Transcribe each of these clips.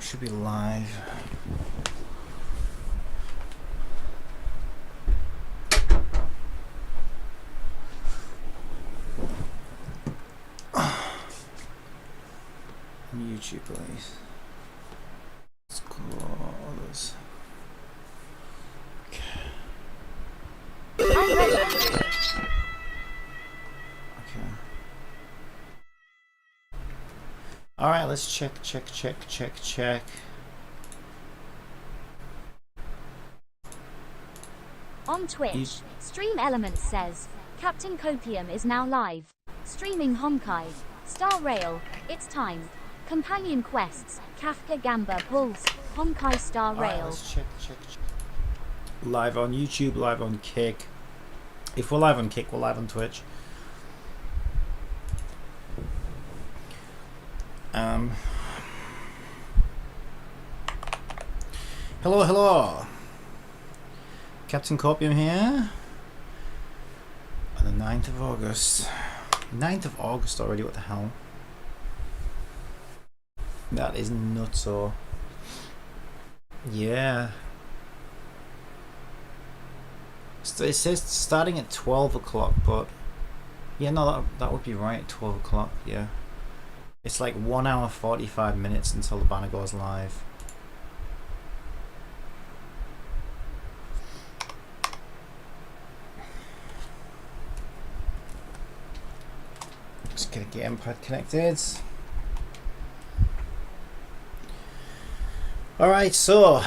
should be live. On YouTube, please. Let's go others. Okay. Okay. All right, let's check. On Twitch, Stream Elements says, Captain Copium is now live. Streaming Honkai Star Rail, it's time. Companion quests, Kafka Gamba Pulse, Honkai Star Rail. Right, let's check. Live on YouTube, live on Kick. If we're live on Kick, we're live on Twitch. Hello. Captain Copium here. On the 9th of August. 9th of August already, what the hell? That is nutso. Yeah. So it says starting at 12 o'clock, but yeah, no, that would be right, 12 o'clock, yeah. It's like 1 hour 45 minutes until the banner goes live. Just gonna get gamepad connected. Alright, so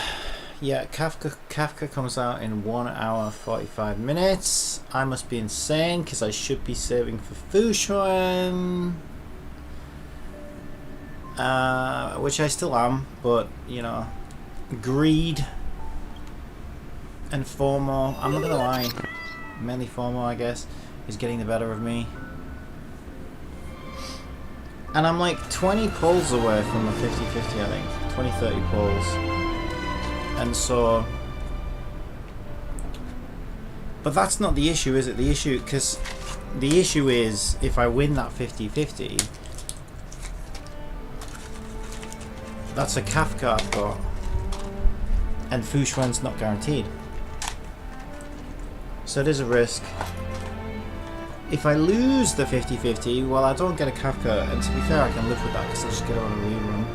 yeah, Kafka comes out in 1 hour 45 minutes. I must be insane because I should be saving for Fu Xuan, which I still am, but you know, greed and FOMO, I'm not gonna lie, mainly FOMO I guess, is getting the better of me. And I'm like 20 pulls away from the 50-50, I think. 20-30 pulls. And so... But that's not the issue, is it? The issue... Because the issue is, if I win that 50-50... That's a Kafka I've got. And Fu Xuan's not guaranteed. So there's a risk. If I lose the 50-50, well, I don't get a Kafka, and to be fair, I can live with that because I'll just get it on a rerun.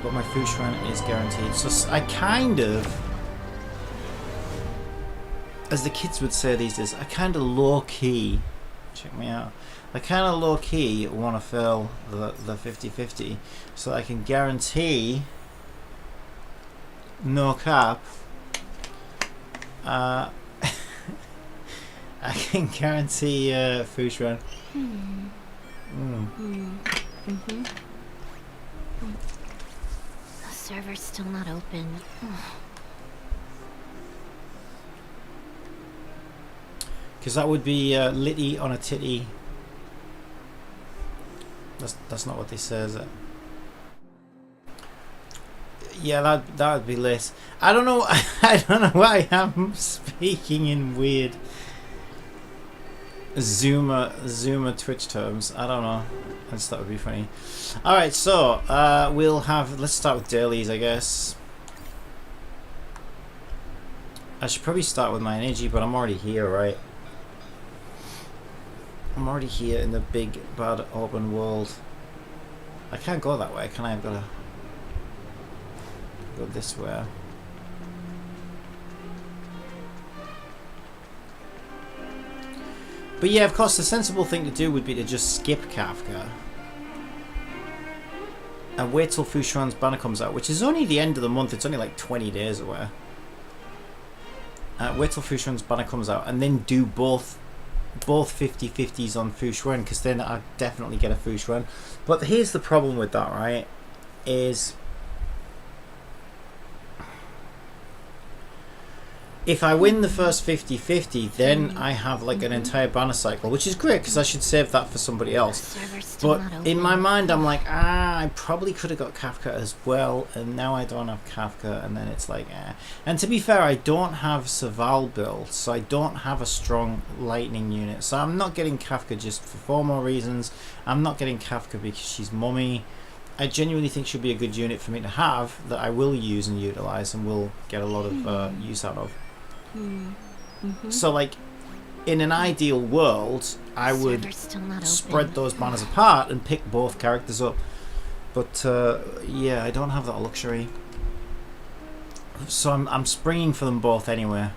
But my Fu Xuan is guaranteed. So I kind of, as the kids would say these days, I kind of low-key, check me out, I kind of low-key want to fill the 50-50 so I can guarantee no cap. I can guarantee Fu Xuan. The server's still not open. Because that would be litty on a titty. That's not what they say, is it? Yeah, that would be lit. I don't know. I don't know why I'm speaking in weird Zoomer Twitch terms. I don't know. I just thought it would be funny. Alright, so we'll have, let's start with dailies, I guess. I should probably start with my energy, but I'm already here, right? I'm already here in the big bad open world. I can't go that way, can I? I've got to go this way. But yeah, of course, the sensible thing to do would be to just skip Kafka and wait till Fu Xuan's banner comes out, which is only the end of the month. It's only like 20 days away. Wait till Fu Xuan's banner comes out and then do both 50-50s on Fu Xuan, because then I definitely get a Fu Xuan. But here's the problem with that, right? Is if I win the first 50-50, then I have like an entire banner cycle, which is great because I should save that for somebody else. But in my mind, I'm like, I probably could have got Kafka as well, and now I don't have Kafka, and then it's like, And to be fair, I don't have Saval build, so I don't have a strong lightning unit. So I'm not getting Kafka just for FOMO reasons. I'm not getting Kafka because she's mummy. I genuinely think should be a good unit for me to have, that I will use and utilize and will get a lot of use out of. So like, in an ideal world, I would spread those banners apart and pick both characters up. But yeah, I don't have that luxury. So I'm springing for them both anyway.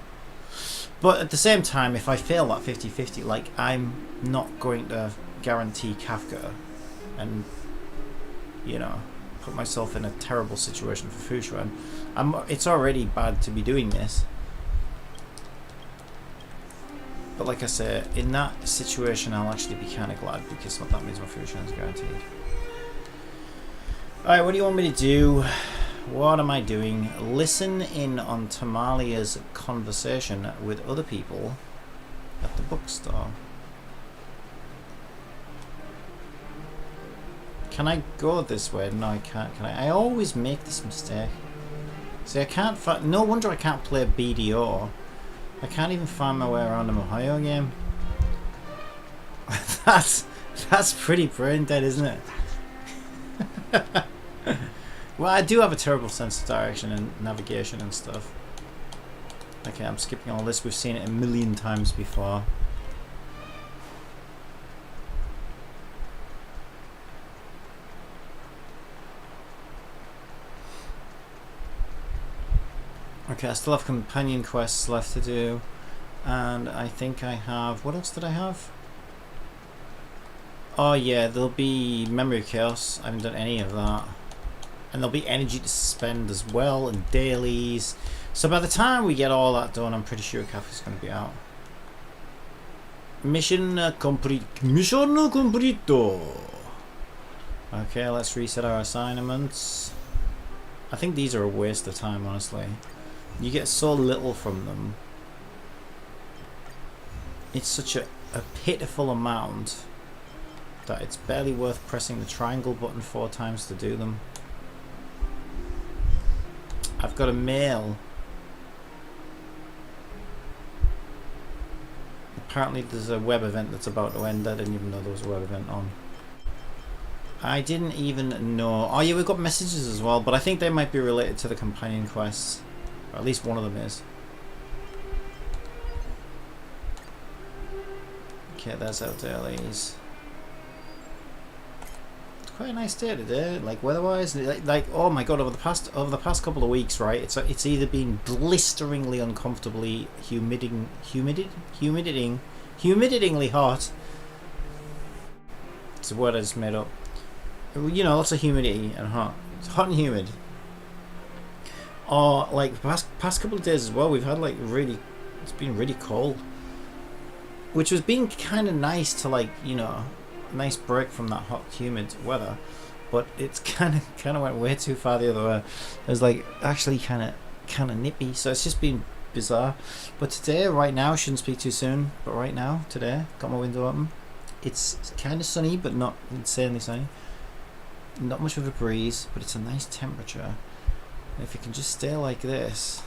But at the same time, if I fail that 50-50, like, I'm not going to guarantee Kafka and, you know, put myself in a terrible situation for Fu Xuan. It's already bad to be doing this. But like I say, in that situation, I'll actually be kind of glad, because that means my Fu Xuan is guaranteed. Alright, what do you want me to do? What am I doing? Listen in on Tamalia's conversation with other people at the bookstore. Can I go this way? No, I can't. Can I? I always make this mistake. See, I can't find... No wonder I can't play BDO. I can't even find my way around a Ohio game. That's pretty brain dead, isn't it? Well, I do have a terrible sense of direction and navigation and stuff. Okay, I'm skipping all this. We've seen it a million times before. Okay, I still have companion quests left to do. And I think I have... What else did I have? Oh yeah, there'll be Memory Chaos. I haven't done any of that. And there'll be energy to spend as well, and dailies. So by the time we get all that done, I'm pretty sure Kafka's going to be out. Mission complete. Mission completo. Okay, let's reset our assignments. I think these are a waste of time, honestly. You get so little from them. It's such a pitiful amount that it's barely worth pressing the triangle button 4 times to do them. I've got a mail. Apparently there's a web event that's about to end. I didn't even know there was a web event on. I didn't even know. Oh yeah, we've got messages as well, but I think they might be related to the companion quests. Or at least one of them is. Okay, there's our dailies. Quite a nice day today, like weather-wise. Like oh my god, over the past couple of weeks, right? It's either been blisteringly uncomfortably humiditingly hot. It's a word I just made up. You know, lots of humidity and hot. It's hot and humid. Or like the past couple of days as well, we've had like it's been really cold, which has been kind of nice to, like, you know, nice break from that hot humid weather, but it's kind of went way too far the other way. It was like actually kind of nippy, so it's just been bizarre. But today, right now, shouldn't speak too soon, but right now, today, got my window open. It's kind of sunny, but not insanely sunny. Not much of a breeze, but it's a nice temperature. And if it can just stay like this,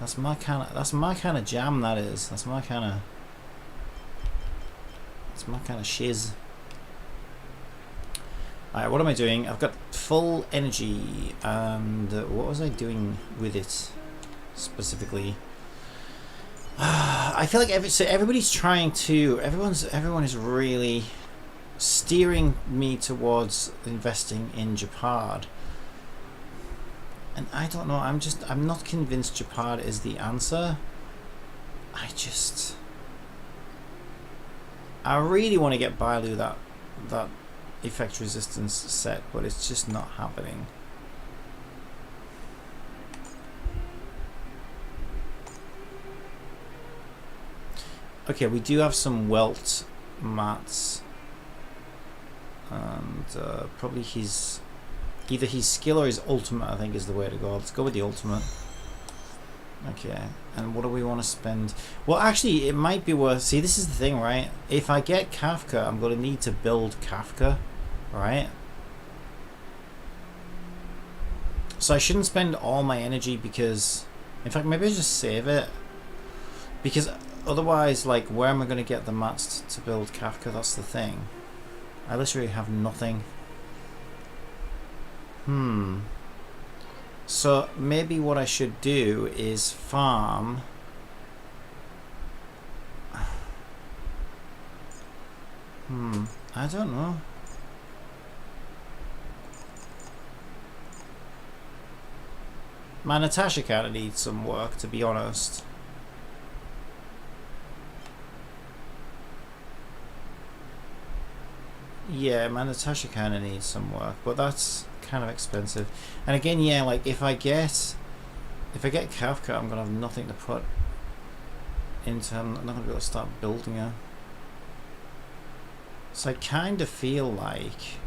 that's my kind of jam. That is. That's my kind of. It's my kind of shiz. Alright, what am I doing? I've got full energy, and what was I doing with it specifically? I feel like everybody's trying to. Everyone is really steering me towards investing in Japard, and I don't know. I'm not convinced Japard is the answer. I really want to get Bailu that effect resistance set, but it's just not happening. Okay, we do have some welt mats, and probably either his skill or his ultimate, I think, is the way to go. Let's go with the ultimate. Okay, and what do we want to spend? Well, actually, it might be worth... See, this is the thing, right? If I get Kafka, I'm going to need to build Kafka, right? So I shouldn't spend all my energy because... In fact, maybe I just save it. Because otherwise, like, where am I going to get the mats to build Kafka? That's the thing. I literally have nothing. So maybe what I should do is farm. I don't know. My Natasha kind of needs some work, to be honest. Yeah, my Natasha kind of needs some work, but that's kind of expensive. And again, yeah, like if I get Kafka, I'm gonna have nothing to put into. I'm not gonna be able to start building her. So I kind of feel like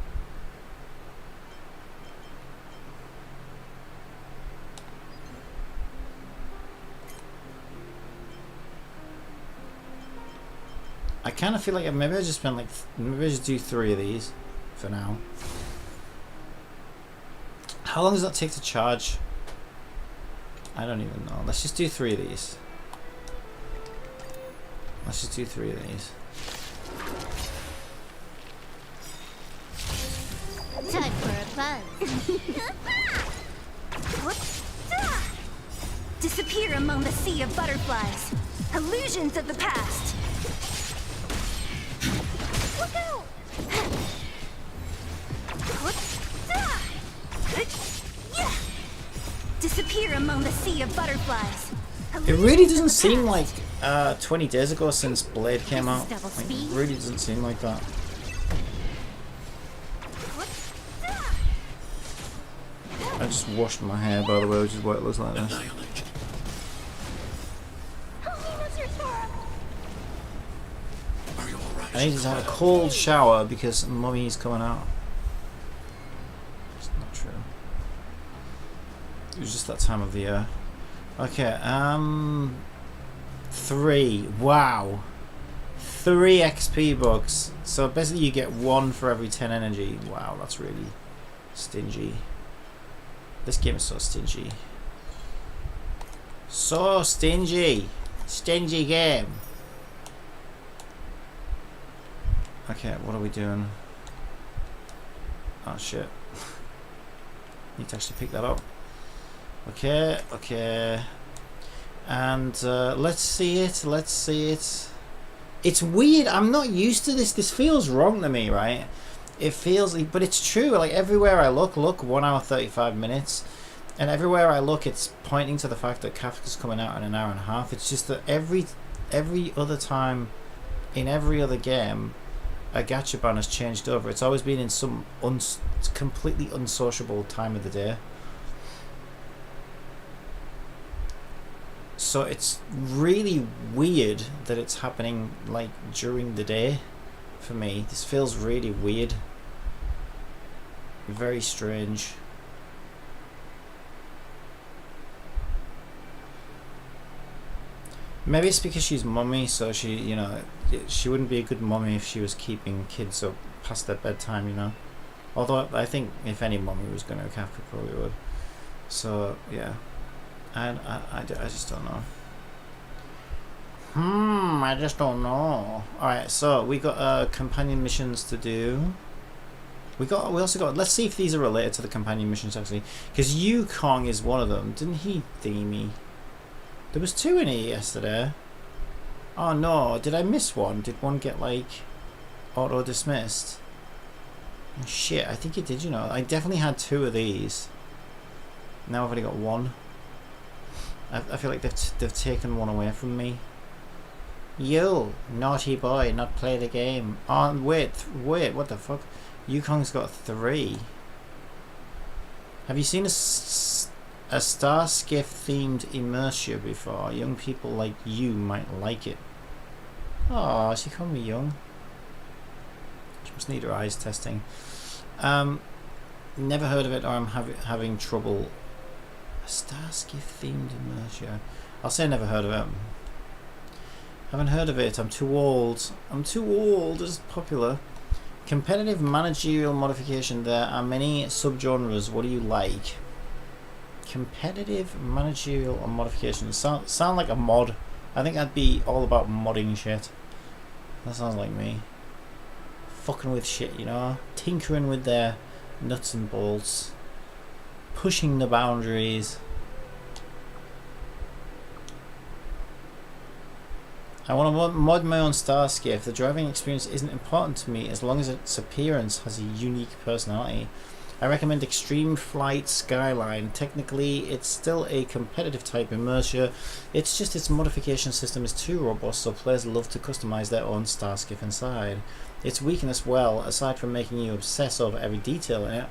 maybe I just spend like maybe I just do 3 of these for now. How long does that take to charge? I don't even know. Let's just do 3 of these. Let's just do 3 of these. Time for a buzz. Disappear among the sea of butterflies. Illusions of the past. Look out! Disappear among the sea of butterflies. It really doesn't seem like 20 days ago since Blade came out. Like, it really doesn't seem like that. I just washed my hair, by the way, which is why it looks like this. I need to have a cold shower because Mummy's coming out. It's not true. It was just that time of the year. Okay, 3. Wow. 3 XP bucks. So basically you get 1 for every 10 energy. Wow, that's really stingy. This game is so stingy. So stingy. Stingy game. Okay, what are we doing? Oh shit. Need to actually pick that up. Okay, okay. And let's see it, let's see it. It's weird, I'm not used to this. This feels wrong to me, right? It feels, but it's true. Like everywhere I look, 1 hour 35 minutes. And everywhere I look, it's pointing to the fact that Kafka's coming out in an hour and a half. It's just that every other time, in every other game, a gacha ban has changed over. It's always been in some completely unsociable time of the day. So it's really weird that it's happening like during the day for me. This feels really weird. Very strange. Maybe it's because she's mummy, so she, you know, she wouldn't be a good mummy if she was keeping kids up past their bedtime, you know. Although I think if any mummy was going to, Kafka probably would. So yeah, I just don't know. I just don't know. All right, so we got companion missions to do. We also got. Let's see if these are related to the companion missions actually, because Yukong is one of them. Didn't he thingy me? There was 2 in here yesterday. Oh no, did I miss one? Did one get like auto dismissed? Oh, shit, I think it did, you know. I definitely had 2 of these. Now I've only got 1. I feel like they've taken 1 away from me. You naughty boy, not play the game. Oh wait, what the fuck? Yukong's got 3. Have you seen a star skiff themed immersia before? Young people like you might like it. Oh, she called me young. She must need her eyes testing. Never heard of it, or I'm having trouble. A star skiff themed immersia. I'll say never heard of it. Haven't heard of it. I'm too old. I'm too old. It's popular. Competitive managerial modification. There are many subgenres. What do you like? Competitive managerial or modification. Sound like a mod. I think I'd be all about modding shit. That sounds like me. Fucking with shit, you know? Tinkering with their nuts and bolts. pushing the boundaries. I want to mod my own Starskiff. The driving experience isn't important to me as long as its appearance has a unique personality. I recommend Extreme Flight Skyline. Technically, it's still a competitive type inertia. It's just its modification system is too robust, so players love to customize their own Starskiff inside. Its weakness, well, aside from making you obsess over every detail in it,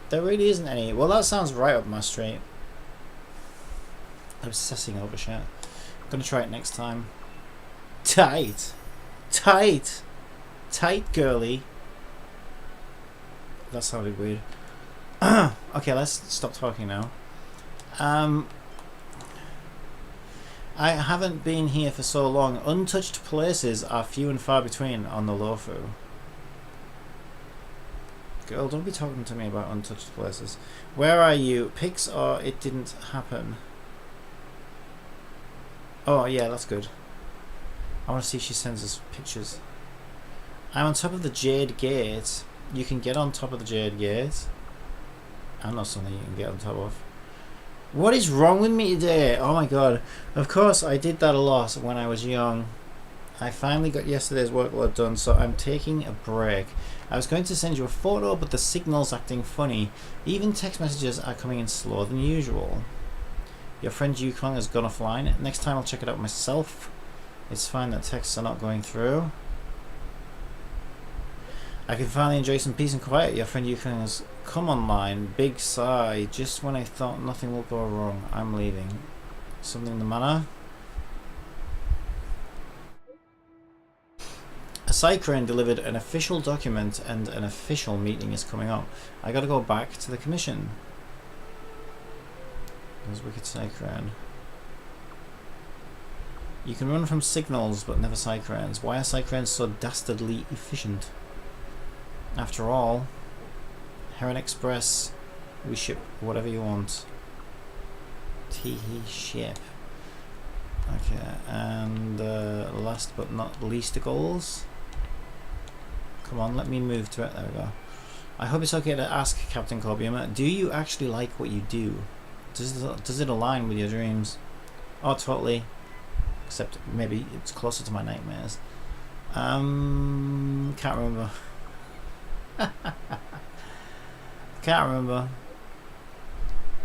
there really isn't any. Well, that sounds right up my street. Obsessing over shit. I'm gonna try it next time. Tight, tight, tight, girly. That sounded weird. Okay, let's stop talking now. I haven't been here for so long. Untouched places are few and far between on the Lofu. Girl, don't be talking to me about untouched places. Where are you? Pics or it didn't happen? Oh, yeah, that's good. I want to see if she sends us pictures. I'm on top of the Jade Gate. You can get on top of the Jade Gate. I know something you can get on top of. What is wrong with me today? Oh my god. Of course, I did that a lot when I was young. I finally got yesterday's workload done, so I'm taking a break. I was going to send you a photo, but the signal's acting funny. Even text messages are coming in slower than usual. Your friend Yukong has gone offline. Next time I'll check it out myself. It's fine that texts are not going through. I can finally enjoy some peace and quiet. Your friend Yukong has come online. Big sigh. Just when I thought nothing will go wrong, I'm leaving. Something in the manner. A side crane delivered an official document and an official meeting is coming up. I gotta go back to the commission. There's wicked side crane. You can run from signals but never side cranes. Why are side cranes so dastardly efficient? After all, Heron Express, we ship whatever you want. Teehee ship. Okay, and last but not least goals. Come on, let me move to it. There we go. I hope it's okay to ask, Captain Corbium, do you actually like what you do? Does it align with your dreams? Oh, totally. Except maybe it's closer to my nightmares. Can't remember. Can't remember.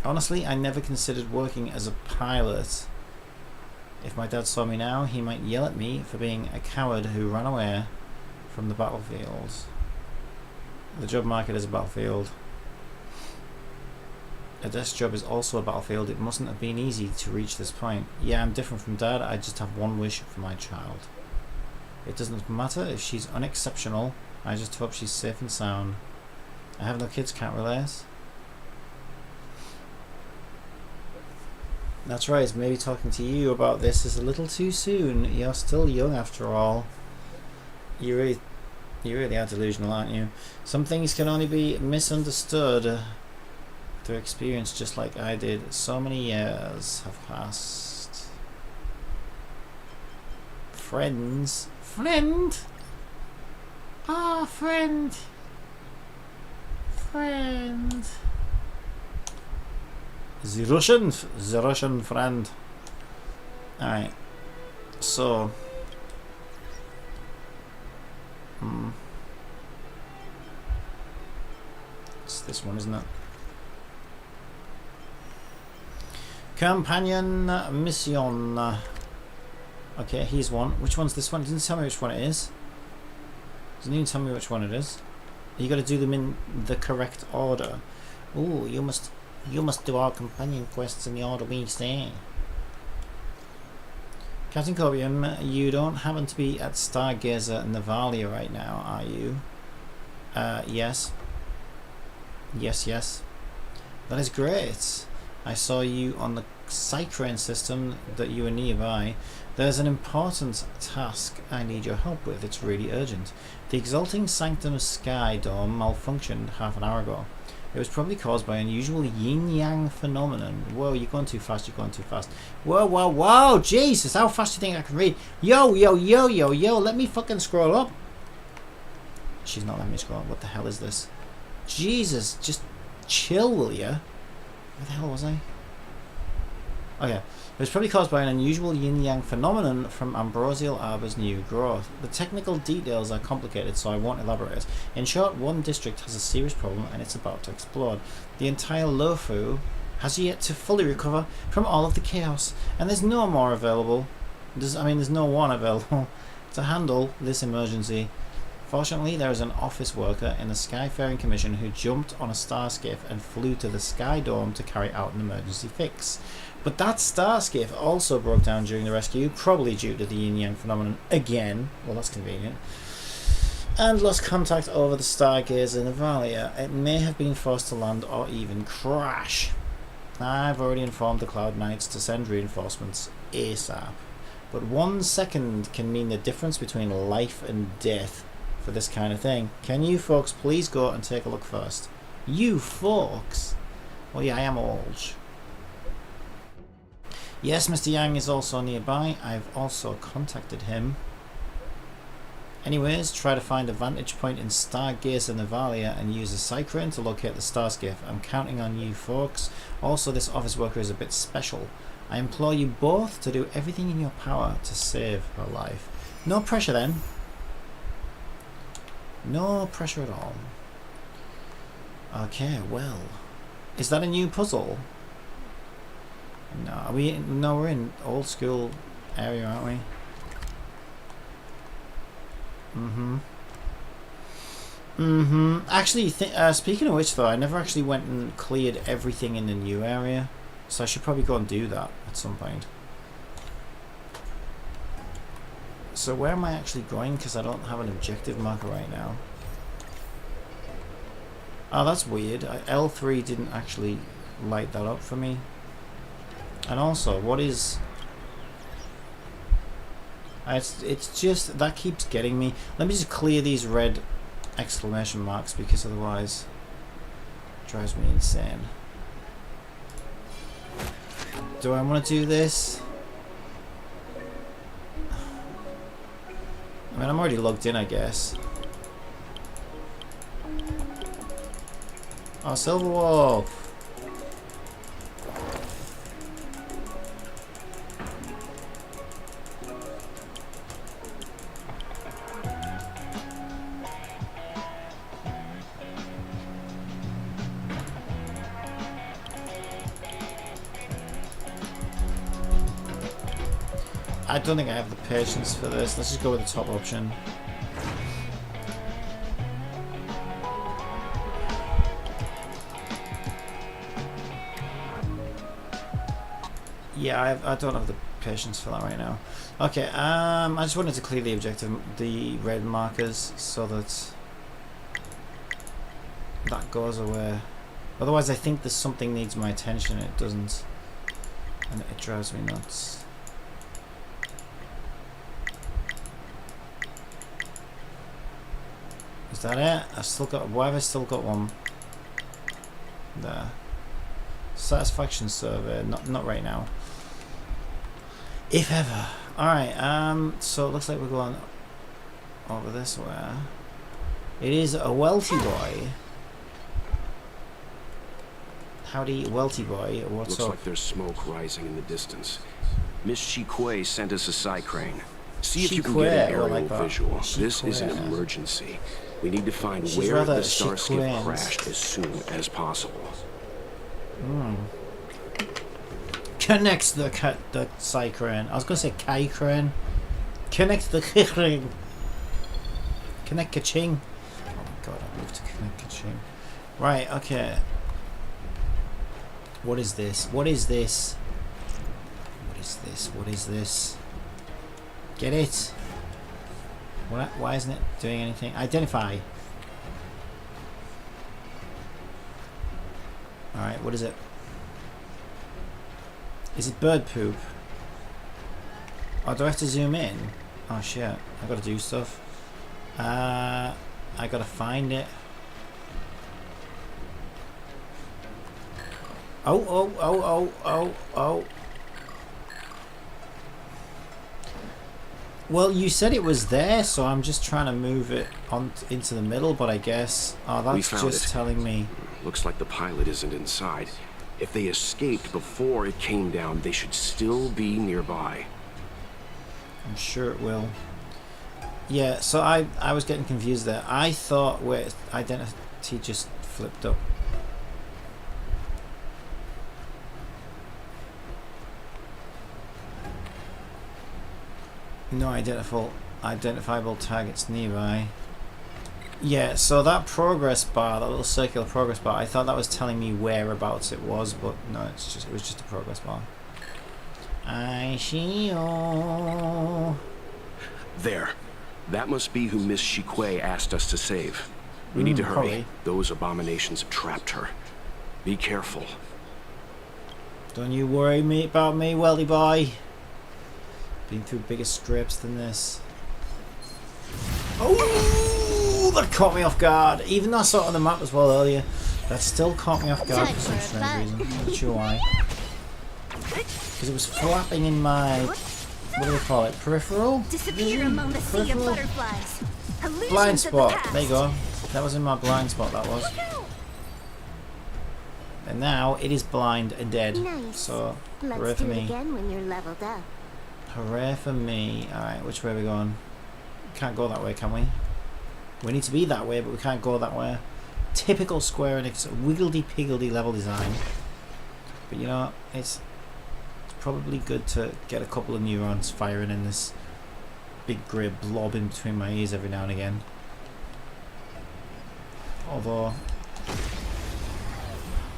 Honestly, I never considered working as a pilot. If my dad saw me now, he might yell at me for being a coward who ran away from the battlefield. The job market is a battlefield. A desk job is also a battlefield. It mustn't have been easy to reach this point. Yeah, I'm different from Dad. I just have one wish for my child. It doesn't matter if she's unexceptional. I just hope she's safe and sound. I have no kids, can't relate. That's right, maybe talking to you about this is a little too soon. You're still young after all. You really are delusional, aren't you? Some things can only be misunderstood through experience, just like I did. So many years have passed. Friends? Friend? Ah, friend. Friend. The Russian friend. Alright. So. It's this one, isn't it? Companion mission. Okay, here's one. Which one's this one? It didn't tell me which one it is. Doesn't even tell me which one it is. You got to do them in the correct order. Ooh, you must do our companion quests in the order we say. Captain Corbium, you don't happen to be at Stargazer Navalia right now, are you? Yes. Yes. That is great. I saw you on the Cycrane system that you were nearby. There's an important task I need your help with. It's really urgent. The Exalting Sanctum Sky Dome malfunctioned half an hour ago. It was probably caused by unusual yin-yang phenomenon. Whoa, you're going too fast, you're going too fast. Whoa, Jesus, how fast do you think I can read? Yo, let me fucking scroll up. She's not letting me scroll up. What the hell is this? Jesus, just chill, will ya? Where the hell was I? Oh yeah. It was probably caused by an unusual yin-yang phenomenon from ambrosial arbor's new growth. The technical details are complicated, so I won't elaborate. In short, one district has a serious problem and it's about to explode. The entire Lofu has yet to fully recover from all of the chaos, and there's no more available. There's no one available to handle this emergency. Fortunately, there is an office worker in the Skyfaring Commission who jumped on a star skiff and flew to the Sky Dome to carry out an emergency fix. But that star skiff also broke down during the rescue, probably due to the yin-yang phenomenon again. Well, that's convenient. And lost contact over the Stargazer Navalia. It may have been forced to land or even crash. I've already informed the Cloud Knights to send reinforcements ASAP. But 1 second can mean the difference between life and death for this kind of thing. Can you folks please go and take a look first? You folks? Well, yeah, I am old. Yes, Mr. Yang is also nearby. I've also contacted him. Anyways, try to find a vantage point in Stargazer Navalia and use a cyclone to locate the star skiff. I'm counting on you folks. Also, this office worker is a bit special. I implore you both to do everything in your power to save her life. No pressure then. No pressure at all. Okay, well. Is that a new puzzle? No, we're in old school area, aren't we? Actually, speaking of which though, I never actually went and cleared everything in the new area. So I should probably go and do that at some point. So where am I actually going? Because I don't have an objective marker right now. Oh, that's weird. L3 didn't actually light that up for me. And also, what is... It's just... That keeps getting me. Let me just clear these red exclamation marks because otherwise it drives me insane. Do I want to do this? I mean, I'm already logged in, I guess. Oh, Silver Wolf! I don't think I have the patience for this. Let's just go with the top option. Yeah, I don't have the patience for that right now. Okay, I just wanted to clear the objective, the red markers, so that that goes away. Otherwise, I think there's something needs my attention. It doesn't, and it drives me nuts. Is that it? I've still got. Why have I still got one? There. Satisfaction survey. Not right now. If ever. All right. So it looks like we're going over this way. It is a welty boy. Howdy, welty boy. What's up? Looks like there's smoke rising in the distance. Miss Shikue sent us a psycrane. See if you can get an aerial visual. This is an emergency. We need to find where the starskip crashed as soon as possible. Connects the cycrane. I was going to say Kai-crane. Connect the crane. Connect ka-ching. Oh my god, I moved to connect ka-ching. Right, okay. What is this? What is this? What is this? What is this? Get it? Why isn't it doing anything? Identify. Alright, what is it? Is it bird poop? Oh, do I have to zoom in? Oh shit, I gotta do stuff. I gotta find it. Oh. Well, you said it was there, so I'm just trying to move it on into the middle, but I guess... Oh, that's just telling me... Looks like the pilot isn't inside. If they escaped before it came down, they should still be nearby. I'm sure it will. Yeah, so I was getting confused there. I thought where identity just flipped up. No identifiable targets nearby. Yeah, so that progress bar, that little circular progress bar, I thought that was telling me whereabouts it was, but no, it was just a progress bar. I see you. There. That must be who Miss Shikue asked us to save. We need to hurry. Probably. Those abominations have trapped her. Be careful. Don't you worry about me, Weldy boy. Been through bigger scrapes than this. Oh, that caught me off guard. Even though I saw it on the map as well earlier, that still caught me off guard for some strange reason. Not sure why. Because it was flapping in my, what do they call it? Peripheral? Disappear among the sea of butterflies. Illusions Blind of the spot. past. There you go. That was in my blind spot. That was. And now it is blind and dead. Nice. So hooray Let's for do it me. again when you're leveled up. Hooray for me. Alright, which way are we going? Can't go that way, can we? We need to be that way, but we can't go that way. Typical Square Enix wiggledy-piggledy level design. But you know, it's probably good to get a couple of neurons firing in this big grey blob in between my ears every now and again. Although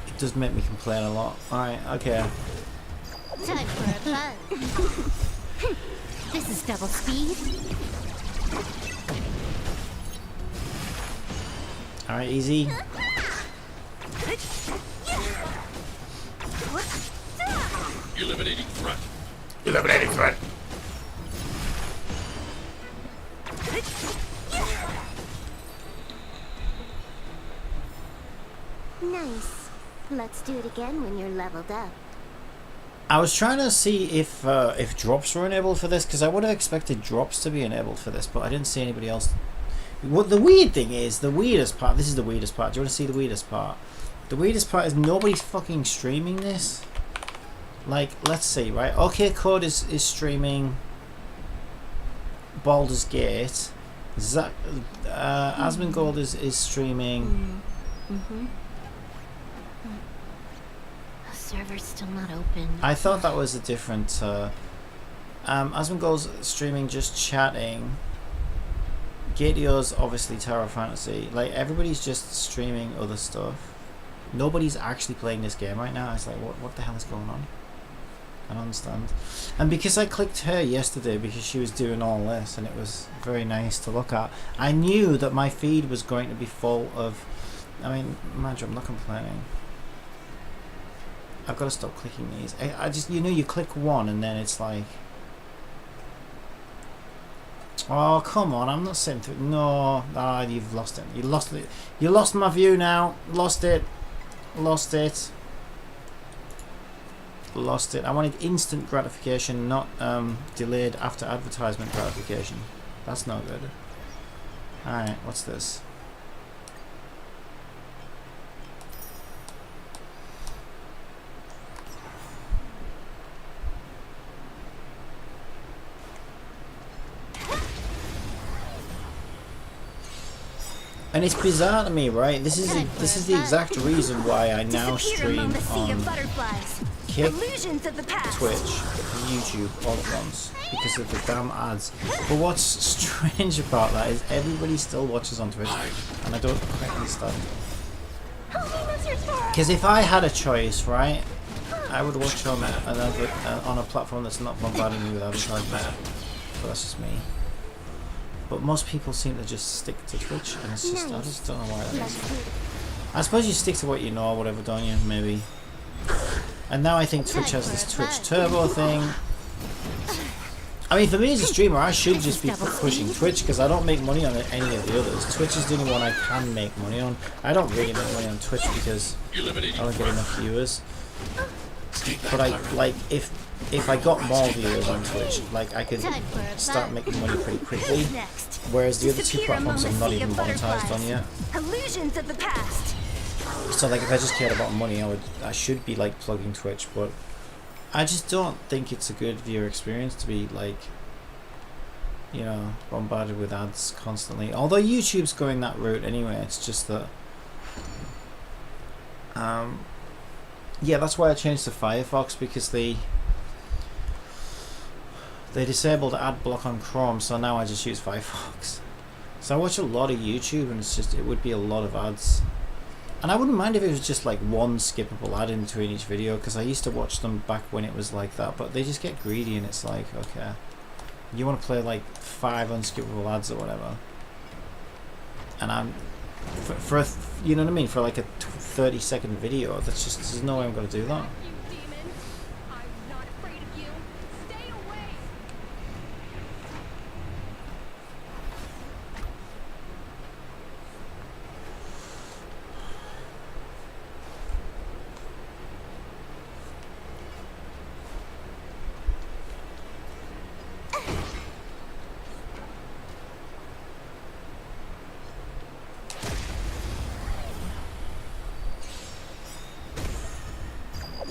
it does make me complain a lot. Alright, okay. Time for a fun. This is double speed. Alright, easy. Eliminating threat. Eliminating threat. Nice. Let's do it again when you're leveled up. I was trying to see if drops were enabled for this, because I would have expected drops to be enabled for this, but I didn't see anybody else. What the weird thing is, the weirdest part, this is the weirdest part. Do you want to see the weirdest part? The weirdest part is nobody's fucking streaming this. Like, let's see, right? OK Code is streaming Baldur's Gate. Asmongold is streaming. The server's still not open. I thought that was a different. Asmongold's streaming just chatting. Gateo's obviously Tower Fantasy. Like, everybody's just streaming other stuff. Nobody's actually playing this game right now. It's like, what the hell is going on? I don't understand. And because I clicked her yesterday because she was doing all this and it was very nice to look at, I knew that my feed was going to be full of, I mean, mind you, I'm not complaining. I've got to stop clicking these. I just, you know, you click one and then it's like, oh, come on, I'm not sitting through. No, you've lost it. You lost it. You lost my view now. Lost it. Lost it. Lost it. I wanted instant gratification, not delayed after advertisement gratification. That's not good. Alright, what's this? And it's bizarre to me, right? This is the exact reason why I now stream on Kick, Twitch, and YouTube all at once, because of the damn ads. But what's strange about that is everybody still watches on Twitch, and I don't quite understand. Because if I had a choice, right, I would watch on on a platform that's not bombarding me with advertisements. But that's just me. But most people seem to just stick to Twitch, and it's just, I just don't know why that is. I suppose you stick to what you know or whatever, don't you? Maybe. And now I think Twitch has this Twitch Turbo thing. I mean, for me as a streamer, I should just be pushing Twitch, because I don't make money on any of the others. Twitch is the only one I can make money on. I don't really make money on Twitch because I don't get enough viewers. But if I got more viewers on Twitch, like, I could start making money pretty quickly. Whereas the other two platforms are not even monetized on yet. Illusions of the past. So like if I just cared about money, I should be like plugging Twitch, but I just don't think it's a good viewer experience to be like, you know, bombarded with ads constantly. Although YouTube's going that route anyway, it's just that yeah, that's why I changed to Firefox, because they disabled ad block on Chrome, so now I just use Firefox. So I watch a lot of YouTube, and it would be a lot of ads. And I wouldn't mind if it was just like one skippable ad in between each video, because I used to watch them back when it was like that, but they just get greedy and it's like, okay, you want to play like 5 unskippable ads or whatever, and I'm for you know what I mean, for like a 30-second video, that's just, there's no way I'm going to do that.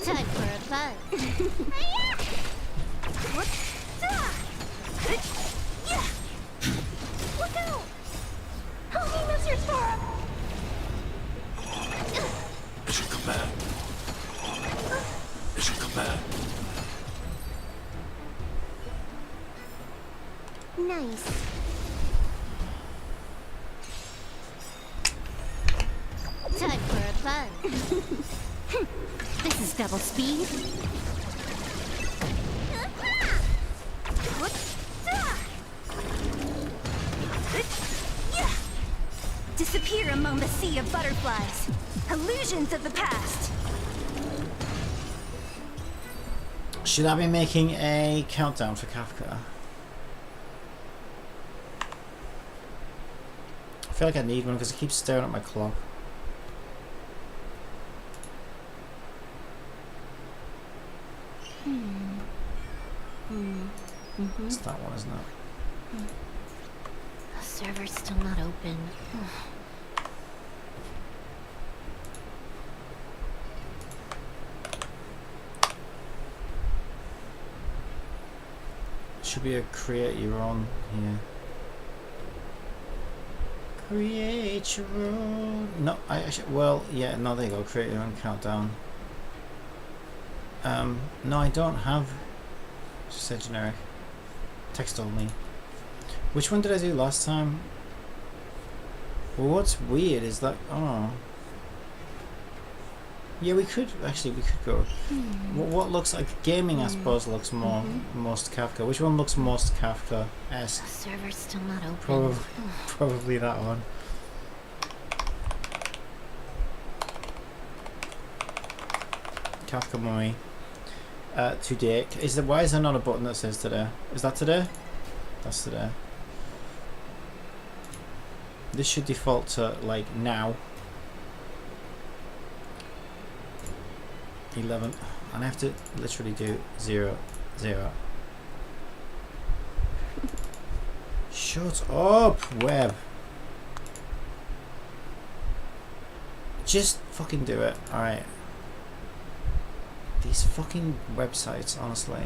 Time for a fun. Look out! Homie missiles for him! Mission command. Mission command. Nice. Time for a fun. This is double speed. Disappear among the sea of butterflies. Illusions of the past. Should I be making a countdown for Kafka? I feel like I need one because I keep staring at my clock. It's that one, isn't it? The server's still not open. Should be a create your own here. Create your own. No, I actually, well, yeah, no, there you go. Create your own countdown. No, I don't have. Just say generic. Text only. Which one did I do last time? Well, what's weird is that, oh. Yeah, we could go. What looks like gaming, I suppose, looks most Kafka. Which one looks most Kafka-esque? The server's still not open. Probably that one. Kafka Mummy. Today. Why is there not a button that says today? Is that today? That's today. This should default to like now. 11, and I have to literally do 0, 0. Shut up, web. Just fucking do it. Alright. These fucking websites, honestly.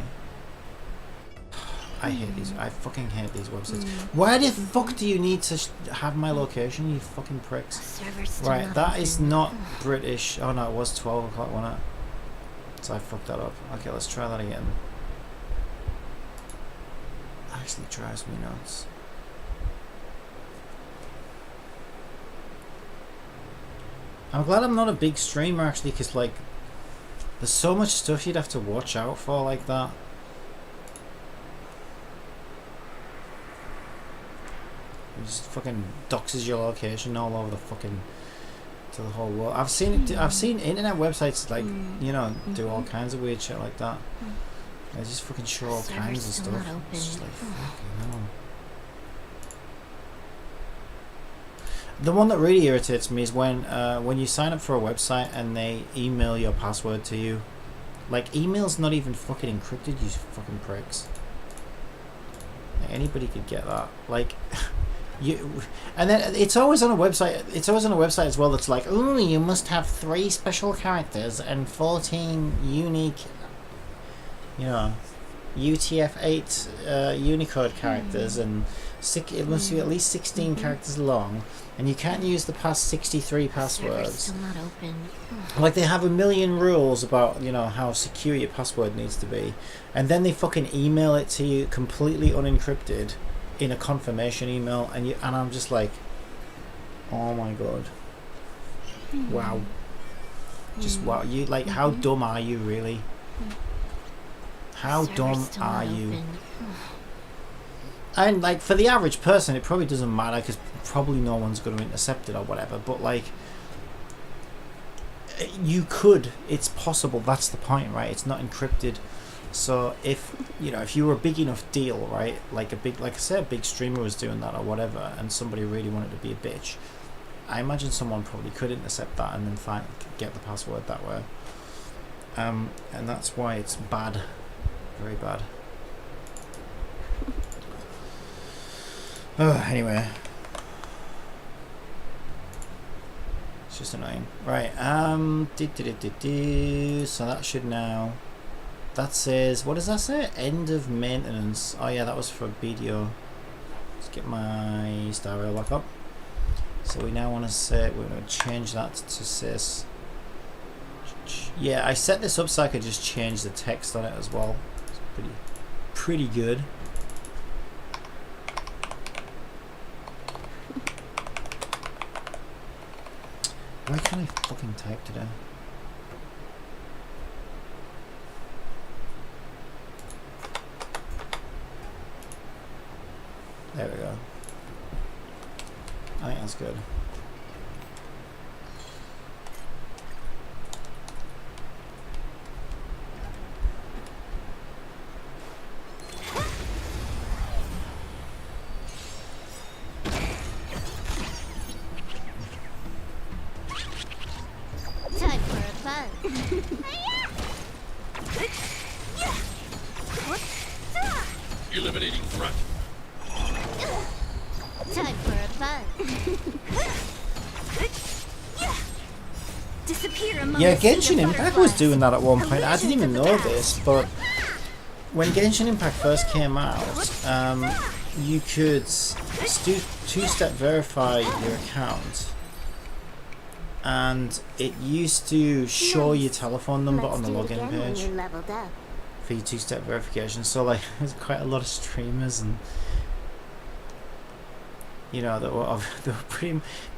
I hate these. I fucking hate these websites. Why the fuck do you need to have my location, you fucking pricks? Right, that is not British. Oh no, it was 12 o'clock, wasn't it? So I fucked that up. Okay, let's try that again. Actually drives me nuts. I'm glad I'm not a big streamer actually, because like there's so much stuff you'd have to watch out for like that. It just fucking doxes your location all over the fucking to the whole world. I've seen it. I've seen internet websites like you know do all kinds of weird shit like that. They just fucking show all kinds of stuff. It's just like fucking hell. The one that really irritates me is when you sign up for a website and they email your password to you. Like email's not even fucking encrypted, you fucking pricks. Like, anybody could get that. Like And then it's always on a website. It's always on a website as well. That's like, oh, you must have 3 special characters and 14 unique, UTF-8 Unicode characters, and it must be at least 16 characters long, and you can't use the past 63 passwords. Still not open. Like, they have a million rules about, how secure your password needs to be, and then they fucking email it to you completely unencrypted in a confirmation email, and I'm just like, oh my god. Wow. Just wow. You, like, how dumb are you, really? How dumb are you? And, like, for the average person, it probably doesn't matter, because probably no one's going to intercept it or whatever, but, like, you could. It's possible. That's the point, right? It's not encrypted. So if you were a big enough deal, right, like I said, a big streamer was doing that or whatever, and somebody really wanted to be a bitch, I imagine someone probably could intercept that and then get the password that way. And that's why it's bad, very bad. Anyway, it's just annoying, right? So that should now. That says, what does that say? End of maintenance. Oh yeah, that was for BDO. Let's get my Star Rail back up. So we now want to say, we're going to change that to say, yeah, I set this up so I could just change the text on it as well. It's pretty good. Why can't I fucking type today? There we go. I think that's good. Time for a fun. Eliminating threat. Time for a fun. Disappear among Yeah, the sea Genshin of Impact was butterflies. doing that at one point. I didn't even Illusions of know the this, past. but when Genshin Impact first came out, you could two-step verify your account, and it used to show your telephone number Let's on the do it login again when page you're leveled up. for your two-step verification. So, like, there's quite a lot of streamers, and they were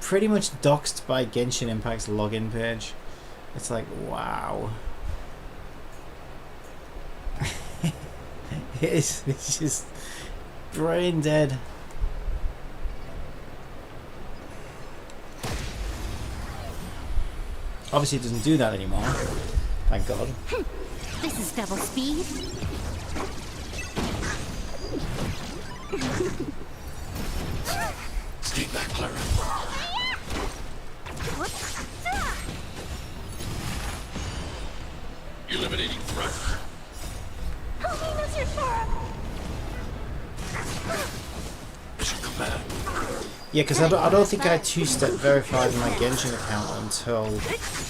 pretty much doxed by Genshin Impact's login page. It's like, wow. It's just brain dead. Obviously, it doesn't do that anymore. Thank God. This is double speed. Stay back, Clara. Eliminating threat. Mission command. Yeah, because I don't think I two-step verified my Genshin account until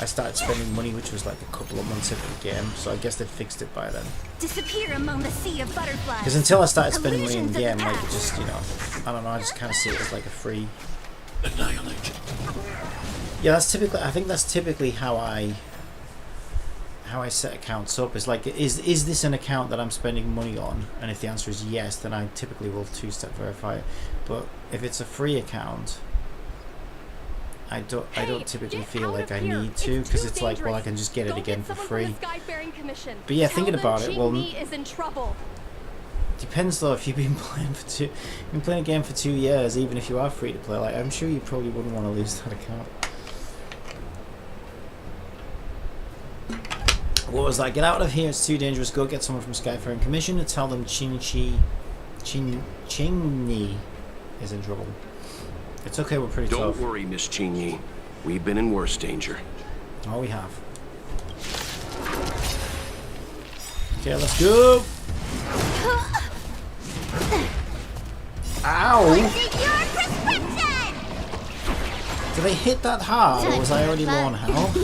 I started spending money, which was like a couple of months into the game. So I guess they fixed it by then. Disappear among the sea of butterflies. Because until I started spending money in the game, Illusions like, of the just, I don't know, I just kind of see it as like a free. Annihilate. Yeah, that's typically. I think that's typically how I set accounts up. Is like, is this an account that I'm spending money on? And if the answer is yes, then I typically will two-step verify it. But if it's a free account, I don't typically feel like I need to, because it's like, well, I can just get it again for free. But yeah, thinking about it, well, depends though. If you've been playing a game for 2 years, even if you are free to play, like, I'm sure you probably wouldn't want to lose that account. What was that? Get out of here, it's too dangerous. Go get someone from Skyfaring Commission and tell them Chingy is in trouble. It's okay, we're pretty tough. Don't worry, Miss Chinyi. We've been in worse danger. Oh, we have. Okay, let's go! Ow! they hit that hard, or was I already low on health?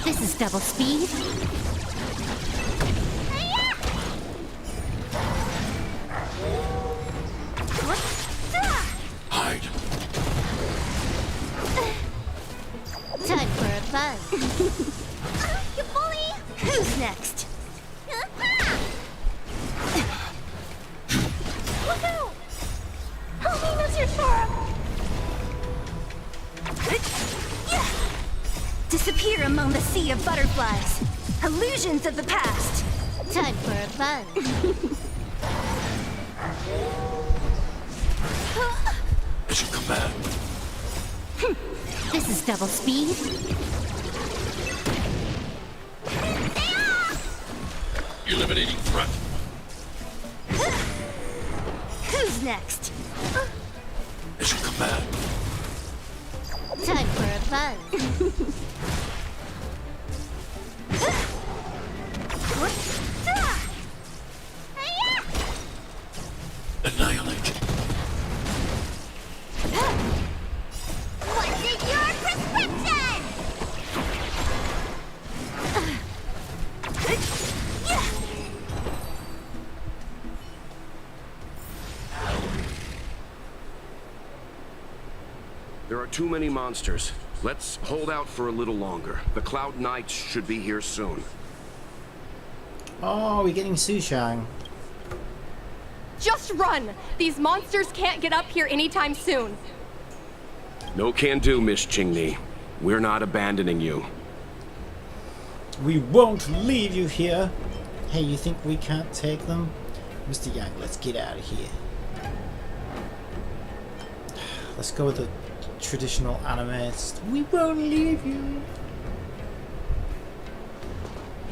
This is double speed. Hide. Time for a fun. You bully! Who's next? Look out! Help me, Mr. Sora! Disappear among the sea of butterflies. Illusions of the past. Time for a fun. They should come back. This is double speed. Eliminating threat. Who's next? They should come back. Time for a fun. Annihilate. What's in your prescription? There are too many monsters. Let's hold out for a little longer. The Cloud Knights should be here soon. Oh, we're getting Fu Xuan. Just run! These monsters can't get up here anytime soon. No can do, Miss Chingni. We're not abandoning you. We won't leave you here. Hey, you think we can't take them? Mr. Yang, let's get out of here. Let's go with the traditional anime. We won't leave you.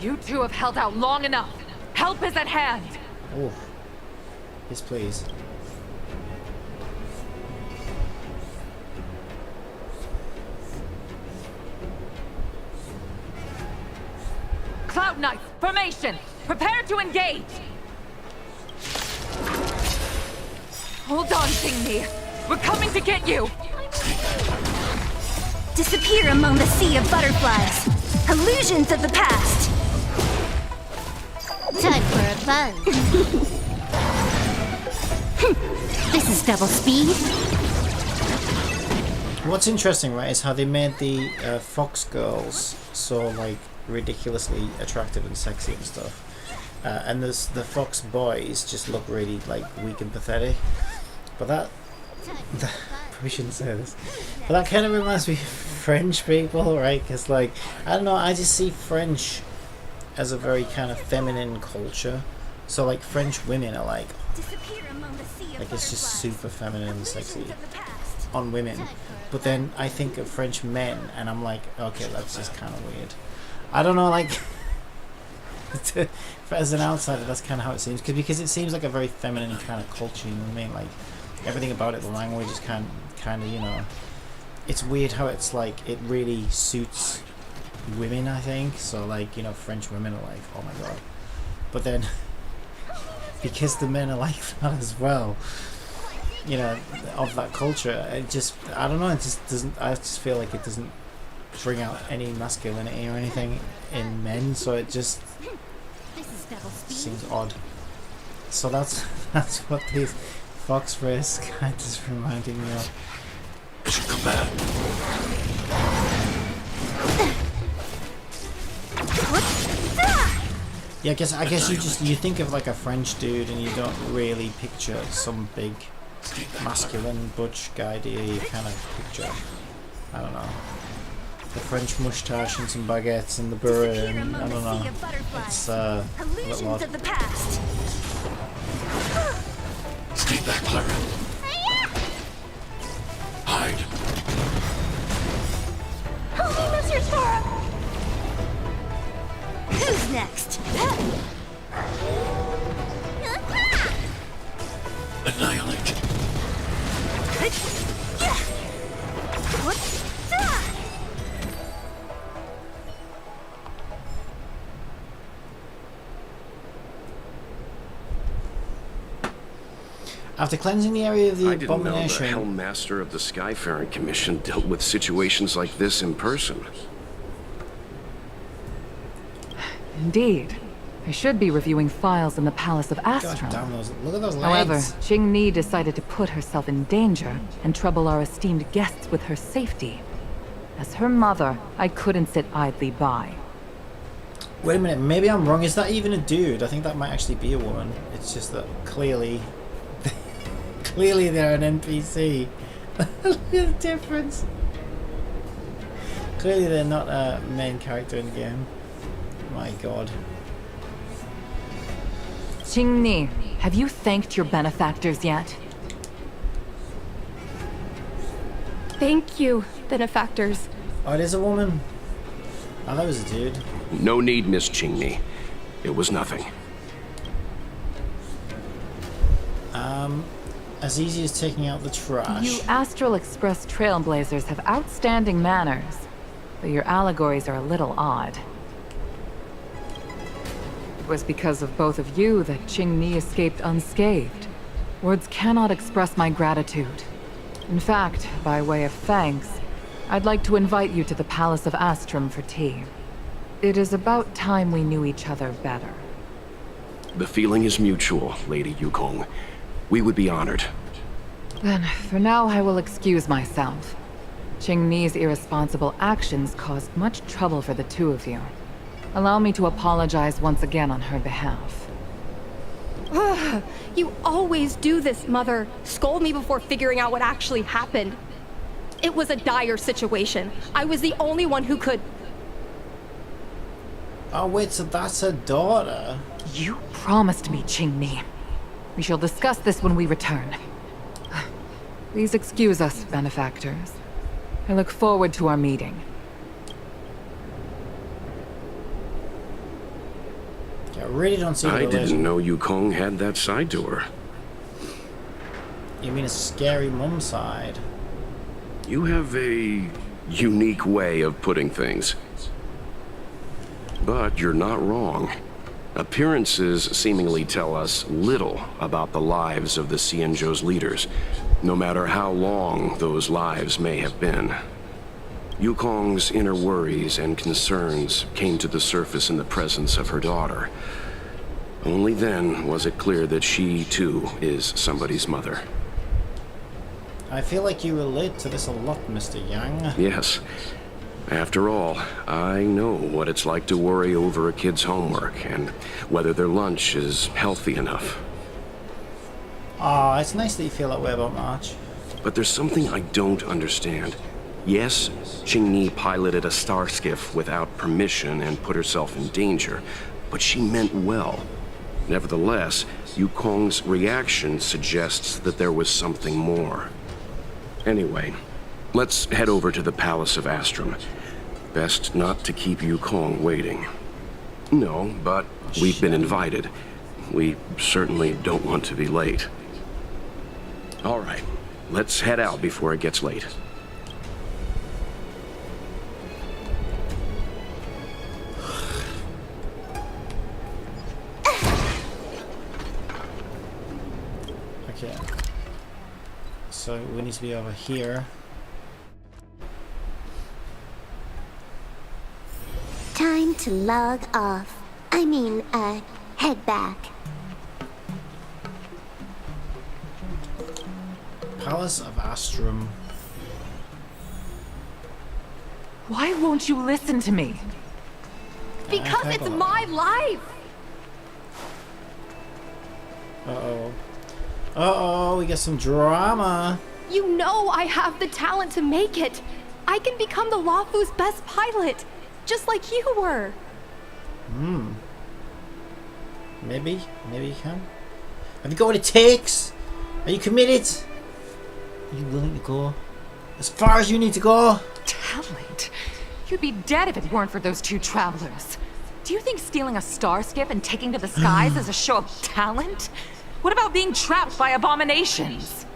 You two have held out long enough. Help is at hand. Oh. Yes, please. Cloud Knights, formation! Prepare to engage! Hold on, Xingmi. We're coming to get you! Disappear among the sea of butterflies. Illusions of the past. Time for a fun. This is double speed. What's interesting, right, is how they made the fox girls so like ridiculously attractive and sexy and stuff, and the fox boys just look really like weak and pathetic. But that probably shouldn't say this, but that kind of reminds me of French people, right? Because like I don't know, I just see French as a very kind of feminine culture. So like French women are like it's just super feminine and sexy on women. But then I think of French men and I'm like, okay, that's just kind of weird. I don't know, like as an outsider, that's kind of how it seems. Because it seems like a very feminine kind of culture, you know what I mean? Like everything about it, the language is kind of, you know, it's weird how it's like it really suits women, I think. So like, you know, French women are like, oh my god. But then because the men are like that as well, you know, of that culture, it just, I don't know, it just doesn't, I just feel like it doesn't bring out any masculinity or anything in men, so it just seems odd. So that's what these fox race kind of is reminding me of. They should come back. Yeah, I guess you think of like a French dude and you don't really picture some big masculine butch guy, do you? You kind of picture, I don't know, the French moustache and some baguettes and the beret and I don't know. It's a little odd. Stay back, Clara. Hide. Help me, Mr. Sora! Who's next? Annihilate. After cleansing the area of the I didn't know the abomination... Hellmaster of the Skyfaring Commission dealt with situations like this in person. Indeed. I should be reviewing files in the Palace of Astrum. God damn those, look at those legs. However, Qing-Ni decided to put herself in danger and trouble our esteemed guests with her safety. As her mother, I couldn't sit idly by. Wait a minute, maybe I'm wrong. Is that even a dude? I think that might actually be a woman. It's just that clearly... clearly they're an NPC. Look at the difference. Clearly they're not a main character in the game. My god. Qing-Ni, have you thanked your benefactors yet? Thank you, benefactors. Oh, it is a woman. Oh, that was a dude. No need, Miss Qing-Ni. It was nothing. As easy as taking out the trash. You Astral Express trailblazers have outstanding manners, but your allegories are a little odd. It was because of both of you that Qing-Ni escaped unscathed. Words cannot express my gratitude. In fact, by way of thanks, I'd like to invite you to the Palace of Astrum for tea. It is about time we knew each other better. The feeling is mutual, Lady Yukong. We would be honored. Then, for now, I will excuse myself. Qing-Ni's irresponsible actions caused much trouble for the two of you. Allow me to apologize once again on her behalf. Ugh, you always do this, Mother. Scold me before figuring out what actually happened. It was a dire situation. I was the only one who could... Oh wait, so that's her daughter? You promised me, Qing-Ni. We shall discuss this when we return. Please excuse us, benefactors. I look forward to our meeting. I really don't see the I relation. didn't know Yukong had that side to her. You mean a scary mum side? You have a unique way of putting things. But you're not wrong. Appearances seemingly tell us little about the lives of the Xianzhou's leaders, no matter how long those lives may have been. Yukong's inner worries and concerns came to the surface in the presence of her daughter. Only then was it clear that she, too, is somebody's mother. I feel like you relate to this a lot, Mr. Yang. Yes. After all, I know what it's like to worry over a kid's homework and whether their lunch is healthy enough. Ah, it's nice that you feel that way about March. But there's something I don't understand. Yes, Qing-Ni piloted a star skiff without permission and put herself in danger, but she meant well. Nevertheless, Yukong's reaction suggests that there was something more. Anyway, let's head over to the Palace of Astrum. Best not to keep Yukong waiting. No, but we've been invited. We certainly don't want to be late. All right, let's head out before it gets late. Okay. So we need to be over here. Time to log off. Head back. Palace of Astrum. Why won't you listen to me? Because it's my life! Uh-oh. Uh-oh, we get some drama. You know I have the talent to make it. I can become the Laofu's best pilot, just like you were. Maybe you can. Have you got what it takes? Are you committed? Are you willing to go as far as you need to go? Talent? You'd be dead if it weren't for those two travelers. Do you think stealing a star skiff and taking to the skies is a show of talent? What about being trapped by abominations?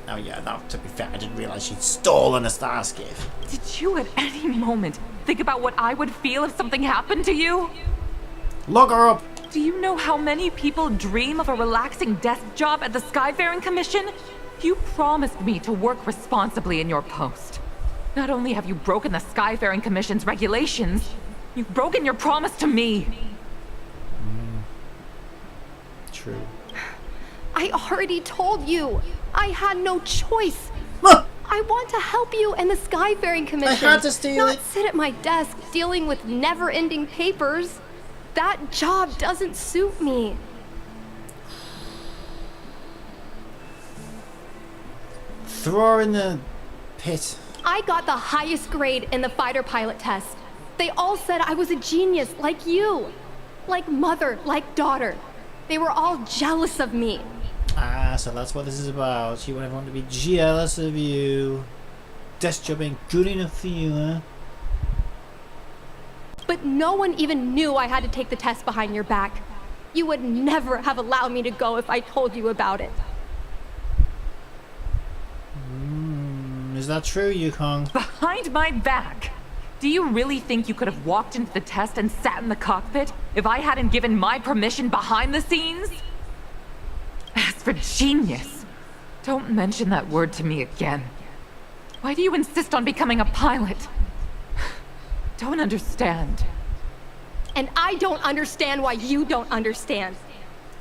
Oh yeah, no, to be fair, I didn't realize she'd stolen a star skiff. Did you at any moment think about what I would feel if something happened to you? Look her up! Do you know how many people dream of a relaxing desk job at the Skyfaring Commission? You promised me to work responsibly in your post. Not only have you broken the Skyfaring Commission's regulations, you've broken your promise to me. True. I already told you. I had no choice. I want to help you and the Skyfaring Commission. I had to steal not it. sit at my desk dealing with never-ending papers. That job doesn't suit me. Throw her in the pit. I got the highest grade in the fighter pilot test. They all said I was a genius, like you. Like mother, like daughter. They were all jealous of me. Ah, so that's what this is about. You want everyone to be jealous of you. Desk job ain't good enough for you, huh? But no one even knew I had to take the test behind your back. You would never have allowed me to go if I told you about it. Is that true, Yukong? Behind my back? Do you really think you could have walked into the test and sat in the cockpit if I hadn't given my permission behind the scenes? As for genius, don't mention that word to me again. Why do you insist on becoming a pilot? Don't understand. And I don't understand why you don't understand.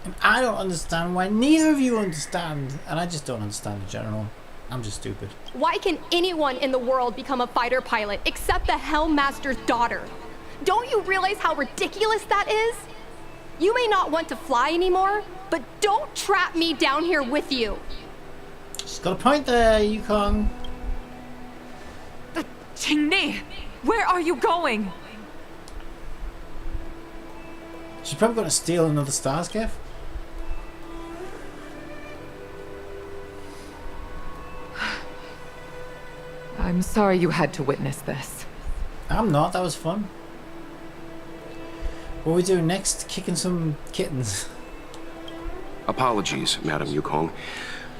And I don't understand why neither of you understand. And I just don't understand in general. I'm just stupid. Why can anyone in the world become a fighter pilot except the Helmmaster's daughter? Don't you realize how ridiculous that is? You may not want to fly anymore, but don't trap me down here with you. She's got a point there, Yukong. Qingni, where are you going? She's probably going to steal another Starscape. I'm sorry you had to witness this. I'm not. That was fun. What are we doing next? Kicking some kittens. Apologies, Madam Yukong.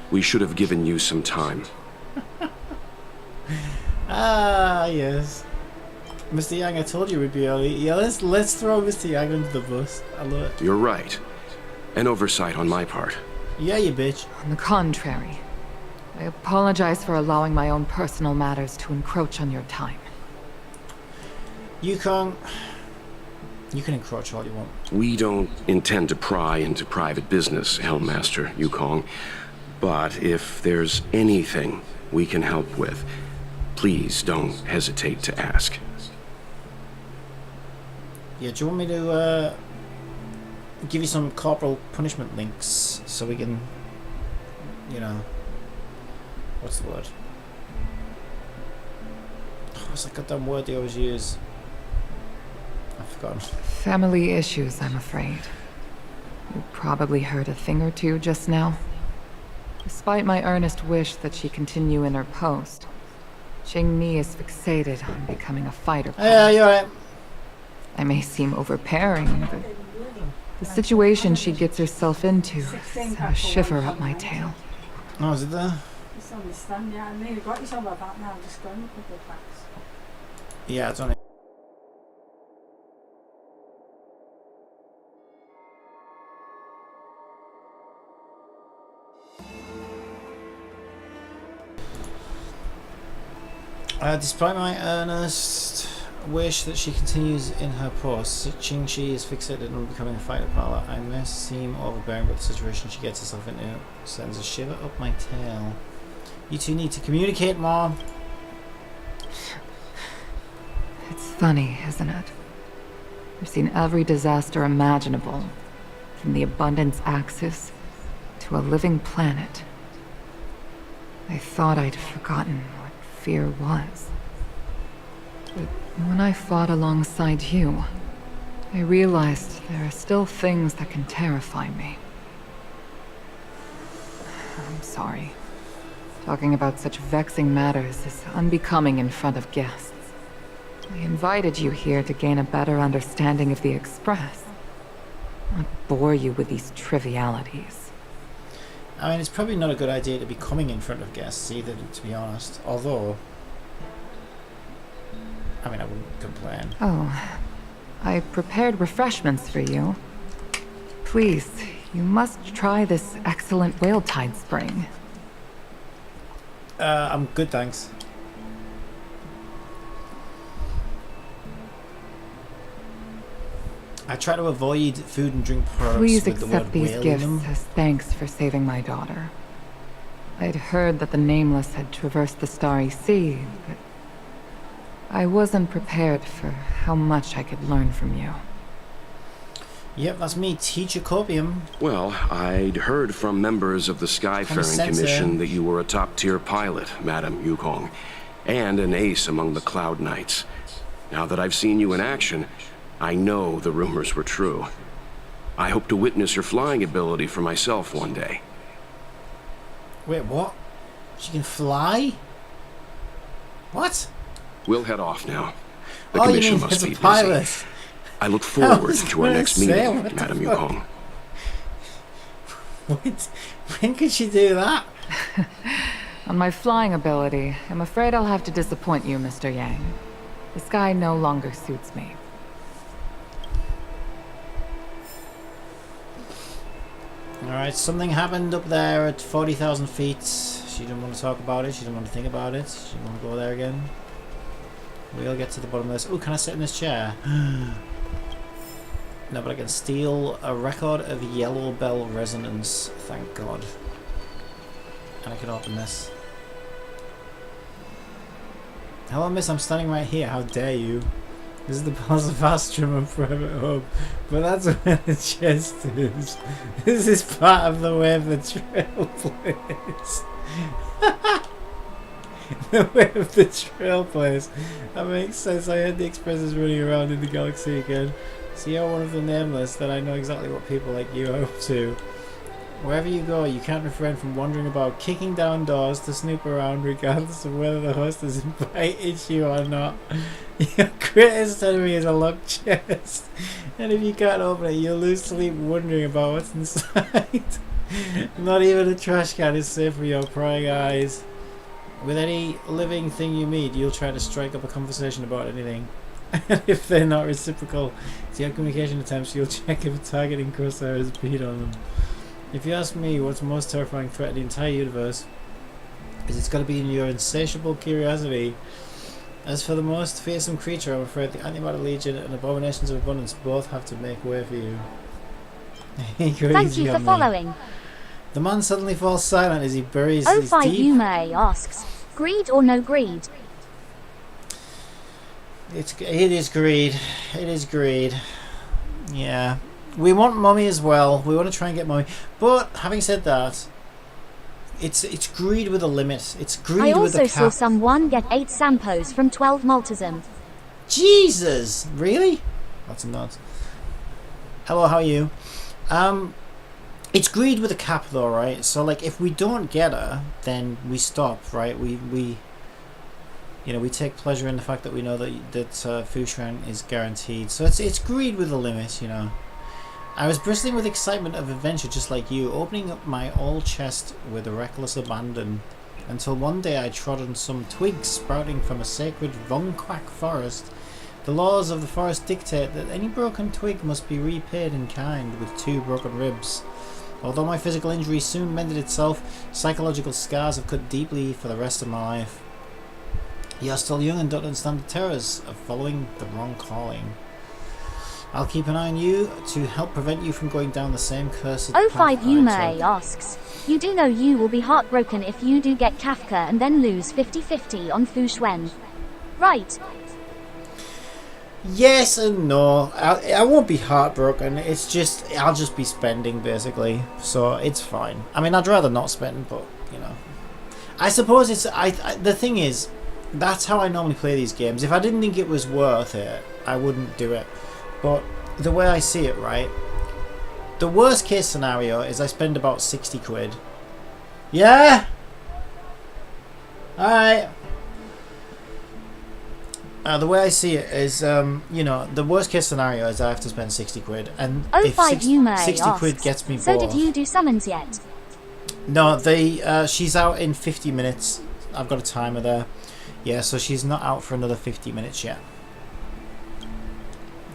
We should have given you some time. Ah, yes. Mr. Yang, I told you we'd be early. Yeah, let's throw Mr. Yang under the bus. I love it. You're right. An oversight on my part. Yeah, you bitch. On the contrary, I apologize for allowing my own personal matters to encroach on your time. Yukong, you can encroach all you want. We don't intend to pry into private business, Helmmaster Yukong. But if there's anything we can help with, please don't hesitate to ask. Yeah, do you want me to give you some corporal punishment links so we can, you know, what's the word? What's that goddamn word they always use? I've forgotten. Family issues, I'm afraid. You probably heard a thing or two just now. Despite my earnest wish that she continue in her post, Qingni is fixated on becoming a fighter pilot. Yeah, you're right. I may seem overbearing, but the situation she gets herself into sends a shiver up my tail. Oh, is it there? Yeah, it's on it. Despite my earnest wish that she continues in her post, Qingqi is fixated on becoming a fighter pilot. I may seem overbearing, but the situation she gets herself into sends a shiver up my tail. You two need to communicate more. It's funny, isn't it? I've seen every disaster imaginable, from the abundance axis to a living planet. I thought I'd forgotten what fear was. But when I fought alongside you, I realized there are still things that can terrify me. I'm sorry. Talking about such vexing matters is unbecoming in front of guests. I invited you here to gain a better understanding of the Express, not bore you with these trivialities. I mean, it's probably not a good idea to be coming in front of guests either, to be honest. Although, I mean, I wouldn't complain. Oh, I prepared refreshments for you. Please, you must try this excellent whale tide spring. I'm good, thanks. I try to avoid food and drink products Please with the accept word these whale in gifts them. as thanks for saving my daughter. I'd heard that the Nameless had traversed the Starry Sea, but I wasn't prepared for how much I could learn from you. Yep, that's me, Teacher Copium. Well, I'd heard from members of the Skyfaring Commission that you were a top-tier pilot, Madam Yukong, and an ace among the Cloud Knights. Now that I've seen you in action, I know the rumors were true. I hope to witness your flying ability for myself one day. Wait, what? She can fly? What? We'll head off now. The Oh, you commission mean must as a be pilot? busy. I look forward to our next meeting, what Madam the fuck? Yukong. Wait, when could she do that? On my flying ability, I'm afraid I'll have to disappoint you, Mr. Yang. The sky no longer suits me. Alright, something happened up there at 40,000 feet. She didn't want to talk about it, she didn't want to think about it. She didn't want to go there again. We'll get to the bottom of this. Oh, can I sit in this chair? No, but I can steal a record of Yellow Bell Resonance, thank God. And I can open this. Hello, miss, I'm standing right here. How dare you? This is the Palace of Astrum and private home. But that's where the chest is. This is part of the way of the trail place. The way of the trail place. That makes sense. I heard the expresses running around in the galaxy again. So you're one of the Nameless, then I know exactly what people like you are up to. Wherever you go, you can't refrain from wandering about, kicking down doors to snoop around regardless of whether the host has invited you or not. Your greatest enemy is a locked chest, and if you can't open it, you'll lose sleep wondering about what's inside. Not even a trash can is safe for your prying eyes. With any living thing you meet, you'll try to strike up a conversation about anything. And if they're not reciprocal to your communication attempts, you'll check if a targeting crosshair has been on them. If you ask me what's the most terrifying threat in the entire universe, it's got to be in your insatiable curiosity. As for the most fearsome creature, I'm afraid the Antimatter Legion and Abominations of Abundance both have to make way for you. Thank you for following. The man suddenly falls silent as he buries his 05 teeth. Yume asks, greed or no greed? It is greed. It is greed. Yeah. We want Mummy as well. We want to try and get Mummy. But having said that, it's greed with a limit. It's greed with a cap. I also saw someone get 8 Sampos from 12 Multism. Jesus! Really? That's nuts. Hello, how are you? It's greed with a cap though, right? So like if we don't get her, then we stop, right? We you know, we take pleasure in the fact that we know that Fu Xuan is guaranteed. So it's greed with a limit, you know. I was bristling with excitement of adventure just like you, opening up my old chest with a reckless abandon, until one day I trod on some twigs sprouting from a sacred Vonquak forest. The laws of the forest dictate that any broken twig must be repaid in kind with 2 broken ribs. Although my physical injury soon mended itself, psychological scars have cut deeply for the rest of my life. You are still young and don't understand the terrors of following the wrong calling. I'll keep an eye on you to help prevent you from going down the same cursed path 05 I Yume took. asks, you do know you will be heartbroken if you do get Kafka and then lose 50-50 on Fu Xuan. Right. Yes and no. I won't be heartbroken. It's just I'll just be spending basically, so it's fine. I mean, I'd rather not spend, but you know, I suppose it's. The thing is, that's how I normally play these games. If I didn't think it was worth it, I wouldn't do it. But the way I see it, right, the worst case scenario is I spend about 60 quid. Yeah. All right. The way I see it is, you know, the worst case scenario is I have to spend 60 quid, and if 60 quid gets me both. So did you do summons yet? No, she's out in 50 minutes. I've got a timer there. Yeah, so she's not out for another 50 minutes yet.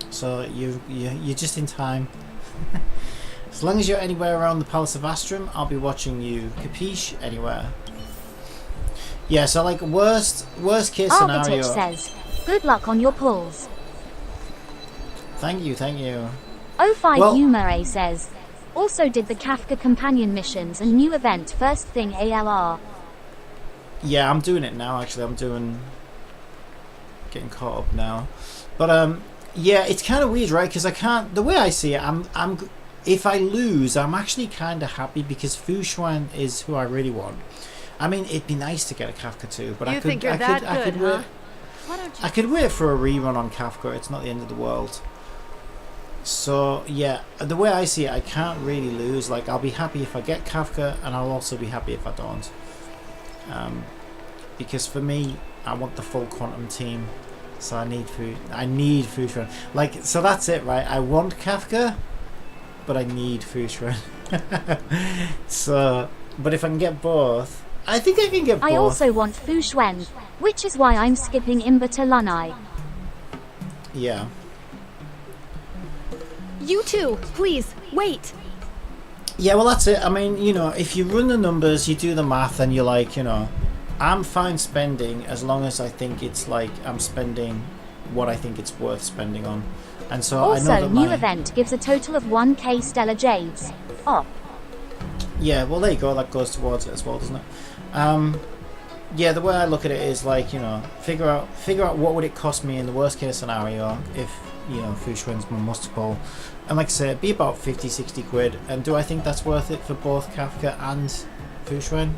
So you're just in time. As long as you're anywhere around the Palace of Astrum, I'll be watching you. Capiche? Anywhere. Yeah, so like worst case scenario. Arbitrage says, good luck on your pulls. Thank you, thank you. 05 Well, Umare says, also did the Kafka companion missions and new event first thing ALR. Yeah, I'm doing it now. Actually, getting caught up now. But yeah, it's kind of weird, right? Because I can't. The way I see it, if I lose, I'm actually kind of happy because Fu Xuan is who I really want. I mean, it'd be nice to get a Kafka too, but I could wait for a rerun on Kafka. It's not the end of the world. So yeah, the way I see it, I can't really lose. Like, I'll be happy if I get Kafka, and I'll also be happy if I don't. Because for me, I want the full quantum team, so I need Fu Xuan. Like, so that's it, right? I want Kafka, but I need Fu Xuan. So, but if I can get both, I think I can get both. I also want Fu Xuan, which is why I'm skipping Imba to Lunai. Yeah. You too, please, wait. Yeah, well, that's it. I mean, you know, if you run the numbers, you do the math, and you're like, you know, I'm fine spending as long as I think it's like I'm spending what I think it's worth spending on. And so also, I know that new event gives a total of 1k Stellar Jades. Oh. Yeah, well, there you go. That goes towards it as well, doesn't it? Yeah, the way I look at it is like, you know, figure out what would it cost me in the worst case scenario if, you know, Fu Xuan's my must pull. And like I say, it'd be about 50-60 quid. And do I think that's worth it for both Kafka and Fu Xuan?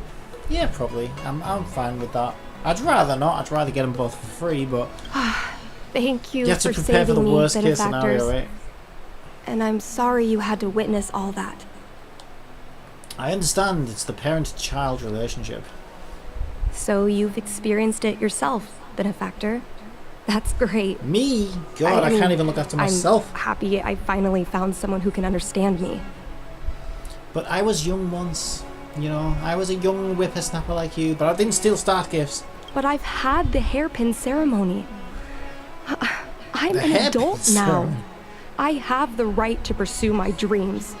Yeah, probably. I'm fine with that. I'd rather not. I'd rather get them both for free, but Thank you, you have to for prepare for the saving me, worst case benefactors. scenario, right? And I'm sorry you had to witness all that. I understand. It's the parent-child relationship. So you've experienced it yourself, benefactor. That's great. Me? God, I can't even look after myself. I'm happy I finally found someone who can understand me. But I was young once. You know, I was a young whippersnapper like you, but I didn't steal start gifts. But I've had the hairpin ceremony. I'm an adult now. I have the right to pursue my dreams.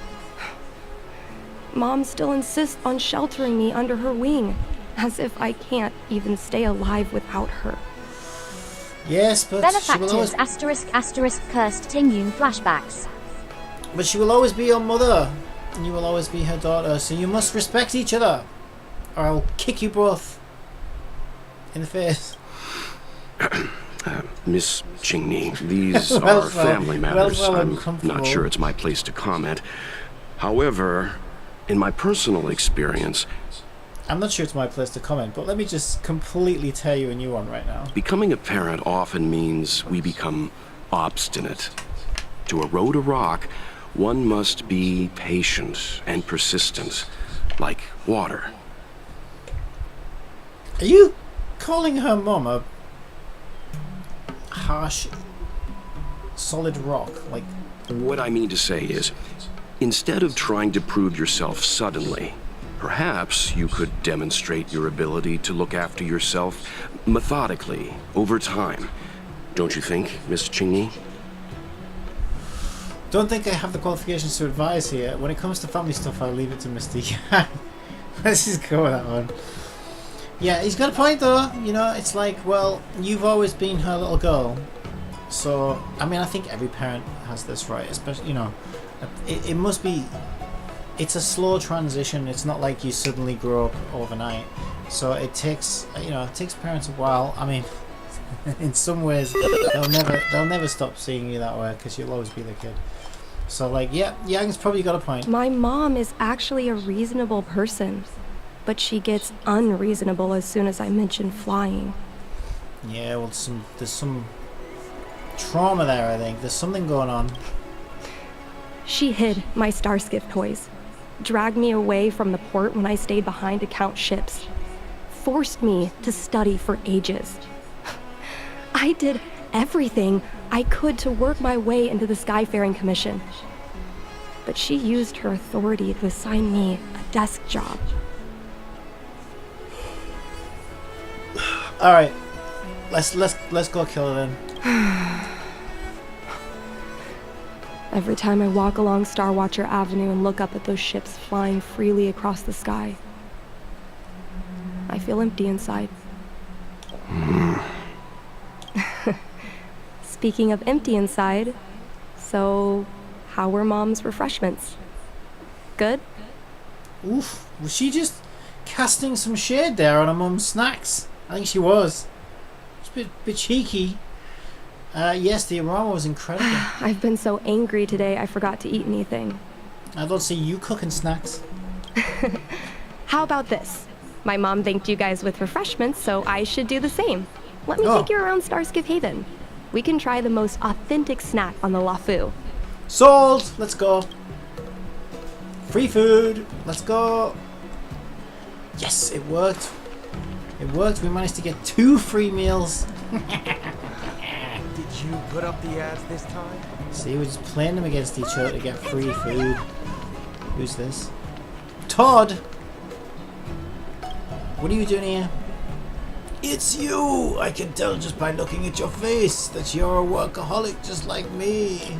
Mom still insists on sheltering me under her wing, as if I can't even stay alive without her. Yes, but Benefactors *** cursed Tingyun flashbacks. But she will always be your mother, and you will always be her daughter, so you must respect each other, or I will kick you both in the face. Miss Qingni, these are family matters. I'm not sure it's my place to comment. However, in my personal experience, I'm not sure it's my place to comment, but let me just completely tear you a new one right now. becoming a parent often means we become obstinate. To erode a rock, one must be patient and persistent, like water. Are you calling her mom a harsh, solid rock? Like, What I mean to say is, instead of trying to prove yourself suddenly, perhaps you could demonstrate your ability to look after yourself methodically, over time. Don't you think, Miss Qingni? don't think I have the qualifications to advise here. When it comes to family stuff, I'll leave it to Mr. Yang. Let's just go with that one. Yeah, he's got a point though. You know, it's like, well, you've always been her little girl. So, I mean, I think every parent has this, right? Especially, you know, it must be... It's a slow transition. It's not like you suddenly grow up overnight. So it takes, you know, it takes parents a while. I mean, in some ways, they'll never stop seeing you that way because you'll always be the kid. So, like, yeah, Yang's probably got a point. My mom is actually a reasonable person, but she gets unreasonable as soon as I mention flying. Yeah, well, there's some trauma there, I think. There's something going on. She hid my Starskiff toys, dragged me away from the port when I stayed behind to count ships, forced me to study for ages. I did everything I could to work my way into the Skyfaring Commission. But she used her authority to assign me a desk job. All right, let's go kill her then. Every time I walk along Star Watcher Avenue and look up at those ships flying freely across the sky, I feel empty inside. Speaking of empty inside, so how were Mom's refreshments? Good? Oof, was she just casting some shade there on her mum's snacks? I think she was. It's a bit cheeky. Yes, the aroma was incredible. I've been so angry today I forgot to eat anything. I'd love to see you cooking snacks. How about this? My mom thanked you guys with refreshments, so I should do the same. Let me take you around Starskip Haven. We can try the most authentic snack on the LaFu. Sold! Let's go. Free food. Let's go. Yes, it worked. It worked. We managed to get 2 free meals. Did you put up the ads this time? See, we're just playing them against each other to get free food. Who's this? Todd! What are you doing here? It's you! I can tell just by looking at your face that you're a workaholic just like me.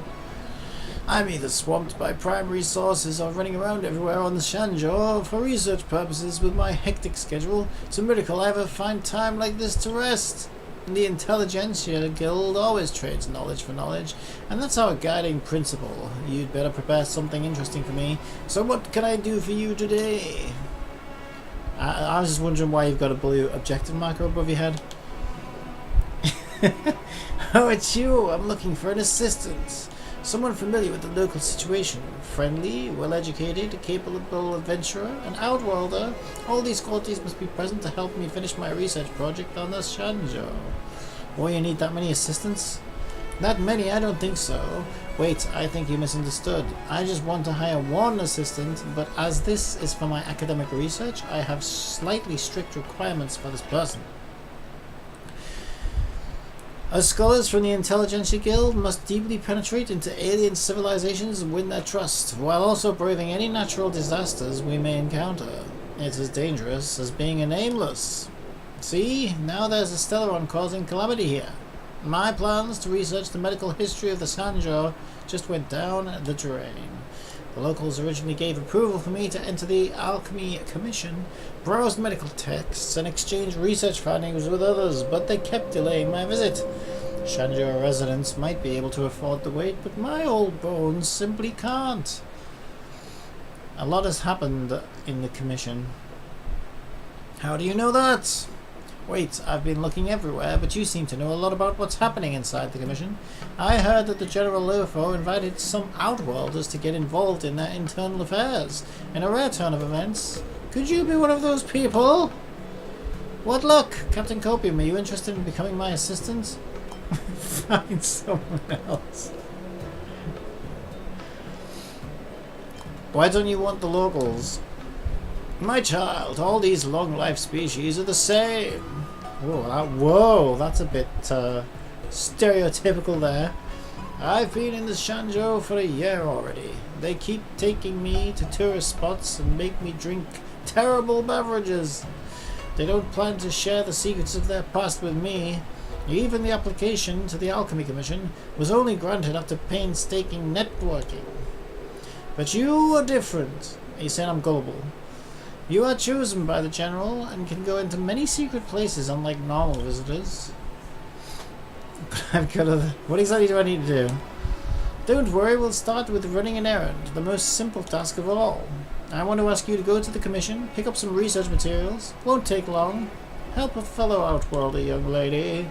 I'm either swamped by primary sources or running around everywhere on the Shanzhou for research purposes. With my hectic schedule, it's a miracle I ever find time like this to rest. The Intelligentsia Guild always trades knowledge for knowledge, and that's our guiding principle. You'd better prepare something interesting for me. So what can I do for you today? I was just wondering why you've got a blue objective marker above your head. Oh, it's you. I'm looking for an assistant. Someone familiar with the local situation. Friendly, well-educated, capable adventurer, an outworlder. All these qualities must be present to help me finish my research project on the Shanzhou. Oh, you need that many assistants? That many? I don't think so. Wait, I think you misunderstood. I just want to hire 1 assistant, but as this is for my academic research, I have slightly strict requirements for this person. As scholars from the Intelligentsia Guild must deeply penetrate into alien civilizations and win their trust, while also braving any natural disasters we may encounter. It's as dangerous as being a nameless. See, now there's a Stellaron causing calamity here. My plans to research the medical history of the Shanzhou just went down the drain. The locals originally gave approval for me to enter the Alchemy Commission, browse medical texts, and exchange research findings with others, but they kept delaying my visit. Shanzhou residents might be able to afford the wait, but my old bones simply can't. A lot has happened in the Commission. How do you know that? Wait, I've been looking everywhere, but you seem to know a lot about what's happening inside the Commission. I heard that the General Lofo invited some Outworlders to get involved in their internal affairs. In a rare turn of events, could you be one of those people? What luck? Captain Copium, are you interested in becoming my assistant? Find someone else. Why don't you want the locals? My child, all these long-life species are the same. Whoa, that's a bit stereotypical there. I've been in the Shanzhou for a year already. They keep taking me to tourist spots and make me drink terrible beverages. They don't plan to share the secrets of their past with me. Even the application to the Alchemy Commission was only granted after painstaking networking. But you are different. He's saying I'm gullible. You are chosen by the General and can go into many secret places unlike normal visitors. But I've got other... What exactly do I need to do? Don't worry, we'll start with running an errand, the most simple task of all. I want to ask you to go to the Commission, pick up some research materials. Won't take long. Help a fellow Outworlder, young lady.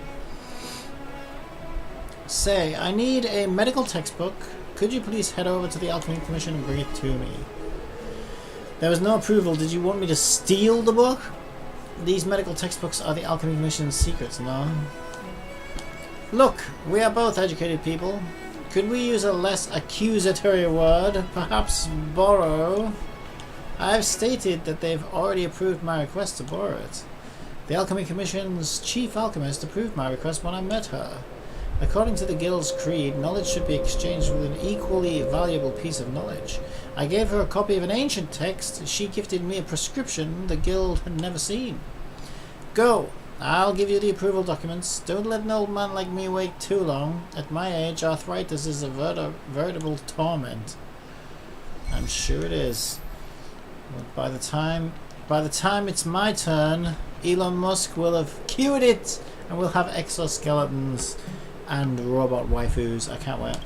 Say, I need a medical textbook. Could you please head over to the Alchemy Commission and bring it to me? There was no approval. Did you want me to steal the book? These medical textbooks are the Alchemy Commission's secrets, no? Look, we are both educated people. Could we use a less accusatory word? Perhaps borrow? I've stated that they've already approved my request to borrow it. The Alchemy Commission's chief alchemist approved my request when I met her. According to the Guild's creed, knowledge should be exchanged with an equally valuable piece of knowledge. I gave her a copy of an ancient text. She gifted me a prescription the Guild had never seen. Go. I'll give you the approval documents. Don't let an old man like me wait too long. At my age, arthritis is a veritable torment. I'm sure it is. But by the time it's my turn, Elon Musk will have cured it, and we'll have exoskeletons and robot waifus. I can't wait.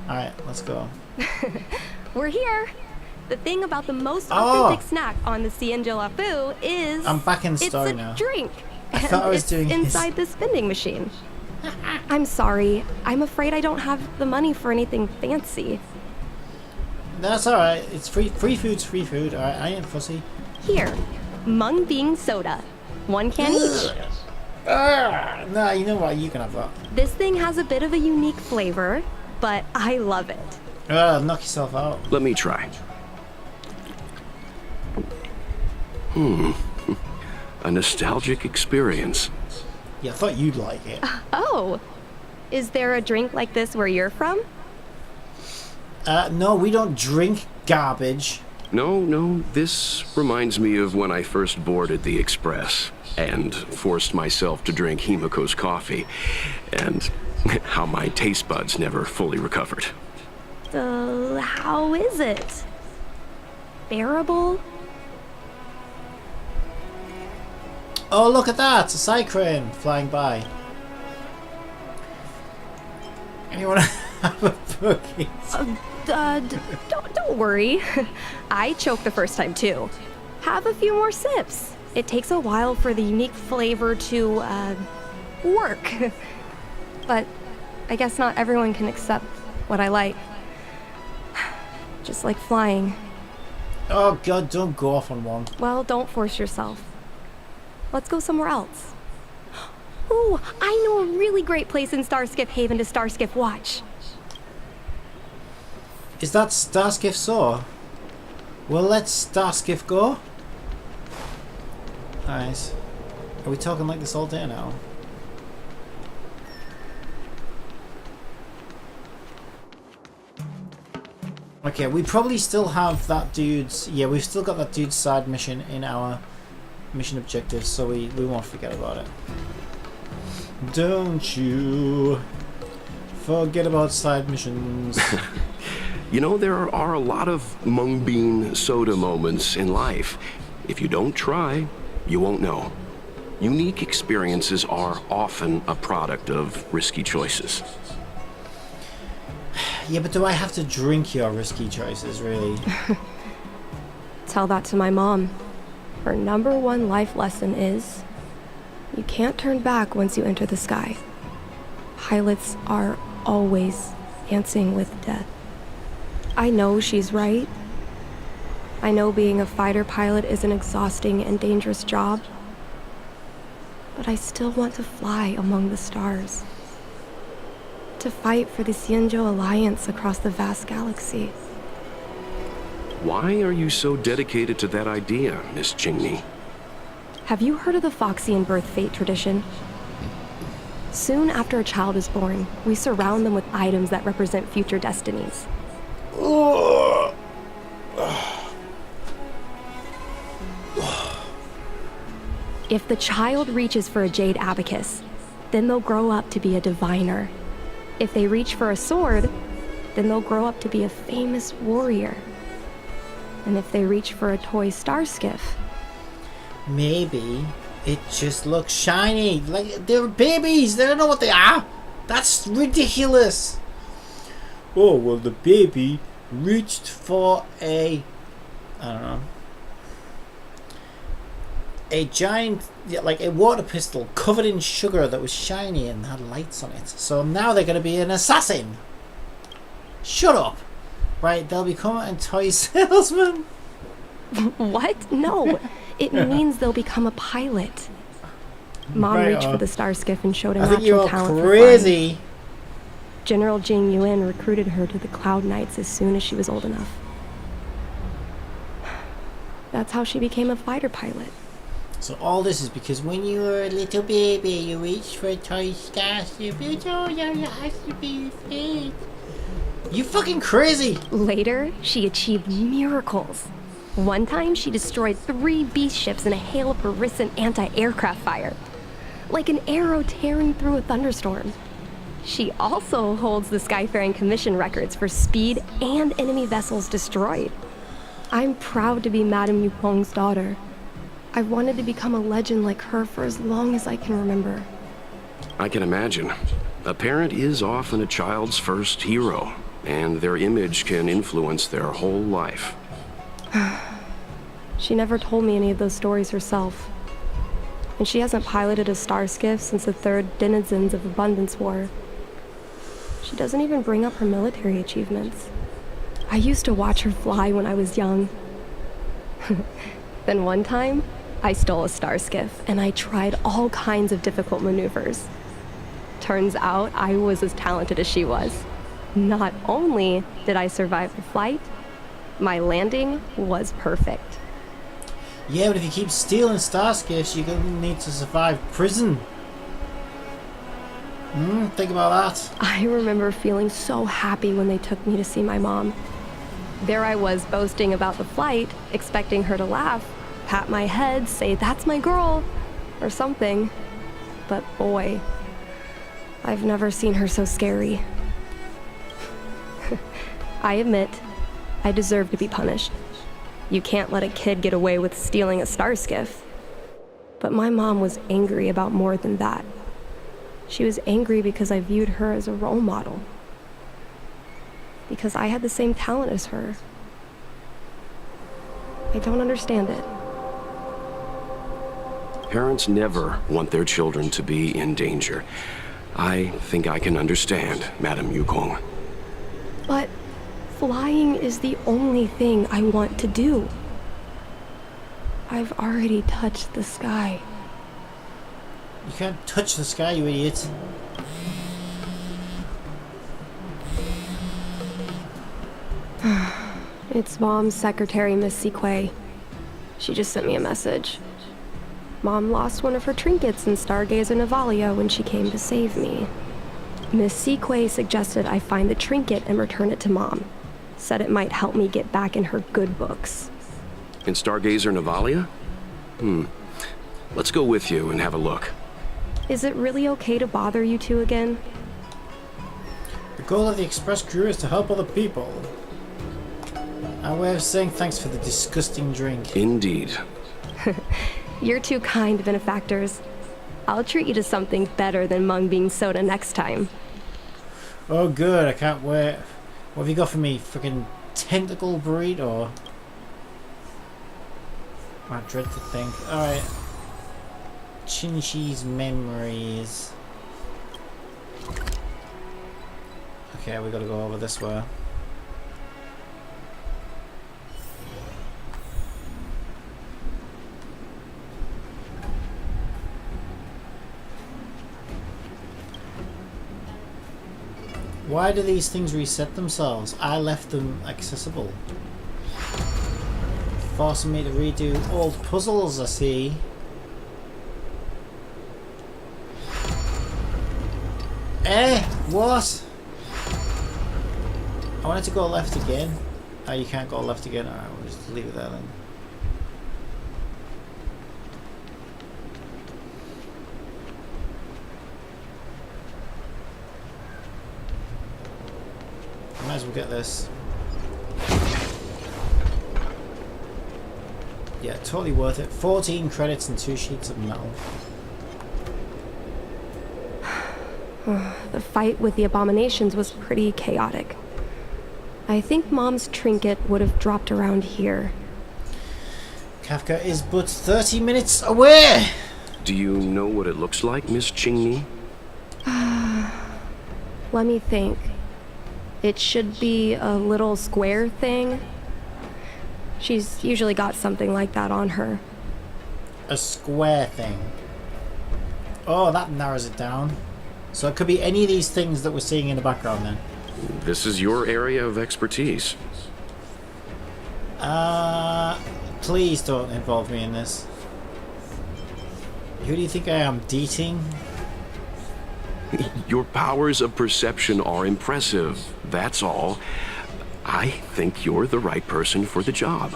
All right, let's go. We're here. The thing about the most authentic snack on the Cienjo La Fu is I'm back in the story it's a now. drink. I thought I was doing inside this vending machine. I'm sorry. I'm afraid I don't have the money for anything fancy. That's all right. It's free food's free food. All right, I ain't fussy. Here, mung bean soda. 1 can each. Nah, you know what? You can have that. This thing has a bit of a unique flavor, but I love it. Knock yourself out. Let me try. A nostalgic experience. Yeah, I thought you'd like it. Oh, is there a drink like this where you're from? No, we don't drink garbage. No, this reminds me of when I first boarded the Express and forced myself to drink Himiko's coffee, and how my taste buds never fully recovered. How is it? Bearable? Oh, look at that! It's a cyclone flying by. Anyone have a boogie? Don't worry. I choked the first time too. Have a few more sips. It takes a while for the unique flavor to, work. But I guess not everyone can accept what I like. Just like flying. Oh god, don't go off on one. Well, don't force yourself. Let's go somewhere else. Ooh, I know a really great place in Starskiff Haven to Starskiff watch. Is that Starskiff Soar? Well, let's Starskiff go. Nice. Are we talking like this all day now? Okay, we probably still have that dude's... Yeah, we've still got that dude's side mission in our mission objectives, so we won't forget about it. Don't you forget about side missions. You know, there are a lot of mung bean soda moments in life. If you don't try, you won't know. Unique experiences are often a product of risky choices. Yeah, but do I have to drink your risky choices, really? Tell that to my mom. Her #1 life lesson is, you can't turn back once you enter the sky. Pilots are always dancing with death. I know she's right. I know being a fighter pilot is an exhausting and dangerous job. But I still want to fly among the stars. To fight for the Cienjo Alliance across the vast galaxy. Why are you so dedicated to that idea, Miss Qingni? Have you heard of the Foxian birth fate tradition? Soon after a child is born, we surround them with items that represent future destinies. If the child reaches for a jade abacus, then they'll grow up to be a diviner. If they reach for a sword, then they'll grow up to be a famous warrior. And if they reach for a toy starskiff, maybe it just looks shiny. Like, they're babies. They don't know what they are. That's ridiculous. Oh, well, the baby reached for a... I don't know. A giant, like a water pistol covered in sugar that was shiny and had lights on it. So now they're going to be an assassin. Shut up. Right, they'll become a toy salesman. What? No. It means they'll become a pilot. Mom Right reached for the starskiff and showed a I think you're natural talent crazy. for flying. General Jing Yuan recruited her to the Cloud Knights as soon as she was old enough. That's how she became a fighter pilot. So all this is because when you were a little baby, you reached for a toy starship. You told you had to be afraid. You fucking crazy. Later, she achieved miracles. One time, she destroyed 3 beast ships in a hail of Parisian anti-aircraft fire. like an arrow tearing through a thunderstorm. She also holds the Skyfaring Commission records for speed and enemy vessels destroyed. I'm proud to be Madame Yukong's daughter. I've wanted to become a legend like her for as long as I can remember. I can imagine. A parent is often a child's first hero, and their image can influence their whole life. She never told me any of those stories herself. And she hasn't piloted a star skiff since the third Denizens of Abundance War. She doesn't even bring up her military achievements. I used to watch her fly when I was young. Then one time, I stole a star skiff, and I tried all kinds of difficult maneuvers. Turns out I was as talented as she was. Not only did I survive the flight, my landing was perfect. Yeah, but if you keep stealing star skiffs, you're going to need to survive prison. Think about that. I remember feeling so happy when they took me to see my mom. There I was boasting about the flight, expecting her to laugh, pat my head, say, "That's my girl," or something. But boy, I've never seen her so scary. I admit, I deserve to be punished. You can't let a kid get away with stealing a star skiff. But my mom was angry about more than that. She was angry because I viewed her as a role model. Because I had the same talent as her. I don't understand it. Parents never want their children to be in danger. I think I can understand, Madame Yukong. But flying is the only thing I want to do. I've already touched the sky. You can't touch the sky, you idiot. It's Mom's secretary, Miss Sequay. She just sent me a message. Mom lost one of her trinkets in Stargazer Navalia when she came to save me. Miss Sequay suggested I find the trinket and return it to Mom. Said it might help me get back in her good books. In Stargazer Navalia? Let's go with you and have a look. Is it really okay to bother you two again? The goal of the express crew is to help other people. Our way of saying thanks for the disgusting drink. Indeed. You're two kind benefactors. I'll treat you to something better than mung bean soda next time. Oh good, I can't wait. What have you got for me? Freaking tentacle burrito? I dread to think. Alright. Chinchi's memories. Okay, we gotta go over this way. Why do these things reset themselves? I left them accessible. Forcing me to redo old puzzles, I see. Eh? What? I wanted to go left again. Oh, you can't go left again? Alright, we'll just leave it there then. Might as well get this. Yeah, totally worth it. 14 credits and 2 sheets of metal. The fight with the abominations was pretty chaotic. I think Mom's trinket would have dropped around here. Kafka is but 30 minutes away! Do you know what it looks like, Miss Qingni? Let me think. It should be a little square thing. She's usually got something like that on her. A square thing. Oh, that narrows it down. So it could be any of these things that we're seeing in the background then. This is your area of expertise. Please don't involve me in this. Who do you think I am, dating? Your powers of perception are impressive, that's all. I think you're the right person for the job.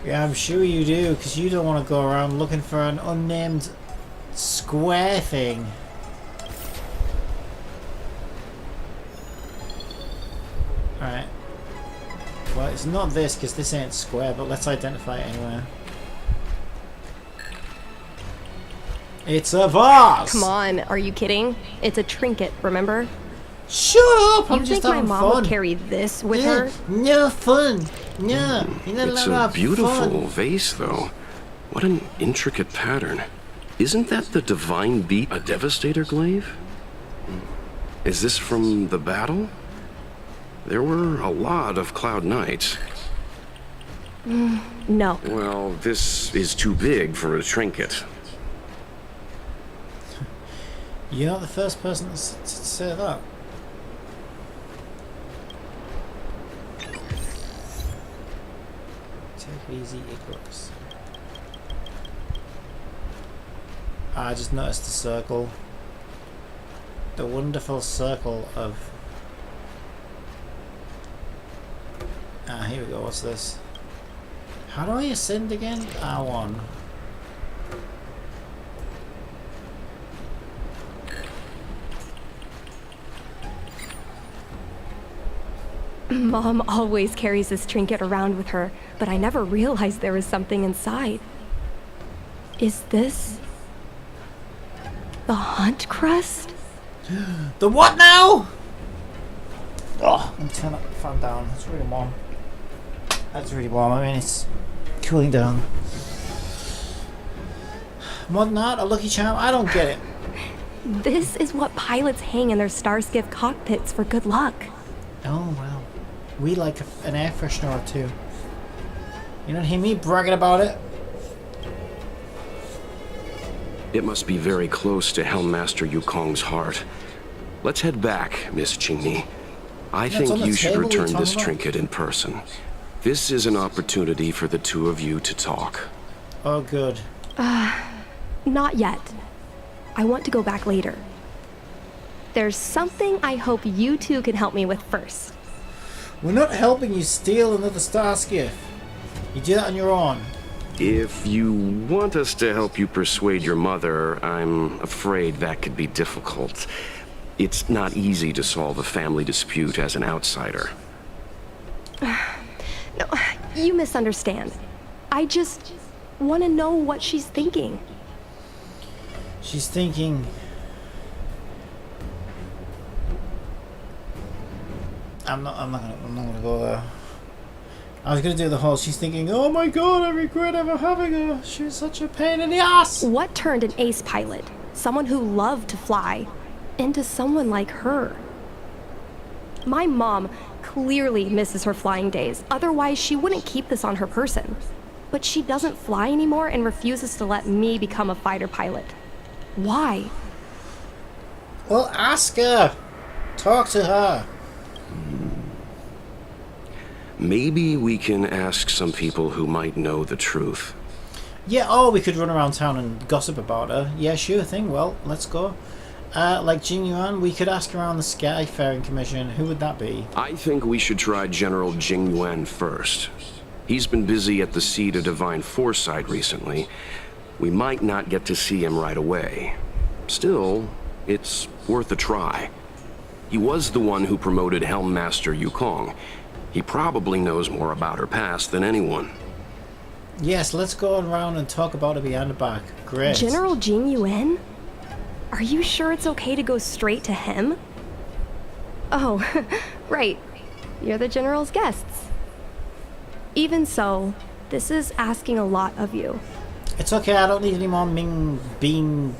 Yeah, I'm sure you do, because you don't want to go around looking for an unnamed square thing. Alright. Well, it's not this because this ain't square, but let's identify it anyway. It's a vase! Come on, are you kidding? It's a trinket, remember? Shut up! I'm You just think my having mom fun. would carry this with Yeah, her? no fun. No, you're not It's allowed to a have beautiful fun. vase, though. What an intricate pattern. Isn't that the divine beat, a devastator glaive? Is this from the battle? There were a lot of Cloud Knights. No. Well, this is too big for a trinket. You're not the first person to say that. Take it easy, Icarus. I just noticed the circle. The wonderful circle of... Ah, here we go. What's this? How do I ascend again? R1. Mom always carries this trinket around with her, but I never realized there was something inside. Is this the hunt crest? The what now? Oh, I'm turning that fan down. It's really warm. That's really warm. I mean, it's cooling down. Modern art, a Lucky Charm? I don't get it. This is what pilots hang in their Starskiff cockpits for good luck. Oh, well. We like an air freshener or two. You don't hear me bragging about it? It must be very close to Helmmaster Yukong's heart. Let's head back, Miss Qingni. I think you should return this trinket in person. This is an opportunity for the two of you to talk. Oh, good. Not yet. I want to go back later. There's something I hope you two can help me with first. We're not helping you steal another Starskiff. You do that on your own. If you want us to help you persuade your mother, I'm afraid that could be difficult. It's not easy to solve a family dispute as an outsider. No, you misunderstand. I just want to know what she's thinking. She's thinking... I'm not gonna go there. I was gonna do the whole, she's thinking, oh my god, I regret ever having her. She's such a pain in the ass. What turned an ace pilot, someone who loved to fly, into someone like her? My mom clearly misses her flying days, otherwise she wouldn't keep this on her person. But she doesn't fly anymore and refuses to let me become a fighter pilot. Why? Well, ask her. Talk to her. Maybe we can ask some people who might know the truth. Yeah, or we could run around town and gossip about her. Yeah, sure thing. Well, let's go. Like Jing Yuan, we could ask around the Skyfaring Commission. Who would that be? I think we should try General Jing Yuan first. He's been busy at the Seat of Divine Foresight recently. We might not get to see him right away. Still, it's worth a try. He was the one who promoted Helmmaster Yukong. He probably knows more about her past than anyone. Yes, let's go around and talk about her behind the back. Great. General Jing Yuan? Are you sure it's okay to go straight to him? Oh, right. You're the General's guests. Even so, this is asking a lot of you. It's okay, I don't need any more Ming Bean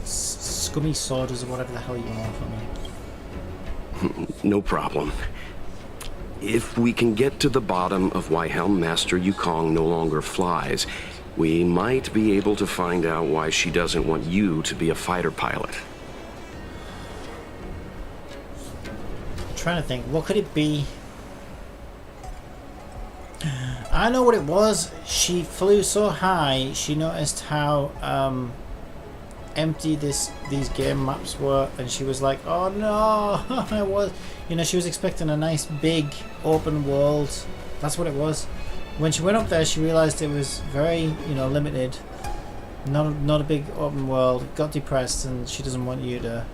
scummy sodas or whatever the hell you want from me. No problem. If we can get to the bottom of why Helmmaster Yukong no longer flies, we might be able to find out why she doesn't want you to be a fighter pilot. I'm trying to think, what could it be? I know what it was. She flew so high, she noticed how empty these game maps were, and she was like, oh no. I was, she was expecting a nice big open world. That's what it was. When she went up there, she realized it was very limited. Not a big open world. Got depressed and she doesn't want you to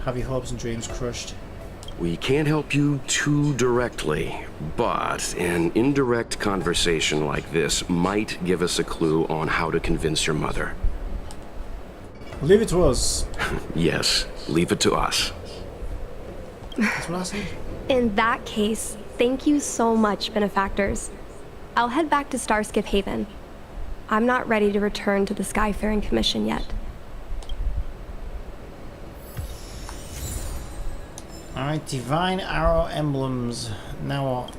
have your hopes and dreams crushed. We can't help you too directly, but an indirect conversation like this might give us a clue on how to convince your mother. Leave it to us. Yes, leave it to us. That's what I said. In that case, thank you so much, benefactors. I'll head back to Starskip Haven. I'm not ready to return to the Skyfaring Commission yet. Alright, Divine Arrow Emblems. Now what?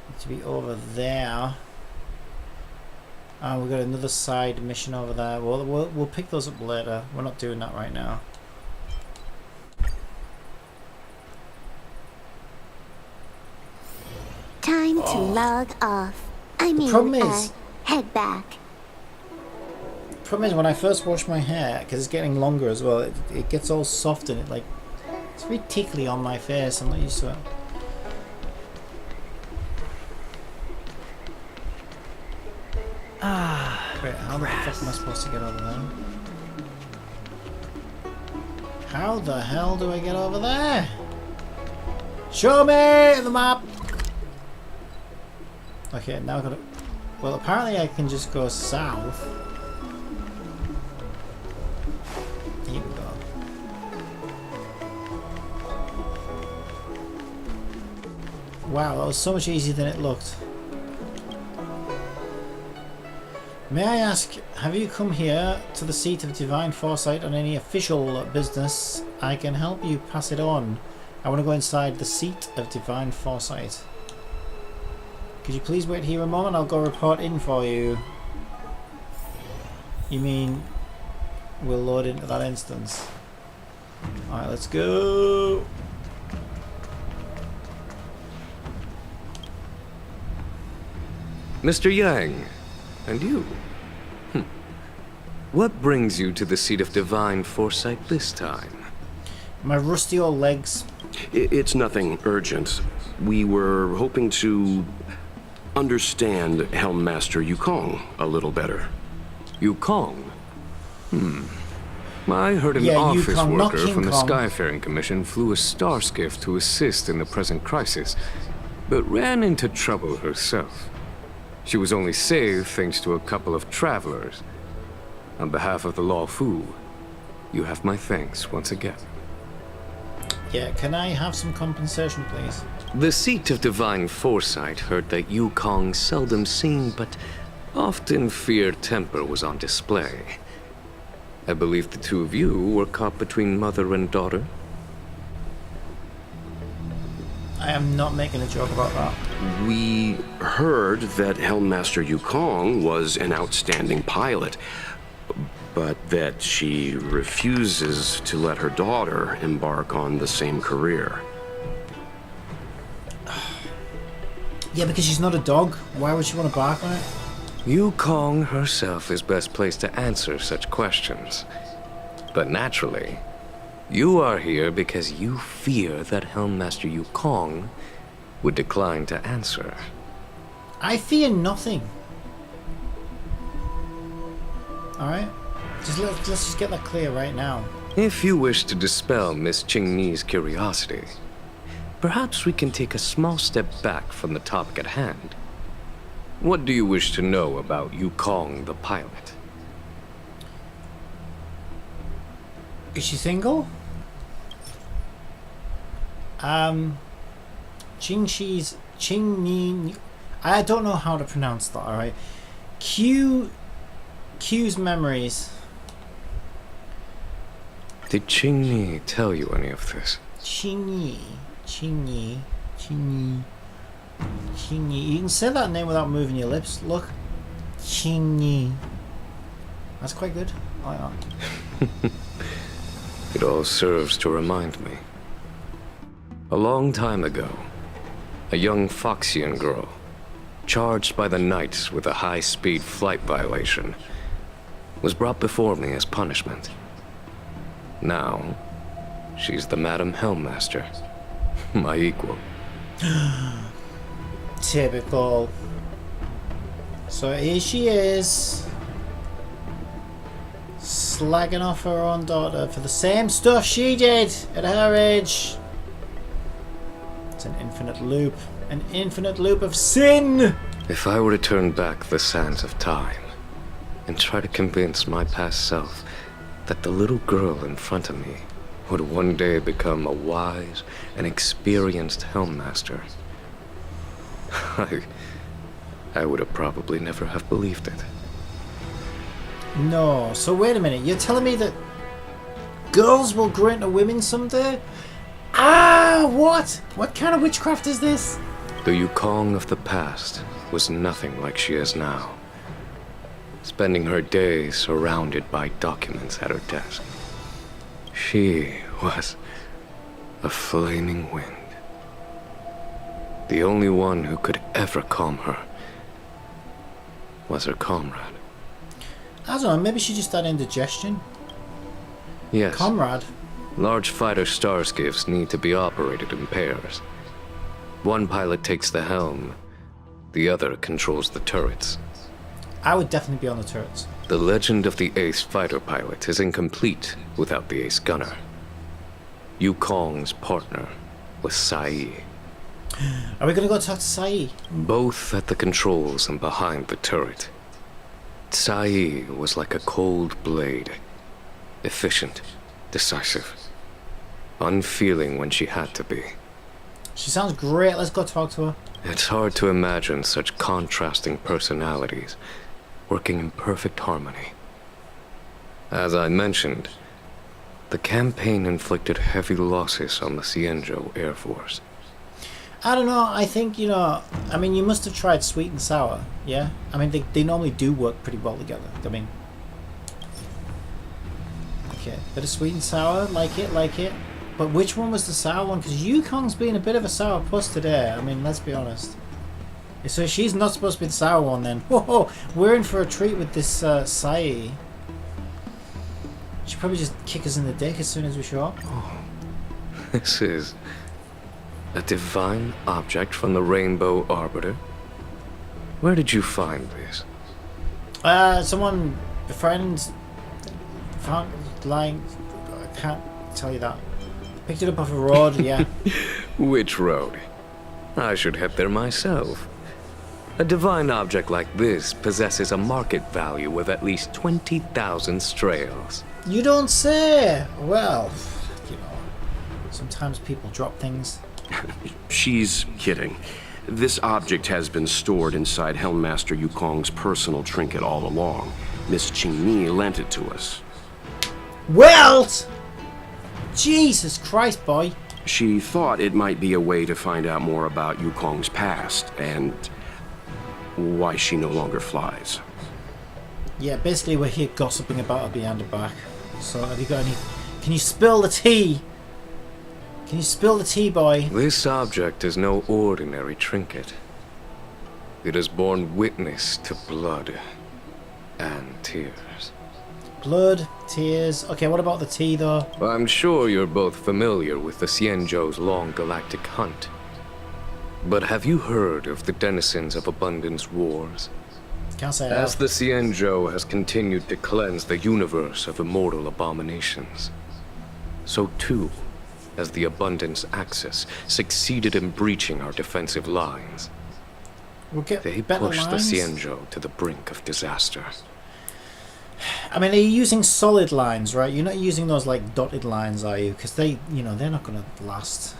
Need to be over there. We've got another side mission over there. We'll pick those up later. We're not doing that right now. Time to log off. Problem is, head back. problem is when I first wash my hair, because it's getting longer as well, it gets all soft and it's very tickly on my face. I'm not used to it. Wait, how the fuck am I supposed to get over there? How the hell do I get over there? Show me the map! Okay, now I've got to... Well, apparently I can just go south. Here we go. Wow, that was so much easier than it looked. May I ask, have you come here to the seat of Divine Foresight on any official business? I can help you pass it on. I want to go inside the seat of Divine Foresight. Could you please wait here a moment? I'll go report in for you. You mean we'll load into that instance? Alright, let's go! Mr. Yang, and you? What brings you to the seat of Divine Foresight this time? My rusty old legs. It's nothing urgent. We were hoping to understand Helmmaster Yukong a little better. Yukong? I heard an office Yukong, worker from the Skyfaring Commission flew a star skiff to assist in the present crisis, but ran into trouble herself. She was only saved thanks to a couple of travelers. On behalf of the Law Fu, you have my thanks once again. Yeah, can I have some compensation, please? The seat of Divine Foresight heard that Yukong's seldom seen but often feared temper was on display. I believe the two of you were caught between mother and daughter. I am not making a joke about that. We heard that Helmmaster Yukong was an outstanding pilot, but that she refuses to let her daughter embark on the same career. Yeah, because she's not a dog. Why would she want to bark on it? Yukong herself is best placed to answer such questions. But naturally, you are here because you fear that Helmmaster Yukong would decline to answer. I fear nothing. Alright? Let's just get that clear right now. If you wish to dispel Miss Qingni's curiosity, perhaps we can take a small step back from the topic at hand. What do you wish to know about Yukong the pilot? Is she single? Qingni... I don't know how to pronounce that, alright? Q's memories. Did Qingni tell you any of this? Qingni. You can say that name without moving your lips. Look. Qingni. That's quite good. I like that. It all serves to remind me. A long time ago, a young Foxian girl, charged by the Knights with a high-speed flight violation, was brought before me as punishment. Now, she's the Madam Helmmaster, my equal. Typical. So here she is. slagging off her own daughter for the same stuff she did at her age. It's an infinite loop. An infinite loop of sin! If I were to turn back the sands of time and try to convince my past self that the little girl in front of me would one day become a wise and experienced Helmmaster, I would have probably never have believed it. No, so wait a minute, you're telling me that girls will grow into women someday? Ah, what? What kind of witchcraft is this? The Yukong of the past was nothing like she is now, spending her days surrounded by documents at her desk. She was a flaming wind. The only one who could ever calm her was her comrade. I don't know, maybe she just had indigestion. Yes. Comrade. Large fighter starscapes need to be operated in pairs. One pilot takes the helm, the other controls the turrets. I would definitely be on the turrets. The legend of the ace fighter pilot is incomplete without the ace gunner. Yukong's partner was Sai. Are we gonna go talk to Sai? Both at the controls and behind the turret. Sai was like a cold blade. Efficient, decisive, unfeeling when she had to be. She sounds great, let's go talk to her. It's hard to imagine such contrasting personalities working in perfect harmony. As I mentioned, the campaign inflicted heavy losses on the Xianzhou Air Force. I don't know, I think, you know, I mean, you must have tried sweet and sour, yeah? I mean, they normally do work pretty well together. I mean, okay, bit of sweet and sour, like it. But which one was the sour one? Because Yukong's being a bit of a sour puss today, I mean, let's be honest. So she's not supposed to be the sour one then. Whoa, we're in for a treat with this Sai. She'll probably just kick us in the dick as soon as we show up. Oh, this is a divine object from the Rainbow Arbiter? Where did you find this? Someone, a friend, found lying. I can't tell you that. Picked it up off a road, yeah. Which road? I should head there myself. A divine object like this possesses a market value of at least 20,000 strails. You don't say! Well, you know, sometimes people drop things. She's kidding. This object has been stored inside Helmmaster Yukong's personal trinket all along. Miss Qingni lent it to us. Welt! Jesus Christ, boy. She thought it might be a way to find out more about Yukong's past and why she no longer flies. Yeah, basically we're here gossiping about her behind her back. So have you got any... Can you spill the tea? Can you spill the tea, boy? This object is no ordinary trinket. It has borne witness to blood and tears. Blood, tears. Okay, what about the tea, though? I'm sure you're both familiar with the Xianzhou's long galactic hunt. But have you heard of the denizens of Abundance Wars? Can't say I As have. the Xianzhou has continued to cleanse the universe of immortal abominations, so too as the Abundance Axis succeeded in breaching our defensive lines. We'll get They better pushed lines. the Xianzhou to the brink of disaster. I mean, are you using solid lines, right? You're not using those, like, dotted lines, are you? Because they, you know, they're not going to last.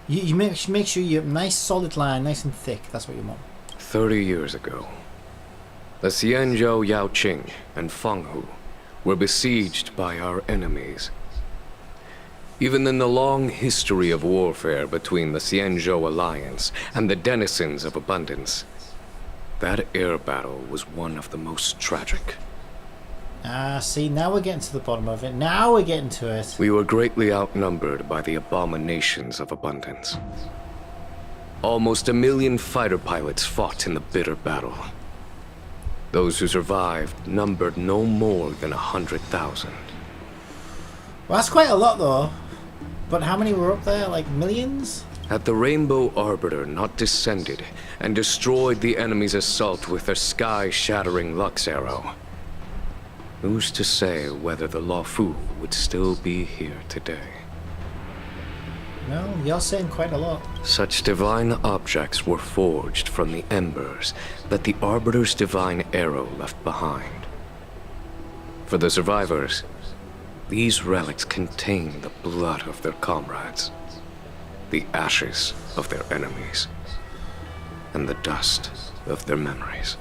You make sure you're nice solid line, nice and thick. That's what you want. 30 years ago, the Xianzhou Yaoqing and Fenghu were besieged by our enemies. Even in the long history of warfare between the Xianzhou Alliance and the denizens of Abundance, that air battle was one of the most tragic. Ah, see, now we're getting to the bottom of it. Now we're getting to it. We were greatly outnumbered by the abominations of Abundance. Almost 1 million fighter pilots fought in the bitter battle. Those who survived numbered no more than 100,000. Well, that's quite a lot, though. But how many were up there? Like millions? Had the Rainbow Arbiter not descended and destroyed the enemy's assault with their sky-shattering Lux arrow, Who's to say whether the Fu would still be here today? No, you're saying quite a lot. Such divine objects were forged from the embers that the Arbiter's divine arrow left behind. For the survivors, these relics contain the blood of their comrades, the ashes of their enemies, and the dust of their memories.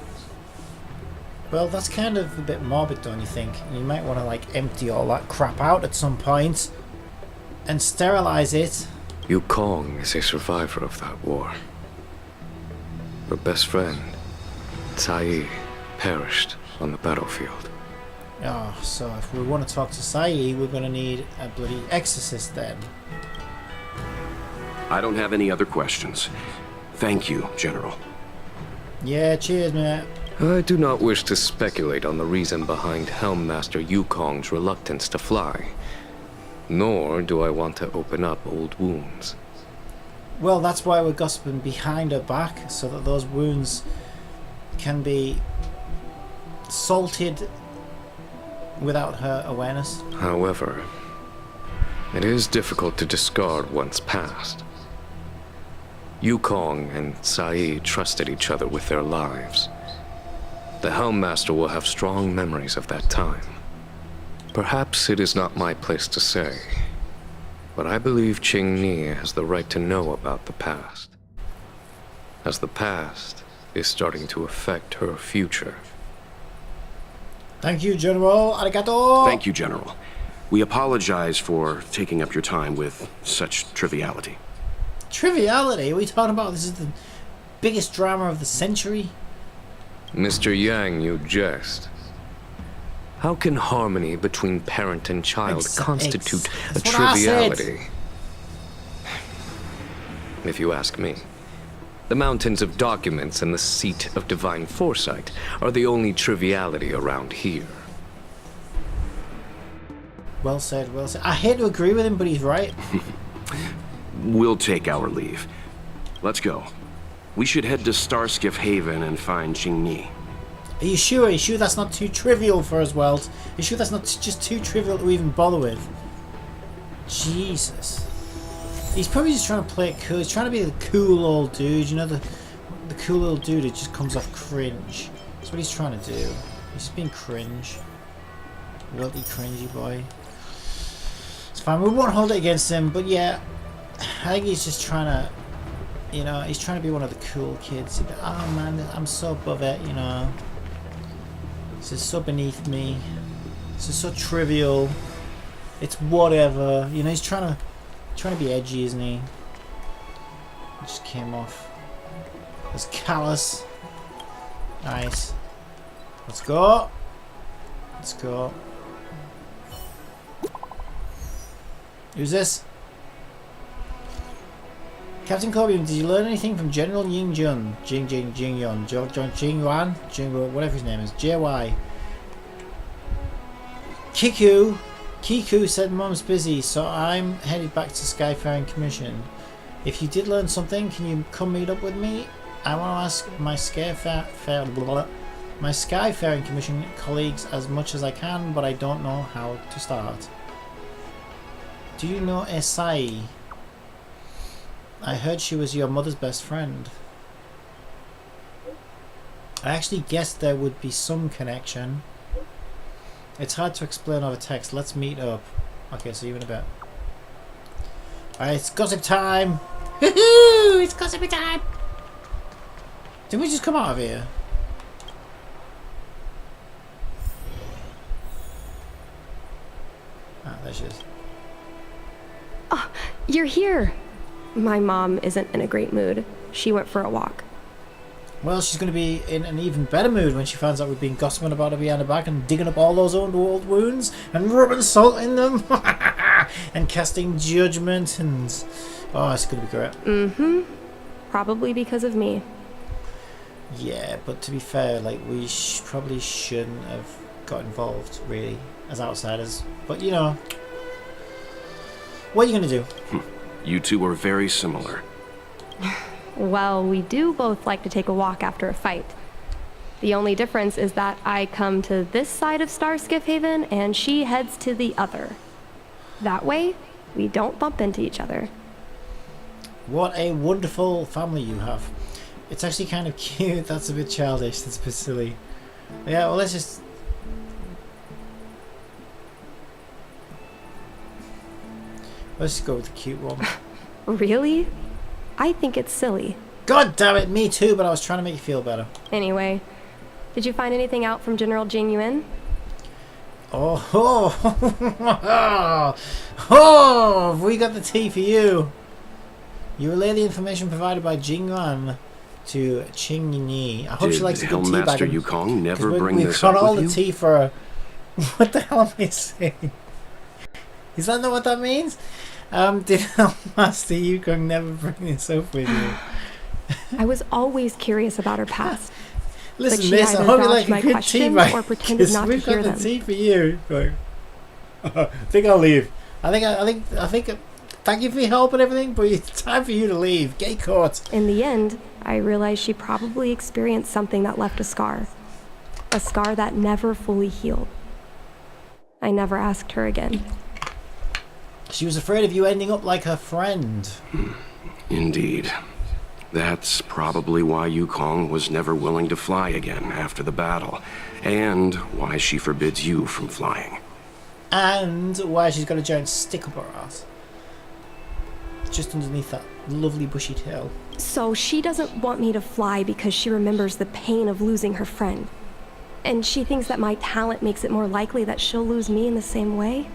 Well, that's kind of a bit morbid, don't you think? You might want to, like, empty all that crap out at some point and sterilize it. Yukong is a survivor of that war. Her best friend, Tsai, perished on the battlefield. Oh, so if we want to talk to Sai, we're going to need a bloody exorcist then. I don't have any other questions. Thank you, General. Yeah, cheers, mate. I do not wish to speculate on the reason behind Helmmaster Yukong's reluctance to fly. Nor do I want to open up old wounds. Well, that's why we're gossiping behind her back, so that those wounds can be salted without her awareness. However, it is difficult to discard one's past. Yukong and Sai trusted each other with their lives. The Helmmaster will have strong memories of that time. Perhaps it is not my place to say, but I believe Qingni has the right to know about the past, as the past is starting to affect her future. Thank you, General. Arigato. Thank you, General. We apologize for taking up your time with such triviality. Triviality? What are we talking about? This is the biggest drama of the century. Mr. Yang, you jest. How can harmony between parent and child constitute a triviality? If you ask me, the mountains of documents and the seat of divine foresight are the only triviality around here. Well said, well said. I hate to agree with him, but he's right. We'll take our leave. Let's go. We should head to Starskiff Haven and find Qingni. Are you sure? Are you sure that's not too trivial for us, Welt? Are you sure that's not just too trivial to even bother with? Jesus. He's probably just trying to play it cool. He's trying to be the cool old dude. You know, the cool old dude who just comes off cringe. That's what he's trying to do. He's just being cringe. Welty cringy boy. It's fine. We won't hold it against him. But yeah, I think he's just trying to, you know, he's trying to be one of the cool kids. Oh man, I'm so above it, you know. This is so beneath me. This is so trivial. It's whatever. You know, he's trying to be edgy, isn't he? He just came off as callous. Nice. Let's go. Let's go. Who's this? Captain Cobium, did you learn anything from General Ying Jun? Jing Yuan, whatever his name is. JY. Kiku said Mom's busy, so I'm headed back to Skyfaring Commission. If you did learn something, can you come meet up with me? I want to ask my Skyfaring Commission colleagues as much as I can, but I don't know how to start. Do you know Esai? I heard she was your mother's best friend. I actually guessed there would be some connection. It's hard to explain over text. Let's meet up. Okay, see you in a bit. Alright, it's gossip time! Woohoo! It's gossip time! Didn't we just come out of here? Ah, there she is. Oh, you're here! My mom isn't in a great mood. She went for a walk. Well, she's going to be in an even better mood when she finds out we've been gossiping about her behind her back and digging up all those old wounds and rubbing salt in them and casting judgment and... Oh, it's going to be great. Mm-hmm. Probably because of me. Yeah, but to be fair, like, we probably shouldn't have got involved, really, as outsiders. But, you know, what are you going to do? You two are very similar. Well, we do both like to take a walk after a fight. The only difference is that I come to this side of Starskiff Haven and she heads to the other. That way, we don't bump into each other. What a wonderful family you have. It's actually kind of cute. That's a bit childish. That's a bit silly. Yeah, well, let's just... go with the cute one. Really? I think it's silly. God damn it, me too, but I was trying to make you feel better. Anyway, did you find anything out from General Jing Yuan? Oh, we got the tea for you. You relay the information provided by Jing Yuan to Qing Ni. I hope she likes a good tea bag. Master Yukong never bring we've this got up all with the you? tea for her. What the hell am I saying? Is that not what that means? Did Master Yukong never bring this up with you? I was always curious about her past. Listen, but she miss, I either hope you dodged like a my good tea questions bag. or pretended not to We've hear got the them. tea for you. Like, I think I'll leave. I think. Thank you for your help and everything, but it's time for you to leave. Get caught. In the end, I realized she probably experienced something that left a scar. A scar that never fully healed. I never asked her again. She was afraid of you ending up like her friend. Indeed. That's probably why Yukong was never willing to fly again after the battle, and why she forbids you from flying. And why she's got a giant stick up her ass. Just underneath that lovely bushy tail. So she doesn't want me to fly because she remembers the pain of losing her friend. And she thinks that my talent makes it more likely that she'll lose me in the same way?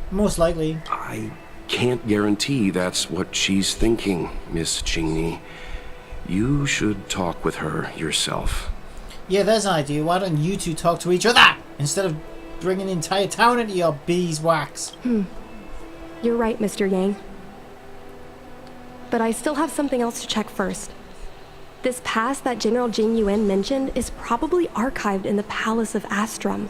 Most likely. I can't guarantee that's what she's thinking, Miss Qingni. You should talk with her yourself. Yeah, there's an idea. Why don't you two talk to each other instead of bringing the entire town into your beeswax? You're right, Mr. Yang. But I still have something else to check first. This past that General Jing Yuan mentioned is probably archived in the Palace of Astrum.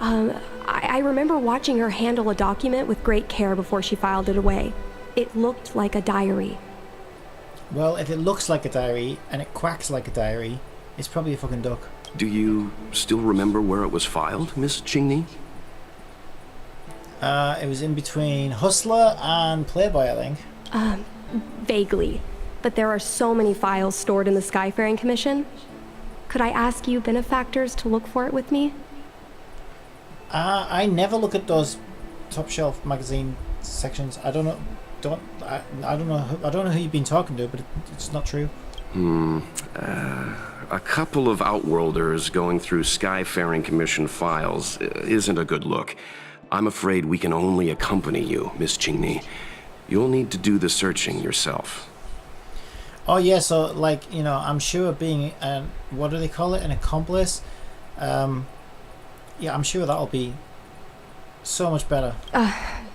I remember watching her handle a document with great care before she filed it away. It looked like a diary. Well, if it looks like a diary and it quacks like a diary, it's probably a fucking duck. Do you still remember where it was filed, Miss Qingni? It was in between Hustler and Playboy, I think. Vaguely. But there are so many files stored in the Skyfaring Commission. Could I ask you benefactors to look for it with me? I never look at those top shelf magazine sections. I don't know. I don't know who you've been talking to, but it's not true. A couple of outworlders going through Skyfaring Commission files isn't a good look. I'm afraid we can only accompany you, Miss Qingni. You'll need to do the searching yourself. Oh yeah, so like, you know, I'm sure being an, what do they call it, an accomplice, yeah, I'm sure that'll be so much better.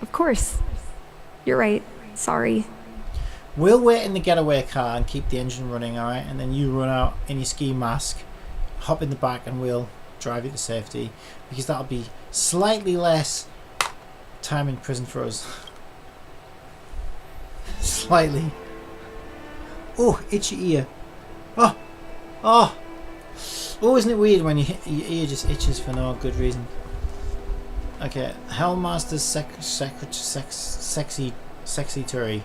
Of course. You're right. Sorry. We'll wait in the getaway car and keep the engine running, alright? And then you run out in your ski mask, hop in the back, and we'll drive you to safety. Because that'll be slightly less time in prison for us. Slightly. Oh, itchy ear. Oh! Oh! Oh, isn't it weird when your ear just itches for no good reason? Okay, Hellmaster's sexy Turi.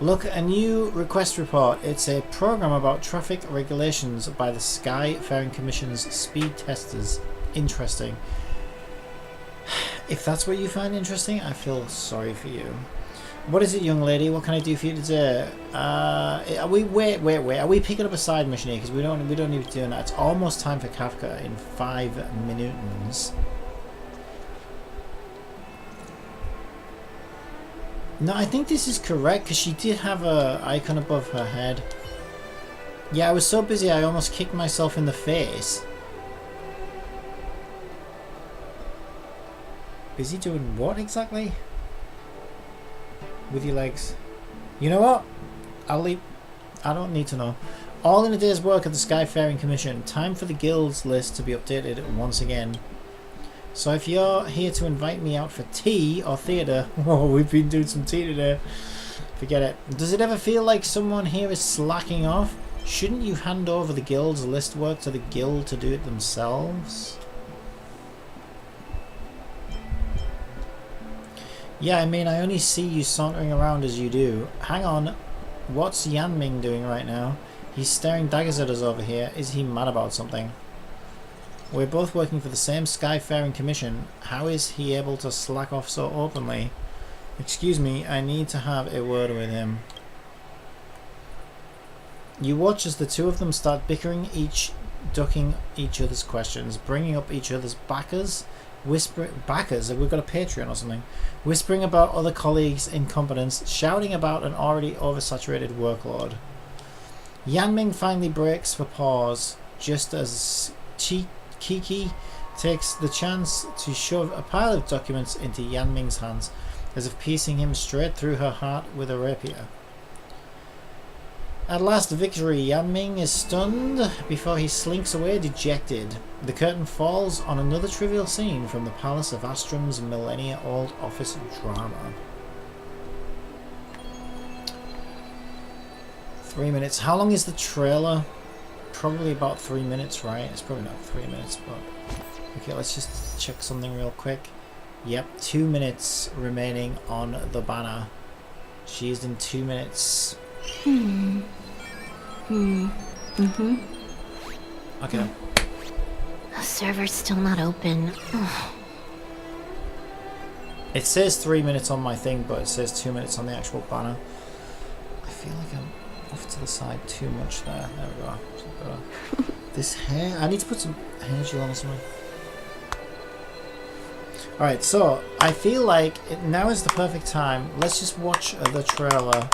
Look, a new request report. It's a program about traffic regulations by the Skyfaring Commission's speed testers. Interesting. If that's what you find interesting, I feel sorry for you. What is it, young lady? What can I do for you today? Are we wait? Are we picking up a side mission here? Because we don't need to be doing that. It's almost time for Kafka in 5 minutes. No, I think this is correct because she did have a icon above her head. Yeah, I was so busy I almost kicked myself in the face. Busy doing what exactly? With your legs. You know what? I'll leave. I don't need to know. All in a day's work at the Skyfaring Commission. Time for the guilds list to be updated once again. So if you're here to invite me out for tea or theatre, oh, we've been doing some tea today. Forget it. Does it ever feel like someone here is slacking off? Shouldn't you hand over the guild's list work to the guild to do it themselves? Yeah, I mean, I only see you sauntering around as you do. Hang on, what's Yanming doing right now? He's staring daggers at us over here. Is he mad about something? We're both working for the same Skyfaring Commission. How is he able to slack off so openly? Excuse me, I need to have a word with him. You watch as the two of them start bickering, each ducking each other's questions, bringing up each other's backers, whispering... Backers? Have we got a Patreon or something? Whispering about other colleagues' incompetence, shouting about an already oversaturated workload. Yanming finally breaks for pause, just as Kiki takes the chance to shove a pile of documents into Yanming's hands, as if piercing him straight through her heart with a rapier. At last victory, Yanming is stunned before he slinks away dejected. The curtain falls on another trivial scene from the Palace of Astrum's millennia-old office drama. 3 minutes. How long is the trailer? Probably about 3 minutes, right? It's probably not 3 minutes, but... Okay, let's just check something real quick. Yep, 2 minutes remaining on the banner. She's in 2 minutes. Okay. The server's still not open. Ugh. It says 3 minutes on my thing, but it says 2 minutes on the actual banner. I feel like I'm off to the side too much there. There we go. This hair... I need to put some hair gel on or something. Alright, so I feel like now is the perfect time. Let's just watch the trailer.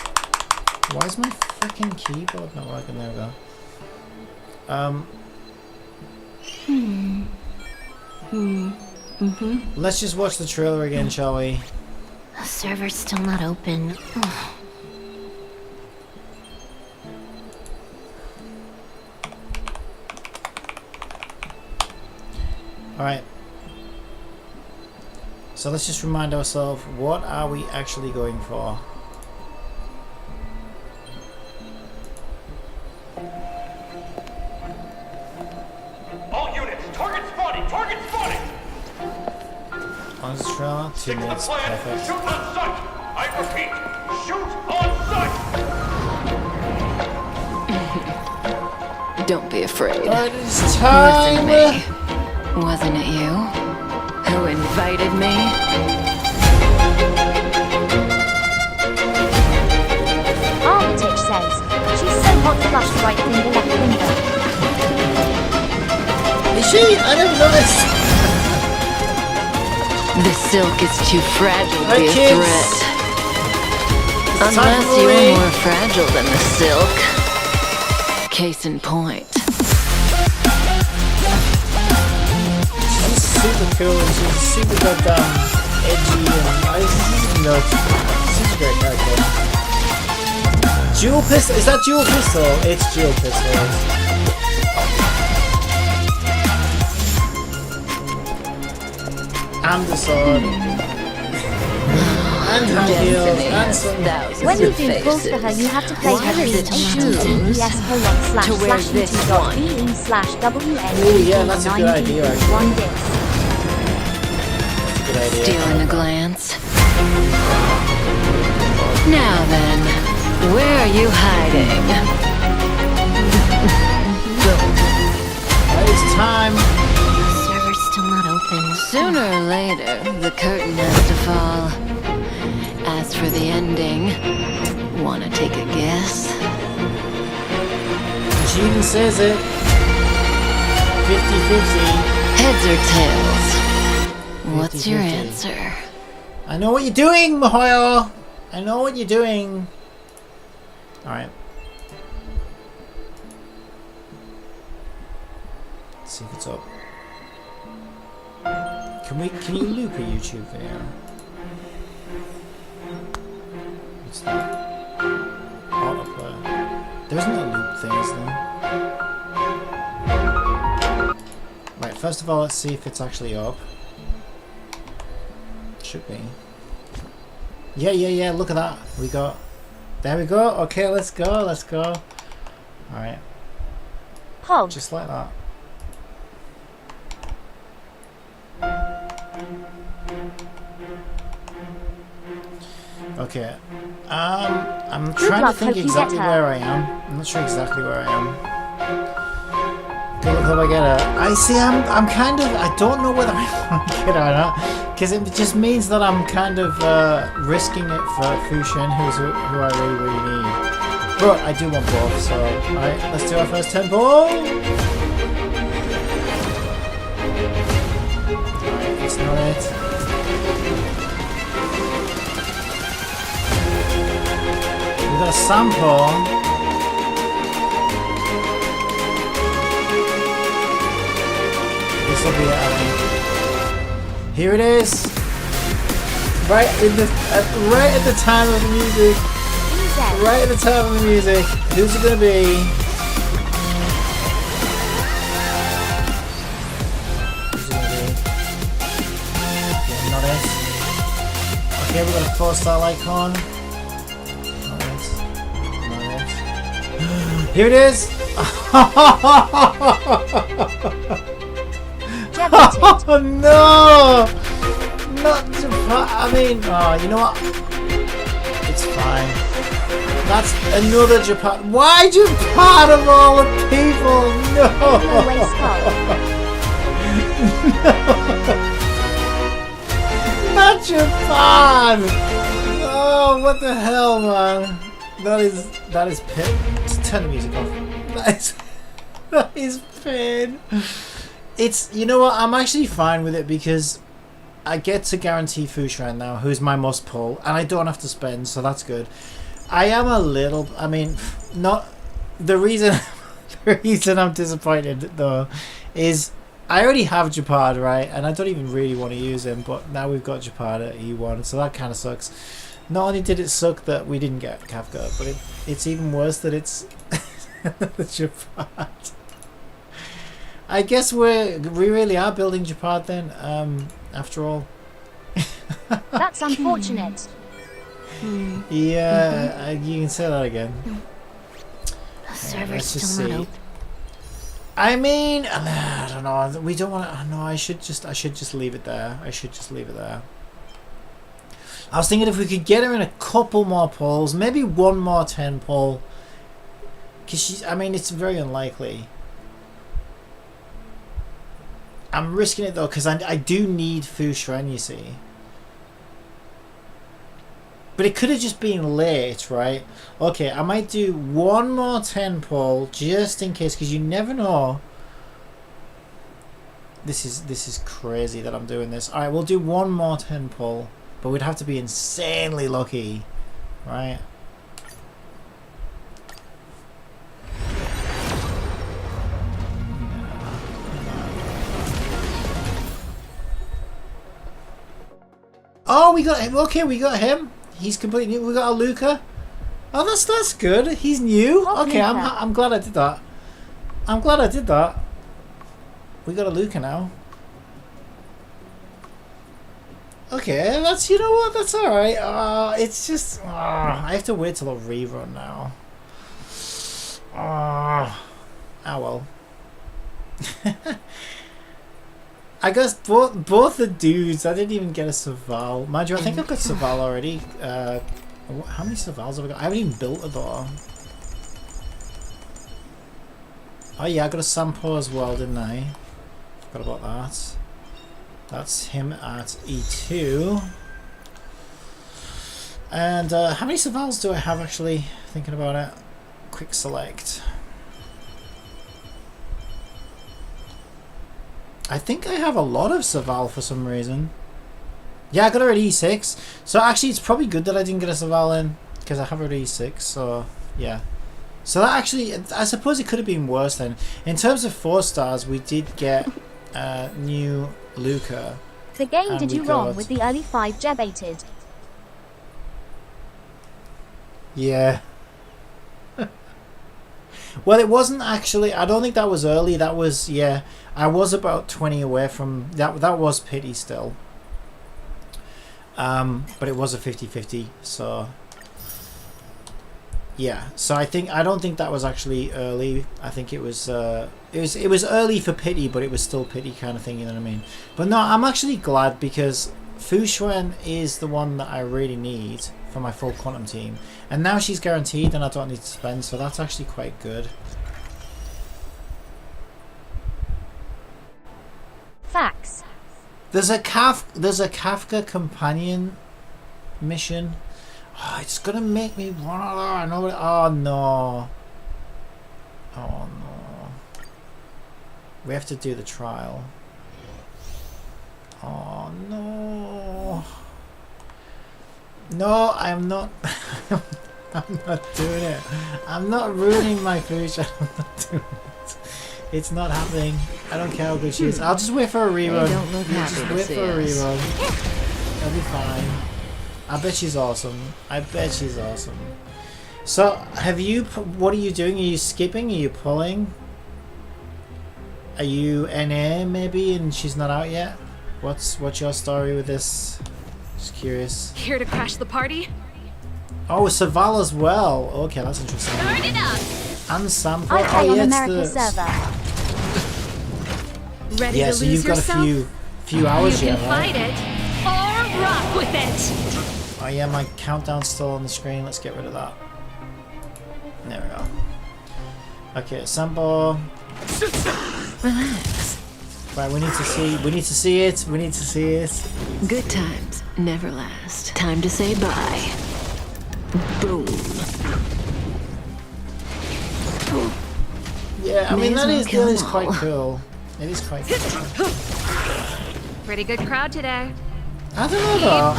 Why is my freaking keyboard not working? There we go. Let's just watch the trailer again, shall we? The server's still not open. Ugh. Alright. So let's just remind ourselves, what are we actually going for? All units, target spotting! Target spotting! On the trailer, 2 minutes, perfect. Shoot on sight! I repeat, shoot on sight! Don't be afraid. It is time! Listen to me. Wasn't it you who invited me? Armitage says, she's so hot flushed right finger left finger. Is she? I never noticed. The silk is too fragile to Hey, be a kids. threat. It's Unless time you for are me. more fragile than the silk. Case in point. She's super cool and she's super goddamn edgy and she's a great character. Dual pistol? Is that dual pistol? It's dual pistol. And the sword. And hand heals. And some... When you do calls for her, you have to play her theme https://ute.be/wn. Oh yeah, that's a good idea actually. One disc. Good idea. Stealing a glance. Now then, where are you hiding? It's time. The server's still not open. Sooner or later, the curtain has to fall. As for the ending, wanna take a guess? She even says it. 50-50. Heads or tails? What's your 50-50. answer? I know what you're doing, Mahoyo! I know what you're doing. Alright. Let's see if it's up. Can you loop a YouTube video? What's that? Autoplay. There isn't a loop thing, is there? Right, first of all, let's see if it's actually up. Should be. Yeah, look at that. We got... There we go. Okay, let's go. Alright. Hog. Just like that. Okay. I'm trying to think exactly where I am. I'm not sure exactly where I am. Good luck, hope I get her. I see. I'm kind of. I don't know whether I want to get her or not, because it just means that I'm kind of risking it for Fu Xuan, who I really need. But I do want both. So, all right, let's do our first tempo. Alright, it's not it. We got a sample. This will be it, I think. Here it is. Right at the time of the music. Right at the time of the music. Who's it gonna be? Who's it gonna be? Okay, not it. Okay, we got a 4-star icon. Here it is! Oh no! Not Japan. I mean, oh, you know what? It's fine. That's another Japan. Why Japan of all the people? No! No! Not Japan! Oh, what the hell, man? That is pain. Just turn the music off. That is pain. It's, you know what, I'm actually fine with it because I get to guarantee Fu Xuan now, who's my must pull, and I don't have to spend, so that's good. I am a little, I mean, not the reason I'm disappointed though is I already have Japad, right, and I don't even really want to use him, but now we've got Japad at E1, so that kind of sucks. Not only did it suck that we didn't get Kafka, but it's even worse that it's Japad. I guess we really are building Japad then, after all. That's unfortunate. Yeah, you can say that again. The server's let's just still not see. open. I mean, I don't know. We don't want to. No, I should just leave it there. I should just leave it there. I was thinking if we could get her in a couple more pulls, maybe one more 10 pull. Because she's. I mean, it's very unlikely. I'm risking it though because I do need Fu Xuan, you see. But it could have just been late, right? Okay, I might do one more 10 pull just in case, because you never know. This is crazy that I'm doing this. Alright, we'll do one more 10 pull, but we'd have to be insanely lucky, right? Oh, we got him. Okay, we got him. He's completely new. We got a Luca. Oh, that's good. He's new. Okay, I'm glad I did that. I'm glad I did that. We got a Luca now. Okay, that's, you know what, that's alright. It's just, I have to wait till a rerun now. Ah well. I guess both the dudes. I didn't even get a Saval. Mind you, I think I've got Saval already. How many Savals have I got? I haven't even built a door. Oh yeah, I got a Sampo as well, didn't I? Forgot about that. That's him at E2. And how many Savals do I have actually? Thinking about it. Quick select. I think I have a lot of Saval for some reason. Yeah, I got her at E6. So actually it's probably good that I didn't get a Saval in, because I have her at E6, so yeah. So that actually, I suppose it could have been worse then. In terms of 4 stars, we did get new Luca. The game did you wrong with the early 5 Jebated. Yeah. Well, it wasn't actually. I don't think that was early. That was, yeah. I was about 20 away from that. That was pity still. But it was a 50-50. So Yeah, so I don't think that was actually early. I think it was early for pity, but it was still pity kind of thing, you know what I mean? But no, I'm actually glad because Fu Xuan is the one that I really need for my full quantum team. And now she's guaranteed and I don't need to spend, so that's actually quite good. Facts. There's a Kafka companion mission. Oh, it's gonna make me want to. I know it. Oh no. Oh no. We have to do the trial. Oh no. No, I'm not. I'm not doing it. I'm not ruining my future. I'm not doing it. It's not happening. I don't care how good she is. I'll just wait for a rerun. Don't look happy Just to wait see for a us. rerun. It'll be fine. I bet she's awesome. I bet she's awesome. So, have you? What are you doing? Are you skipping? Are you pulling? Are you NA maybe, and she's not out yet? What's your story with this? Just curious. Here to crash the party? Oh, Saval as well. Okay, that's interesting. Turn it up! And Sample. I play Oh on yeah, America's it's the. server. Ready Yeah, to so lose you've got yourself? a few hours you yet, can right? fight it, or rock with it! Oh yeah, my countdown's still on the screen. Let's get rid of that. There we go. Okay, Sample. Relax. Right, we need to see it. We need to see it. Good times never last. Time to say bye. Boom. Yeah, I May mean as that well is kill 'em quite all. cool. It is quite cool. Pretty good crowd today. I don't know though.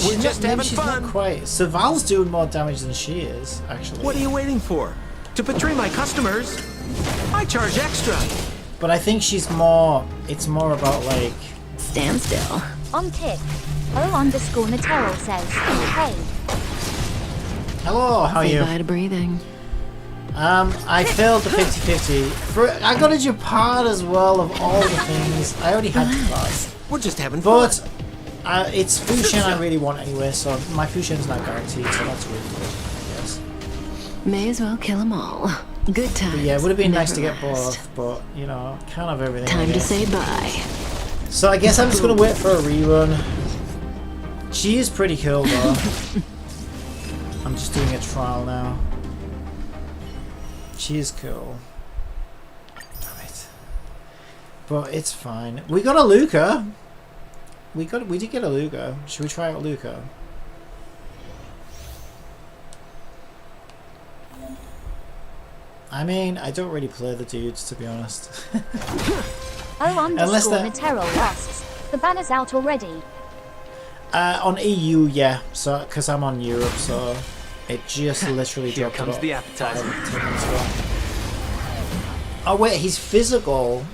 We're just maybe having she's fun. not quite. Saval's doing more damage than she is, actually. What are you waiting for? To betray my customers? I charge extra. But I think she's more. It's more about like. Stand still. On kick. O_Nateral says, hey. Hello, how are Say you? bye to breathing. I failed the 50-50. I got a Japan as well of all the things. I already had Japan. We're just having fun. But it's Fu Xuan I really want anyway, so my Fu Xuan's not guaranteed, so that's really good, I guess. May as well kill 'em all. Good times. But yeah, it would have been nice to never get last. both, but you know, can't have everything. I Time to guess. say bye. So I guess I'm just gonna wait for a rerun. She is pretty cool though. I'm just doing a trial now. She is cool. Right. But it's fine. We got a Luca. We did get a Luca. Should we try out Luca? I mean, I don't really play the dudes, to be honest. O_Nateral asks, the banner's out already. On EU, yeah. So, because I'm on Europe, so it just literally Here dropped comes about the appetizer. 5 minutes ago. Oh wait, he's physical.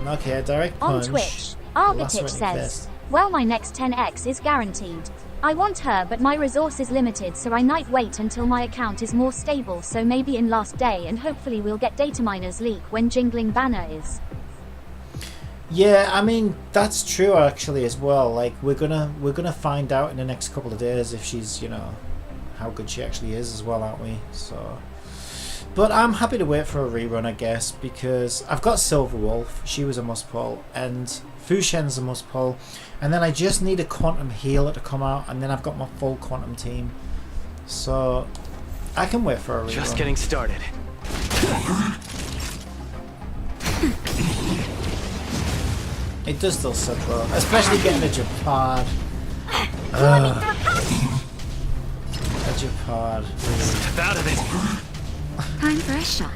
Okay, a direct On punch. Twitch, Lacerating Argotich says, fist. well, my next 10x is guaranteed. I want her, but my resource is limited, so I might wait until my account is more stable, so maybe in last day, and hopefully we'll get data miners leak when jingling banner is. Yeah, I mean that's true actually as well. Like we're gonna find out in the next couple of days if she's, you know, how good she actually is as well, aren't we? So, but I'm happy to wait for a rerun, I guess, because I've got Silver Wolf. She was a must pull, and Fu Xuan's a must pull, and then I just need a quantum healer to come out, and then I've got my full quantum team. So I can wait for a rerun. Just getting started. It does still suck though, especially getting a Japard. A Japard. Step out of it. Time for a shot.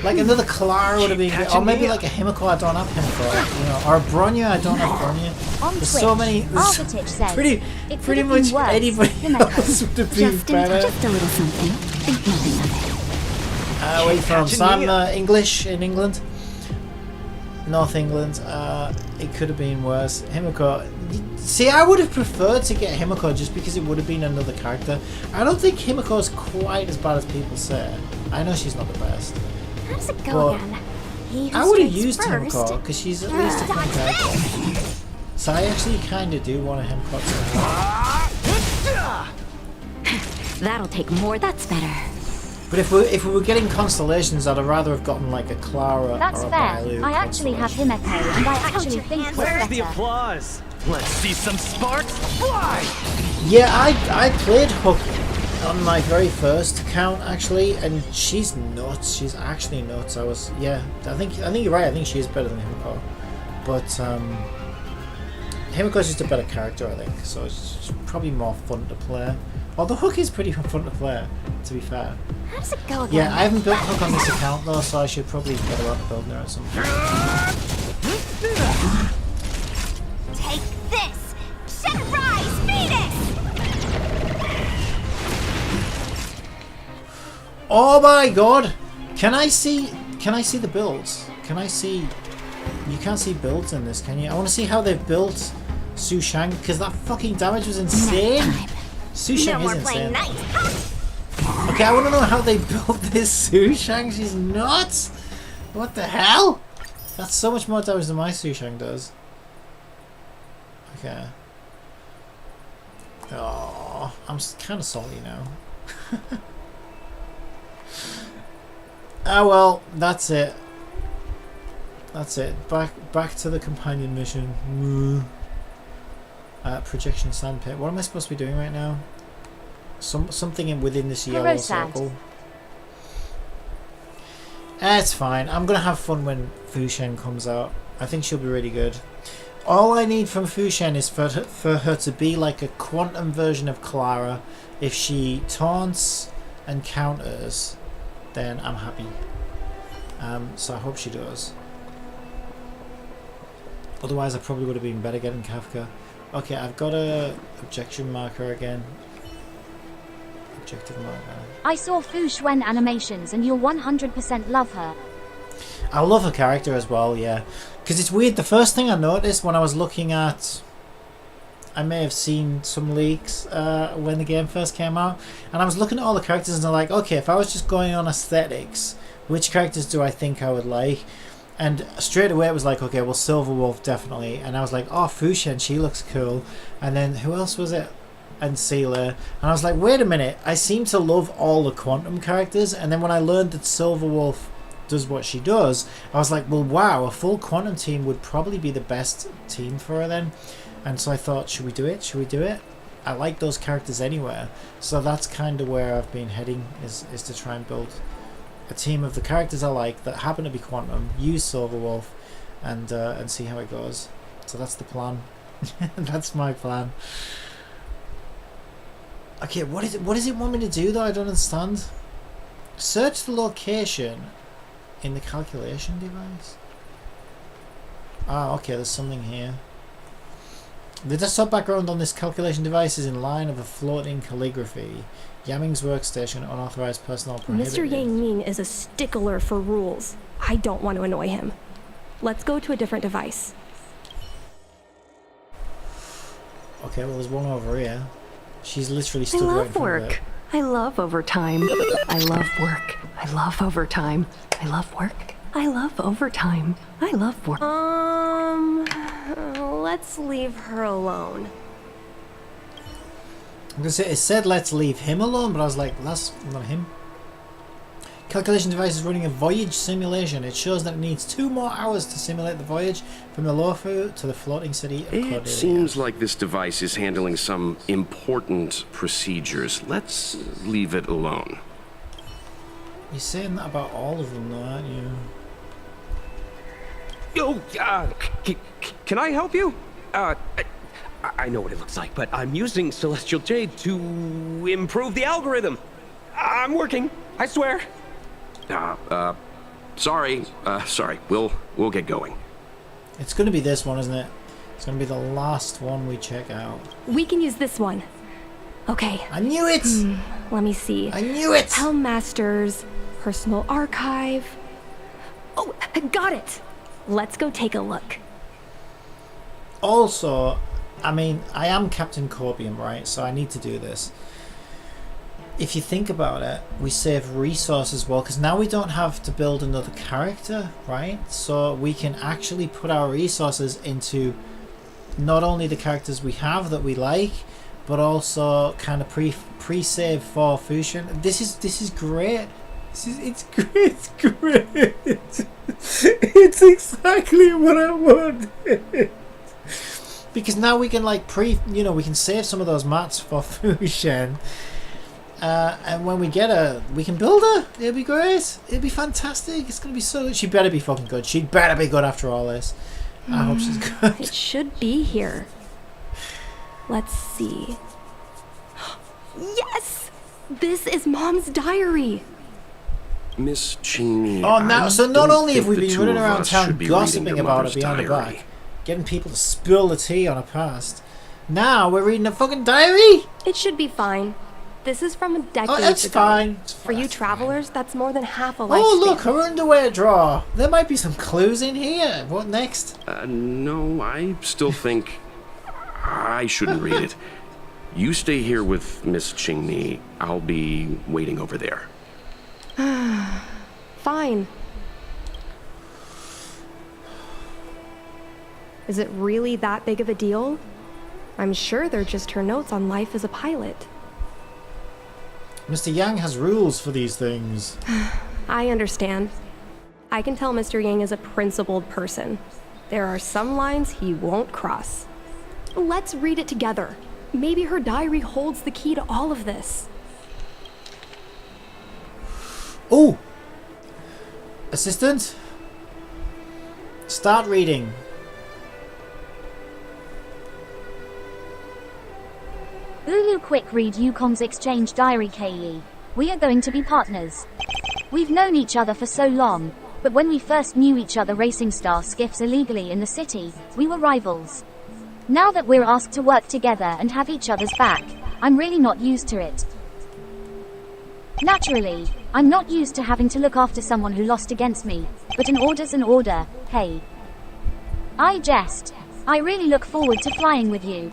Like another Clara would have been good, or maybe like a Himiko. I don't have Himiko, you know, or a Bronya. I don't have Bronya. On There's Twitch, so many. Argotich says, Pretty it pretty could have much been worse. anybody Himiko. else would have been better. Just a little something. Think nothing of it. Where you from? So Catching I'm me English in England. North England. It could have been worse. Himiko. See, I would have preferred to get Himiko just because it would have been another character. I don't think Himiko is quite as bad as people say. I know she's not the best. How does it go But again? He I would have strikes used first. Himiko because she's at least a fun character. So I actually kind of do want a Himiko to have. That'll take more. That's better. But if we were getting constellations, I'd rather have gotten like a Clara That's or a fair. Bailu I actually have Himeko, and I actually think it's Where's the better. applause? Let's see some sparks fly! Yeah, I played Hook on my very first account actually, and she's nuts. She's actually nuts. I think you're right. I think she is better than Himeko, but Himiko's just a better character, I think. So it's probably more fun to play. Although Hook is pretty fun to play, to be fair. How does it go again? Yeah, I haven't built Hook on this account though, so I should probably get around to building her at some point. Take this! Rise, Phoenix! Oh my god! Can I see the builds? Can I see... You can't see builds in this, can you? I want to see how they've built Fu Xuan, because that fucking damage was insane! Fu Xuan is insane. Okay, I want to know how they built this Fu Xuan. She's nuts! What the hell? That's so much more damage than my Fu Xuan does. Okay. Oh, I'm kind of salty now. Ah well, that's it. That's it. Back to the companion mission. Projection sandpit. What am I supposed to be doing right now? Something within this yellow circle. It's fine. I'm gonna have fun when Fu Xuan comes out. I think she'll be really good. All I need from Fu Xuan is for her to be like a quantum version of Clara. If she taunts and counters, then I'm happy. So I hope she does. Otherwise I probably would have been better getting Kafka. Okay, I've got a objection marker again. Objective marker. I saw Fu Xuan animations and you'll 100% love her. I love her character as well, yeah. Because it's weird, the first thing I noticed when I was looking at... I may have seen some leaks when the game first came out, and I was looking at all the characters and I'm like, okay, if I was just going on aesthetics, which characters do I think I would like? And straight away it was like, okay, well, Silver Wolf definitely, and I was like, oh, Fu Xuan, she looks cool. And then who else was it? And Sealer. And I was like, wait a minute, I seem to love all the Quantum characters, and then when I learned that Silver Wolf does what she does, I was like, well, wow, a full Quantum team would probably be the best team for her then. And so I thought, should we do it? Should we do it? I like those characters anywhere. So that's kind of where I've been heading, is to try and build a team of the characters I like that happen to be Quantum, use Silver Wolf, and see how it goes. So that's the plan. That's my plan. Okay, what does it want me to do though? I don't understand. Search the location in the calculation device. Ah, okay, there's something here. The desktop background on this calculation device is in line of a floating calligraphy. Yaming's workstation, unauthorized personnel prohibited. Mr. Yang Ming is a stickler for rules. I don't want to annoy him. Let's go to a different device. Okay, well, there's one over here. She's literally stood right in front of it. I love overtime. I love work. I love overtime. I love work. I love overtime. I love work. Let's leave her alone. I'm gonna say, it said let's leave him alone, but I was like, that's not him. Calculation device is running a voyage simulation. It shows that it needs 2 more hours to simulate the voyage from the Lofu to the floating city of Cordelia. It seems like this device is handling some important procedures. Let's leave it alone. You're saying that about all of them though, aren't you? Yo, can I help you? I know what it looks like, but I'm using Celestial Jade to improve the algorithm. I'm working, I swear. Sorry. We'll get going. It's going to be this one, isn't it? It's going to be the last one we check out. We can use this one. Okay. I knew it! Let me see. I knew it! Helmmaster's personal archive. Oh, got it! Let's go take a look. Also, I mean, I am Captain Corbium, right? So I need to do this. If you think about it, we save resources as well, because now we don't have to build another character, right? So we can actually put our resources into not only the characters we have that we like, but also kind of pre-save for Fu Xuan. This is great. It's great. It's great. It's exactly what I wanted. Because now we can like we can save some of those mats for Fu Xuan. And when we get her, we can build her. It'll be great. It'll be fantastic. It's gonna be so good. She better be fucking good. She better be good after all this. I hope she's good. It should be here. Let's see. Yes! This is Mom's diary. Miss Qingni. Oh, now so not only have we been running of around us town should be gossiping reading your about her mother's behind her diary. back, getting people to spill the tea on her past. Now we're reading a fucking diary. It should be fine. This is from a decade Oh, it's ago. fine. For you travelers, that's more than half a lifespan. Oh, look, her underwear drawer. There might be some clues in here. What next? No, I still think I shouldn't read it. You stay here with Miss Qingni. I'll be waiting over there. Fine. Is it really that big of a deal? I'm sure they're just her notes on life as a pilot. Mr. Yang has rules for these things. I understand. I can tell Mr. Yang is a principled person. There are some lines he won't cross. Let's read it together. Maybe her diary holds the key to all of this. Oh! Assistant? Start reading. Ulu quick read Yukon's exchange diary KE. We are going to be partners. We've known each other for so long, but when we first knew each other racing star skiffs illegally in the city, we were rivals. Now that we're asked to work together and have each other's back, I'm really not used to it. Naturally, I'm not used to having to look after someone who lost against me, but an order's an order, hey. I jest. I really look forward to flying with you.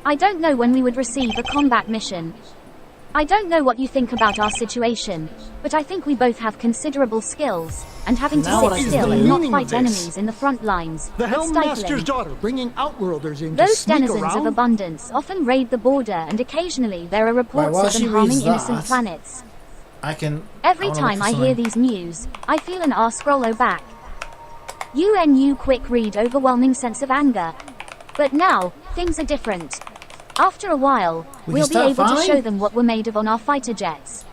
I don't know when we would receive a combat mission. I don't know what you think about our situation, but I think we both have considerable skills, and having to sit still and not fight enemies in the front lines, The it's Helmmaster's stifling. daughter bringing outworlders in to Those sneak denizens around? of abundance often raid the border, and occasionally there are reports while of them she harming reads innocent that, planets. Every time I hear these news, I feel an R-scrollo back. UNU quick read overwhelming sense of anger. But now, things are different. After a while, we'll be able to show them what we're made of on our fighter jets.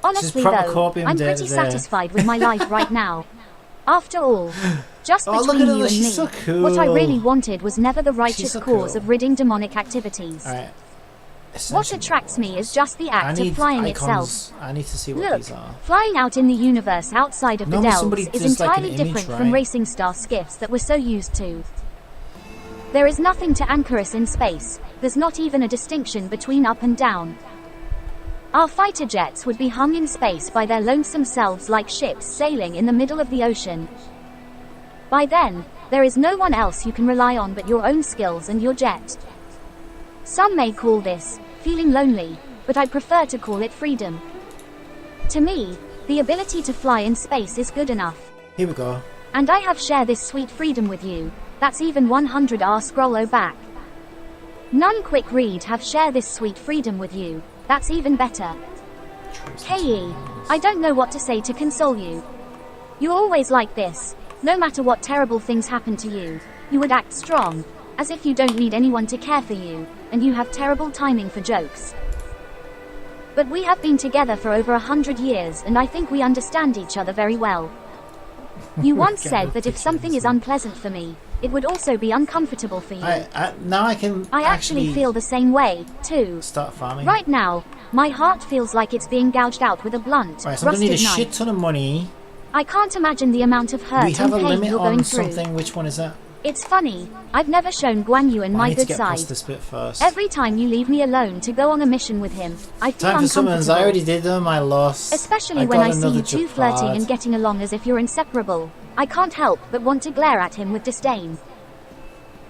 Honestly though, I'm pretty satisfied with my life right now. After all, just between you and me, what I really wanted was never the righteous cause of ridding demonic activities. What attracts me is just the act of flying itself. I need to see what Look, these are. flying out in the universe outside of the Normally delves somebody is does, like, an entirely image, different right? from racing star skiffs that we're so used to. There is nothing to anchor us in space. There's not even a distinction between up and down. Our fighter jets would be hung in space by their lonesome selves like ships sailing in the middle of the ocean. By then, there is no one else you can rely on but your own skills and your jet. Some may call this feeling lonely, but I prefer to call it freedom. To me, the ability to fly in space is good enough. Here we go. And I have shared this sweet freedom with you. That's even 100 R-scrollo back. None quick read have share this sweet freedom with you. That's even better. KE, I don't know what to say to console you. You're always like this. No matter what terrible things happen to you, you would act strong, as if you don't need anyone to care for you, and you have terrible timing for jokes. But we have been together for over 100 years and I think we understand each other very well. You once said that if something is unpleasant for me, it would also be uncomfortable for you. Now I can I actually feel the same way, too. Start farming. Right now, my heart feels like it's being gouged out with a blunt, Right, so I'm gonna need a rusted knife. shit ton of money. I can't imagine the amount of hurt We have and a pain limit you're going on through. something. Which one is that? It's funny, I've never shown Guan Yuan I my need to good get side. past this bit first. Every time you leave me alone to go on a mission with him, I feel Time for summons. uncomfortable. I already did them. I lost. Especially I when got I see another you two Japad. flirting and getting along as if you're inseparable. I can't help but want to glare at him with disdain.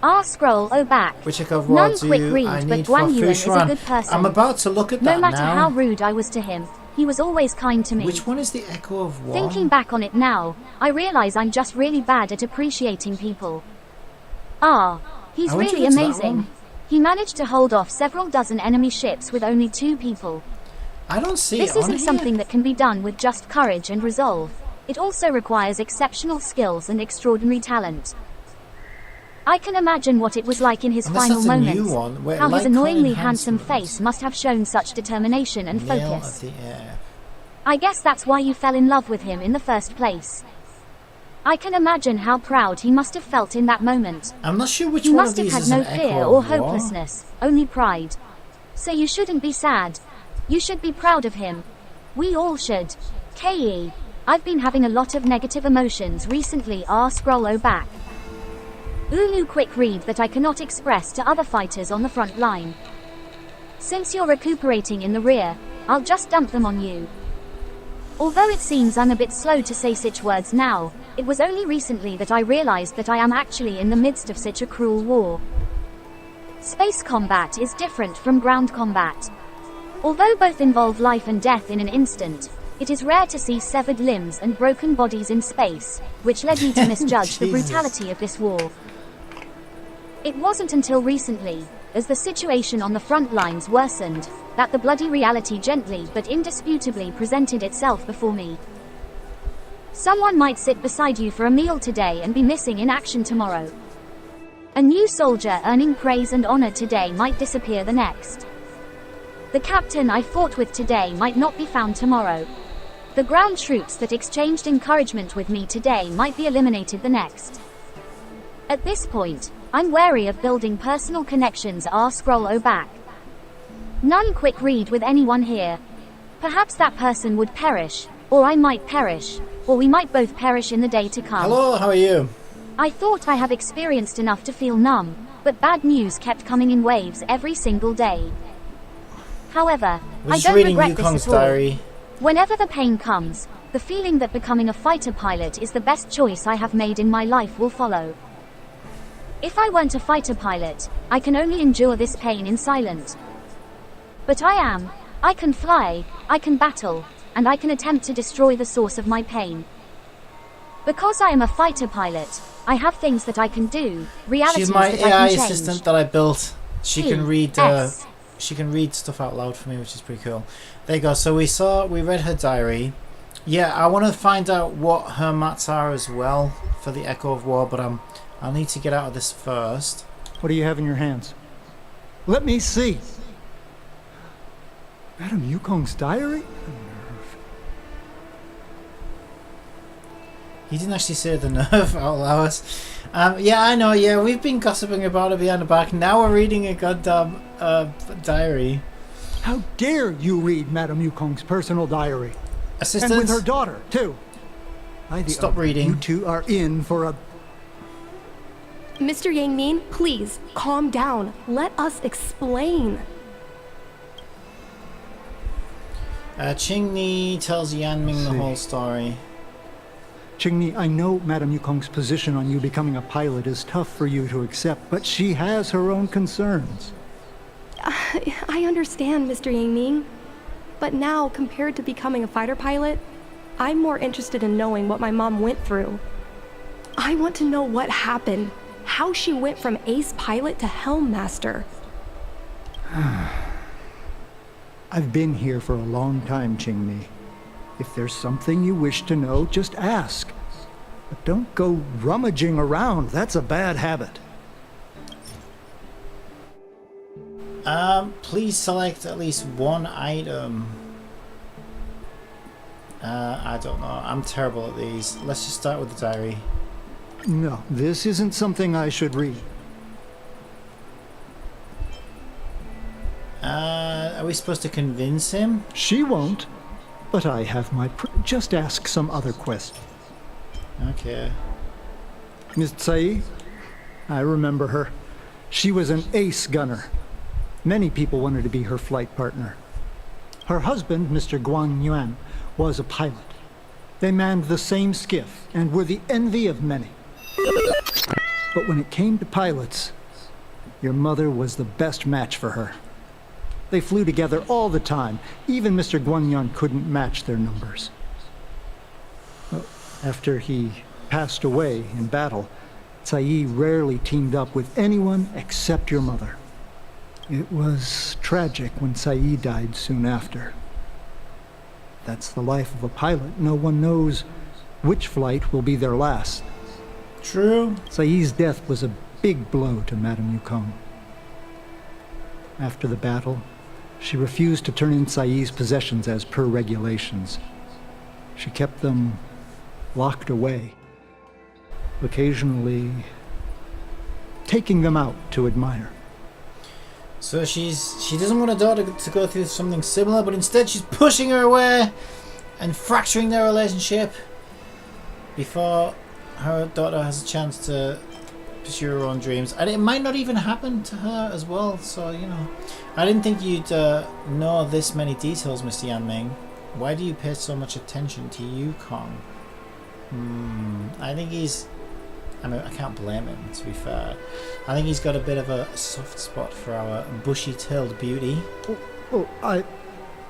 R-scroll back. Which of None what quick do read, I but need for Guan Fu Yuan is a Xuan? good person. I'm about to look at that No matter now. how rude I was to him, he was always kind to me. Which one is the echo of one? Thinking back on it now, I realize I'm just really bad at appreciating people. Ah, he's I wonder really if it's that amazing. one. He managed to hold off several dozen enemy ships with only 2 people. I don't see This it on isn't here. something that can be done with just courage and resolve. It also requires exceptional skills and extraordinary talent. I can imagine what it was like in his Unless final that's a new moments, one, where how like his annoyingly Colin handsome Hanson face must have shown such determination and Nail focus. of the air. I guess that's why you fell in love with him in the first place. I can imagine how proud he must have felt in that moment. I'm not sure which He one must of have these had is no an echo fear of or war. hopelessness, only pride. So you shouldn't be sad. You should be proud of him. We all should. K.E. I've been having a lot of negative emotions recently. Scroll back. Ulu quick read that I cannot express to other fighters on the front line. Since you're recuperating in the rear, I'll just dump them on you. Although it seems I'm a bit slow to say such words now, it was only recently that I realized that I am actually in the midst of such a cruel war. Space combat is different from ground combat. Although both involve life and death in an instant, it is rare to see severed limbs and broken bodies in space, which led me to misjudge the brutality of this war. It wasn't until recently, as the situation on the front lines worsened, that the bloody reality gently but indisputably presented itself before me. Someone might sit beside you for a meal today and be missing in action tomorrow. A new soldier earning praise and honor today might disappear the next. The captain I fought with today might not be found tomorrow. The ground troops that exchanged encouragement with me today might be eliminated the next. At this point, I'm wary of building personal connections. Scroll back. None quick read with anyone here. Perhaps that person would perish, or I might perish, or we might both perish in the day to come. Hello, how are you? I thought I have experienced enough to feel numb, but bad news kept coming in waves every single day. However, I don't regret this at all. Diary. Whenever the pain comes, the feeling that becoming a fighter pilot is the best choice I have made in my life will follow. If I weren't a fighter pilot, I can only endure this pain in silence. But I can fly, I can battle, and I can attempt to destroy the source of my pain. Because I am a fighter pilot, I have things that I can do, realities She's my that I AI can change. assistant that I built. She can read S. she can read stuff out loud for me, which is pretty cool. There you go. So we read her diary. Yeah, I want to find out what her mats are as well for the Echo of War, but I'll need to get out of this first. What do you have in your hands? Let me see. Madam Yukong's diary? He didn't actually say the nerve out loud. Yeah, I know. Yeah, we've been gossiping about it behind the back. Now we're reading a goddamn diary. How dare you read Madam Yukong's personal diary? Assistant. And with her daughter, too. Stop reading. You two are in for a... Mr. Yang Min, please, calm down. Let us explain. Qingni tells Yanming the whole story. Qingni, I know Madam Yukong's position on you becoming a pilot is tough for you to accept, but she has her own concerns. I understand, Mr. Yang Min. But now, compared to becoming a fighter pilot, I'm more interested in knowing what my mom went through. I want to know what happened, how she went from ace pilot to helm master. I've been here for a long time, Qingmi. If there's something you wish to know, just ask. But don't go rummaging around. That's a bad habit. Please select at least one item. I don't know. I'm terrible at these. Let's just start with the diary. No, this isn't something I should read. Are we supposed to convince him? She won't, but I have my... Just ask some other question. Okay. Ms. Tsai, I remember her. She was an ace gunner. Many people wanted to be her flight partner. Her husband, Mr. Guan Yuan, was a pilot. They manned the same skiff and were the envy of many. But when it came to pilots, your mother was the best match for her. They flew together all the time. Even Mr. Guanyan couldn't match their numbers. Well, after he passed away in battle, Tsai rarely teamed up with anyone except your mother. It was tragic when Saeed died soon after. That's the life of a pilot. No one knows which flight will be their last. True. Saeed's death was a big blow to Madame Yukong. After the battle, she refused to turn in Saeed's possessions as per regulations. She kept them locked away, occasionally taking them out to admire. So she doesn't want her daughter to go through something similar, but instead she's pushing her away and fracturing their relationship before her daughter has a chance to pursue her own dreams. And it might not even happen to her as well, so, you know. I didn't think you'd know this many details, Mr. Yan Ming. Why do you pay so much attention to Yukong? I think I mean, I can't blame him, to be fair. I think he's got a bit of a soft spot for our bushy-tailed beauty.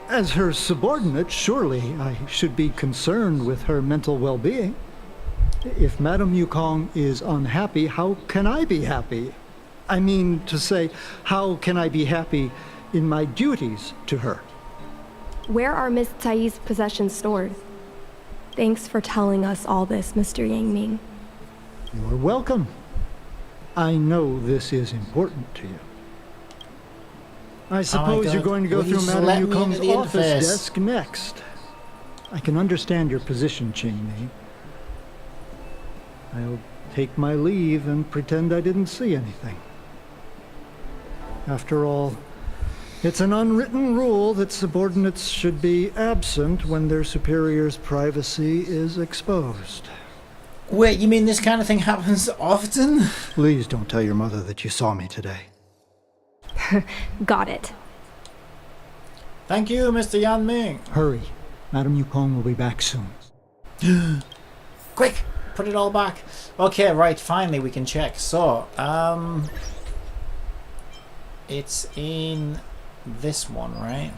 As her subordinate, surely I should be concerned with her mental well-being. If Madame Yukong is unhappy, how can I be happy? I mean to say, how can I be happy in my duties to her? Where are Miss Tsai's possessions stored? Thanks for telling us all this, Mr. Yang Ming. You're welcome. I know this is important to you. I suppose you're going to go through Madame Yukong's office desk next. I can understand your position, Qingmei. I'll take my leave and pretend I didn't see anything. After all, it's an unwritten rule that subordinates should be absent when their superior's privacy is exposed. Wait, you mean this kind of thing happens often? Please don't tell your mother that you saw me today. Got it. Thank you, Mr. Yan Ming. Hurry. Madame Yukong will be back soon. Quick! Put it all back. Okay, right, finally we can check. So, it's in this one, right?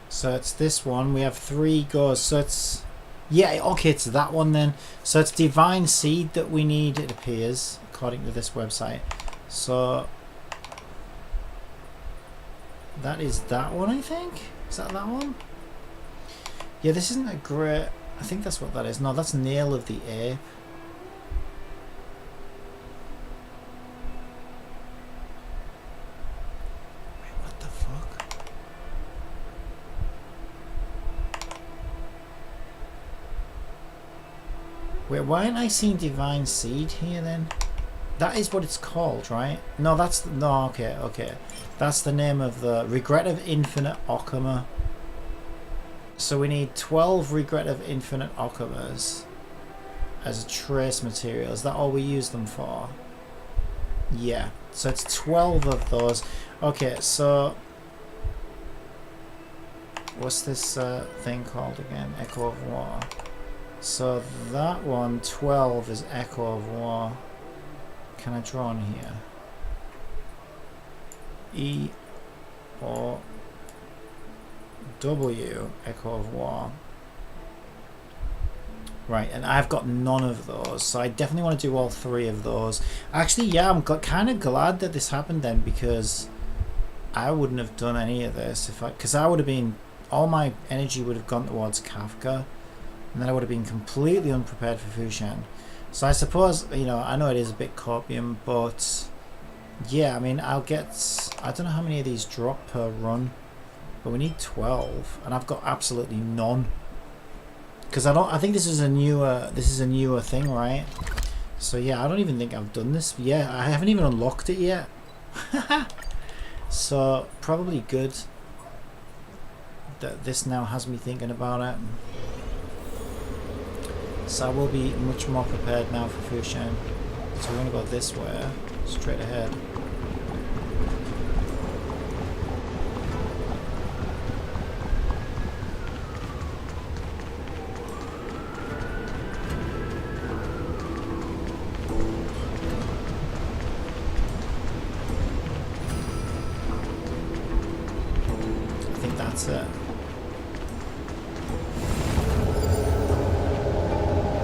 So it's this one. We have 3 goes. So it's... Yeah, okay, it's that one then. So it's Divine Seed that we need, it appears, according to this website. So... that is that one, I think? Is that one? Yeah, this isn't a great... I think that's what that is. No, that's Nail of the Ape. Wait, what the fuck? Wait, why aren't I seeing Divine Seed here then? That is what it's called, right? No, that's... No, okay. That's the name of the Regret of Infinite Okama. So we need 12 Regret of Infinite Okamas as a trace material. Is that all we use them for? Yeah. So it's 12 of those. Okay, so... what's this thing called again? Echo of War. So that one, 12, is Echo of War. Can I draw on here? E or W, Echo of War. Right, and I've got none of those, so I definitely want to do all 3 of those. Actually, yeah, I'm kind of glad that this happened then, because I wouldn't have done any of this if because I would have been, all my energy would have gone towards Kafka, and then I would have been completely unprepared for Fu Xuan. So I suppose, you know, I know it is a bit copium, but yeah, I mean, I'll get, I don't know how many of these drop per run, but we need 12, and I've got absolutely none. Because I think this is a newer thing, right? So yeah, I don't even think I've done this. Yeah, I haven't even unlocked it yet. So probably good that this now has me thinking about it. So I will be much more prepared now for Fu Xuan. So we're going to go this way, straight ahead. I think that's it.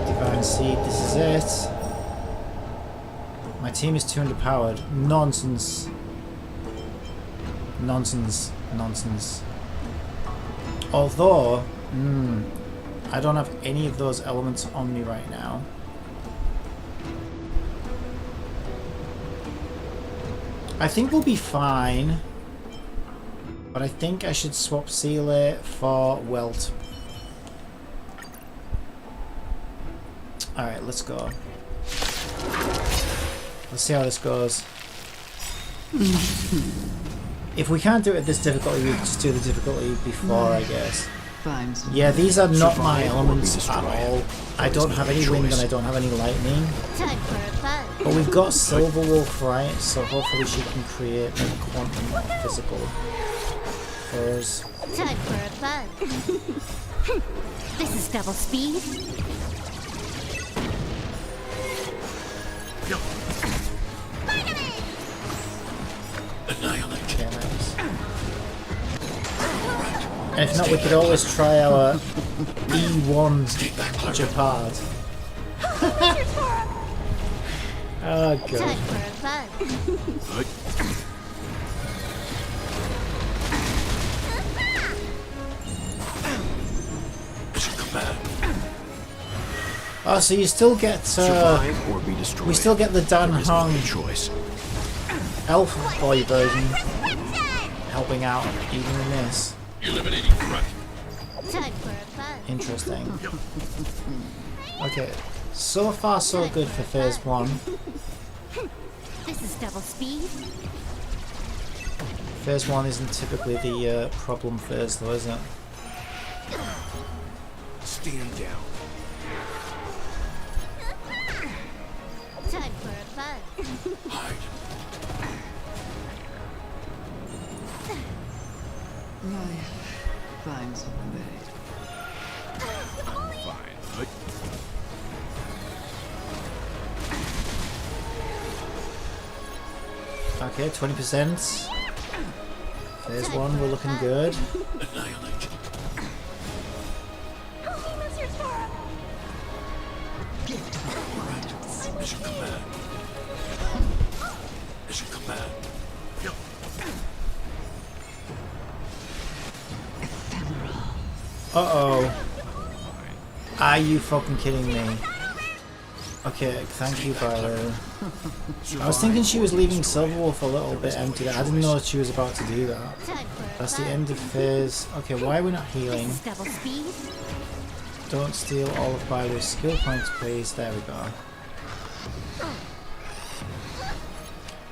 Divine concede this is it. My team is too underpowered. Nonsense. Nonsense. Nonsense. Although, I don't have any of those elements on me right now. I think we'll be fine. But I think I should swap Sealer for Welt. Alright, let's go. Let's see how this goes. If we can't do it at this difficulty, we can just do the difficulty before, I guess. Yeah, these are not my elements at all. I don't have any wind and I don't have any lightning. But we've got Silver Wolf, right? So hopefully she can create a quantum or physical for us. Time for a fun. This is double speed. Annihilate. Yeah, nice. And if not, we could always try our E1 Japard. Oh, God. Time for a fun. Oh, so you still get we still get the Dan Hong elf boy version helping out even in this. Eliminating threat. Time for a fun. Interesting. Okay, so far so good for phase 1. This is double speed. Phase 1 isn't typically the problem phase though, is it? Stand down. Time for a fun. Hide. Find some way. I'm fine. Okay, 20%. Phase 1, we're looking good. Annihilate. Mission command. Mission command. Uh-oh. Are you fucking kidding me? Okay, thank you, Violet. I was thinking she was leaving Silverwolf a little bit empty. I didn't know she was about to do that. That's the end of phase. Okay, why are we not healing? Double speed. Don't steal all of Violet's skill points, please. There we go.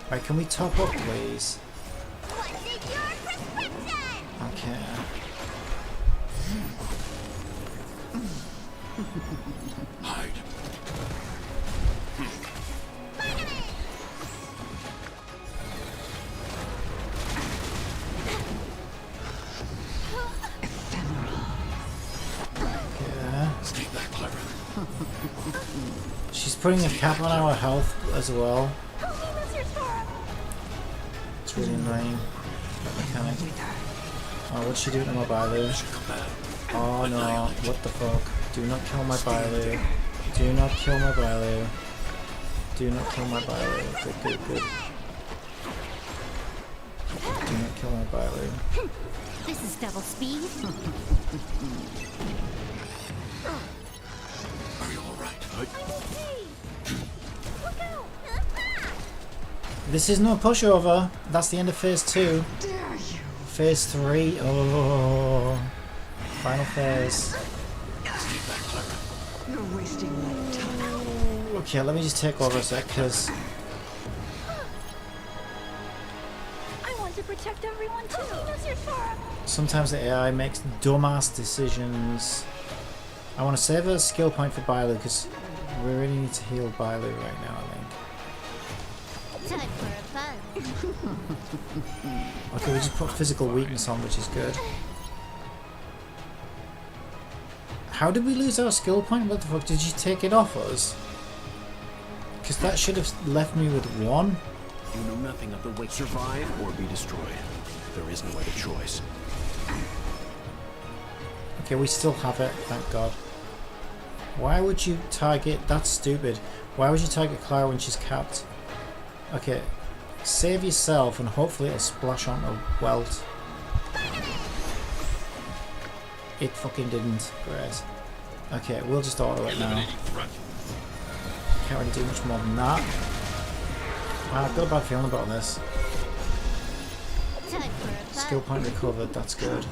Right, can we top up, please? Okay. Hide. Stay back, Clara. She's putting a cap on our health as well. It's really annoying. That mechanic. Oh, what's she doing to my Bailu? Oh no, what the fuck? Do not kill my Bailu. Do not kill my Bailu. Do not kill my Bailu. Good, good, good. Do not kill my Bailu. This is double speed. Are you alright? This is no pushover. That's the end of phase 2. Phase 3. Oh. Final phase. You're wasting my time. Okay, let me just take over a sec, because I want to protect everyone too. sometimes the AI makes dumbass decisions. I want to save a skill point for Bailu, because we really need to heal Bailu right now, I think. Time for a fun. Okay, we just put physical weakness on, which is good. How did we lose our skill point? What the fuck? Did you take it off us? Because that should have left me with 1. You know nothing of the way. Survive or be destroyed. There is no other choice. Okay, we still have it, thank God. Why would you target... That's stupid. Why would you target Clara when she's capped? Okay. Save yourself and hopefully it'll splash onto Welt. It fucking didn't. Great. Okay, we'll just auto it now. Can't really do much more than that. I've got a bad feeling about this. Skill point recovered, that's good.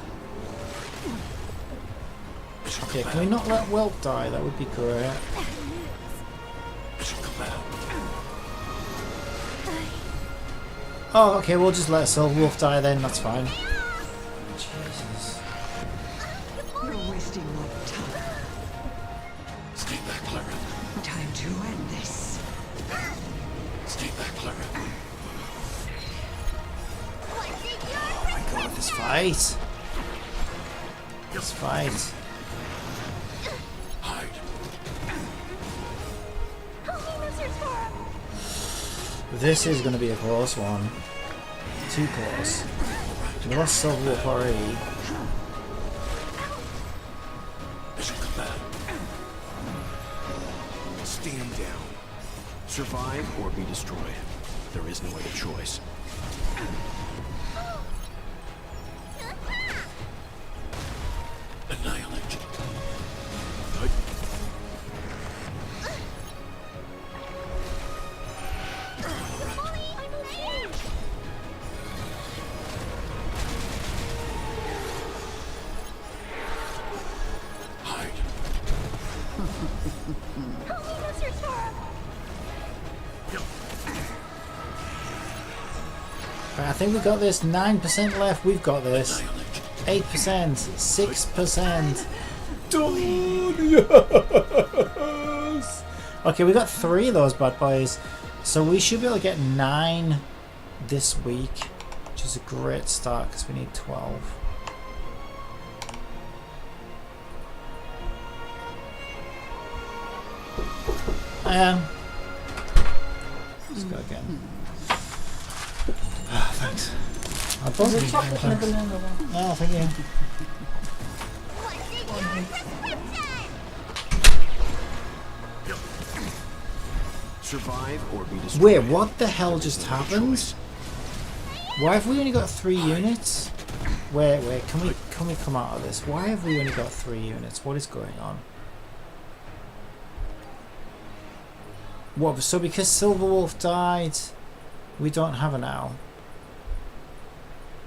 Okay, can we not let Welt die? That would be great. Oh, okay, we'll just let Silverwolf die then, that's fine. Jesus. You're wasting my time. Stay back, Clara. Time to end this. Stay back, Clara. Oh my god, this fight! This fight. Hide. This is going to be a close one. Too close. We lost Silverwolf already. Mission command. Stand down. Survive or be destroyed. There is no other choice. Annihilate. Right, I think we've got this. 9% left. We've got this. 8%. 6%. Yes! Okay, we got 3 of those bad boys. So we should be able to get 9 this week. Which is a great start because we need 12. Let's go again. Ah, thanks. I bought There's a chocolate and a banana one. Oh, thank you. Survive or be destroyed. Wait, what the hell just happened? Why have we only got 3 units? Wait, can we come out of this? Why have we only got 3 units? What is going on? What, so because Silverwolf died, we don't have an owl?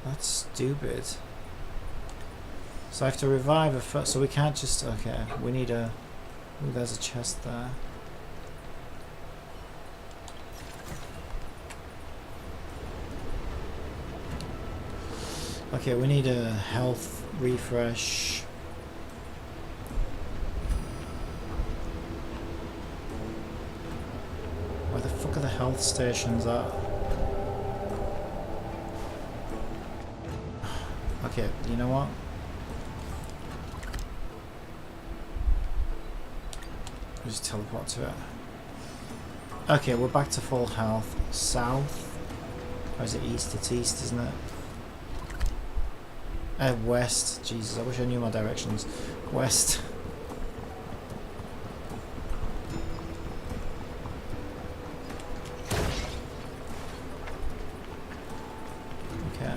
That's stupid. So I have to revive a first, so we can't just, okay, we need a, ooh, there's a chest there. Okay, we need a health refresh. Where the fuck are the health stations at? Okay, you know what? I'll just teleport to it. Okay, we're back to full health. South? Or is it east? It's east, isn't it? West. Jesus, I wish I knew my directions. West. Okay.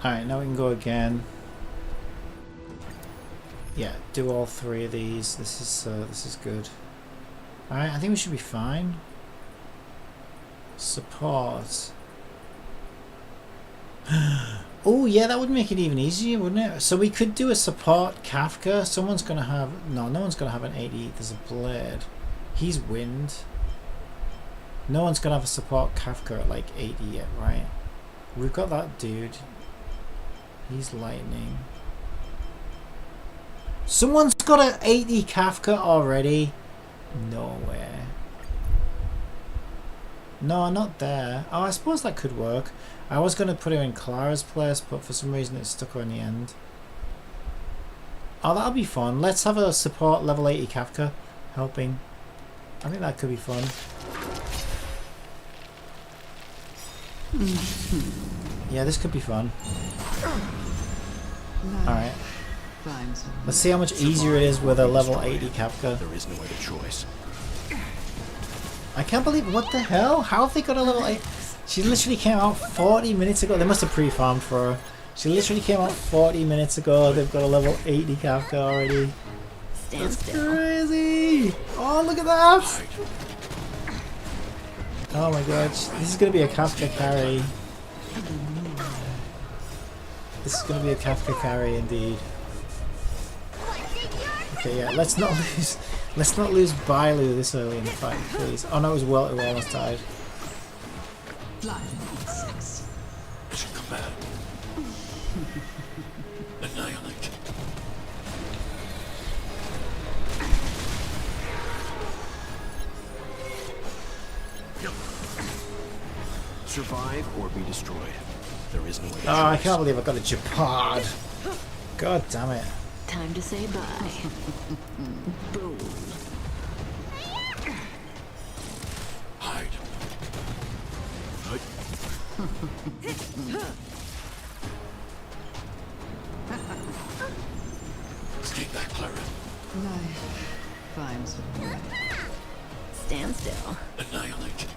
Alright, now we can go again. Yeah, do all 3 of these. This is good. Alright, I think we should be fine. Support. Oh yeah, that would make it even easier, wouldn't it? So we could do a support Kafka. Someone's gonna have, no one's gonna have an 80. There's a blade. He's wind. No one's gonna have a support Kafka at like 80 yet, right? We've got that dude. He's lightning. Someone's got an 80 Kafka already? No way. No, not there. Oh, I suppose that could work. I was going to put her in Clara's place, but for some reason it stuck her in the end. Oh, that'll be fun. Let's have a support level 80 Kafka helping. I think that could be fun. Yeah, this could be fun. Alright. Let's see how much easier it is with a level 80 Kafka. There is no other choice. I can't believe, what the hell? How have they got a level 8? She literally came out 40 minutes ago. They must have pre-farmed for her. She literally came out 40 minutes ago. They've got a level 80 Kafka already. That's crazy! Oh, look at that! Oh my god, this is going to be a Kafka carry. This is going to be a Kafka carry indeed. Okay, yeah, let's not lose Bailu this early in the fight, please. Oh no, it was well, it almost died. Mission command. Annihilate. Survive or be destroyed. There is no other choice. Oh, I can't believe I got a Japad. God damn it. Time to say bye. Boom. Hide. Stay back, Clara. Life finds a way. Stand still. Annihilate.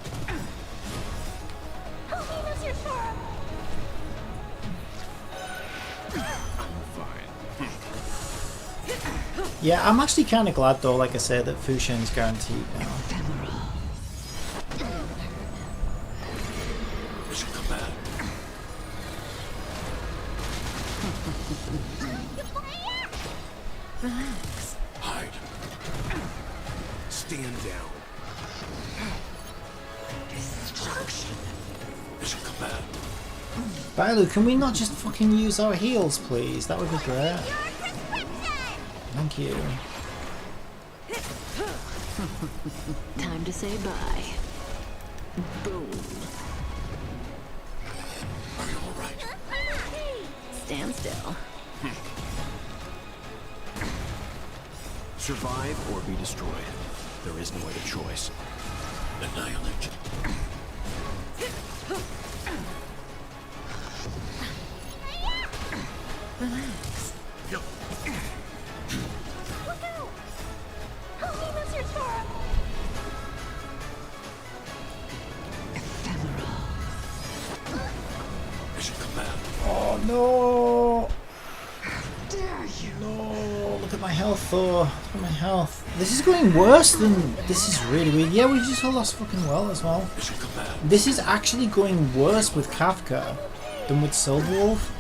Yeah, I'm actually kind of glad though, like I said, that Fu Xuan's guaranteed now. Mission command. Relax. Hide. Stand down. Destruction. Mission command. Bailu, can we not just fucking use our heals, please? That would be great. Thank you. Time to say bye. Boom. Are you alright? Stand still. Survive or be destroyed. There is no other choice. Annihilate. Relax. Mission command. Oh no! Dare you? No, look at my health though. Look at my health. This is going worse than... This is really weird. Yeah, we just all lost fucking well as well. Mission command. This is actually going worse with Kafka than with Silverwolf.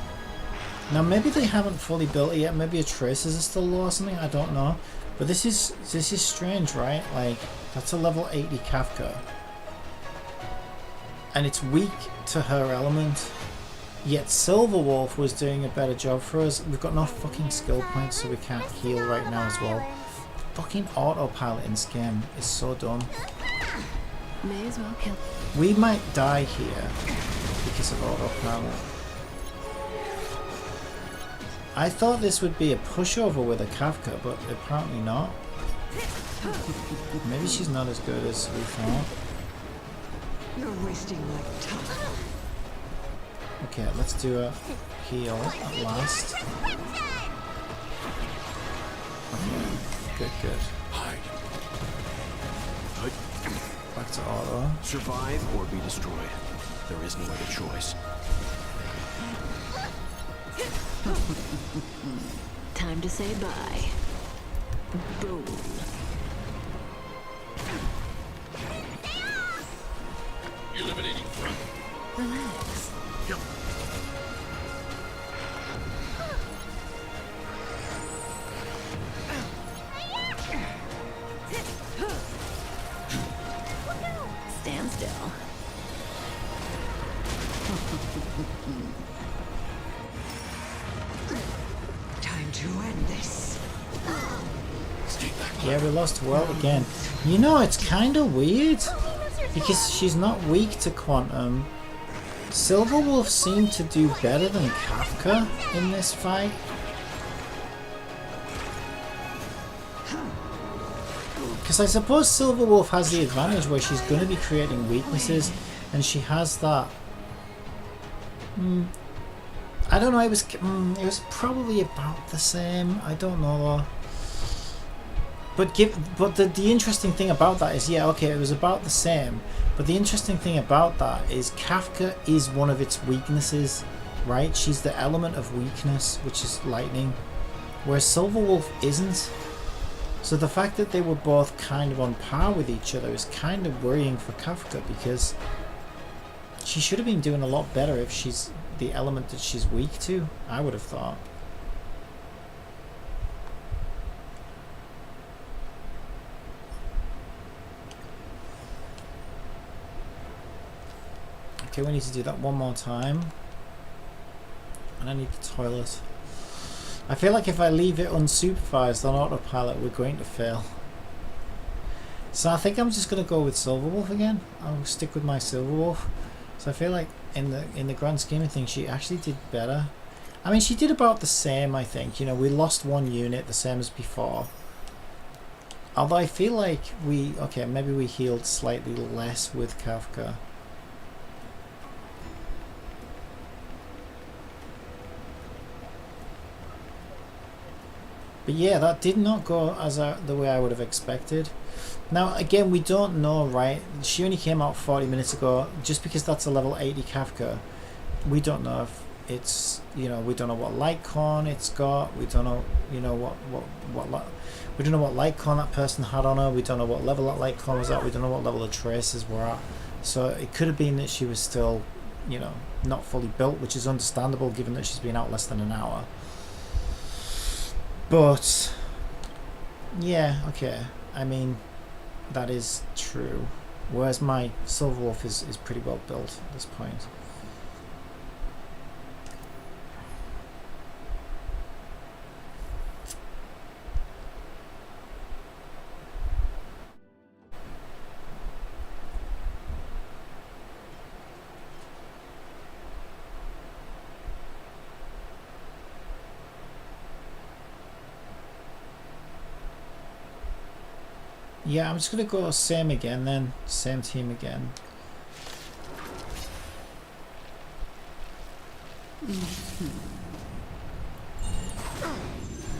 Now maybe they haven't fully built it yet. Maybe a Traces are still low or something. I don't know. But this is strange, right? Like, that's a level 80 Kafka. And it's weak to her element. Yet Silverwolf was doing a better job for us. We've got no fucking skill points, so we can't heal right now as well. Fucking autopilot in this game is so dumb. May as well kill. We might die here because of autopilot. I thought this would be a pushover with a Kafka, but apparently not. Maybe she's not as good as we thought. You're wasting my time. Okay, let's do a heal at last. Okay, good. Hide. Back to auto. Survive or be destroyed. There is no other choice. Time to say bye. Boom. Eliminating front. Relax. Stand still. Time to end this. Stay back. Yeah, we lost well again. You know, it's kind of weird because she's not weak to quantum. Silverwolf seemed to do better than Kafka in this fight. Because I suppose Silverwolf has the advantage where she's going to be creating weaknesses, and she has that. I don't know. It was probably about the same. I don't know though. But the interesting thing about that is, yeah, okay, it was about the same. But the interesting thing about that is Kafka is one of its weaknesses, right? She's the element of weakness, which is lightning, whereas Silverwolf isn't. So the fact that they were both kind of on par with each other is kind of worrying for Kafka, because she should have been doing a lot better if she's the element that she's weak to, I would have thought. Okay, we need to do that one more time. And I need the toilet. I feel like if I leave it unsupervised on autopilot, we're going to fail. So I think I'm just going to go with Silverwolf again. I'll stick with my Silverwolf. So I feel like in the grand scheme of things, she actually did better. I mean, she did about the same, I think. You know, we lost one unit, the same as before. Although I feel like maybe we healed slightly less with Kafka. But yeah, that did not go as the way I would have expected. Now, again, we don't know, right? She only came out 40 minutes ago. Just because that's a level 80 Kafka, we don't know if it's, you know, we don't know what light cone it's got. We don't know, you know, we don't know what light cone that person had on her. We don't know what level that light cone was at. We don't know what level the traces were at. So it could have been that she was still, you know, not fully built, which is understandable given that she's been out less than an hour. But yeah, okay, I mean, that is true. Whereas my Silverwolf is pretty well built at this point. Yeah, I'm just gonna go same again then. Same team again.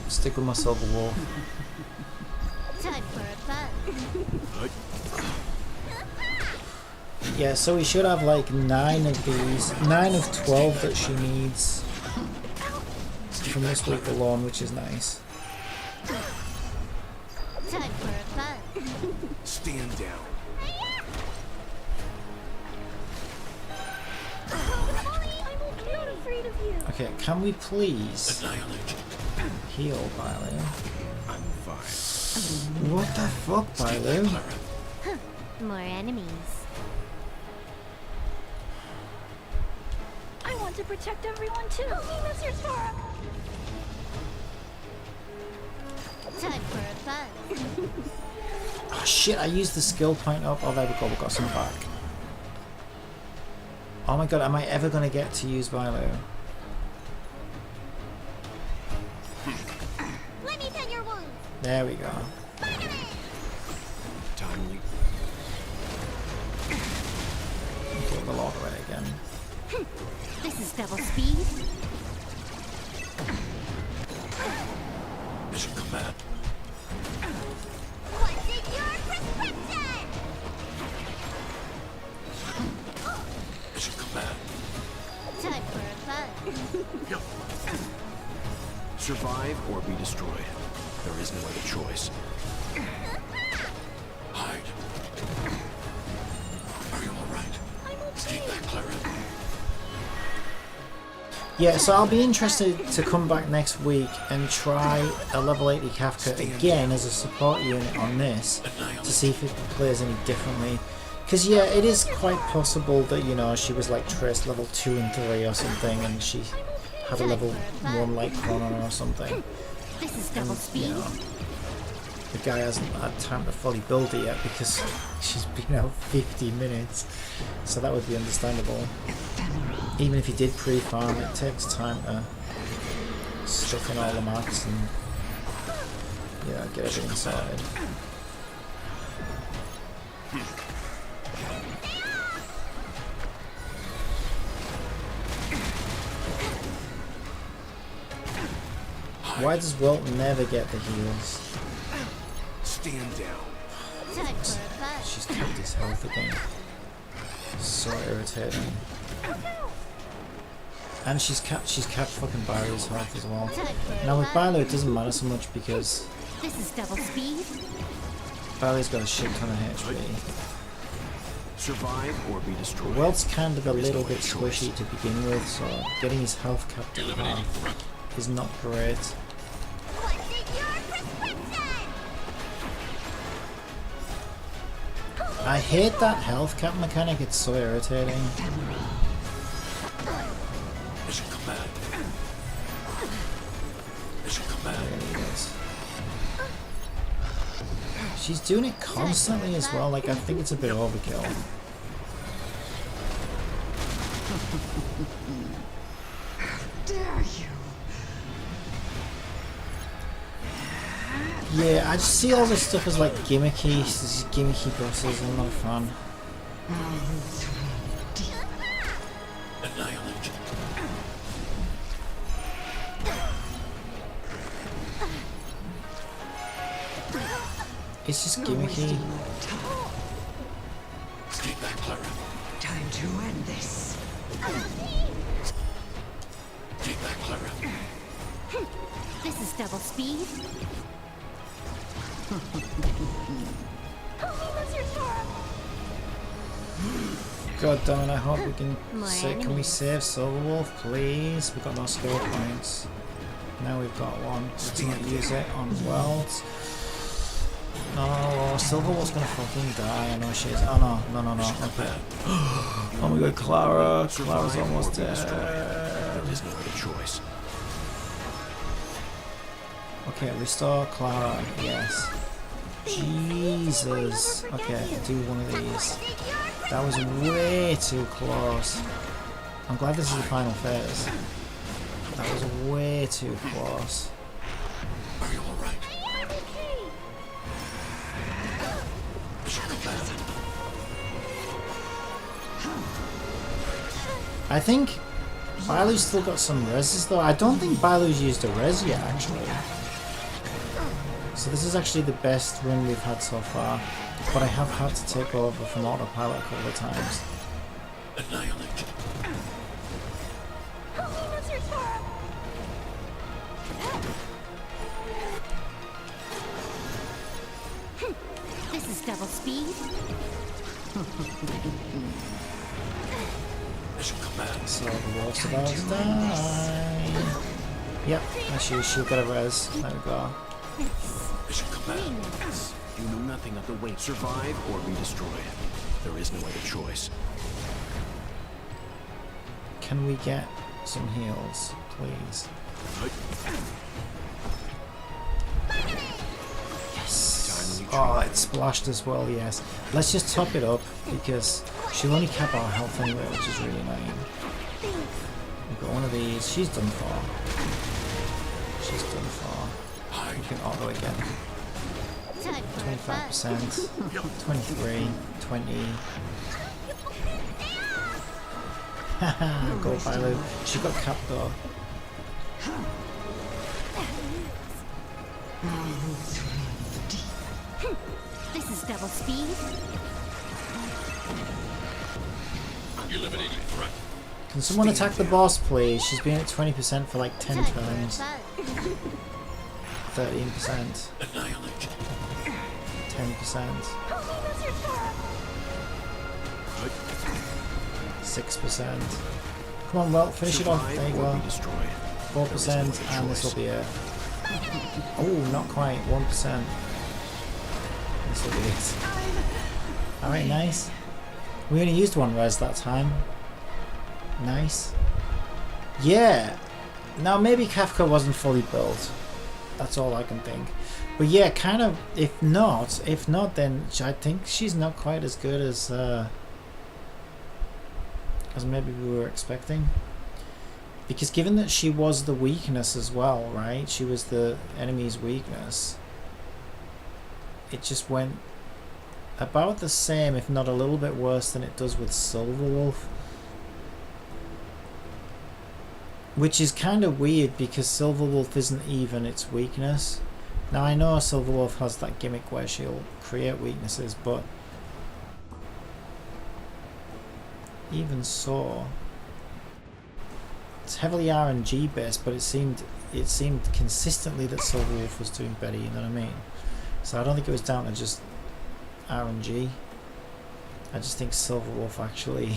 Stick with my Silverwolf. Time for a fun. Yeah, so we should have like 9 of these. 9 of 12 that she needs from this week alone, which is nice. Time for a fun. Stand down. I'm not afraid of you. Okay, can we please heal Bailu? I'm fine. What the fuck, Bailu? More enemies. I want to protect everyone too. Miss your Sora. Time for a fun. Oh shit, I used the skill point up. Oh, there we go, we got some back. Oh my god, am I ever going to get to use Bailu? Let me tend your wounds. There we go. Timely. Get the log away again. This is double speed. Mission command. What's in your prescription? Mission command. Time for a fun. Survive or be destroyed. There is no other choice. Hide. Are you alright? Stay back, Clara. Yeah, so I'll be interested to come back next week and try a level 80 Kafka again as a support unit on this to see if it plays any differently. Because yeah, it is quite possible that, you know, she was like Trace level 2 and 3 or something, and she had a level 1 light cone on her or something. This is double speed. You know, the guy hasn't had time to fully build it yet because she's been out 50 minutes, so that would be understandable. Even if you did pre-farm, it takes time to stick in all the marks and, yeah, get everything sorted. Why does Wilt never get the heals? Stand down. She's kept his health again. So irritating. And she's kept fucking Barry's health as well. Now with Barlow it doesn't matter so much because This is double speed. Barry's got a shit ton of HP. Survive or be destroyed. Wilt's kind of a little bit squishy to begin with, so getting his health capped at half is not great. I hate that health cap mechanic, it's so irritating. Mission command. Mission command. She's doing it constantly as well, like I think it's a bit overkill. Dare you? Yeah, I just see all this stuff as like gimmicky, these gimmicky bosses, I'm not a fan. Annihilate. It's just gimmicky. Stay back, Clara. Time to end this. Stay back, Clara. This is double speed. God damn it, I hope we can More can we enemies. save Silverwolf, please? We've got no skill points. Now we've got one. Let's not use it on Worlds. No, Silverwolf's gonna fucking die. I know she is. Oh no, no, no, no. Okay. Oh my god, Clara. Clara's almost dead. There is no other choice. Okay, restore Clara. Yes. Jesus. Okay, do one of these. That was way too close. I'm glad this is the final phase. That was way too close. Are you alright? Mission command. I think Bailu's still got some reses though. I don't think Bailu's used a res yet actually. So this is actually the best run we've had so far. But I have had to take over from autopilot a couple of times. Annihilate. This is double speed. Mission command. So the wolf's about to die. Yep, actually she'll get a res. There we go. Mission command. You know nothing of the way. Survive or be destroyed. There is no other choice. Can we get some heals, please? Yes. Oh, it splashed as well, yes. Let's just top it up because she'll only cap our health anyway, which is really annoying. We've got one of these. She's done for. She's done for. We can auto again. 25%, 23, 20. Haha, go Bailu. She got capped though. This is double speed. Eliminating threat. Can someone attack the boss, please? She's been at 20% for like 10 turns. 13%. Annihilate. 10%. 6%. Come on, well, finish it off. There you go. 4%, and this will be it. Oh, not quite. 1%. This will be it. Alright, nice. We only used one res that time. Nice. Yeah. Now, maybe Kafka wasn't fully built. That's all I can think. But yeah, kind of, if not, then I think she's not quite as good as maybe we were expecting. Because given that she was the weakness as well, right? She was the enemy's weakness. It just went about the same, if not a little bit worse than it does with Silverwolf. Which is kind of weird because Silverwolf isn't even its weakness. Now I know Silverwolf has that gimmick where she'll create weaknesses, but even so, it's heavily RNG based, but it seemed consistently that Silverwolf was doing better, you know what I mean? So I don't think it was down to just RNG. I just think Silverwolf actually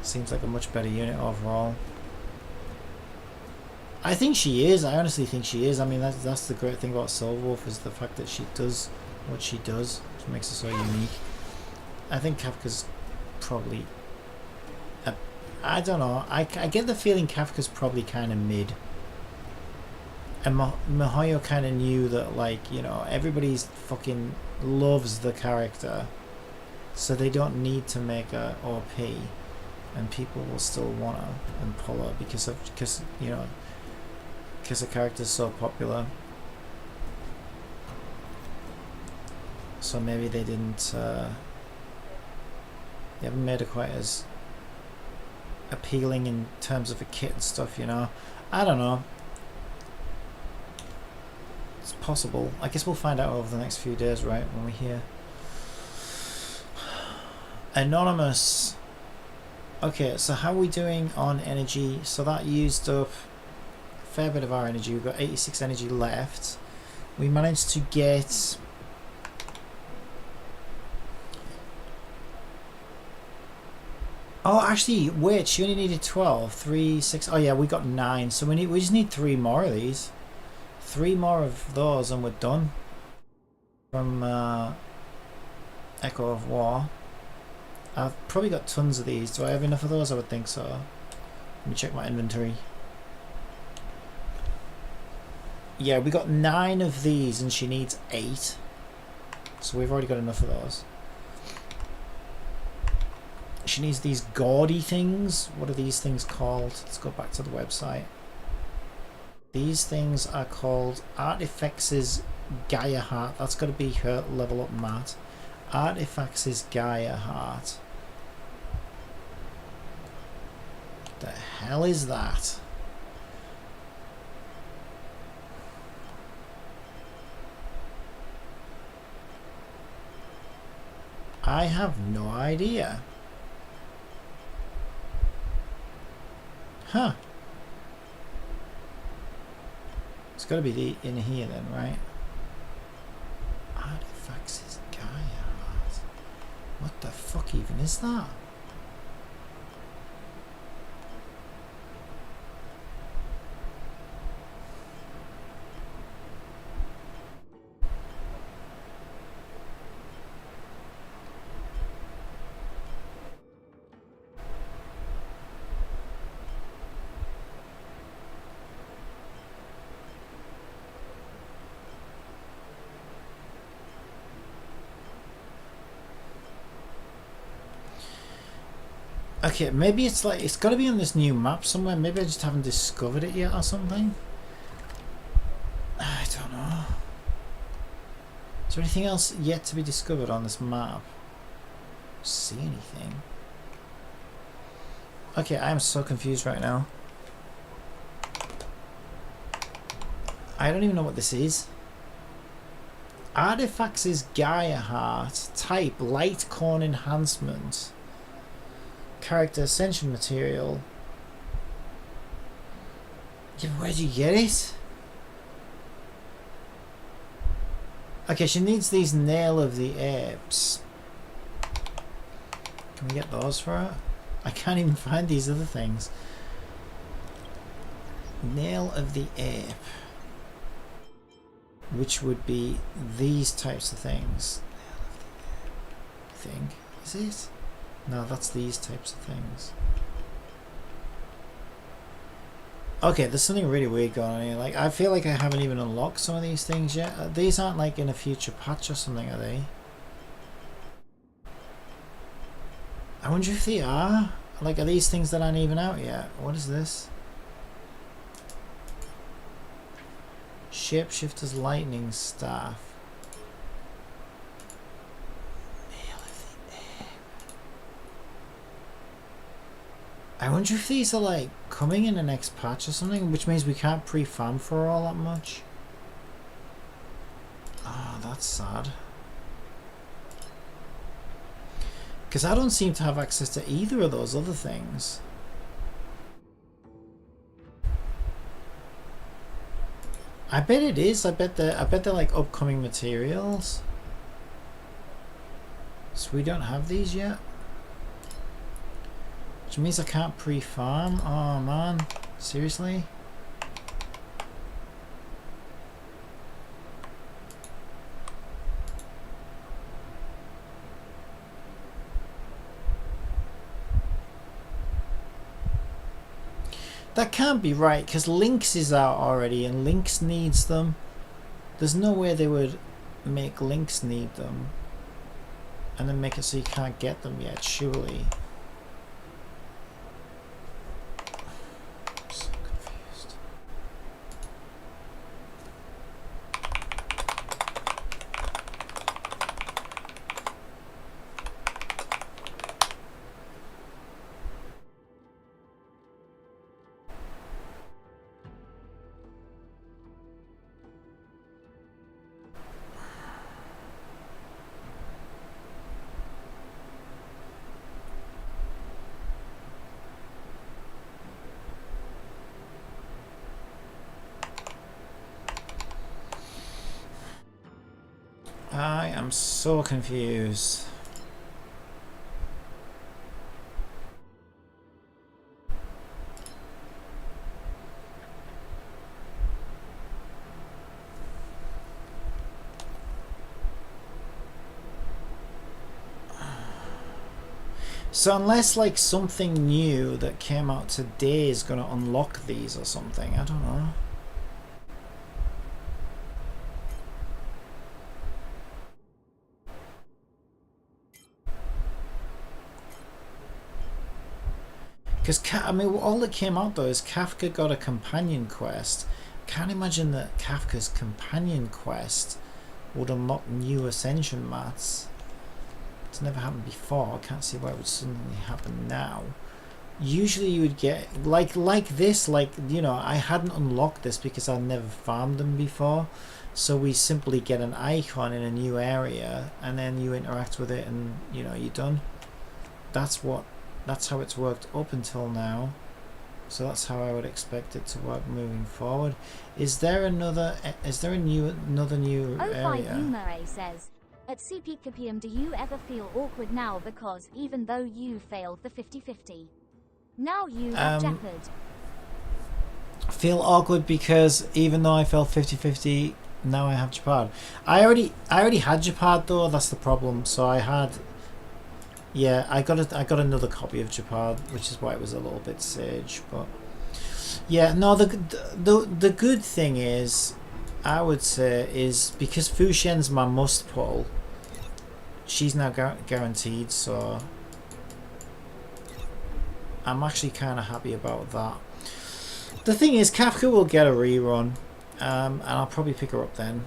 seems like a much better unit overall. I think she is. I honestly think she is. I mean, that's the great thing about Silverwolf, is the fact that she does what she does, which makes her so unique. I think Kafka's probably... I don't know. I get the feeling Kafka's probably kind of mid. And Mihoyo kind of knew that, like, you know, everybody's fucking loves the character, so they don't need to make her OP, and people will still want her and pull her because the character's so popular. So maybe they didn't. They haven't made her quite as appealing in terms of a kit and stuff, you know. I don't know. It's possible. I guess we'll find out over the next few days, right, when we hear. Anonymous. Okay, so how are we doing on energy? So that used up a fair bit of our energy. We've got 86 energy left. We managed to get... Oh, actually, wait, she only needed 12. 3, 6... Oh yeah, we got 9. So we just need 3 more of these. 3 more of those and we're done. From Echo of War. I've probably got tons of these. Do I have enough of those? I would think so. Let me check my inventory. Yeah, we got 9 of these and she needs 8. So we've already got enough of those. She needs these gaudy things. What are these things called? Let's go back to the website. These things are called Artifacts' Gaia Heart. That's got to be her level up mat. Artifacts' Gaia Heart. The hell is that? I have no idea. Huh. It's got to be in here then, right? Artifacts' Gaia Heart. What the fuck even is that? Okay, maybe it's like, it's got to be on this new map somewhere. Maybe I just haven't discovered it yet or something. I don't know. Is there anything else yet to be discovered on this map? See anything? Okay, I am so confused right now. I don't even know what this is. Artifacts' Gaia Heart. Type Light Cone Enhancement. Character Ascension Material. Yeah, where'd you get it? Okay, she needs these Nail of the Apes. Can we get those for her? I can't even find these other things. Nail of the Ape. Which would be these types of things. I think. Is it? No, that's these types of things. Okay, there's something really weird going on here. Like, I feel like I haven't even unlocked some of these things yet. These aren't like in a future patch or something, are they? I wonder if they are. Like, are these things that aren't even out yet? What is this? Shapeshifter's Lightning Staff. I wonder if these are like coming in the next patch or something, which means we can't pre-farm for all that much. Oh, that's sad. Because I don't seem to have access to either of those other things. I bet it is. I bet they're like upcoming materials. So we don't have these yet. Which means I can't pre-farm. Oh man, seriously? That can't be right, because Lynx is out already and Lynx needs them. There's no way they would make Lynx need them and then make it so you can't get them yet, surely. I'm so confused. I am so confused. So unless like something new that came out today is going to unlock these or something, I don't know. Because, I mean, all that came out though is Kafka got a companion quest. Can't imagine that Kafka's companion quest would unlock new ascension mats. It's never happened before. I can't see why it would suddenly happen now. Usually you would get, like this, like, you know, I hadn't unlocked this because I'd never farmed them before. So we simply get an icon in a new area and then you interact with it and, you know, you're done. That's how it's worked up until now. So that's how I would expect it to work moving forward. Is there another new area? Umare says, at CPCopium, do you ever feel awkward now because even though you failed the 50-50, now you have Jeopard? Feel awkward because even though I failed 50-50, now I have Jeopard. I already had Jeopard though. That's the problem. So I had. Yeah, I got another copy of Jeopard, which is why it was a little bit sage. But yeah, no, the good thing is, I would say, is because Fu Xuan's my must pull. She's now guaranteed, so I'm actually kind of happy about that. The thing is, Kafka will get a rerun, and I'll probably pick her up then.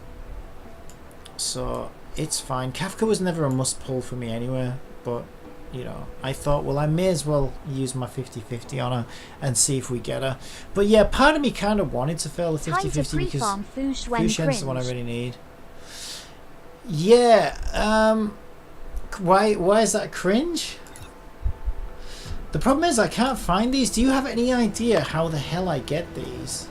So it's fine. Kafka was never a must pull for me anyway. But, you know, I thought, well, I may as well use my 50-50 on her and see if we get her. But yeah, part of me kind of wanted to fail the 50-50 because Fu Xuan's the one I really need. Yeah, why is that cringe? The problem is I can't find these. Do you have any idea how the hell I get these?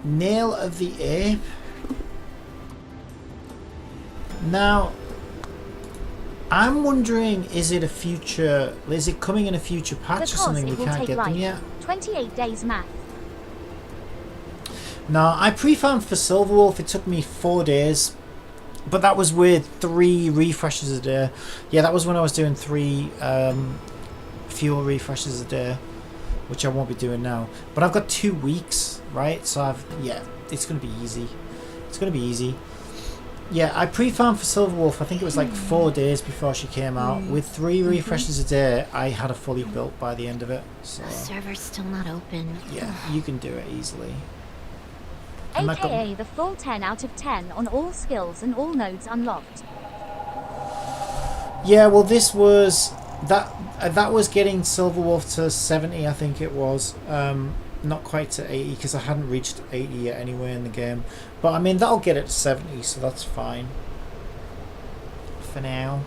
Nail of the Ape. Now, I'm wondering, is it coming in a future patch or something? We can't get them yet. 28 days math. No, I pre-farmed for Silverwolf. It took me 4 days, but that was with 3 refreshes a day. Yeah, that was when I was doing 3 fuel refreshes a day, which I won't be doing now. But I've got 2 weeks, right? So it's gonna be easy. It's gonna be easy. Yeah, I pre-farmed for Silverwolf. I think it was like 4 days before she came out. With 3 refreshes a day, I had a fully built by the end of it. So the server's still not open. yeah, you can do it easily. AKA the full 10 out of 10 on all skills and all nodes unlocked. Yeah, well, this was that was getting Silverwolf to 70, I think it was. Not quite to 80 because I hadn't reached 80 yet anyway in the game. But I mean, that'll get it to 70, so that's fine for now.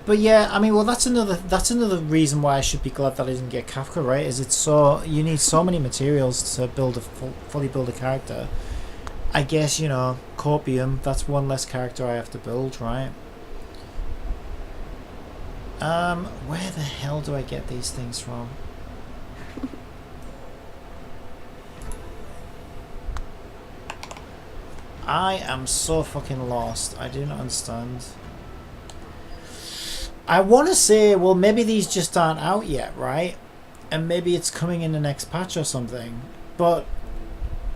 But yeah, I mean, well, that's another reason why I should be glad that I didn't get Kafka, right? Is it's so you need so many materials to build a fully build a character. I guess, you know, Corpium, that's one less character I have to build, right? Where the hell do I get these things from? I am so fucking lost. I do not understand. I want to say, well, maybe these just aren't out yet, right? And maybe it's coming in the next patch or something. But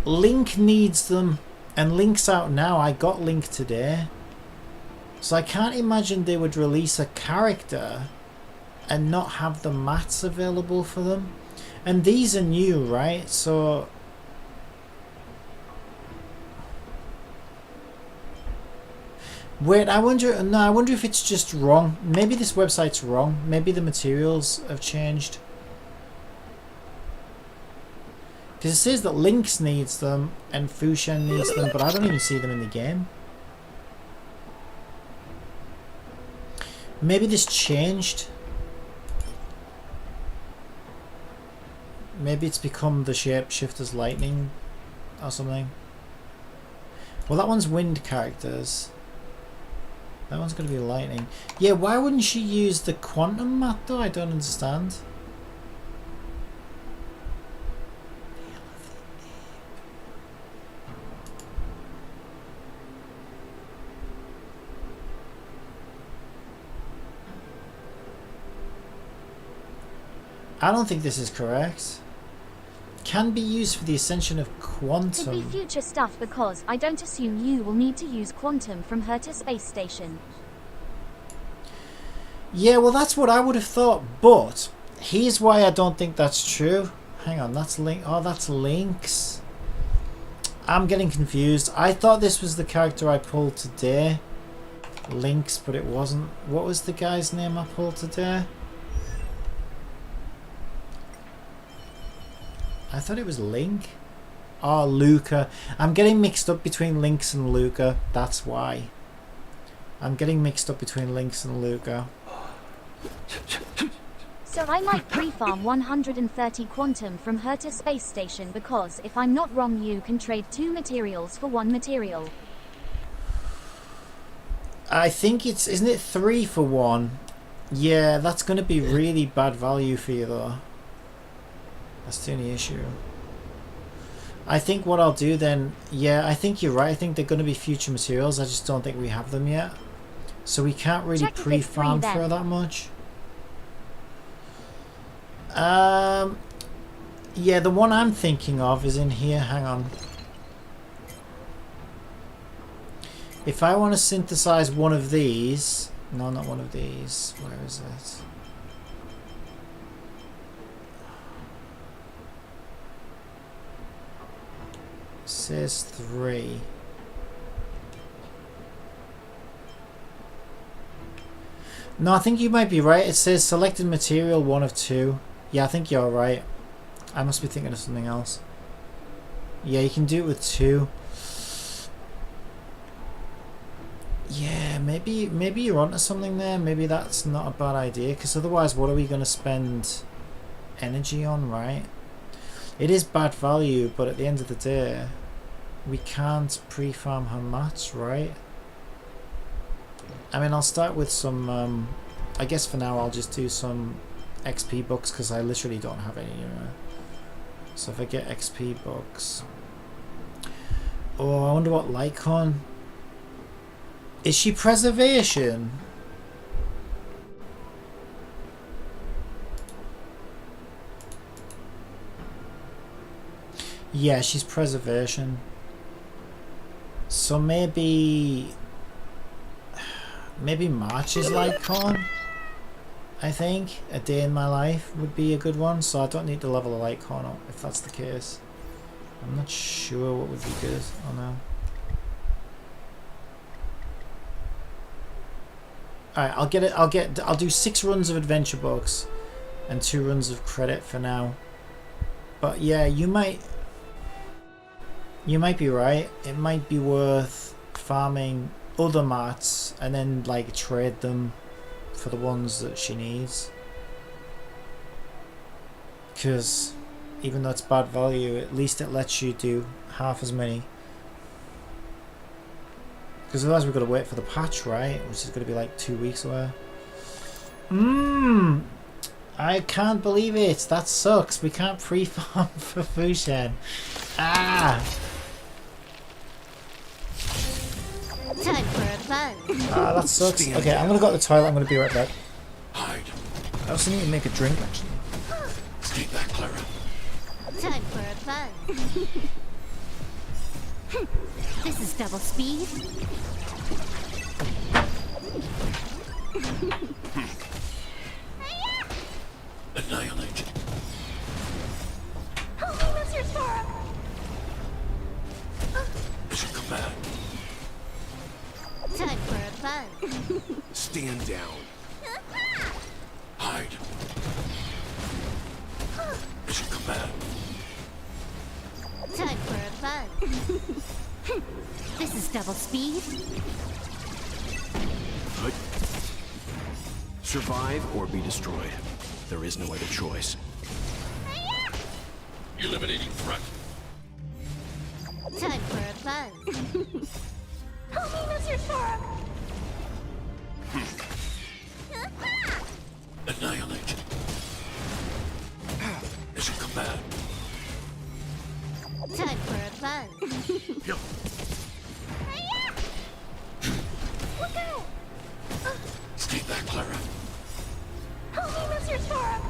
Link needs them, and Link's out now. I got Link today. So I can't imagine they would release a character and not have the mats available for them. And these are new, right? So wait, I wonder if it's just wrong. Maybe this website's wrong. Maybe the materials have changed. Because it says that Lynx needs them and Fu Xuan needs them, but I don't even see them in the game. Maybe this changed. Maybe it's become the Shapeshifter's Lightning or something. Well, that one's wind characters. That one's going to be lightning. Yeah, why wouldn't she use the quantum mat though? I don't understand. I don't think this is correct. Can be used for the ascension of quantum. Could be future stuff because I don't assume you will need to use quantum from her to space station. Yeah, well, that's what I would have thought, but here's why I don't think that's true. Hang on, that's Link. Oh, that's Lynx. I'm getting confused. I thought this was the character I pulled today, Lynx, but it wasn't. What was the guy's name I pulled today? I thought it was Link. Oh, Luca. I'm getting mixed up between Lynx and Luca. That's why. I'm getting mixed up between Lynx and Luca. So I might pre-farm 130 quantum from her to space station because if I'm not wrong you can trade 2 materials for 1 material. I think it's... Isn't it 3 for 1? Yeah, that's going to be really bad value for you though. That's the only issue. I think what I'll do then... Yeah, I think you're right. I think they're going to be future materials. I just don't think we have them yet. So we can't really pre-farm for that much. Yeah, the one I'm thinking of is in here. Hang on. If I want to synthesize one of these... No, not one of these. Where is it? Says 3. No, I think you might be right. It says selected material 1 of 2. Yeah, I think you're right. I must be thinking of something else. Yeah, you can do it with 2. Yeah, maybe you're onto something there. Maybe that's not a bad idea, because otherwise what are we going to spend energy on, right? It is bad value, but at the end of the day, we can't pre-farm her mats, right? I mean, I'll start with some, I guess for now I'll just do some XP books, because I literally don't have any. So if I get XP books... Oh, I wonder what Lycon... Is she preservation? Yeah, she's preservation. So maybe March is Lycon. I think A Day in My Life would be a good one. So I don't need to level a Lycon up if that's the case. I'm not sure what would be good. Oh no. Alright, I'll do 6 runs of adventure books and 2 runs of credit for now. But yeah, you might be right. It might be worth farming other mats and then like trade them for the ones that she needs. Because even though it's bad value, at least it lets you do half as many. Because otherwise we've got to wait for the patch, right? Which is going to be like 2 weeks away. I can't believe it. That sucks. We can't pre-farm for Fu Xuan. Ah! Time for a fun. Ah, that sucks. Okay, I'm going to go to the toilet. I'm going to be right back. Hide. I also need to make a drink, actually. Stay back, Clara. Time for a fun. This is double speed. Annihilate. Help me, Mr. Sparrow! Mission command. Time for a fun. Stand down. Hide. Mission command. Time for a fun. This is double speed. Good. Survive or be destroyed. There is no other choice. Eliminating threat. Time for a fun. Help me, Mr. Sparrow! Annihilate. Mission command. Time for a fun. Look out! Stay back, Clara. Help me, Mr. Sparrow!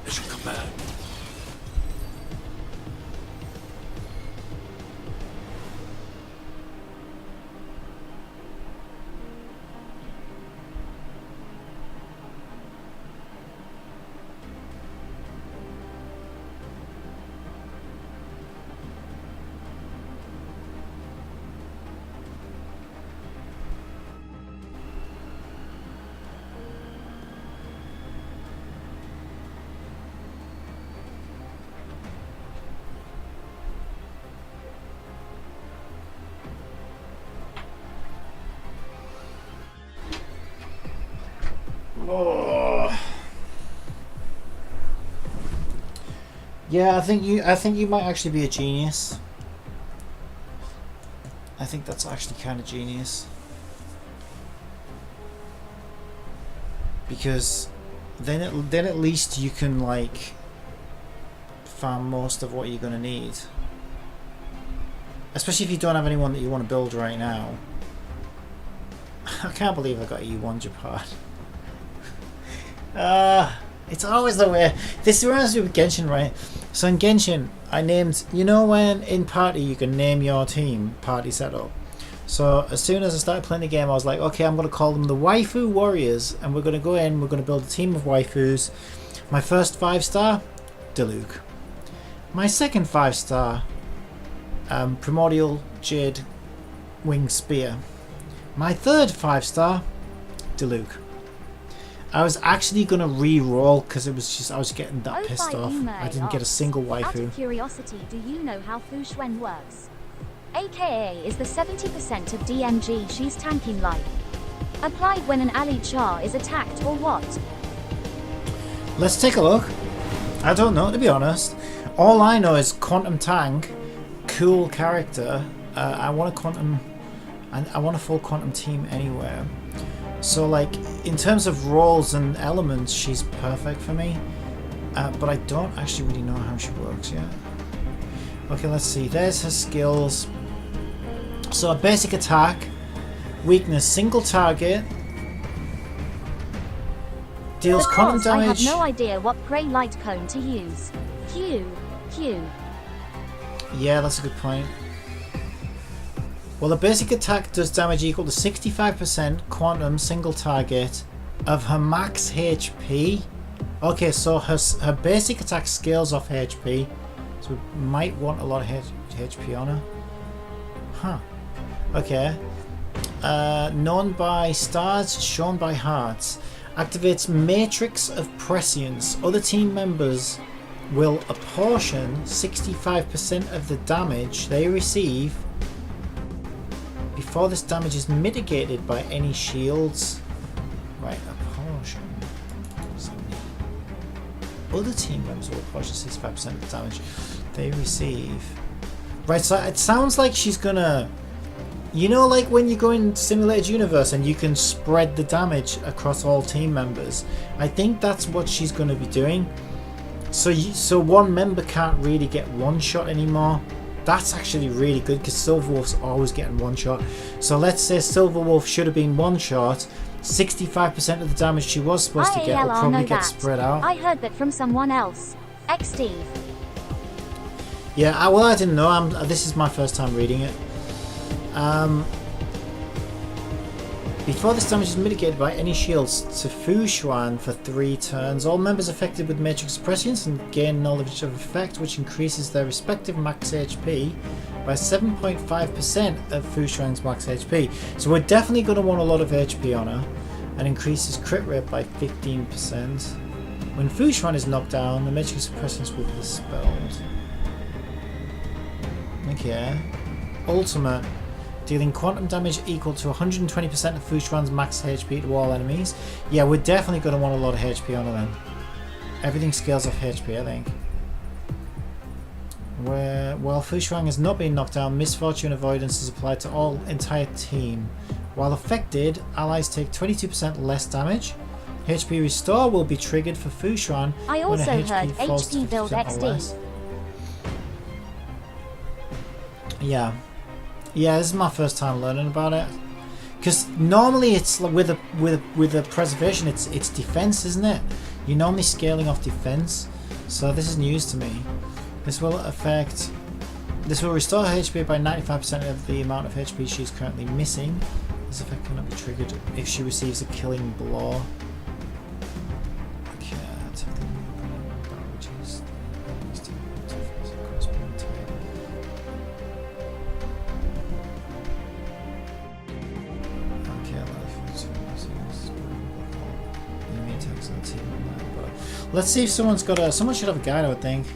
Mission command. Oh. Yeah, I think you might actually be a genius. I think that's actually kind of genius. Because then at least you can like farm most of what you're gonna need. Especially if you don't have anyone that you want to build right now. I can't believe I got a U1 Japan. It's always the way. This reminds me of Genshin, right? So in Genshin, I named, you know when in party you can name your team, party setup. So as soon as I started playing the game, I was like, okay, I'm going to call them the Waifu Warriors, and we're going to go in, we're going to build a team of waifus. My first 5-star, Diluc. My second 5-star, Primordial Jade Wing Spear. My third 5-star, Diluc. I was actually gonna re-roll because it was just I was getting that pissed off. I didn't get a single waifu. Out of curiosity, do you know how Fu Xuan works? AKA is the 70% of DMG she's tanking like. Applied when an ally char is attacked or what? Let's take a look. I don't know, to be honest. All I know is Quantum Tank, cool character. I want a quantum, and I want a full quantum team anywhere. So like in terms of roles and elements, she's perfect for me. But I don't actually really know how she works yet. Okay, let's see. There's her skills. So a basic attack, weakness, single target, deals quantum damage. I have no idea what Prey Light Cone to use. Q. Yeah, that's a good point. Well, the basic attack does damage equal to 65% quantum single target of her max HP. Okay, so her basic attack scales off HP, so we might want a lot of HP on her. Huh. Okay. known by stars, shown by hearts. Activates Matrix of Prescience. Other team members will apportion 65% of the damage they receive before this damage is mitigated by any shields. Right, apportion. Other team members will apportion 65% of the damage they receive. Right, so it sounds like she's gonna... You know, like when you go in Simulated Universe and you can spread the damage across all team members? I think that's what she's going to be doing. So one member can't really get one shot anymore. That's actually really good because Silverwolf's always getting one shot. So let's say Silverwolf should have been one shot. 65% of the damage she was supposed to get will probably get spread out. I heard that from someone else. X Steve. Yeah, well, I didn't know. This is my first time reading it. Before this damage is mitigated by any shields to Fu Xuan for 3 turns, all members affected with Matrix Prescience and gain knowledge of effect, which increases their respective max HP by 7.5% of Fu Xuan's max HP. So we're definitely going to want a lot of HP on her, and increases crit rate by 15%. When Fu Xuan is knocked down, the Matrix Prescience will be dispelled. Okay. Ultimate. Dealing quantum damage equal to 120% of Fu Xuan's max HP to all enemies. Yeah, we're definitely going to want a lot of HP on her then. Everything scales off HP, I think. While Fu Xuan has not been knocked down, Misfortune Avoidance is applied to all entire team. While affected, allies take 22% less damage. HP Restore will be triggered for Fu Xuan. I also when heard HP build XD. Yeah. Yeah, this is my first time learning about it. Because normally it's like with a preservation, it's defense, isn't it? You're normally scaling off defense, so this is news to me. This will restore her HP by 95% of the amount of HP she's currently missing. This effect cannot be triggered if she receives a killing blow. Okay, let's see if someone's got a... Someone should have a guide, I would think.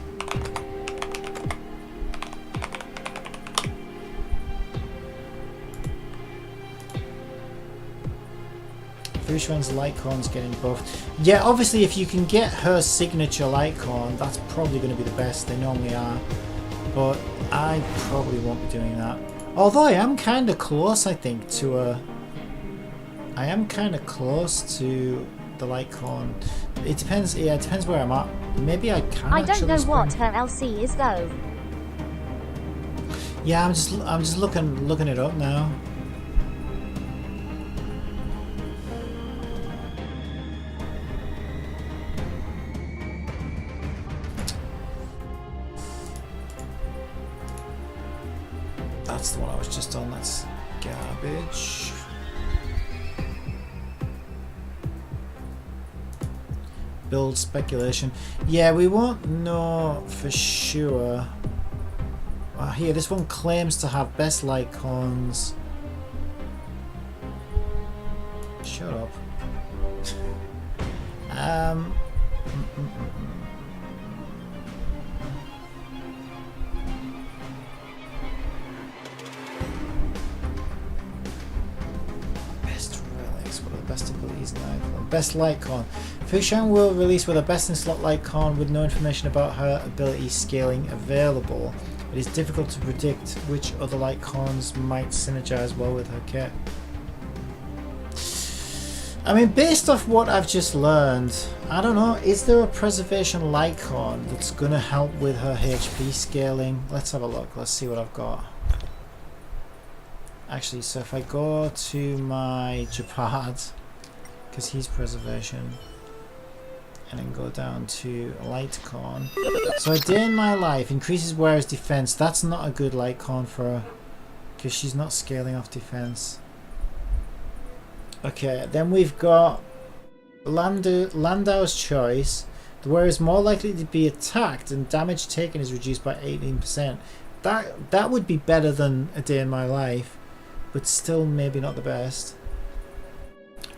Fu Xuan's Lightcorn's getting buffed. Yeah, obviously if you can get her signature Lightcorn, that's probably going to be the best. They normally are. But I probably won't be doing that. Although I am kind of close, I think, to a... I am kind of close to the Lightcorn. It depends. Yeah, it depends where I'm at. Maybe I can. I don't know what her LC is though. Yeah, I'm just looking it up now. That's the one I was just on. That's garbage. Build speculation. Yeah, we won't know for sure. Here, this one claims to have best Lightcorns. Shut up. Best relics. What are the best abilities now? Best Lightcorn. Fu Xuan will release with a best in slot Lightcorn with no information about her ability scaling available. It is difficult to predict which other Lightcorns might synergize well with her kit. I mean, based off what I've just learned, I don't know, is there a preservation Lightcorn that's going to help with her HP scaling? Let's have a look. Let's see what I've got. Actually, so if I go to my Japad, because he's preservation, and then go down to Lightcorn. So a day in my life increases wearer's defense. That's not a good Lightcorn for her, because she's not scaling off defense. Okay, then we've got Landau's Choice. The wearer is more likely to be attacked and damage taken is reduced by 18%. That would be better than a day in my life. but still maybe not the best.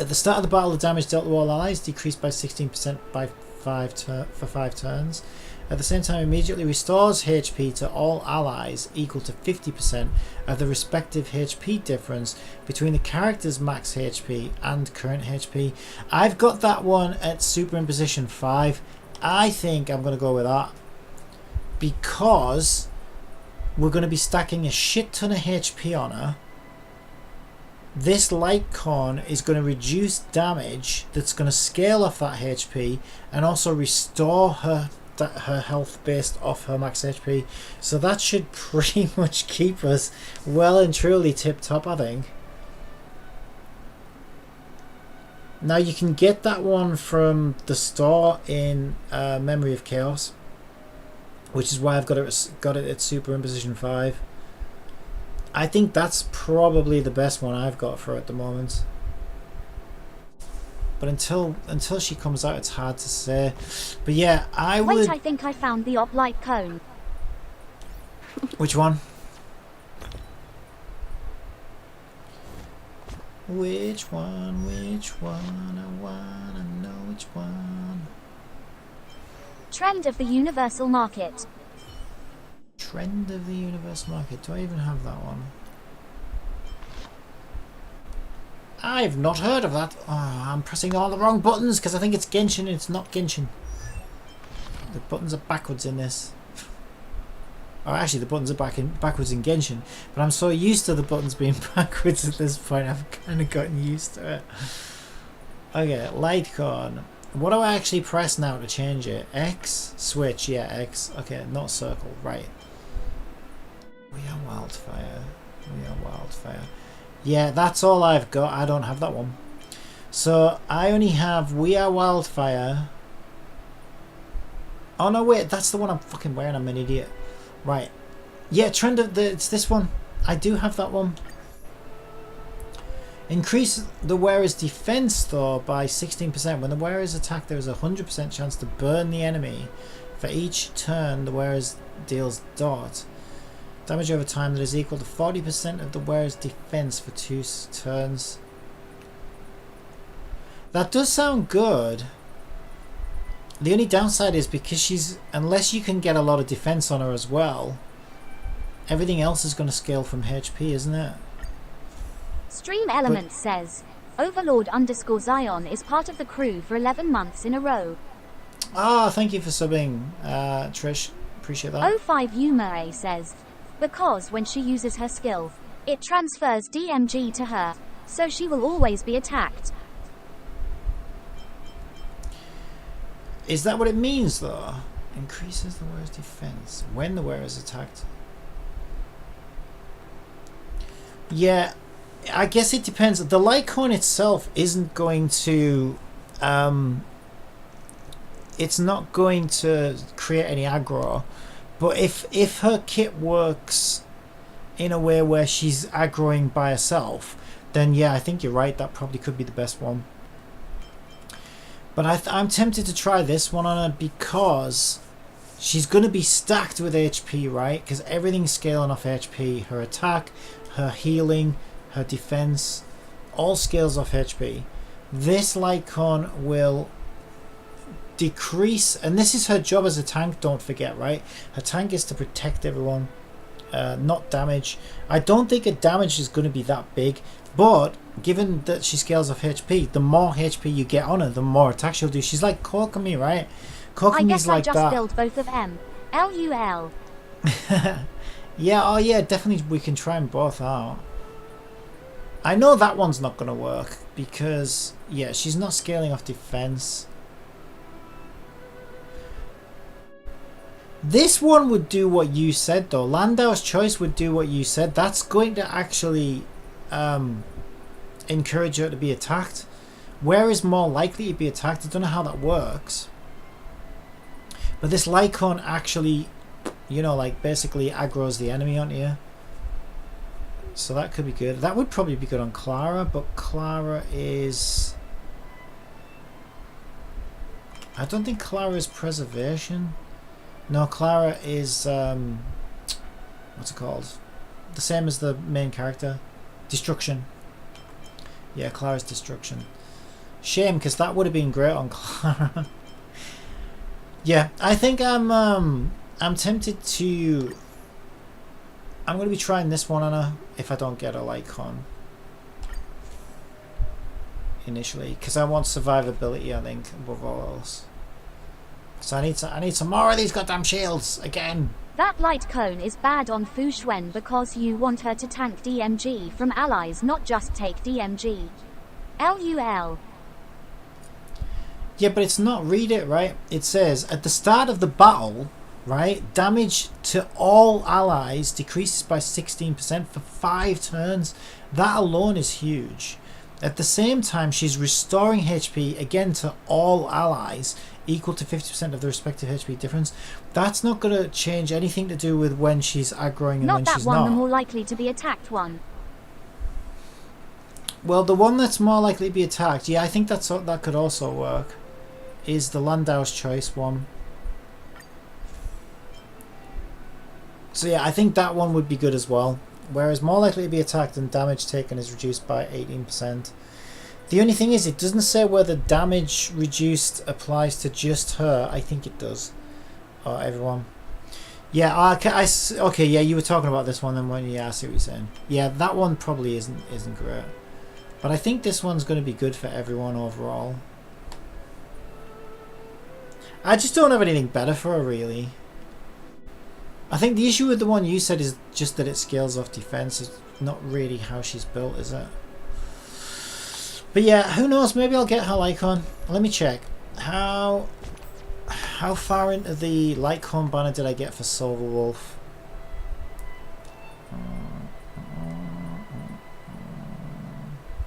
At the start of the battle, the damage dealt to all allies decreased by 16% for 5 turns. At the same time, immediately restores HP to all allies equal to 50% of the respective HP difference between the character's max HP and current HP. I've got that one at Superimposition 5. I think I'm going to go with that because we're going to be stacking a shit ton of HP on her. This light cone is going to reduce damage that's going to scale off that HP and also restore her health based off her max HP. So that should pretty much keep us well and truly tip top, I think. Now you can get that one from the store in Memory of Chaos, which is why I've got it at Superimposition 5. I think that's probably the best one I've got for it at the moment. But until she comes out, it's hard to say. But yeah, I would... Wait, I think I found the op light cone. Which one? Which one? Which one? I wanna know which one. Trend of the Universal Market. Trend of the Universal Market. Do I even have that one? I've not heard of that. Oh, I'm pressing all the wrong buttons because I think it's Genshin and it's not Genshin. The buttons are backwards in this. Or actually the buttons are backwards in Genshin. But I'm so used to the buttons being backwards at this point, I've kind of gotten used to it. Okay, Litecoin. What do I actually press now to change it? X? Switch, yeah, X. Okay, not circle, right. We are Wildfire. We are Wildfire. Yeah, that's all I've got. I don't have that one. So I only have We Are Wildfire. Oh no, wait, that's the one I'm fucking wearing. I'm an idiot. Right. Yeah, Trend of the... It's this one. I do have that one. Increase the wearer's defense though by 16%. When the wearer is attacked, there is a 100% chance to burn the enemy. For each turn, the wearer deals dot. Damage over time that is equal to 40% of the wearer's defense for 2 turns. That does sound good. The only downside is because she's... Unless you can get a lot of defense on her as well, everything else is going to scale from HP, isn't it? Stream Elements says, Overlord_Zion is part of the crew for 11 months in a row. Ah, thank you for subbing, Trish. Appreciate that. 05 Yuma says, because when she uses her skill, it transfers DMG to her, so she will always be attacked. Is that what it means though? Increases the wearer's defense when the wearer is attacked. Yeah, I guess it depends. The Litecoin itself isn't going to it's not going to create any aggro, but if her kit works in a way where she's aggroing by herself, then yeah, I think you're right, that probably could be the best one. But I'm tempted to try this one on her because she's going to be stacked with HP, right? Because everything's scaling off HP. Her attack, her healing, her defense, all scales off HP. This Litecoin will decrease, and this is her job as a tank, don't forget, right? Her tank is to protect everyone, not damage. I don't think her damage is going to be that big, but given that she scales off HP, the more HP you get on her, the more attack she'll do. She's like Kokomi, right? Kokomi's like that. I guess I just built both of them. LUL. Yeah, oh yeah, definitely we can try them both out. I know that one's not going to work because, yeah, she's not scaling off defense. This one would do what you said though. Landau's choice would do what you said. That's going to actually encourage her to be attacked. Where is more likely to be attacked? I don't know how that works. But this Litecoin actually, you know, like basically aggroes the enemy onto you. So that could be good. That would probably be good on Clara, but Clara is... I don't think Clara is preservation. No, Clara is what's it called? The same as the main character. Destruction. Yeah, Clara's destruction. Shame, because that would have been great on Clara. Yeah, I think I'm tempted to... I'm going to be trying this one on her if I don't get a Lycon initially, because I want survivability, I think, above all else. So I need some more of these goddamn shields again. That light cone is bad on Fu Xuan because you want her to tank DMG from allies, not just take DMG. LUL. Yeah, but it's not. Read it, right? It says, at the start of the battle, right, damage to all allies decreases by 16% for 5 turns. That alone is huge. At the same time, she's restoring HP, again, to all allies, equal to 50% of the respective HP difference. That's not going to change anything to do with when she's aggroing and when she's not. Not that one, the more likely to be attacked one. Well, the one that's more likely to be attacked, yeah, I think that could also work, is the Landau's Choice one. So yeah, I think that one would be good as well. Whereas more likely to be attacked and damage taken is reduced by 18%. The only thing is, it doesn't say whether damage reduced applies to just her. I think it does. Or everyone. Yeah, okay, yeah, you were talking about this one then when you asked what you're saying. Yeah, that one probably isn't great. But I think this one's going to be good for everyone overall. I just don't have anything better for her, really. I think the issue with the one you said is just that it scales off defense. It's not really how she's built, is it? But yeah, who knows? Maybe I'll get her Lycon. Let me check. How far into the Lycon banner did I get for Silver Wolf?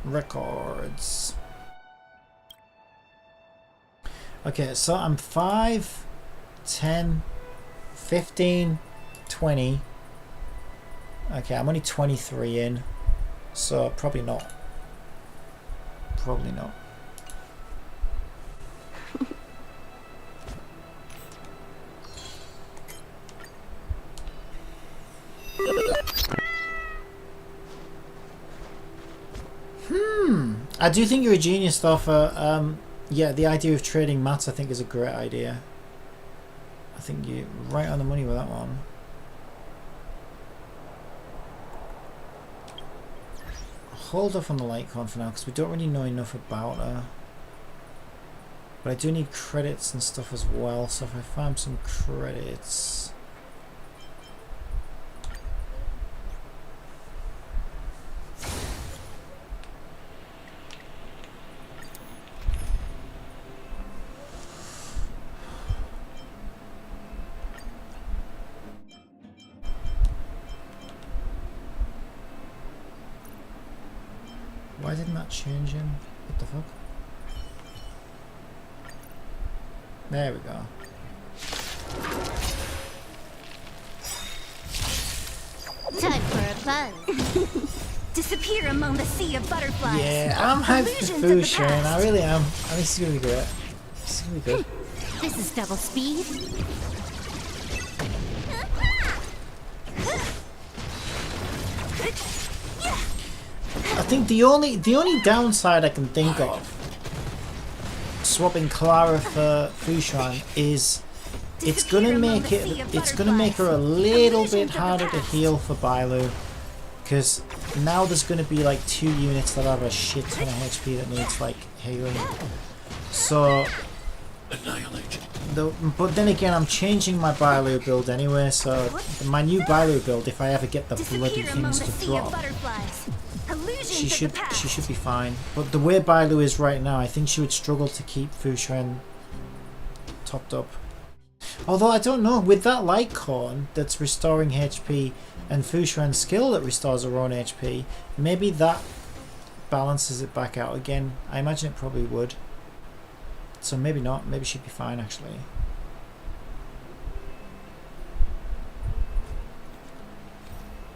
Records. Okay, so I'm 5, 10, 15, 20. Okay, I'm only 23 in, so probably not. Probably not. I do think you're a genius, though. For yeah, the idea of trading mats, I think, is a great idea. I think you're right on the money with that one. Hold off on the Lycon for now, because we don't really know enough about her. But I do need credits and stuff as well, so if I farm some credits... Why didn't that change him? What the fuck? There we go. Time for a fun. Disappear among the sea of butterflies. Yeah, I'm hyped for Fu Xuan. I really am. I think this is gonna be great. This is gonna be good. This is double speed. I think the only downside I can think of swapping Clara for Fu Xuan is it's gonna make her a little bit harder to heal for Bailu, because now there's gonna be like 2 units that have a shit ton of HP that needs like healing. So but then again, I'm changing my Bailu build anyway, so my new Bailu build, if I ever get the bloody things to drop, she should be fine. But the way Bailu is right now, I think she would struggle to keep Fu Xuan topped up. Although I don't know, with that Lycon that's restoring HP and Fu Xuan's skill that restores her own HP, maybe that balances it back out again. I imagine it probably would. So maybe not. Maybe she'd be fine actually.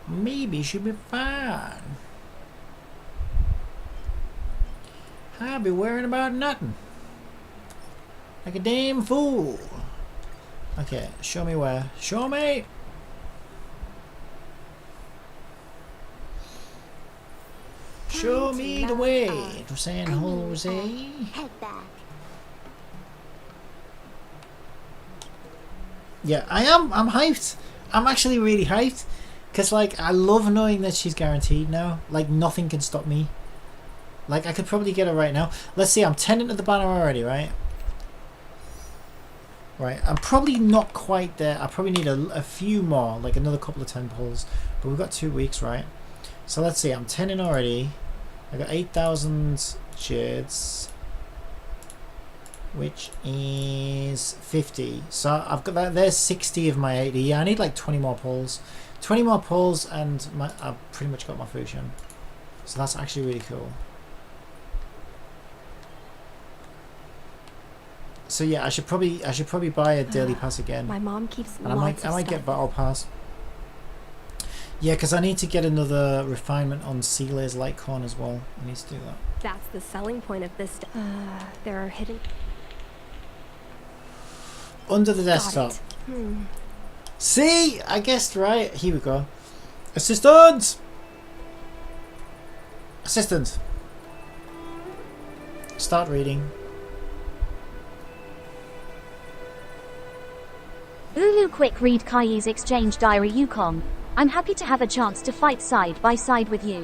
Maybe she'd be fine. I'll be worrying about nothing. Like a damn fool. Okay, show me where. Show me! Show me the way to San Jose. Head back. Yeah, I'm hyped. I'm actually really hyped. Because, like, I love knowing that she's guaranteed now. Like, nothing can stop me. Like, I could probably get her right now. Let's see, I'm 10 into the banner already, right? Right, I'm probably not quite there. I probably need a few more, like another couple of 10 pulls. But we've got 2 weeks, right? So let's see, I'm 10 in already. I got 8,000 jades, which is 50. So I've got that. There's 60 of my 80. Yeah, I need like 20 more pulls. 20 more pulls, and I've pretty much got my Fu Xuan. So that's actually really cool. So yeah, I should probably buy a daily pass again. My mom keeps and I might get battle pass. Yeah, because I need to get another refinement on Sealay's Lightcorn as well. I need to do that. That's the selling point of this. There are hidden under the desktop. See, I guessed right. Here we go. Assistant. Start reading. Ulu quick read Kai's exchange diary Yukong. I'm happy to have a chance to fight side by side with you.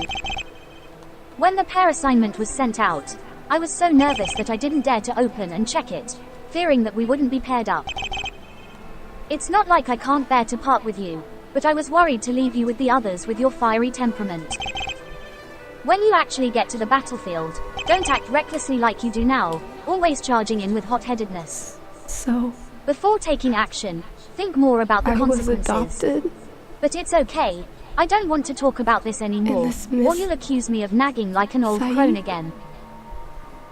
When the pair assignment was sent out, I was so nervous that I didn't dare to open and check it, fearing that we wouldn't be paired up. It's not like I can't bear to part with you, but I was worried to leave you with the others with your fiery temperament. When you actually get to the battlefield, don't act recklessly like you do now, always charging in with hot-headedness. So, before taking action, think more about the consequences. I was adopted. But it's okay. I don't want to talk about this anymore, or you'll accuse me of nagging like an old crone again.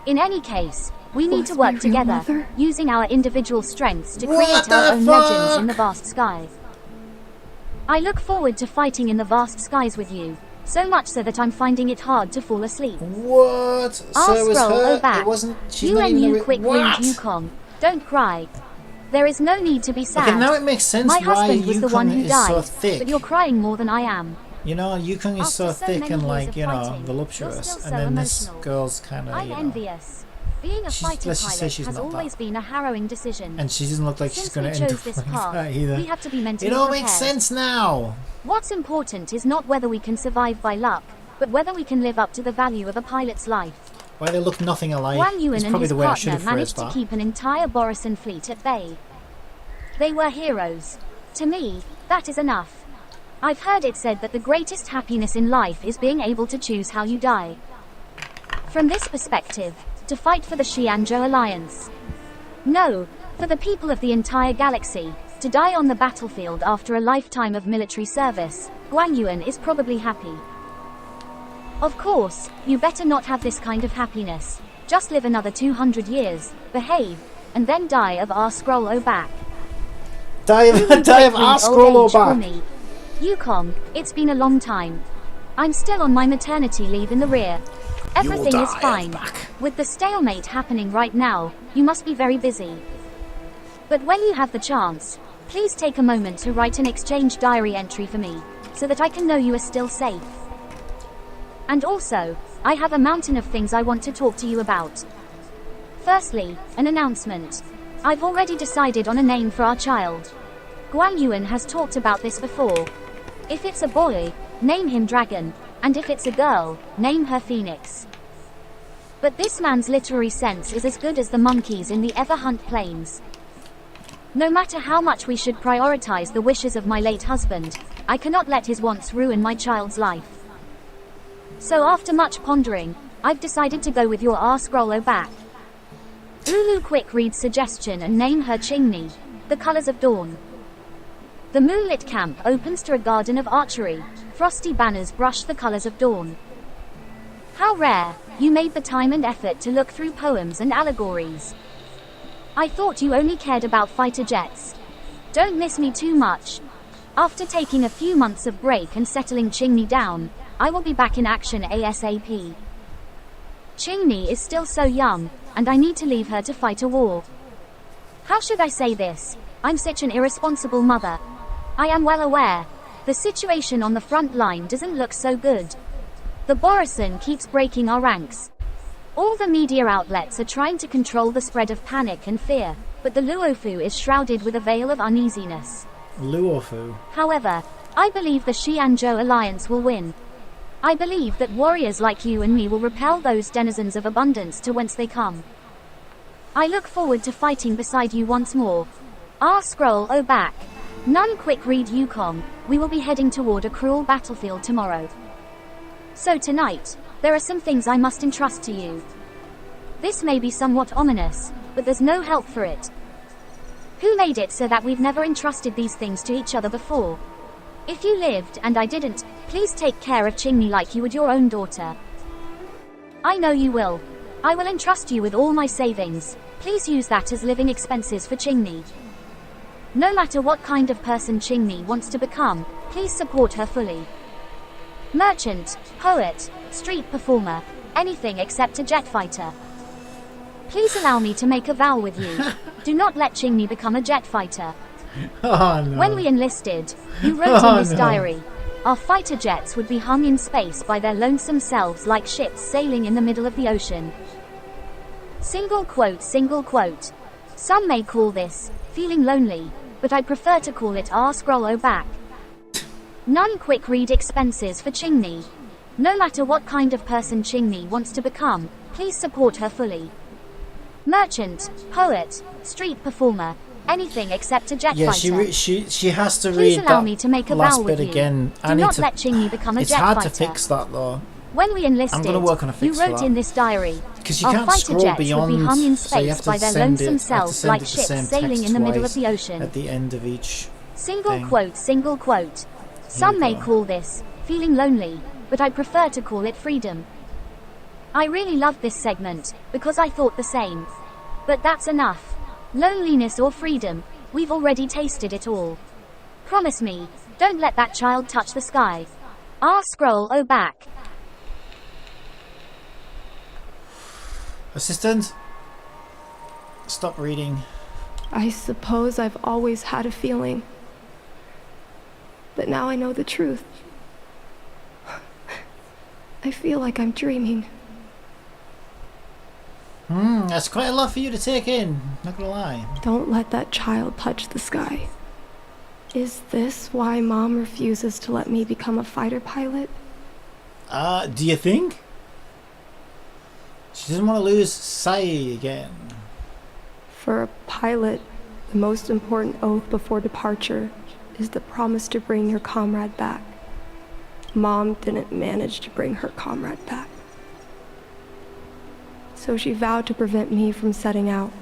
In any case, we need to work together, using our individual strengths to create our own legends in the vast sky. I look forward to fighting in the vast skies with you, so much so that I'm finding it hard to fall asleep. What? So it was her? It wasn't... She's not even... You quick read Yukong. Don't cry. There is no need to be sad. Okay, now it makes sense My why husband was the one who Yukong is died, so thick. but you're crying more than I am. You know, Yukong is so thick many and, years like, of you know, fighting, voluptuous. you're And so then this emotional. girl's kind of, I'm you know... envious. Being a fighter let's just say pilot she's has not always that. been a harrowing decision. And she doesn't look like she's going to end up this like path, that either. we have to be mentally It all prepared. makes sense now. What's important is not whether we can survive by luck, but whether we can live up to the value of a pilot's life. Why they look nothing alike. Wang Yuan is and probably his the way I should partner have managed phrased to that. keep an entire Borisan fleet at bay. They were heroes. To me, that is enough. I've heard it said that the greatest happiness in life is being able to choose how you die. From this perspective, to fight for the Xianzhou Alliance. No, for the people of the entire galaxy, to die on the battlefield after a lifetime of military service, Wang Yuan is probably happy. Of course, you better not have this kind of happiness. Just live another 200 years, behave, and then die of R-Scroll back. Die of R-Scroll back. Yukong, it's been a long time. I'm still on my maternity leave in the rear. Everything is fine. With the stalemate happening right now, you must be very busy. But when you have the chance, please take a moment to write an exchange diary entry for me, so that I can know you are still safe. And also, I have a mountain of things I want to talk to you about. Firstly, an announcement. I've already decided on a name for our child. Guang Yuan has talked about this before. If it's a boy, name him Dragon, and if it's a girl, name her Phoenix. But this man's literary sense is as good as the monkeys in the Everhunt Plains. No matter how much we should prioritize the wishes of my late husband, I cannot let his wants ruin my child's life. So after much pondering, I've decided to go with your R-Scroll back. Lulu quick read suggestion and name her Qingni, the colors of dawn. The moonlit camp opens to a garden of archery. Frosty banners brush the colors of dawn. How rare, you made the time and effort to look through poems and allegories. I thought you only cared about fighter jets. Don't miss me too much. After taking a few months of break and settling Qingni down, I will be back in action ASAP. Qingni is still so young, and I need to leave her to fight a war. How should I say this? I'm such an irresponsible mother. I am well aware. The situation on the front line doesn't look so good. The Borisan keeps breaking our ranks. All the media outlets are trying to control the spread of panic and fear, but the Luofu is shrouded with a veil of uneasiness. Luofu. However, I believe the Xianzhou Alliance will win. I believe that warriors like you and me will repel those denizens of abundance to whence they come. I look forward to fighting beside you once more. Scroll O back. None quick read Yukong, we will be heading toward a cruel battlefield tomorrow. So tonight, there are some things I must entrust to you. This may be somewhat ominous, but there's no help for it. Who made it so that we've never entrusted these things to each other before? If you lived and I didn't, please take care of Qingni like you would your own daughter. I know you will. I will entrust you with all my savings. Please use that as living expenses for Qingni. No matter what kind of person Qingni wants to become, please support her fully. Merchant, poet, street performer, anything except a jet fighter. Please allow me to make a vow with you. Do not let Qingni become a jet fighter. Oh, no. When we enlisted, you wrote in this diary, our fighter jets would be hung in space by their lonesome selves like ships sailing in the middle of the ocean. Single quote, single quote. Some may call this feeling lonely, but I prefer to call it scroll O back. None quick read expenses for Qingni. No matter what kind of person Qingni wants to become, please support her fully. Merchant, poet, street performer, anything except a jet fighter. Yeah, she has to Please read allow that me to make a last vow bit with you. again. Do not let Qingni become a it's jet hard fighter. to fix that though. When we enlisted, I'm gonna work on a fix you for wrote that. in this diary, Because you our can't fighter scroll jets beyond, would be hung in so you have space to by their send lonesome it, selves like ships sailing in the middle of the ocean. At the end of each Single thing. quote, single quote. Some may call this feeling lonely, but I prefer to call it freedom. I really loved this segment, because I thought the same. But that's enough. Loneliness or freedom, we've already tasted it all. Promise me, don't let that child touch the sky. Scroll O back. Assistant, stop reading. I suppose I've always had a feeling. But now I know the truth. I feel like I'm dreaming. That's quite a lot for you to take in, not gonna lie. Don't let that child touch the sky. Is this why Mom refuses to let me become a fighter pilot? Do you think? She doesn't want to lose Sai again. For a pilot, the most important oath before departure is the promise to bring your comrade back. Mom didn't manage to bring her comrade back. So she vowed to prevent me from setting out.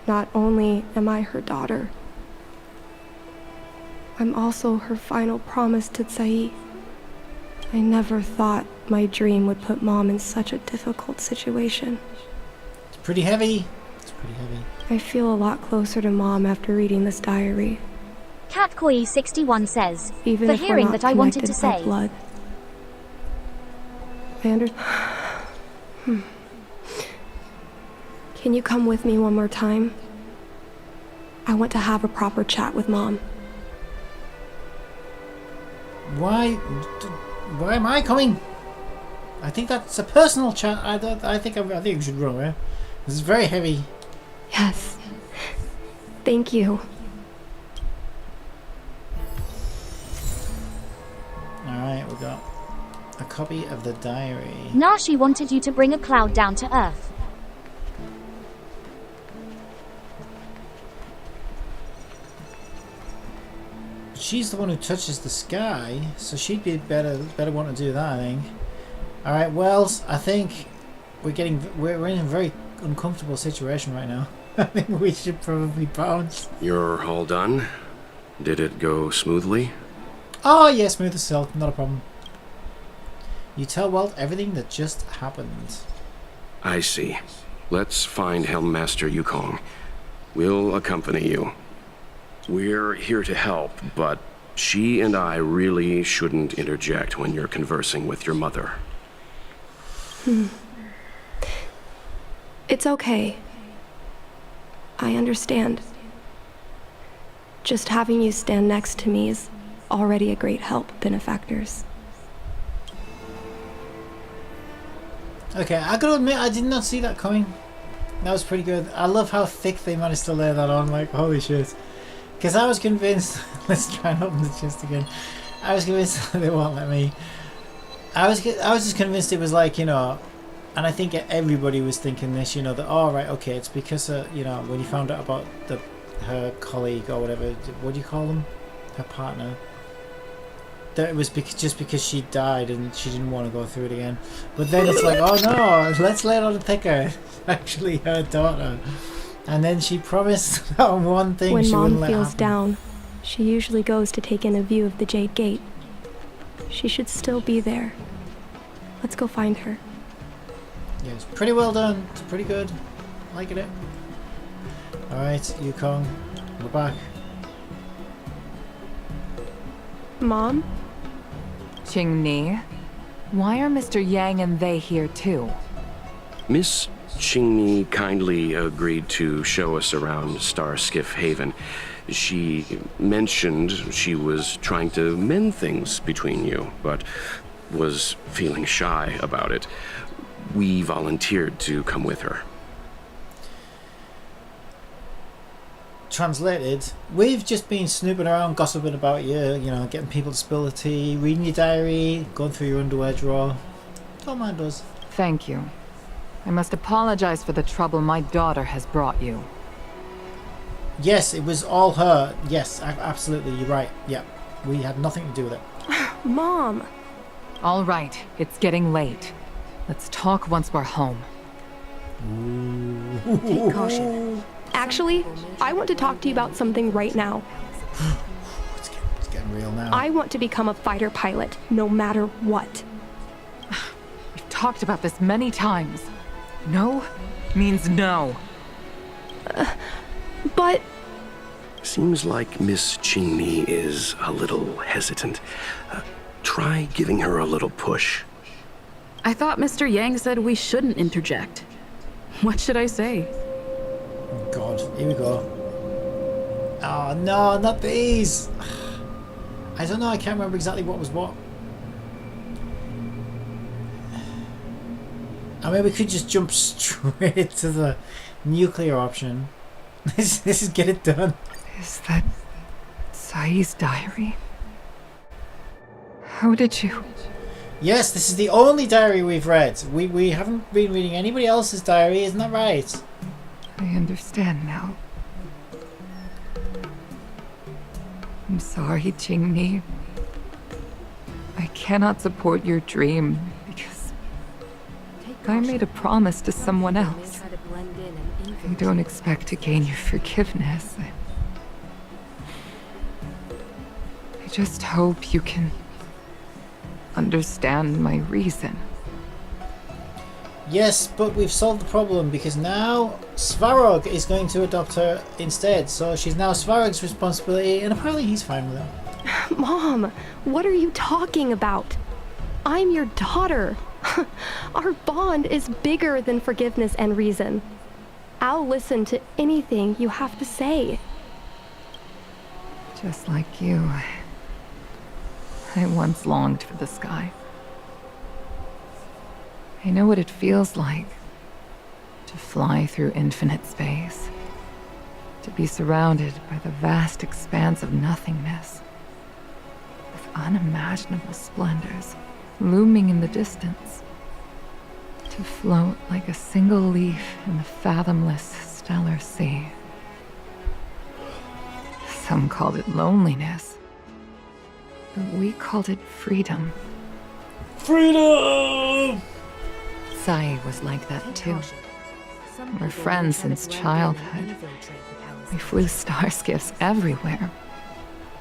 Not only am I her daughter, I'm also her final promise to Tsai. I never thought my dream would put Mom in such a difficult situation. It's pretty heavy. It's pretty heavy. I feel a lot closer to Mom after reading this diary. Catkoi61 says, Even for if we're hearing not that I wanted to connected by say. blood. I understand. Can you come with me one more time? I want to have a proper chat with Mom. Why am I coming? I think that's a personal chat. I think we should run away. This is very heavy. Yes. Thank you. Alright, we got a copy of the diary. Nashi wanted you to bring a cloud down to earth. She's the one who touches the sky, so she'd be better want to do that, I think. Alright, Wells, I think we're in a very uncomfortable situation right now. I think we should probably bounce. You're all done? Did it go smoothly? Oh yeah, smooth as silk, not a problem. You tell Walt everything that just happened. I see. Let's find Helmmaster Yukong. We'll accompany you. We're here to help, but she and I really shouldn't interject when you're conversing with your mother. It's okay. I understand. Just having you stand next to me is already a great help, benefactors. Okay, I gotta admit, I did not see that coming. That was pretty good. I love how thick they managed to lay that on, like, holy shit. Because I was convinced... Let's try and open the chest again. I was convinced they won't let me. I was just convinced it was like, you know... And I think everybody was thinking this, you know, that, oh, right, okay, it's because, you know, when you found out about her colleague or whatever, what do you call them? Her partner. That it was just because she died and she didn't want to go through it again. But then it's like, oh no, let's lay it on thicker. It's actually her daughter. And then she promised that one thing when she wouldn't Mom let feels happen. down, she usually goes to take in a view of the Jade Gate. She should still be there. Let's go find her. Yeah, it's pretty well done. It's pretty good. Liking it. Alright, Yukong, we're back. Mom? Qingni, why are Mr. Yang and they here too? Miss Qingni kindly agreed to show us around Star Skiff Haven. She mentioned she was trying to mend things between you, but was feeling shy about it. We volunteered to come with her. Translated, we've just been snooping around, gossiping about you, you know, getting people to spill the tea, reading your diary, going through your underwear drawer. Don't mind us. Thank you. I must apologize for the trouble my daughter has brought you. Yes, it was all her. Yes, absolutely, you're right. Yeah, we had nothing to do with it. Mom! All right, it's getting late. Let's talk once we're home. Take caution. Actually, I want to talk to you about something right now. It's getting real now. I want to become a fighter pilot, no matter what. We've talked about this many times. No means no. But... Seems like Miss Qingni is a little hesitant. Try giving her a little push. I thought Mr. Yang said we shouldn't interject. What should I say? Oh God, here we go. Oh no, not these! I don't know, I can't remember exactly what was what. I mean, we could just jump straight to the nuclear option. This is get it done. Is that Sai's diary? How did you... Yes, this is the only diary we've read. We haven't been reading anybody else's diary, isn't that right? I understand now. I'm sorry, Qingni. I cannot support your dream because I made a promise to someone else. I don't expect to gain your forgiveness. I just hope you can understand my reason. Yes, but we've solved the problem because now Svarog is going to adopt her instead. So she's now Svarog's responsibility, and apparently he's fine with her. Mom, what are you talking about? I'm your daughter. Our bond is bigger than forgiveness and reason. I'll listen to anything you have to say. Just like you, I once longed for the sky. I know what it feels like to fly through infinite space, to be surrounded by the vast expanse of nothingness, with unimaginable splendors looming in the distance, to float like a single leaf in the fathomless stellar sea. Some called it loneliness, but we called it freedom. Freedom! Sai was like that too. We're friends since childhood. We flew star skiffs everywhere,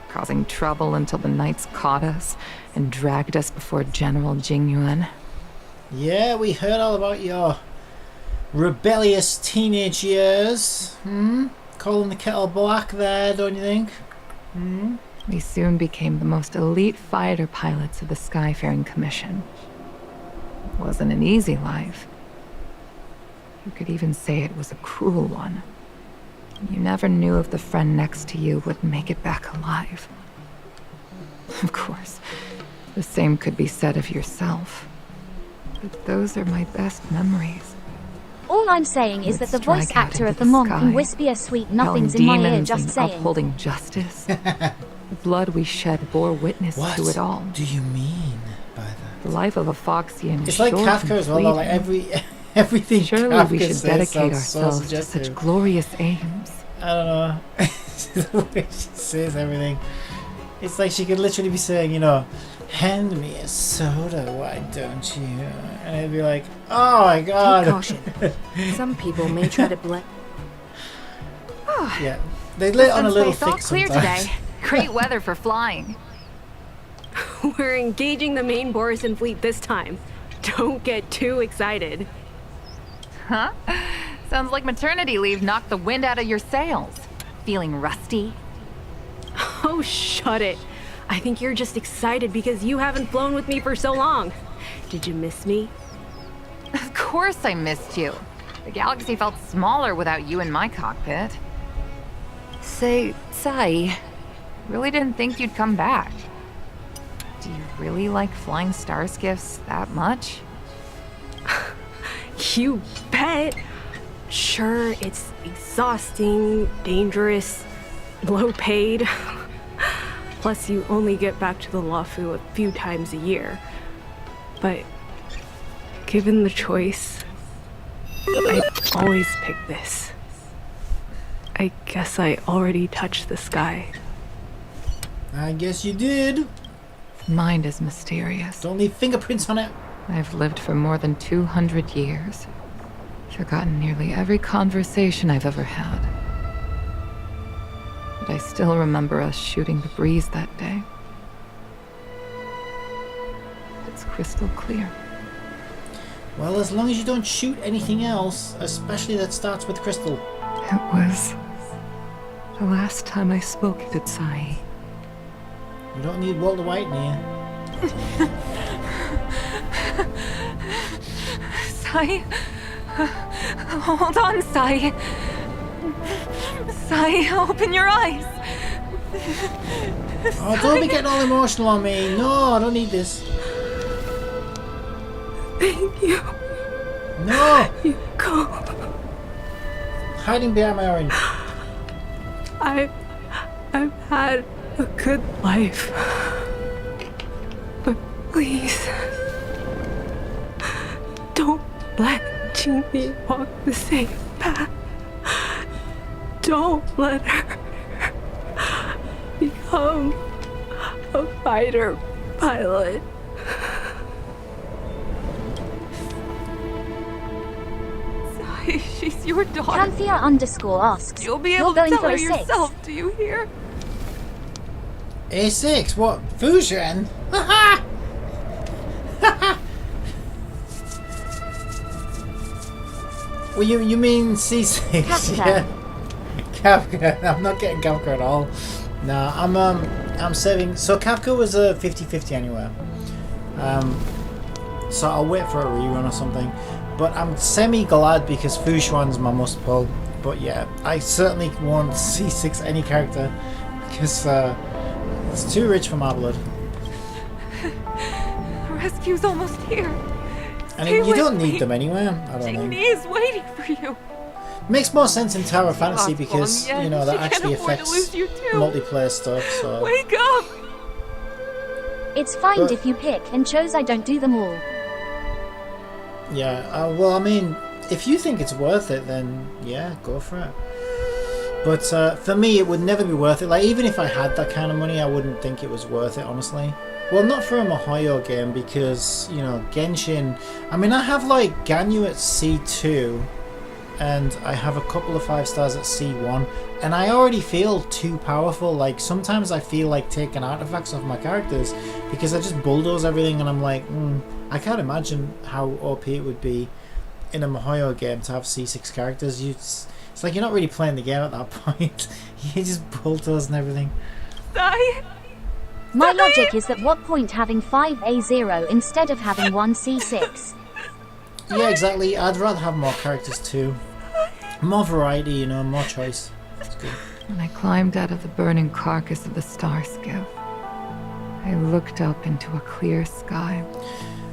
causing trouble until the knights caught us and dragged us before General Jingyuan. Yeah, we heard all about your rebellious teenage years. Calling the kettle black there, don't you think? We soon became the most elite fighter pilots of the Skyfaring Commission. It wasn't an easy life. You could even say it was a cruel one. You never knew if the friend next to you would make it back alive. Of course, the same could be said of yourself. But those are my best memories. All I'm saying is that the Strike voice out actor into of the the mom sky, can whisper sweet Felling nothings in my ear demons just and saying. upholding justice. The blood we shed bore witness What to it all. do you mean by that? The life of a Foxian It's is like short Kafka and as well, though, like fleeting. everything Surely Kafka we should says dedicate sounds so ourselves to suggestive. such glorious aims. I don't know. The way she says everything. It's like she could literally be saying, you know, hand me a soda, why don't you? And it'd be like, oh my god. Take caution. Some people may try to blend. Yeah. They lit on a little Space all thick clear sometimes. today. Great weather for flying. We're engaging the main Borison fleet this time. Don't get too excited. Huh? Sounds like maternity leave knocked the wind out of your sails. Feeling rusty? Oh, shut it. I think you're just excited because you haven't flown with me for so long. Did you miss me? Of course I missed you. The galaxy felt smaller without you in my cockpit. Say, Sai, really didn't think you'd come back. Do you really like flying star skiffs that much? You bet. Sure, it's exhausting, dangerous, low paid. Plus, you only get back to the Luofu a few times a year. But given the choice, I'd always pick this. I guess I already touched the sky. I guess you did. Mind is mysterious. Don't leave fingerprints on it. I've lived for more than 200 years. Forgotten nearly every conversation I've ever had. But I still remember us shooting the breeze that day. It's crystal clear. Well, as long as you don't shoot anything else, especially that starts with crystal. It was the last time I spoke to Sai. You don't need Walter White in here. Sai? Hold on, Sai. Sai, open your eyes. Oh, don't be getting all emotional on me. No, I don't need this. Thank you. No! You go. Hiding behind my orange. I've had a good life. But please, don't let Jinmi walk the same path. Don't let her become a fighter pilot. Sai, she's your daughter. Canthea_ asks, You'll be you're able to going tell for her a 6. yourself, do you hear? A6? What? Fu Xuan? Haha! Well, you mean C6? Kafka. Yeah. Kafka. I'm not getting Kafka at all. No, I'm saving. So Kafka was a 50-50 anyway. So I'll wait for a rerun or something. But I'm semi-glad because Fu Xuan's my must-pull. But yeah, I certainly want C6 any character because it's too rich for my blood. The rescue's almost here. And Stay you don't with need me. them anyway. I don't think. Jinmi is waiting for you. Makes more sense in Tower of Fantasy Possible because in the you know end. that She can't actually afford to affects lose you too. multiplayer stuff. So Wake up! It's fine But- if you pick and chose I don't do them all. yeah, well, I mean, if you think it's worth it, then yeah, go for it. But for me, it would never be worth it. Like even if I had that kind of money, I wouldn't think it was worth it, honestly. Well, not for a Mihoyo game because you know Genshin. I mean, I have like Ganyu at C2. And I have a couple of 5 stars at C1, and I already feel too powerful. Like sometimes I feel like taking artifacts off my characters because I just bulldoze everything, and I'm like, I can't imagine how OP it would be in a Mihoyo game to have C6 characters. It's like you're not really playing the game at that point. You just bulldoze and everything. Sai! My logic is that what point having 5 A0 instead of having 1 C6? Yeah, exactly. I'd rather have more characters too. More variety, you know, more choice. It's good. When I climbed out of the burning carcass of the star skiff, I looked up into a clear sky.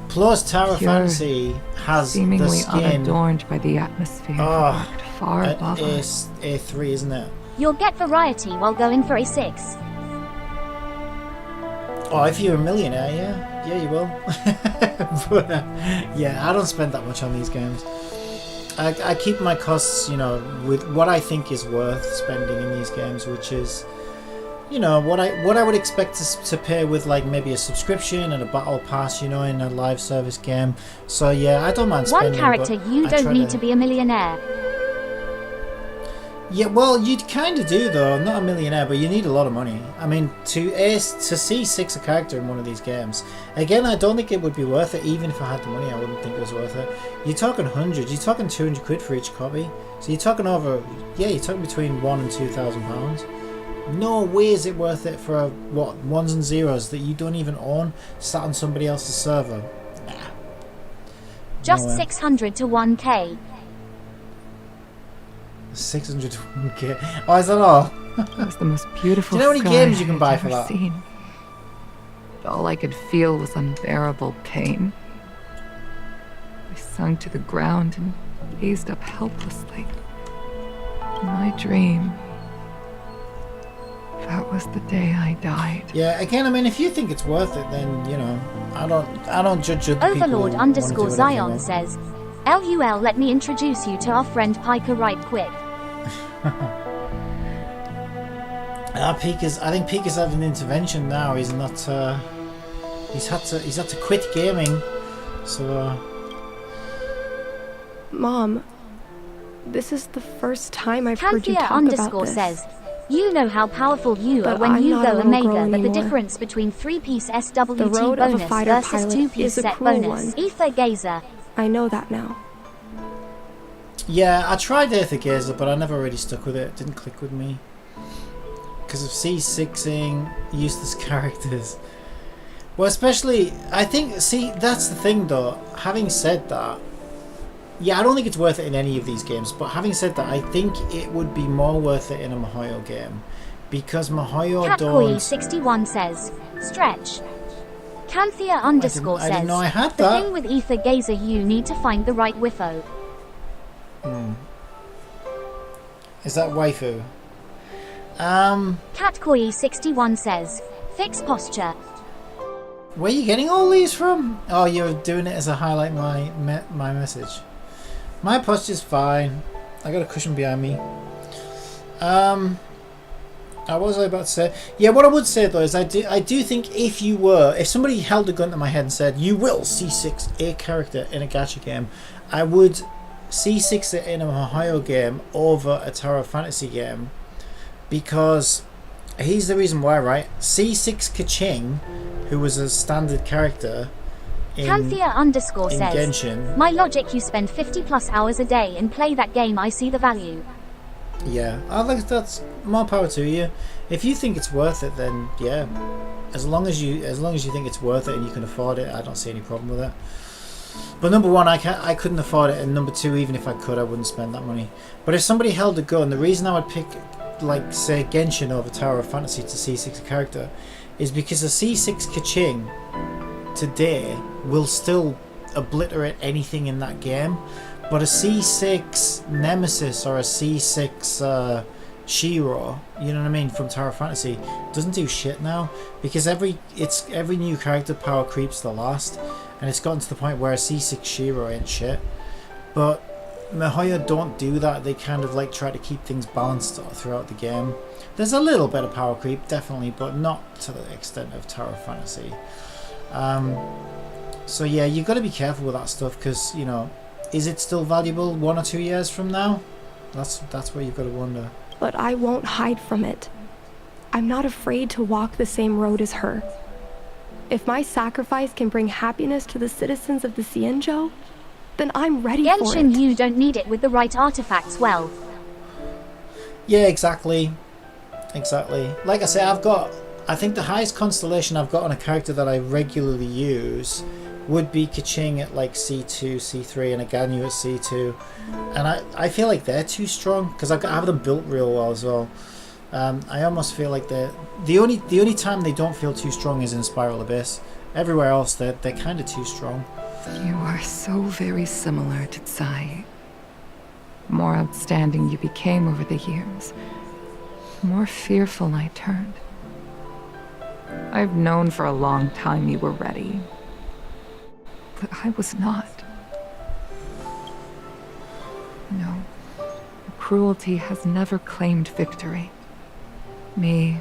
Plus, Tower of Pure, Fantasy has the seemingly skin. unadorned by the atmosphere, far above us. A3, isn't it? You'll get variety while going for a 6. Oh, if you're a millionaire, yeah, you will. But, yeah, I don't spend that much on these games. I keep my costs, you know, with what I think is worth spending in these games, which is, you know, what I would expect to pay with like maybe a subscription and a battle pass, you know, in a live service game. So yeah, I don't mind spending. One character, you don't need to be a millionaire. Yeah, well, you kind of do though. Not a millionaire, but you need a lot of money. I mean, to C6 a character in one of these games, again, I don't think it would be worth it. Even if I had the money, I wouldn't think it was worth it. You're talking hundreds. You're talking 200 quid for each copy. So you're talking over, yeah, you're talking between £1,000 and £2,000. No way is it worth it for what, ones and zeros that you don't even own, sat on somebody else's server. Nah. Just No way. 600 to 1k. 600 to 1k. Oh, is that all? It was the most beautiful. Do you know how many games you can buy for that? Seen. But all I could feel was unbearable pain. I sunk to the ground and gazed up helplessly. In my dream, that was the day I died. Yeah, again, I mean, if you think it's worth it, then, you know, I don't judge other people. Overlord _ Zion says, LUL, let me introduce you to our friend Piker right quick. I think Pika's having an intervention now. He's not. He's had to quit gaming. So. Mom, this is the first time I've heard you Canthea talk about _ this. says, you know how powerful you are But when I'm you not a go little girl Omega, but the anymore. difference between 3-piece The SWT road of a bonus fighter versus pilot 2-piece is a set cruel bonus. one. Ether Gazer. I know that now. Yeah, I tried Aether Gazer, but I never really stuck with it. It didn't click with me because of C6ing useless characters. Well, especially, I think. See, that's the thing, though. Having said that, yeah, I don't think it's worth it in any of these games. But having said that, I think it would be more worth it in a Mihoyo game because Mihoyo don't. Catcoy61 says, stretch. Canthea _ I says, didn't know I had the that. thing with Ether Gazer, you need to find the right wiffo. Is that waifu? Catcoy61 says, fix posture. Where are you getting all these from? Oh, you're doing it as a highlight my message. My posture's fine. I got a cushion behind me. What was I about to say? Yeah, what I would say though is I do think if somebody held a gun to my head and said you will C6 a character in a gacha game, I would C6 it in a Mihoyo game over a Tower of Fantasy game, because here's the reason why, right? C6 Kaching, who was a standard character in Canthea _ says, Genshin. my logic, you spend 50+ hours a day and play that game, I see the value. Yeah, I think that's more power to you. If you think it's worth it, then yeah. As long as you think it's worth it and you can afford it, I don't see any problem with it. But number one, I couldn't afford it, and number two, even if I could, I wouldn't spend that money. But if somebody held a gun, the reason I would pick, like, say, Genshin over Tower of Fantasy to C6 a character is because a C6 Kaching today will still obliterate anything in that game. But a C6 Nemesis or a C6 Shiro, you know what I mean, from Tower of Fantasy, doesn't do shit now, because every new character power creeps the last, and it's gotten to the point where a C6 Shiro ain't shit. But Mihoyo don't do that. They kind of like try to keep things balanced throughout the game. There's a little bit of power creep, definitely, but not to the extent of Tower of Fantasy. So yeah, you've got to be careful with that stuff, because, you know, is it still valuable 1 or 2 years from now? That's where you've got to wonder. But I won't hide from it. I'm not afraid to walk the same road as her. If my sacrifice can bring happiness to the citizens of the Xianzhou, then I'm ready for it. Genshin, you don't need it with the right artifacts, well. Yeah, exactly. Exactly. Like I say, I think the highest constellation I've got on a character that I regularly use would be Kaching at like C2, C3, and a Ganyu at C2. And I feel like they're too strong, because I have them built real well as well. I almost feel like the only time they don't feel too strong is in Spiral Abyss. Everywhere else they're kind of too strong. You are so very similar to Tsai. The more outstanding you became over the years, the more fearful I turned. I've known for a long time you were ready, but I was not. No, cruelty has never claimed victory. Me,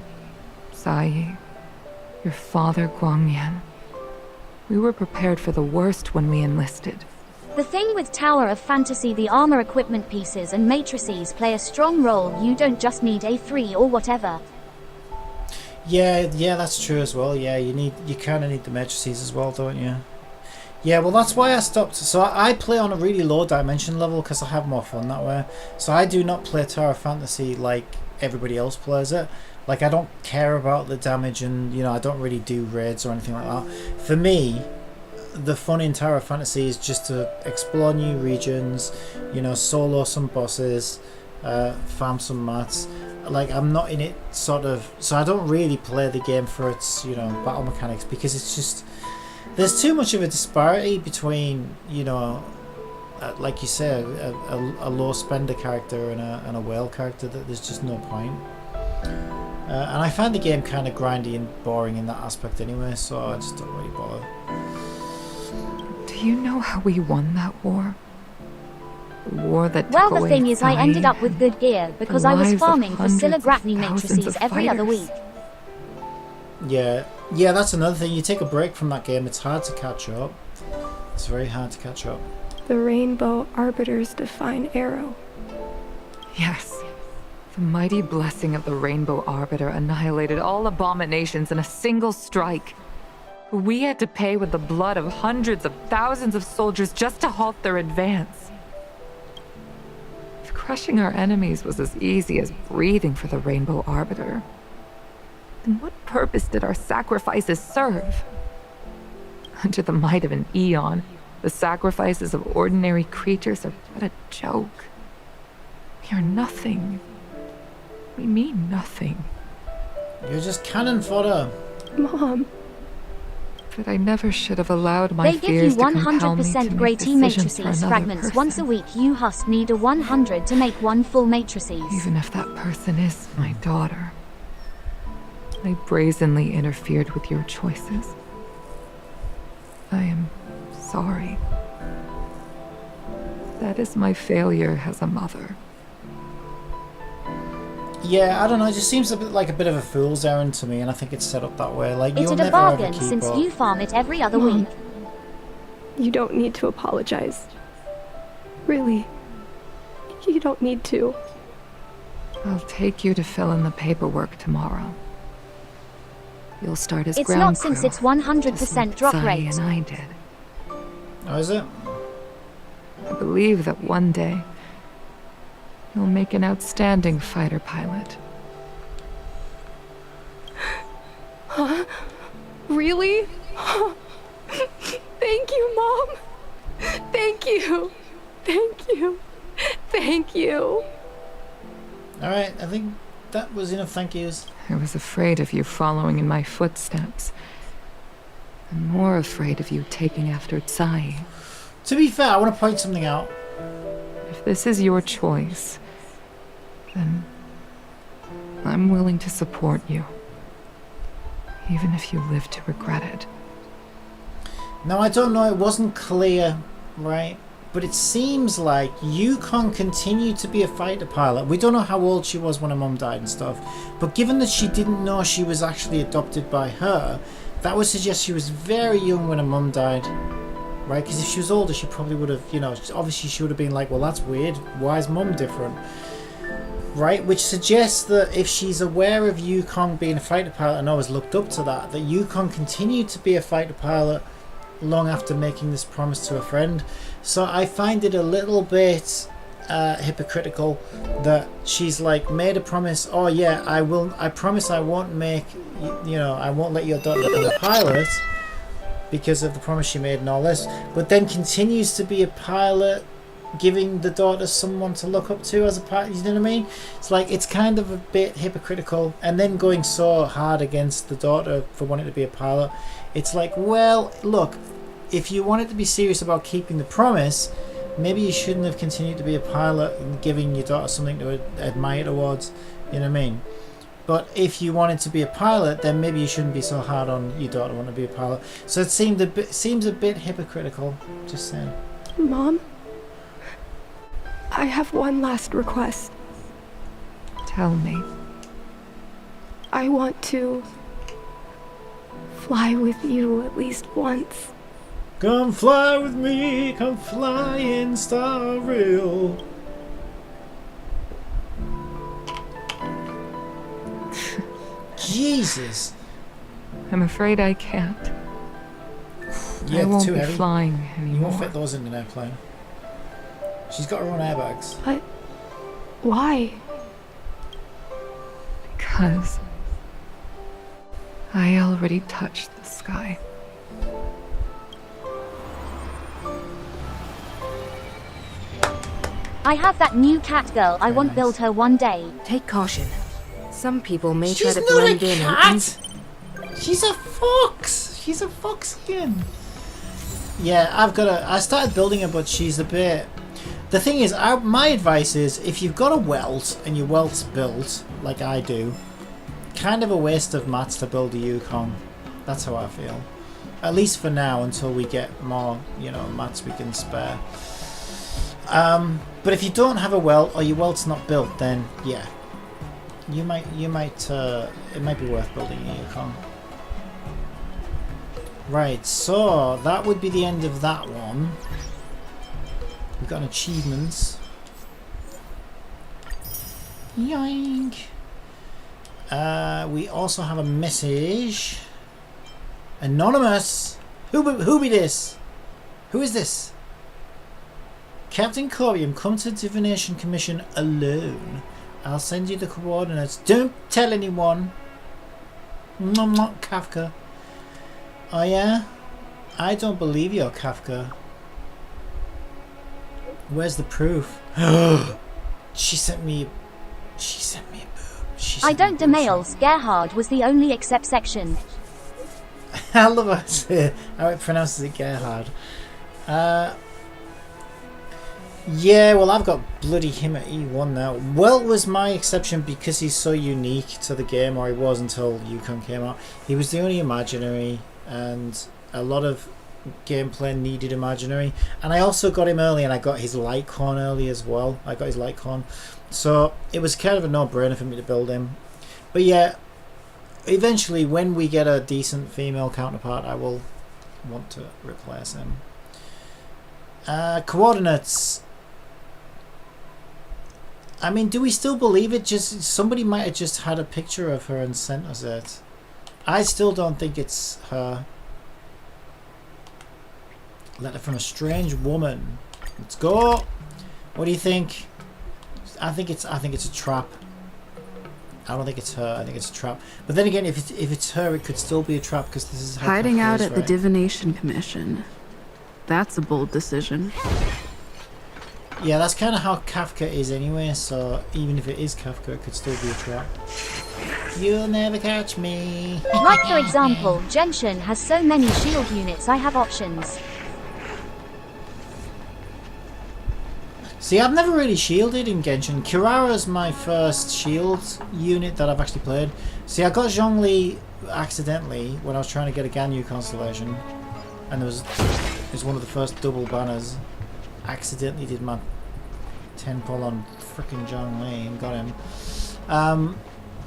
Tsai, your father Guangyan, we were prepared for the worst when we enlisted. The thing with Tower of Fantasy, the armor equipment pieces and matrices play a strong role. You don't just need A3 or whatever. Yeah, that's true as well. Yeah, you kind of need the matrices as well, don't you? Yeah, well, that's why I stopped. So I play on a really low dimension level because I have more fun that way. So I do not play Tower of Fantasy like everybody else plays it. Like, I don't care about the damage, and, you know, I don't really do raids or anything like that. For me, the fun in Tower of Fantasy is just to explore new regions, you know, solo some bosses, farm some mats. Like, I'm not in it sort of... So I don't really play the game for its, you know, battle mechanics, because it's just... There's too much of a disparity between, you know, like you say, a low spender character and a whale character, that there's just no point. And I find the game kind of grindy and boring in that aspect anyway, so I just don't really bother. Do you know how we won that war? The war that Well, took the away thing is, I Tsai, ended up with good gear because I was lives of farming for hundreds of Silagratni thousands matrices of every other fighters. week. Yeah, that's another thing. You take a break from that game, it's hard to catch up. It's very hard to catch up. The Rainbow Arbiter's divine arrow. Yes. The mighty blessing of the Rainbow Arbiter annihilated all abominations in a single strike. We had to pay with the blood of hundreds of thousands of soldiers just to halt their advance. If crushing our enemies was as easy as breathing for the Rainbow Arbiter, then what purpose did our sacrifices serve? Under the might of an eon, the sacrifices of ordinary creatures are but a joke. We are nothing. We mean nothing. You're just cannon fodder. Mom. But I never should have allowed my They give fears you to compel me to 100% make grey T decisions for matrices another fragments person. once a week. You just need a 100 to make one full matrices. Even if that person is my daughter. I brazenly interfered with your choices. I am sorry. That is my failure as a mother. Yeah, I don't know, it just seems a bit like a bit of a fool's errand to me, and I think it's set up that way. Like, It's you'll a never bargain ever keep since up. you farm it every other Mom, week. You don't need to apologize. Really. You don't need to. I'll take you to fill in the paperwork tomorrow. You'll start as It's ground not since crew, it's 100% just like drop Tsai rate. and I did. Oh, is it? I believe that one day you'll make an outstanding fighter pilot. Huh? Really? Thank you, Mom. Thank you. Thank you. Thank you. Alright, I think that was enough thank yous. I was afraid of you following in my footsteps. I'm more afraid of you taking after Tsai. To be fair, I want to point something out. If this is your choice, then I'm willing to support you. Even if you live to regret it. Now, I don't know, it wasn't clear, right? But it seems like Yukon continued to be a fighter pilot. We don't know how old she was when her mum died and stuff. But given that she didn't know she was actually adopted by her, that would suggest she was very young when her mum died. Right? Because if she was older, she probably would have, you know, obviously she would have been like, well, that's weird. Why is mum different? Right? Which suggests that if she's aware of Yukon being a fighter pilot and always looked up to that, that Yukon continued to be a fighter pilot long after making this promise to a friend. So I find it a little bit hypocritical that she's like made a promise, oh yeah, I promise I won't make, you know, I won't let your daughter become a pilot because of the promise she made and all this, but then continues to be a pilot, giving the daughter someone to look up to as a pilot. You know what I mean? It's like, it's kind of a bit hypocritical, and then going so hard against the daughter for wanting to be a pilot. It's like, well, look, if you wanted to be serious about keeping the promise, maybe you shouldn't have continued to be a pilot and giving your daughter something to admire towards. You know what I mean? But if you wanted to be a pilot, then maybe you shouldn't be so hard on your daughter to want to be a pilot. So it seems a bit hypocritical. Just saying. Mom, I have one last request. Tell me. I want to fly with you at least once. Come fly with me, come fly in Star Rail. Jesus. I'm afraid I can't. Yeah, I won't too be heavy. flying anymore. You won't fit those in an airplane. She's got her own airbags. But why? Because I already touched the sky. I have that new cat girl. I won't build her one day. Take caution. Some people may She's try to not blend a in cat. She's a fox. She's a fox skin. Yeah, I started building her, but she's a bit... The thing is, my advice is, if you've got a welt and your welt's built, like I do, kind of a waste of mats to build a Yukon. That's how I feel. At least for now, until we get more, mats we can spare. But if you don't have a welt, or your welt's not built, then yeah, it might be worth building a Yukon. Right, so that would be the end of that one. We've got an achievements. Yoink! We also have a message. Anonymous! Who be this? Who is this? Captain Corium, come to Divination Commission alone. I'll send you the coordinates. Don't tell anyone. I'm not Kafka. Oh yeah? I don't believe you're Kafka. Where's the proof? She sent me a boob. I don't do males. Gerhard was the only except section. I love how it pronounces it Gerhard. Yeah, well, I've got bloody him at E1 now. Well, was my exception because he's so unique to the game, or he was until Yukon came out. He was the only imaginary, and a lot of gameplay needed imaginary. And I also got him early, and I got his Litecoin early as well. I got his Litecoin. So it was kind of a no-brainer for me to build him. But yeah, eventually, when we get a decent female counterpart, I will want to replace him. Coordinates. I mean, do we still believe it? Just somebody might have just had a picture of her and sent us it. I still don't think it's her. Letter from a strange woman. Let's go. What do you think? I think it's a trap. I don't think it's her. I think it's a trap. But then again, if it's her, it could still be a trap because this is how hiding out at right? the Divination Commission. That's a bold decision. Yeah, that's kind of how Kafka is anyway, so even if it is Kafka, it could still be a trap. You'll never catch me. Like for example, Genshin has so many shield units, I have options. See, I've never really shielded in Genshin. Kirara's my first shield unit that I've actually played. See, I got Zhongli accidentally when I was trying to get a Ganyu constellation, and it was one of the first double banners. Accidentally did my 10 pull on frickin' Zhongli and got him.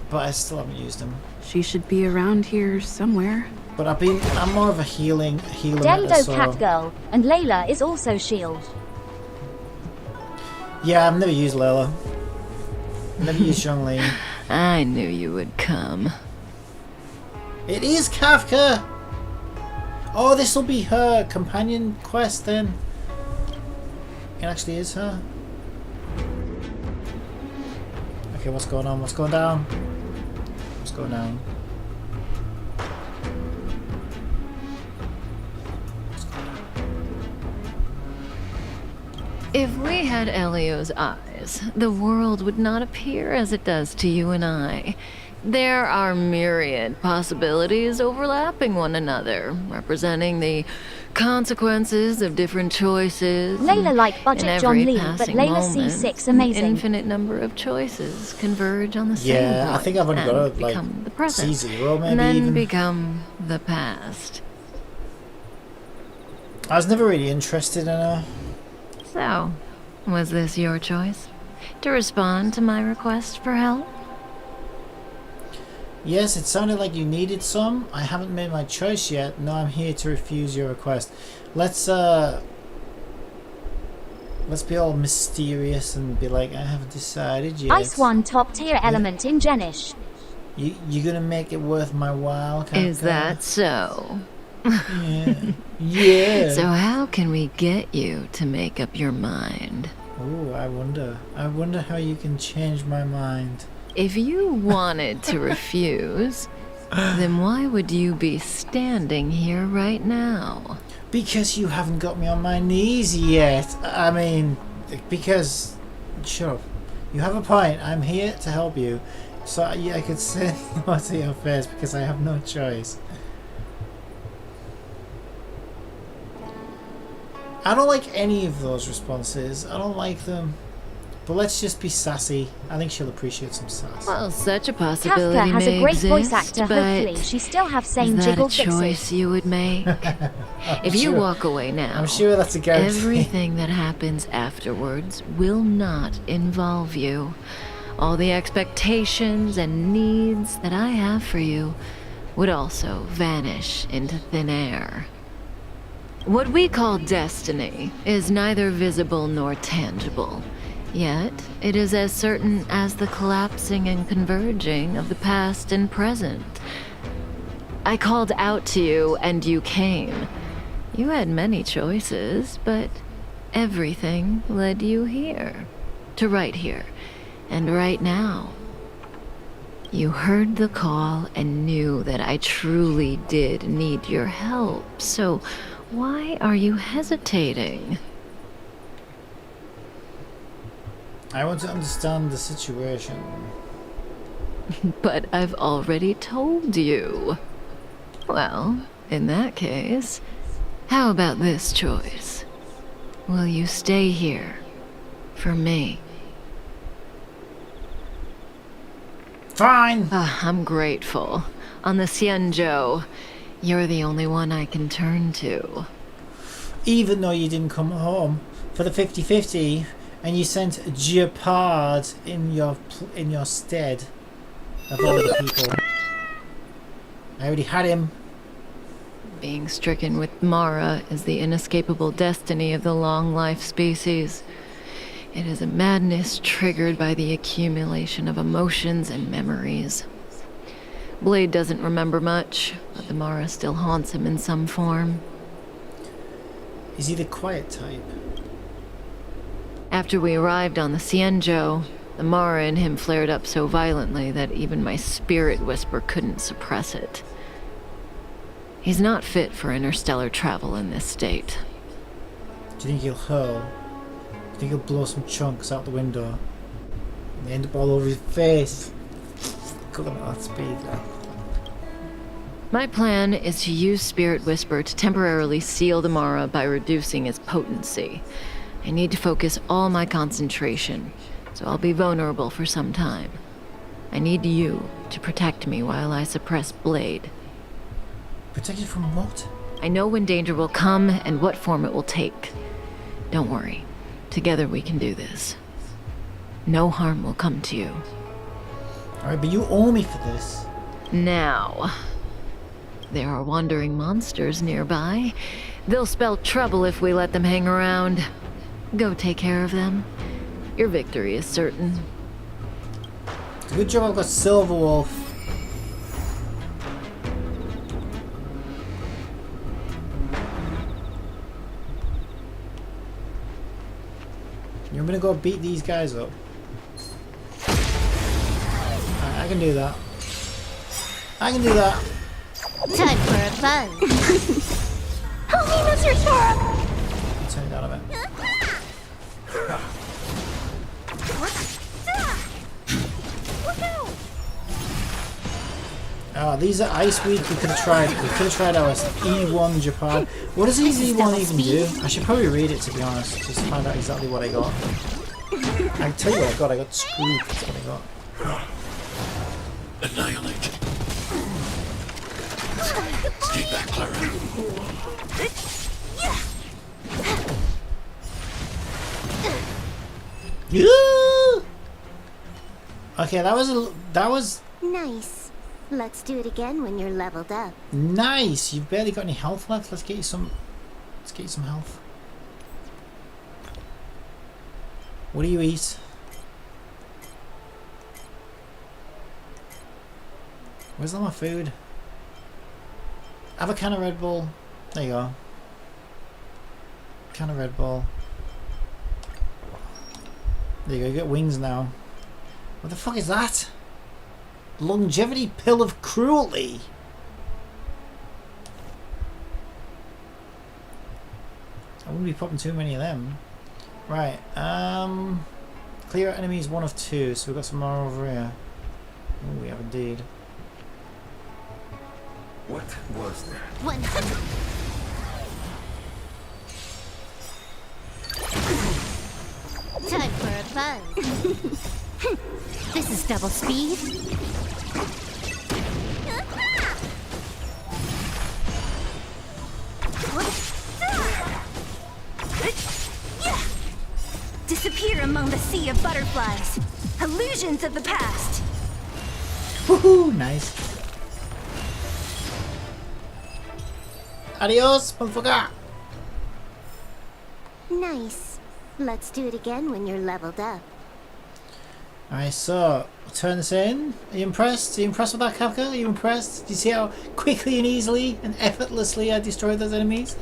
But I still haven't used him. She should be around here somewhere. But I'm more of a healer Dendo meta, so... Cat Girl, and Layla is also shield. Yeah, I've never used Layla. Never used Zhongli. I knew you would come. It is Kafka! Oh, this will be her companion quest then. It actually is her. Okay, what's going on? What's going down? What's going down? If we had Elio's eyes, the world would not appear as it does to you and I. There are myriad possibilities overlapping one another, representing the consequences of different choices. Layla like budget in John every Lee, but passing Layla moment, C6 an amazing. infinite number of choices converge on the same Yeah, point I think I've only and got to like become the present, C0 maybe and then even. become the past. I was never really interested in her. So, was this your choice? To respond to my request for help? Yes, it sounded like you needed some. I haven't made my choice yet. No, I'm here to refuse your request. Let's be all mysterious and be like, I haven't decided yet. Ice One top tier element in Genish. You're gonna make it worth my while, Kafka? Is that so? Yeah. Yeah. So how can we get you to make up your mind? Oh, I wonder how you can change my mind. If you wanted to refuse, then why would you be standing here right now? Because you haven't got me on my knees yet. I mean, because... Sure. You have a point. I'm here to help you. So yeah, I could say no to your face because I have no choice. I don't like any of those responses. I don't like them. But let's just be sassy. I think she'll appreciate some sass. Well, such a possibility Kafka has may a great exist, voice actor. but Hopefully, she still have same is that jiggle a choice fixes. you would make? If you walk away now, I'm sure that's a guarantee. everything that happens afterwards will not involve you. All the expectations and needs that I have for you would also vanish into thin air. What we call destiny is neither visible nor tangible. Yet, it is as certain as the collapsing and converging of the past and present. I called out to you, and you came. You had many choices, but everything led you here. To right here, and right now. You heard the call and knew that I truly did need your help, so why are you hesitating? I want to understand the situation. But I've already told you. Well, in that case, how about this choice? Will you stay here for me? Fine. I'm grateful. On the Xianzhou, you're the only one I can turn to. Even though you didn't come home for the 50-50 and you sent Jeopard in your stead of all the people. I already had him. Being stricken with Mara is the inescapable destiny of the long-life species. It is a madness triggered by the accumulation of emotions and memories. Blade doesn't remember much, but the Mara still haunts him in some form. Is he the quiet type? After we arrived on the Xianzhou, the Mara in him flared up so violently that even my spirit whisper couldn't suppress it. He's not fit for interstellar travel in this state. Do you think he'll hurl? Do you think he'll blow some chunks out the window? And they end up all over his face? Going at that speed now. My plan is to use Spirit Whisper to temporarily seal the Mara by reducing its potency. I need to focus all my concentration, so I'll be vulnerable for some time. I need you to protect me while I suppress Blade. Protected from what? I know when danger will come and what form it will take. Don't worry. Together we can do this. No harm will come to you. Alright, but you owe me for this. Now, there are wandering monsters nearby. They'll spell trouble if we let them hang around. Go take care of them. Your victory is certain. It's a good job I've got Silver Wolf. You're gonna go beat these guys up. I can do that. I can do that. Time for a fun. Help me, Mr. Sora! Turn it down a bit. Look out! Oh, these are Ice Week. We could have tried our E1 Japan. What does E1 even do? I should probably read it, to be honest, just to find out exactly what I got. I tell you what I got. I got screwed. That's what I got. Annihilate. Stay back, Clara. Okay, that was Nice. Let's do it again when you're leveled up. nice. You've barely got any health left. Let's get you some health. What do you eat? Where's all my food? Have a can of Red Bull. There you go. Can of Red Bull. There you go, you get wings now. What the fuck is that? Longevity pill of cruelty. I wouldn't be popping too many of them. Right, clear enemies 1 of 2, so we've got some more over here. Oh, we have indeed. What was that? 100. Time for a buzz. This is double speed. Disappear among the sea of butterflies. Illusions of the past. Woohoo! Nice. Adios, motherfucker. Nice. Let's do it again when you're leveled up. Alright, so we'll turn this in. Are you impressed? Are you impressed with that, Kafka? Are you impressed? Do you see how quickly and easily and effortlessly I destroyed those enemies?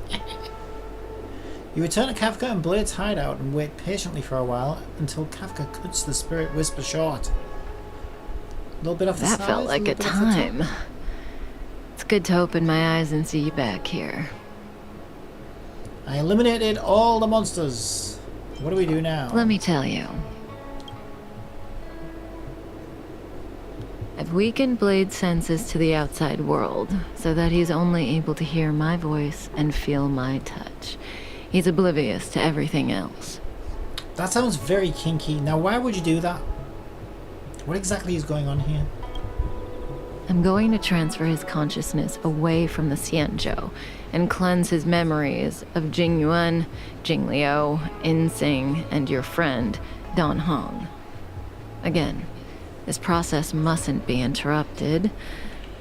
You return to Kafka and Blade's hideout and wait patiently for a while until Kafka cuts the Spirit Whisper short. A little bit off the side. That felt like a time. It's good to open my eyes and see you back here. I eliminated all the monsters. What do we do now? Let me tell you. I've weakened Blade's senses to the outside world, so that he's only able to hear my voice and feel my touch. He's oblivious to everything else. That sounds very kinky. Now, why would you do that? What exactly is going on here? I'm going to transfer his consciousness away from the Xianzhou and cleanse his memories of Jingyuan, Jingliu, Insing, and your friend, Dan Hong. Again, this process mustn't be interrupted,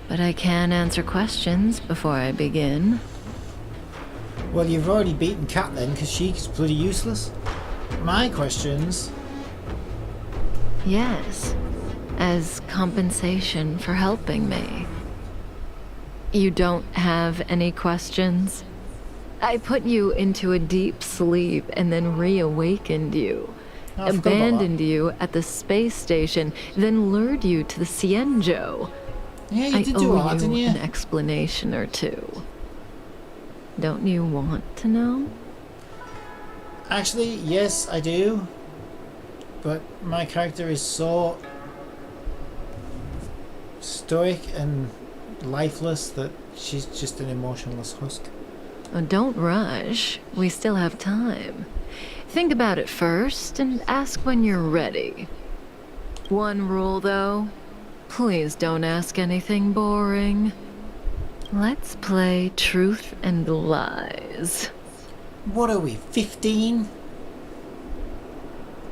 but I can answer questions before I begin. Well, you've already beaten Kat then, because she's bloody useless. My questions... Yes, as compensation for helping me. You don't have any questions? I put you into a deep sleep and then reawakened you. Abandoned you at the space station, then lured you to the Xianzhou. Yeah, you did do a lot, didn't you? An explanation or two. Don't you want to know? Actually, yes, I do. But my character is so stoic and lifeless that she's just an emotionless husk. Oh, don't rush. We still have time. Think about it first and ask when you're ready. One rule, though. Please don't ask anything boring. Let's play truth and lies. What are we, 15?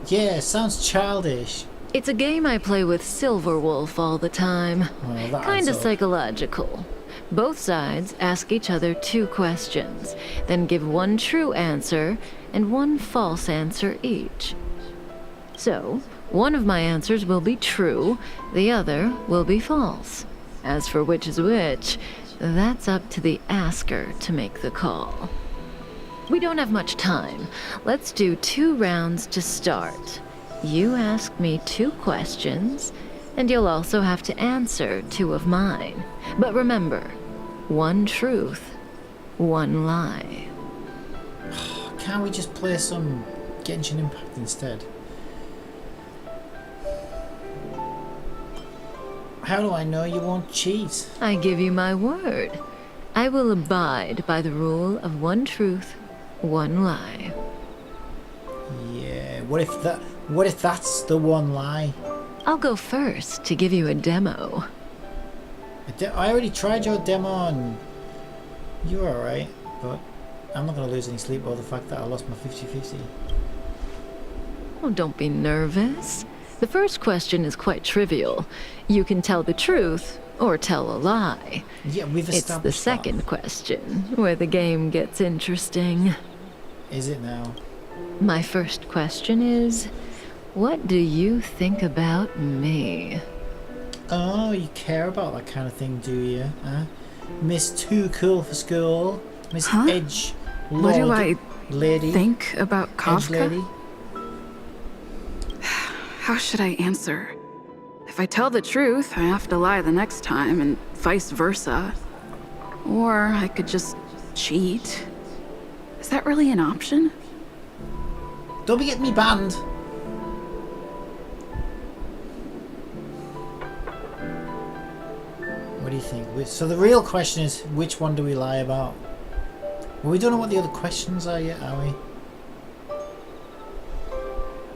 Yeah, sounds childish. It's a game I play with Silverwolf all the time. Oh, Kinda psychological. Both sides ask each other 2 questions, then give 1 true answer and 1 false answer each. So, one of my answers will be true, the other will be false. As for which is which, that's up to the asker to make the call. We don't have much time. Let's do 2 rounds to start. You ask me 2 questions, and you'll also have to answer 2 of mine. But remember, 1 truth, 1 lie. Can't we just play some Genshin Impact instead? How do I know you won't cheat? I give you my word. I will abide by the rule of one truth, one lie. Yeah, what if that's the one lie? I'll go first to give you a demo. I already tried your demo and you were alright, but I'm not going to lose any sleep over the fact that I lost my 50-50. Oh, don't be nervous. The first question is quite trivial. You can tell the truth or tell a lie. Yeah, we've established It's the second question where the game gets interesting. Is it now? My first question is, what do you think about me? Oh, you care about that kind of thing, do you? Huh? Miss Too Cool for School? Miss Edge Lord What do I Lady? think about Kafka? Edge Lady? How should I answer? If I tell the truth, I have to lie the next time, and vice versa. Or I could just cheat. Is that really an option? Don't be getting me banned. What do you think? So the real question is, which one do we lie about? Well, we don't know what the other questions are yet, are we?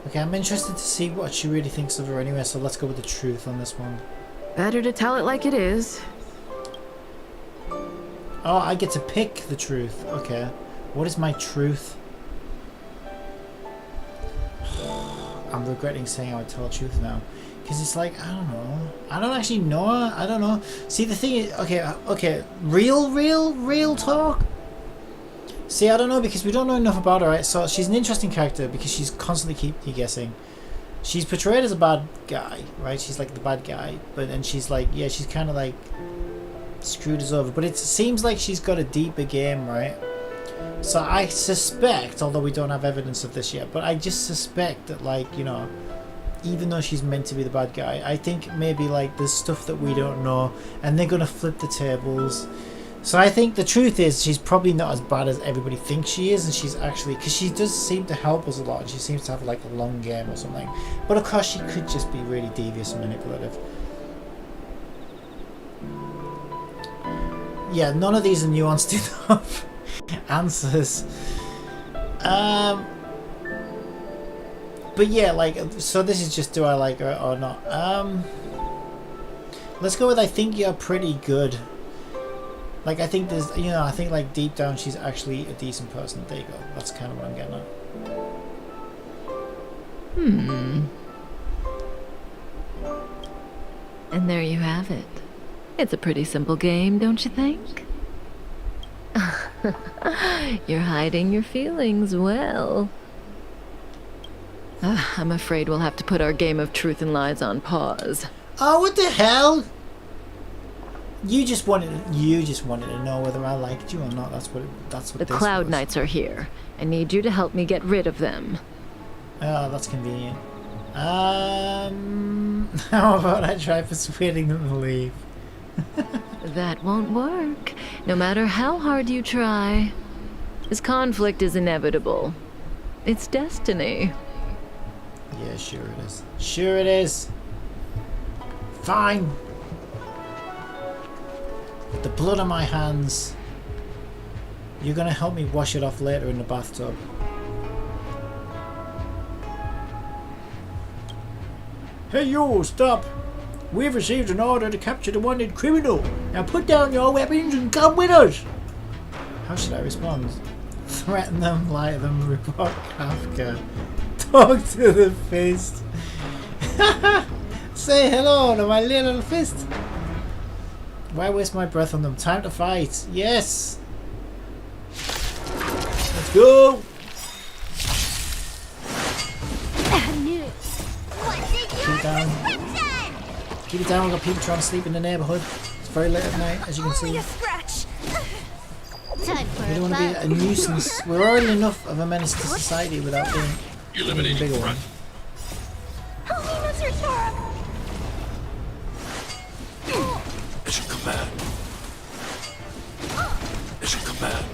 Okay, I'm interested to see what she really thinks of her anyway, so let's go with the truth on this one. Better to tell it like it is. Oh, I get to pick the truth. Okay. What is my truth? I'm regretting saying I would tell the truth now. Because it's like, I don't know. I don't actually know. I don't know. See, the thing is, okay. Real talk? See, I don't know, because we don't know enough about her, right? So she's an interesting character because she's constantly keep you guessing. She's portrayed as a bad guy, right? She's like the bad guy. But then she's like, yeah, she's kind of like screwed us over. But it seems like she's got a deeper game, right? So I suspect, although we don't have evidence of this yet, but I just suspect that, like, you know, even though she's meant to be the bad guy, I think maybe like there's stuff that we don't know and they're going to flip the tables. So I think the truth is she's probably not as bad as everybody thinks she is, and she's actually, because she does seem to help us a lot, and she seems to have like a long game or something. But of course she could just be really devious and manipulative. Yeah, none of these are nuanced enough answers. But yeah, like, so this is just, do I like her or not? Let's go with I think you're pretty good. Like, I think there's, you know, I think like deep down she's actually a decent person. There you go. That's kind of what I'm getting at. And there you have it. It's a pretty simple game, don't you think? You're hiding your feelings well. I'm afraid we'll have to put our game of truth and lies on pause. Oh, what the hell? You just wanted to know whether I liked you or not. That's what the Cloud Knights are here. I need you to help me get rid of them. Oh, that's convenient. How about I try persuading them to leave? That won't work, no matter how hard you try. This conflict is inevitable. It's destiny. Yeah, sure it is. Sure it is. Fine. With the blood on my hands. You're gonna help me wash it off later in the bathtub. Hey you, stop! We've received an order to capture the wanted criminal. Now put down your weapons and come with us! How should I respond? Threaten them, lie to them, report Kafka. Talk to the fist. Say hello to my little fist. Why waste my breath on them? Time to fight. Yes. Let's go. Keep it down. Keep it down. We've got people trying to sleep in the neighborhood. It's very late at night, as you can see. We don't want to be a nuisance. We're already enough of a menace to society without being a bigger one. It should come back. It should come back.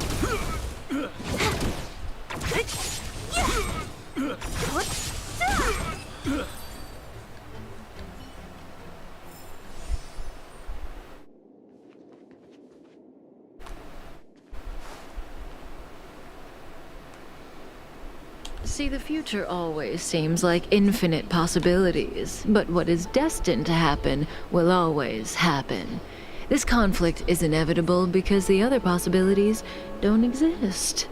See, the future always seems like infinite possibilities, but what is destined to happen will always happen. This conflict is inevitable because the other possibilities don't exist.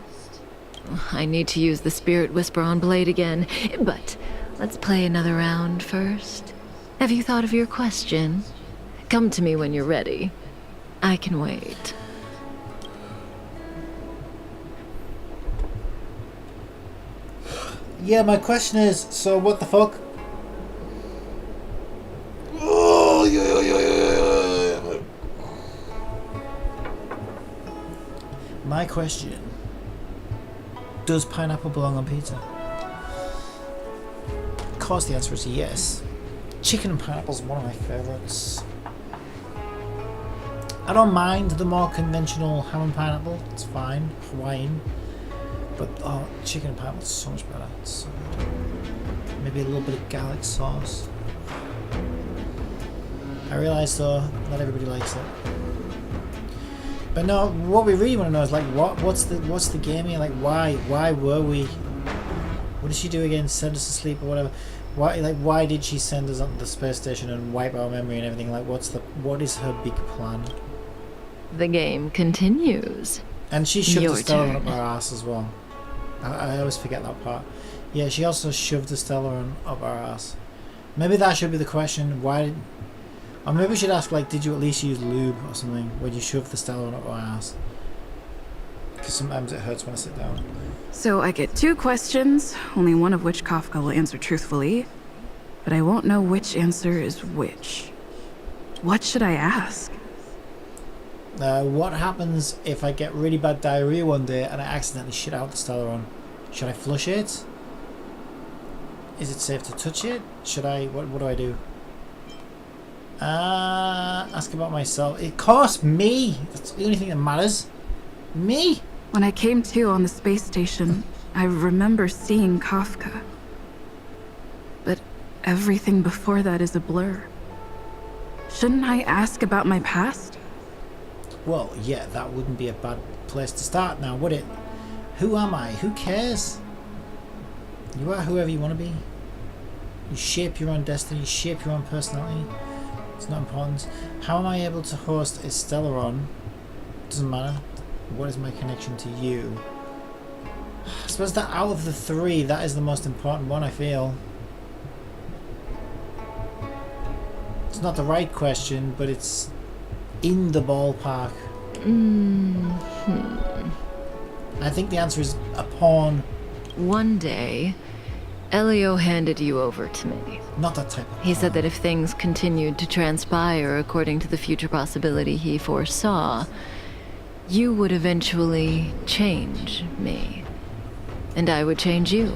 I need to use the Spirit Whisper on Blade again, but let's play another round first. Have you thought of your question? Come to me when you're ready. I can wait. Yeah, my question is, so what the fuck? Oh, yeah. My question: does pineapple belong on pizza? Of course, the answer is yes. Chicken and pineapple is one of my favorites. I don't mind the more conventional ham and pineapple. It's fine, Hawaiian. But oh, chicken and pineapple is so much better. So, maybe a little bit of garlic sauce. I realise though, not everybody likes it. But no, what we really want to know is like, what's the game here? Like, why were we? What did she do again? Send us to sleep or whatever? Why did she send us onto the space station and wipe our memory and everything? Like, what is her big plan? The game continues. And she shoved the Stellar up our ass as well. I always forget that part. Yeah, she also shoved the Stellar up our ass. Maybe that should be the question. Why? Or maybe we should ask, like, did you at least use lube or something when you shoved the Stellar up our ass? Because sometimes it hurts when I sit down. So I get 2 questions, only one of which Kafka will answer truthfully, but I won't know which answer is which. What should I ask? What happens if I get really bad diarrhea one day and I accidentally shit out the Stellaron? Should I flush it? Is it safe to touch it? Should I? What do I do? Ask about myself. It costs me. That's the only thing that matters. Me. When I came to on the space station, I remember seeing Kafka. But everything before that is a blur. Shouldn't I ask about my past? Well, yeah, that wouldn't be a bad place to start now, would it? Who am I? Who cares? You are whoever you want to be. You shape your own destiny, you shape your own personality. It's not important. How am I able to host a Stellaron? Doesn't matter. What is my connection to you? I suppose that out of the 3, that is the most important one, I feel. It's not the right question, but it's in the ballpark. I think the answer is a pawn. One day, Elio handed you over to me. Not that type of He said that if things continued to transpire according to the future possibility he foresaw, you would eventually change me. And I would change you.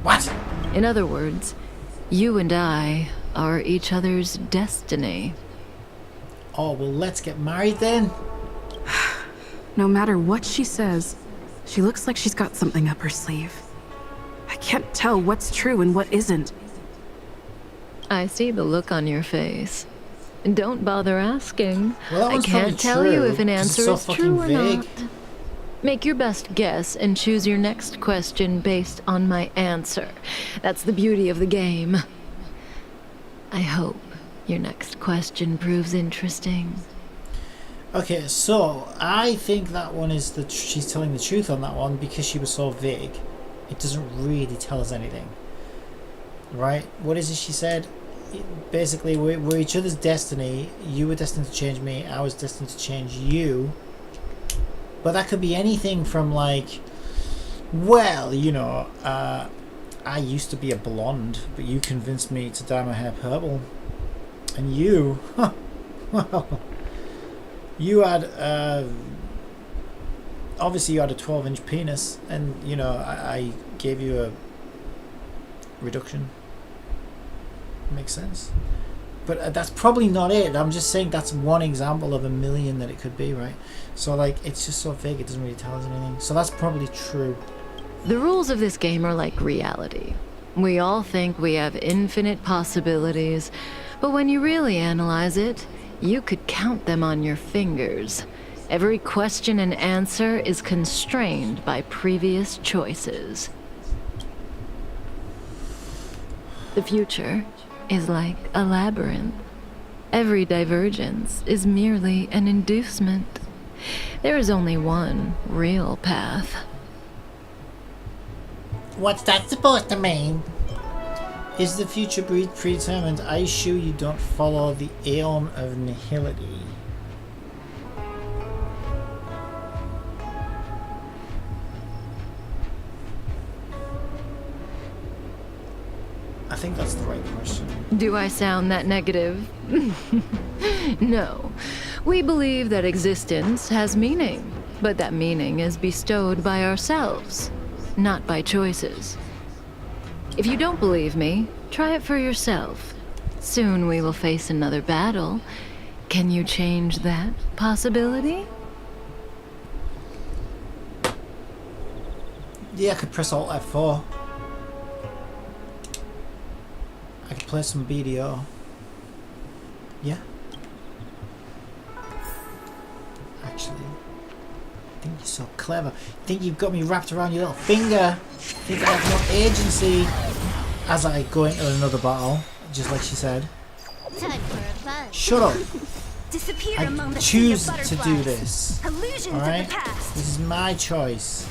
What? In other words, you and I are each other's destiny. Oh, well, let's get married then. No matter what she says, she looks like she's got something up her sleeve. I can't tell what's true and what isn't. I see the look on your face. Don't bother asking. Well, I can't tell you if an answer so is true or vague. not. Make your best guess and choose your next question based on my answer. That's the beauty of the game. I hope your next question proves interesting. Okay, so I think that one is she's telling the truth on that one because she was so vague. It doesn't really tell us anything. Right? What is it she said? Basically, we're each other's destiny. You were destined to change me. I was destined to change you. But that could be anything from like, well, you know, I used to be a blonde, but you convinced me to dye my hair purple. And you, well, you had, obviously you had a 12-inch penis, and, you know, I gave you a reduction. Makes sense. But that's probably not it. I'm just saying that's one example of a million that it could be, right? So, like, it's just so vague, it doesn't really tell us anything. So that's probably true. The rules of this game are like reality. We all think we have infinite possibilities, But when you really analyze it, you could count them on your fingers. Every question and answer is constrained by previous choices. The future is like a labyrinth. Every divergence is merely an inducement. There is only one real path. What's that supposed to mean? Is the future predetermined? I assure you don't follow the aeon of nihility. I think that's the right question. Do I sound that negative? No. We believe that existence has meaning, but that meaning is bestowed by ourselves, not by choices. If you don't believe me, try it for yourself. Soon we will face another battle. Can you change that possibility? Yeah, I could press Alt F4. I could play some BDO. Yeah. Actually, I think you're so clever. I think you've got me wrapped around your little finger. I think I have no agency as I go into another battle, just like she said. Time for a buzz. Shut up. Disappear I among the choose sea of to do butterflies. this. Illusions Alright? of the past. This is my choice.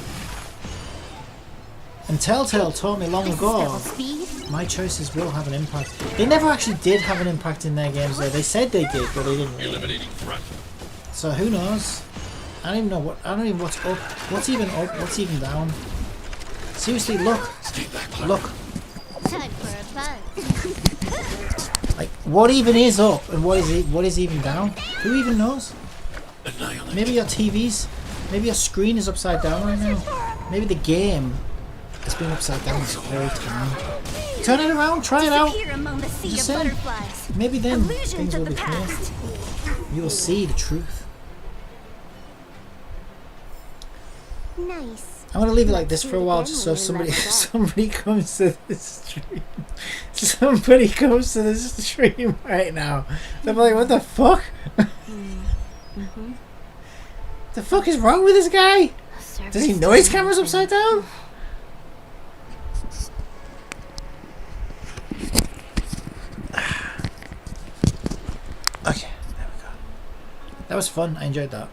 And Telltale told me long This is ago, double speed. my choices will have an impact. They never actually did have an impact in their games though. They said they did, but they didn't. Eliminating threat. So who knows? I don't even know what. I don't even what's up. What's even up? What's even down? Seriously, look. Look. Time for a buzz. Like, what even is up and what is even down? Who even knows? Maybe your TV's, maybe your screen is upside down right now. Maybe the game is being upside down this whole time. Turn it around, try it out. Disappear among the sea Just of saying. butterflies. Maybe then Illusions things of will the be clear. past. You will see the truth. Nice. I'm gonna leave it like this for a while, just so if somebody comes to this stream. Somebody comes to this stream right now. They're like, what the fuck? The fuck is wrong with this guy? Does he know his camera's upside down? Okay, there we go. That was fun. I enjoyed that.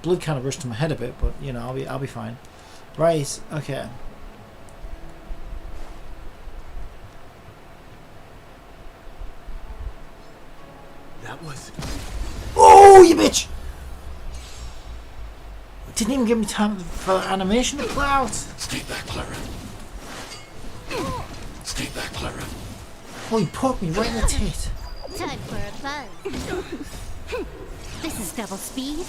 Blood kind of rushed to my head a bit, but you know, I'll be fine. Right, okay. That was. Oh, you bitch! Didn't even give me time for animation to play out. Stay back, Clara. Stay back, Clara. Oh, you poked me right in the tit. Time for a buzz. This is double speed.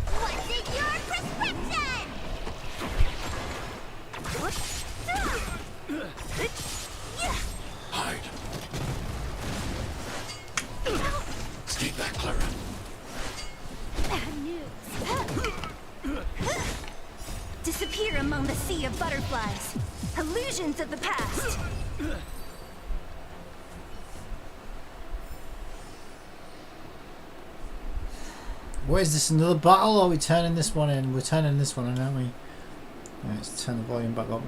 What's in your prescription? Hide. Stay back, Clara. Bad news. Disappear among the sea of butterflies. Illusions of the past. Where is this, another battle, or are we turning this one in? We're turning this one in, aren't we? Right, let's turn the volume back up.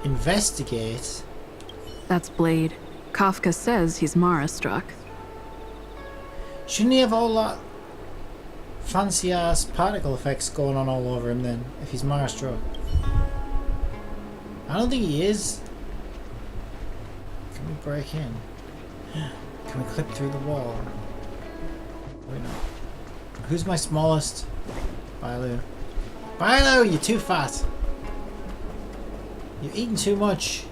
Investigate. That's Blade. Kafka says he's Mara struck. Shouldn't he have all that fancy ass particle effects going on all over him then, if he's Mara struck? I don't think he is. Can we break in? Can we clip through the wall? Wait, no. Who's my smallest? Bailu. Bailu, you're too fat. You're eating too much.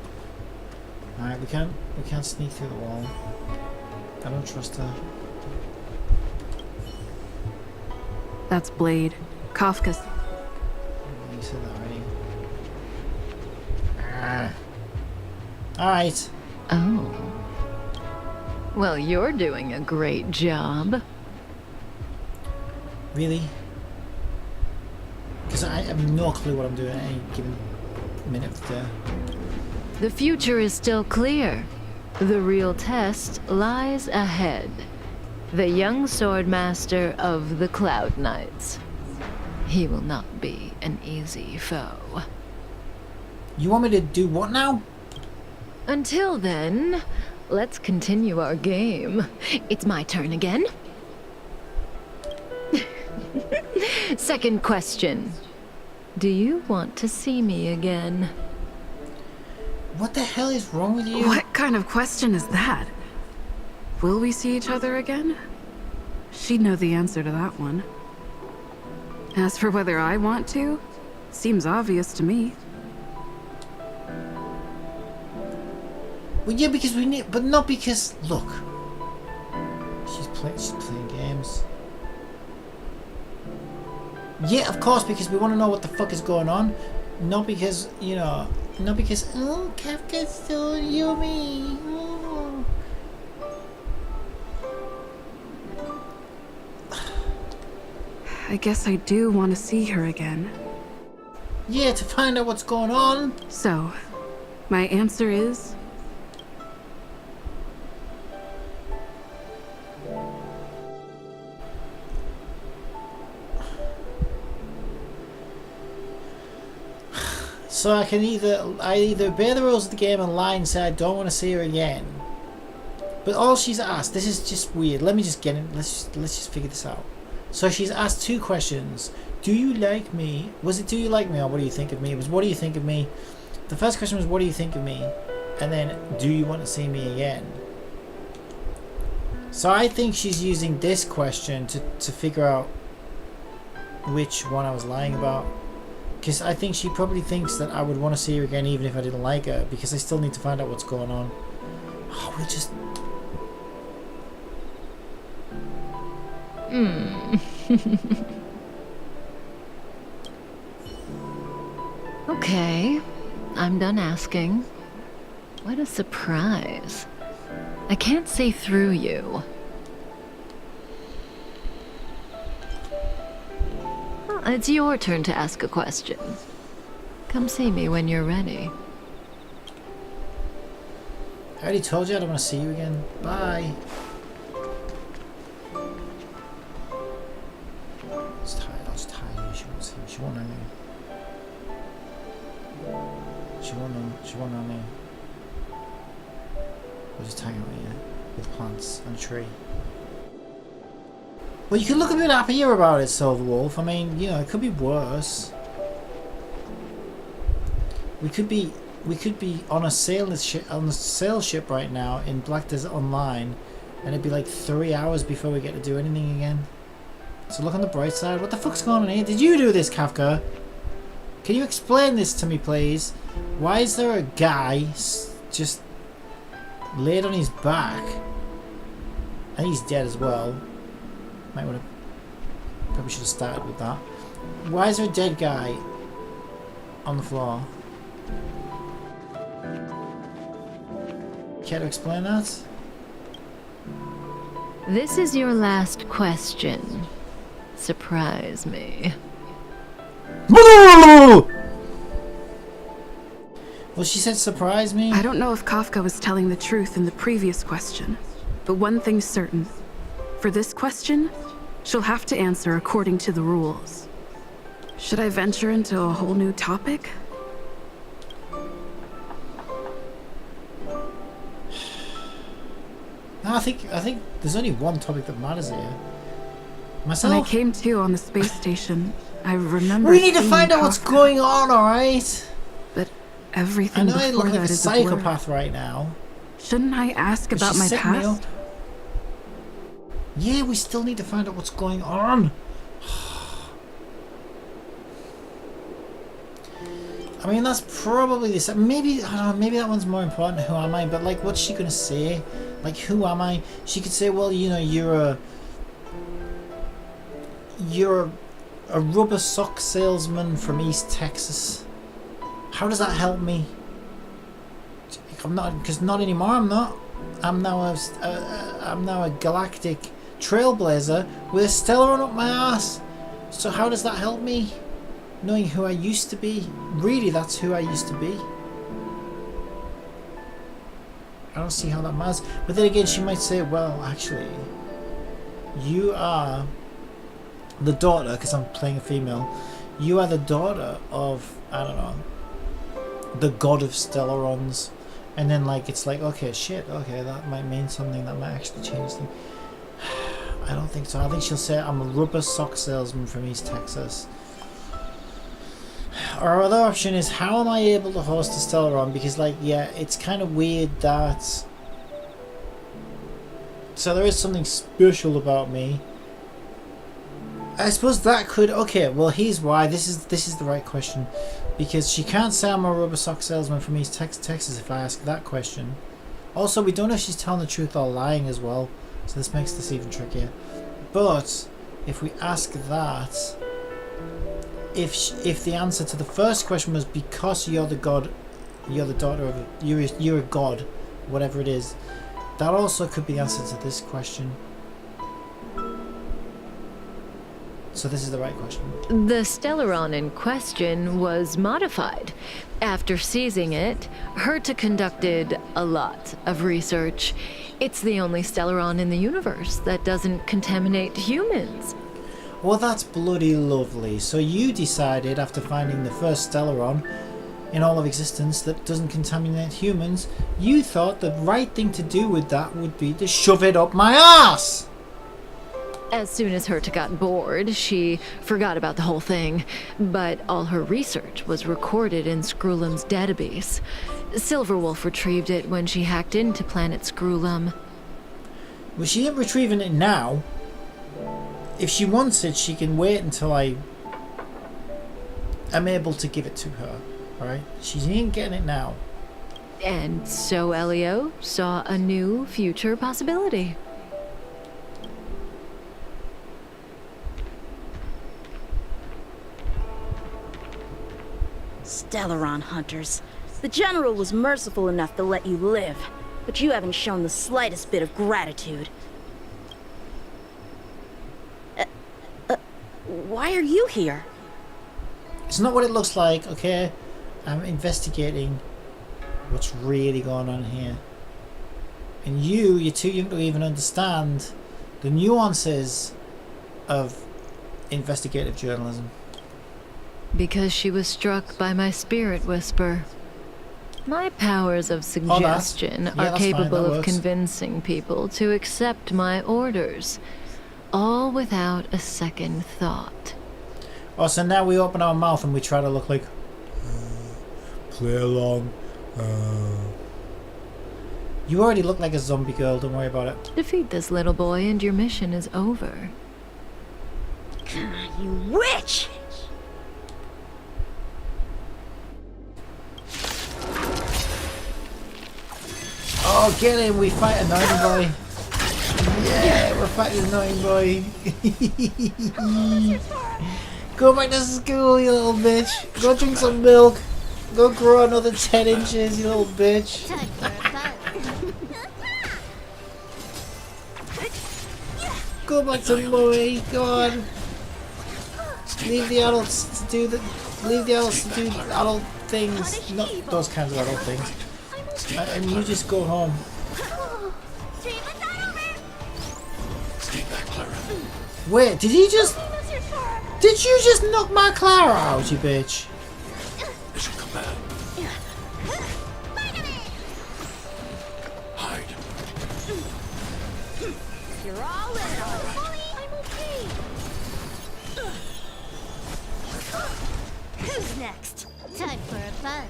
Alright, we can't sneak through the wall. I don't trust her. That's Blade. Kafka's. You said that already. Alright. Oh. Well, you're doing a great job. Really? Because Because I have no clue what I'm doing at any given minute of the day. The future is still clear. The real test lies ahead. The young swordmaster of the Cloud Knights. He will not be an easy foe. You want me to do what now? Until then, let's continue our game. It's my turn again. Second question. Do you want to see me again? What the hell is wrong with you? What kind of question is that? Will we see each other again? She'd know the answer to that one. As for whether I want to, seems obvious to me. Well, yeah, because we need, but not because, look. She's playing games. Yeah, of course, because we want to know what the fuck is going on. Not because, you know, not because, oh, Kafka's so yummy. Oh. I guess I do want to see her again. Yeah, to find out what's going on. So, my answer is... So I either obey the rules of the game and lie and say I don't want to see her again. But all she's asked, this is just weird. Let me just get in. Let's just figure this out. So she's asked two questions. Do you like me? Was it do you like me or what do you think of me? It was what do you think of me? The first question was what do you think of me? And then do you want to see me again? So I think she's using this question to figure out which one I was lying about. Because I think she probably thinks that I would want to see her again even if I didn't like her. Because I still need to find out what's going on. Oh, we'll just... Okay, I'm done asking. What a surprise. I can't see through you. It's your turn to ask a question. Come see me when you're ready. I already told you I don't want to see you again. Bye. I'll just tie you. She won't see me. She won't know me. She won't know me. We'll just hang out here with plants and a tree. Well, you can look a bit happier about it, Silver Wolf. I mean, you know, it could be worse. We could be on a sail ship right now in Black Desert Online, and it'd be like 3 hours before we get to do anything again. So look on the bright side. What the fuck's going on here? Did you do this, Kafka? Can you explain this to me, please? Why is there a guy just laid on his back? And he's dead as well. Might want to... Probably should have started with that. Why is there a dead guy on the floor? Care to explain that? This is your last question. Surprise me. Well, she said surprise me. I don't know if Kafka was telling the truth in the previous question, but one thing's certain. For this question, she'll have to answer according to the rules. Should I venture into a whole new topic? No, I think there's only one topic that matters here. Myself. When I came to on the space station, I remember. We need to find out what's going on, alright? But everything I know before I look like that a is a blur. psychopath right now. Shouldn't I ask But about she my set me past? up. Yeah, we still need to find out what's going on. I mean, that's probably this. Maybe, I don't know, maybe that one's more important. Who am I? But, like, what's she going to say? Like, who am I? She could say, well, you know, you're a rubber sock salesman from East Texas. How does that help me? I'm not, because not anymore. I'm not. I'm now a galactic trailblazer with a stellar on up my ass. So how does that help me? knowing who I used to be. Really, that's who I used to be. I don't see how that matters. But then again, she might say, well, actually, you are the daughter, because I'm playing a female, you are the daughter of, I don't know, the god of Stellarons. And then, like, it's like, okay, shit, okay, that might mean something, that might actually change things. I don't think so. I think she'll say, I'm a rubber sock salesman from East Texas. Our other option is, how am I able to host a Stellaron? Because, like, yeah, it's kind of weird that... So there is something special about me. I suppose that could... Okay, well, here's why. This is the right question. Because she can't say I'm a rubber sock salesman from East Texas if I ask that question. Also, we don't know if she's telling the truth or lying as well. So this makes this even trickier. But, if we ask that... If the answer to the first question was because you're the god, you're the daughter of you're a god, whatever it is, that also could be the answer to this question. So this is the right question. The Stellaron in question was modified. After seizing it, Herta conducted a lot of research. It's the only Stellaron in the universe that doesn't contaminate humans. Well, that's bloody lovely. So you decided, after finding the first Stellaron in all of existence that doesn't contaminate humans, you thought the right thing to do with that would be to shove it up my ass! As soon as Herta got bored, she forgot about the whole thing, but all her research was recorded in Screwlum's database. Silverwolf retrieved it when she hacked into Planet Screwlum. Well, she ain't retrieving it now. If she wants it, she can wait until I am able to give it to her. Alright? She ain't getting it now. And so Elio saw a new future possibility. Stellaron hunters. The General was merciful enough to let you live, but you haven't shown the slightest bit of gratitude. Why are you here? It's not what it looks like, okay? I'm investigating what's really going on here. And you're too young to even understand the nuances of investigative journalism. Because she was struck by my spirit whisper. My powers of suggestion are capable of convincing people to accept my orders, all without a second thought. Oh, so now we open our mouth and we try to look like play along. You already look like a zombie girl, don't worry about it. Defeat this little boy and your mission is over. You witch! Oh, get him! We fight Annoying Boy. Yeah, we're fighting Annoying Boy. Go back to school, you little bitch. Go drink some milk. Go grow another 10 inches, you little bitch. Go back to Mummy. Go on. Leave the adults to do adult things. Not those kinds of adult things. And you just go home. Wait, did you just knock my Clara out, you bitch? Mission command. Hide. You're all in on it. I'm okay. Who's next? Time for a fun.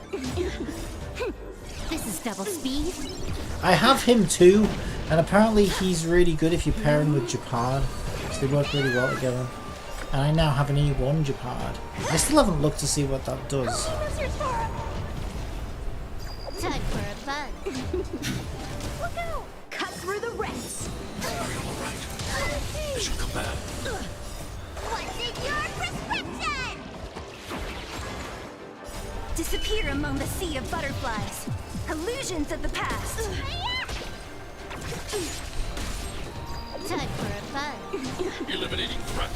This is double speed. I have him too, and apparently he's really good if you pair him with Japard. So they work really well together. And I now have an E1 Japard. I still haven't looked to see what that does. Time for a fun. Look out! Cut through the rest. Mission command. What's in your prescription? Disappear among the sea of butterflies. Illusions of the past. Time for a fun. Eliminating threat.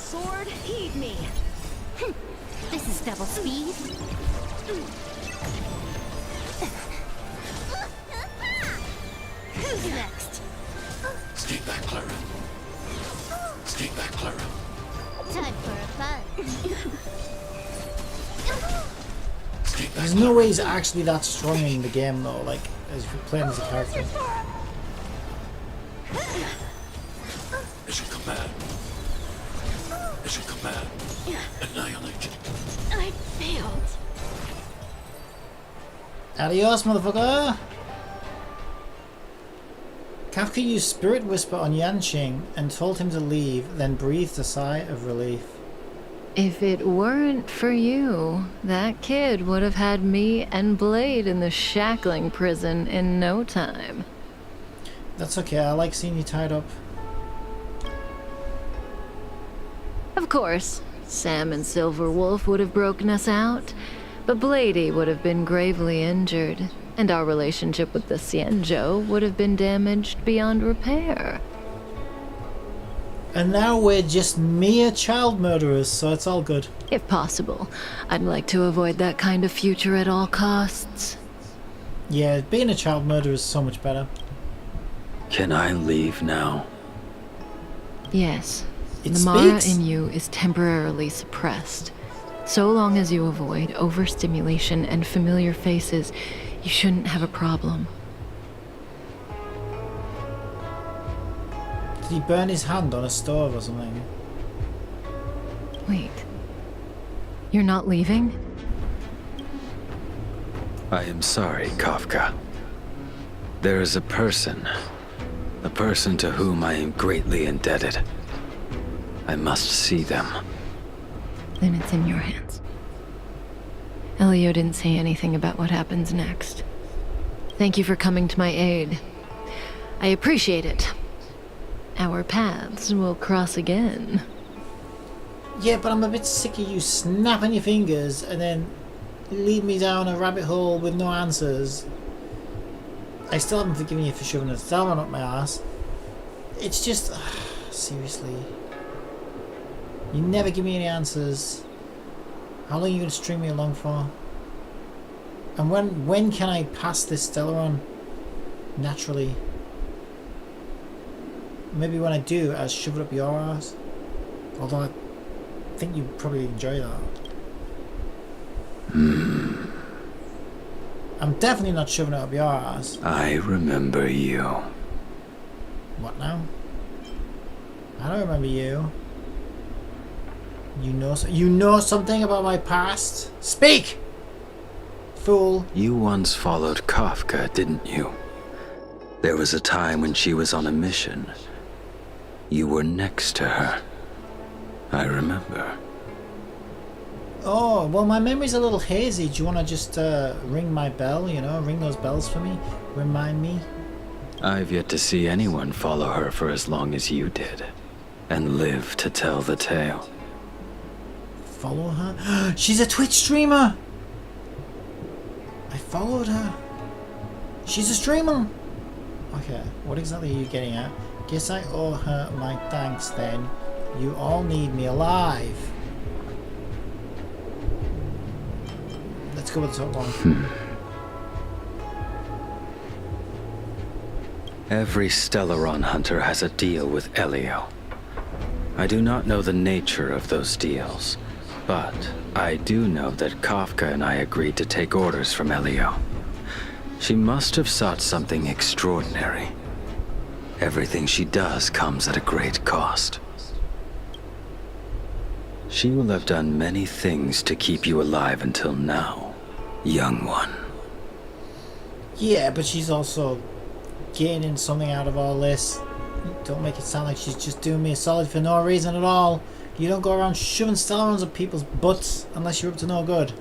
Sword, heed me. This is double speed. Who's next? Stay back, Clara. Stay back, Clara. Time for a fun. There's no way he's actually that strong in the game though, like, as if you're playing as a character. Mission command. Mission command. Annihilate. I failed. Adios, motherfucker! Kafka used Spirit Whisper on Yanqing and told him to leave, then breathed a sigh of relief. If it weren't for you, that kid would have had me and Blade in the shackling prison in no time. That's okay, I like seeing you tied up. Of course, Sam and Silverwolf would have broken us out, but Blady would have been gravely injured, and our relationship with the Xianzhou would have been damaged beyond repair. And now we're just mere child murderers, so it's all good. If possible, I'd like to avoid that kind of future at all costs. Yeah, being a child murderer is so much better. Can I leave now? Yes. It The Mara speaks. in you is temporarily suppressed. So long as you avoid overstimulation and familiar faces, you shouldn't have a problem. Did he burn his hand on a stove or something? Wait. You're not leaving? I am sorry, Kafka. There is a person to whom I am greatly indebted. I must see them. Then it's in your hands. Elio didn't say anything about what happens next. Thank you for coming to my aid. I appreciate it. Our paths will cross again. Yeah, but I'm a bit sick of you snapping your fingers and then lead me down a rabbit hole with no answers. I still haven't forgiven you for shoving a thumb up my ass. It's just... seriously. You never give me any answers. How long are you going to string me along for? And when can I pass this Stellaron naturally? Maybe when I do, I'll shove it up your ass. Although I think you'd probably enjoy that. I'm definitely not shoving it up your ass. I remember you. What now? I don't remember you. You know something about my past? Speak! Fool. You once followed Kafka, didn't you? There was a time when she was on a mission. You were next to her. I remember. Oh, well, my memory's a little hazy. Do you want to just ring my bell, you know? Ring those bells for me? Remind me? I've yet to see anyone follow her for as long as you did. And live to tell the tale. Follow her? She's a Twitch streamer! I followed her. She's a streamer! Okay, what exactly are you getting at? Guess I owe her my thanks then. You all need me alive. Let's go with the top one. Every Stellaron hunter has a deal with Elio. I do not know the nature of those deals, but I do know that Kafka and I agreed to take orders from Elio. She must have sought something extraordinary. Everything she does comes at a great cost. She will have done many things to keep you alive until now, young one. Yeah, but she's also gaining something out of all this. Don't make it sound like she's just doing me a solid for no reason at all. You don't go around shoving Stellarons up people's butts unless you're up to no good.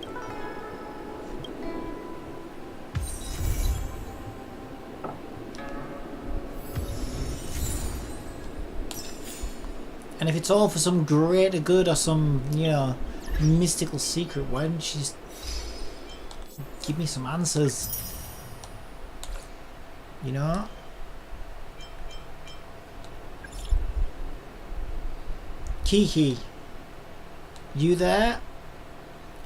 And if it's all for some greater good or some, you know, mystical secret, why didn't she just give me some answers? You know? Kiki. You there?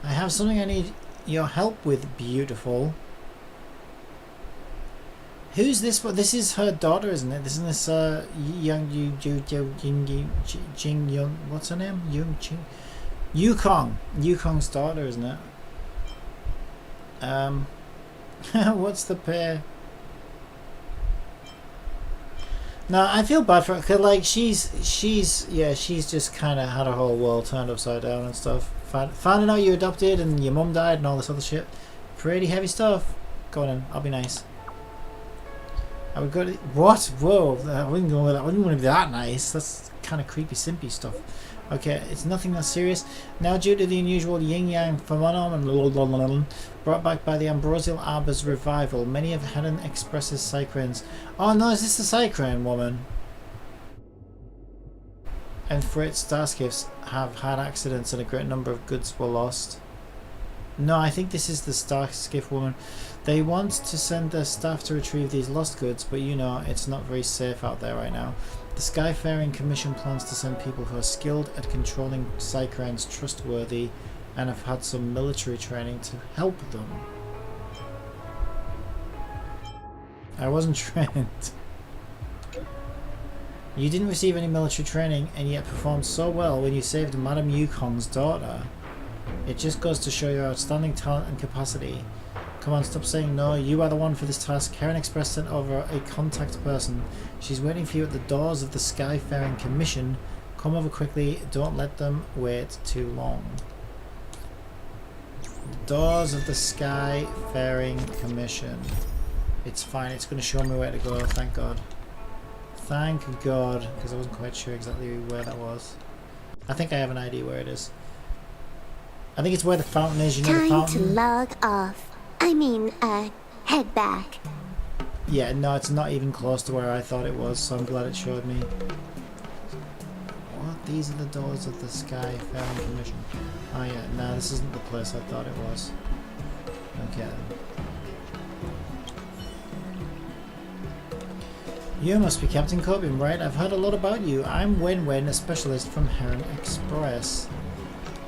I have something I need your help with, beautiful. Who's this? What? This is her daughter, isn't it? Isn't this Jing Young? What's her name? Yukong. Yukong's daughter, isn't it? What's the pair? No, I feel bad for her, cause like she's just kind of had her whole world turned upside down and stuff. Finding out you adopted and your mum died and all this other shit. Pretty heavy stuff. Go on in, I'll be nice. I would go to... What? Whoa, I wouldn't go with that. I wouldn't want to be that nice. That's kind of creepy, simpy stuff. Okay, it's nothing that serious. Now, due to the unusual yin-yang phenomenon brought back by the Ambrosial Arbor's revival, many of Heron Express's cycranes... Oh no, is this the cycrane woman? And freight starskiffs have had accidents and a great number of goods were lost. No, I think this is the starskiff woman. They want to send their staff to retrieve these lost goods, but you know, it's not very safe out there right now. The Skyfaring Commission plans to send people who are skilled at controlling cycranes, trustworthy, and have had some military training to help them. I wasn't trained. You didn't receive any military training and yet performed so well when you saved Madame Yukong's daughter. It just goes to show your outstanding talent and capacity. Come on, stop saying no. You are the one for this task. Heron Express sent over a contact person. She's waiting for you at the doors of the Skyfaring Commission. Come over quickly. Don't let them wait too long. Doors of the Skyfaring Commission. It's fine. It's going to show me where to go. Thank God. Thank God. Because I wasn't quite sure exactly where that was. I think I have an idea where it is. I think it's where the fountain is. You know the fountain? Time to log off. I mean, head back. Yeah, no, it's not even close to where I thought it was, so I'm glad it showed me. What? These are the doors of the Skyfaring Commission. Oh yeah, no, this isn't the place I thought it was. Okay. You must be Captain Cobian, right? I've heard a lot about you. I'm Wen, a specialist from Heron Express.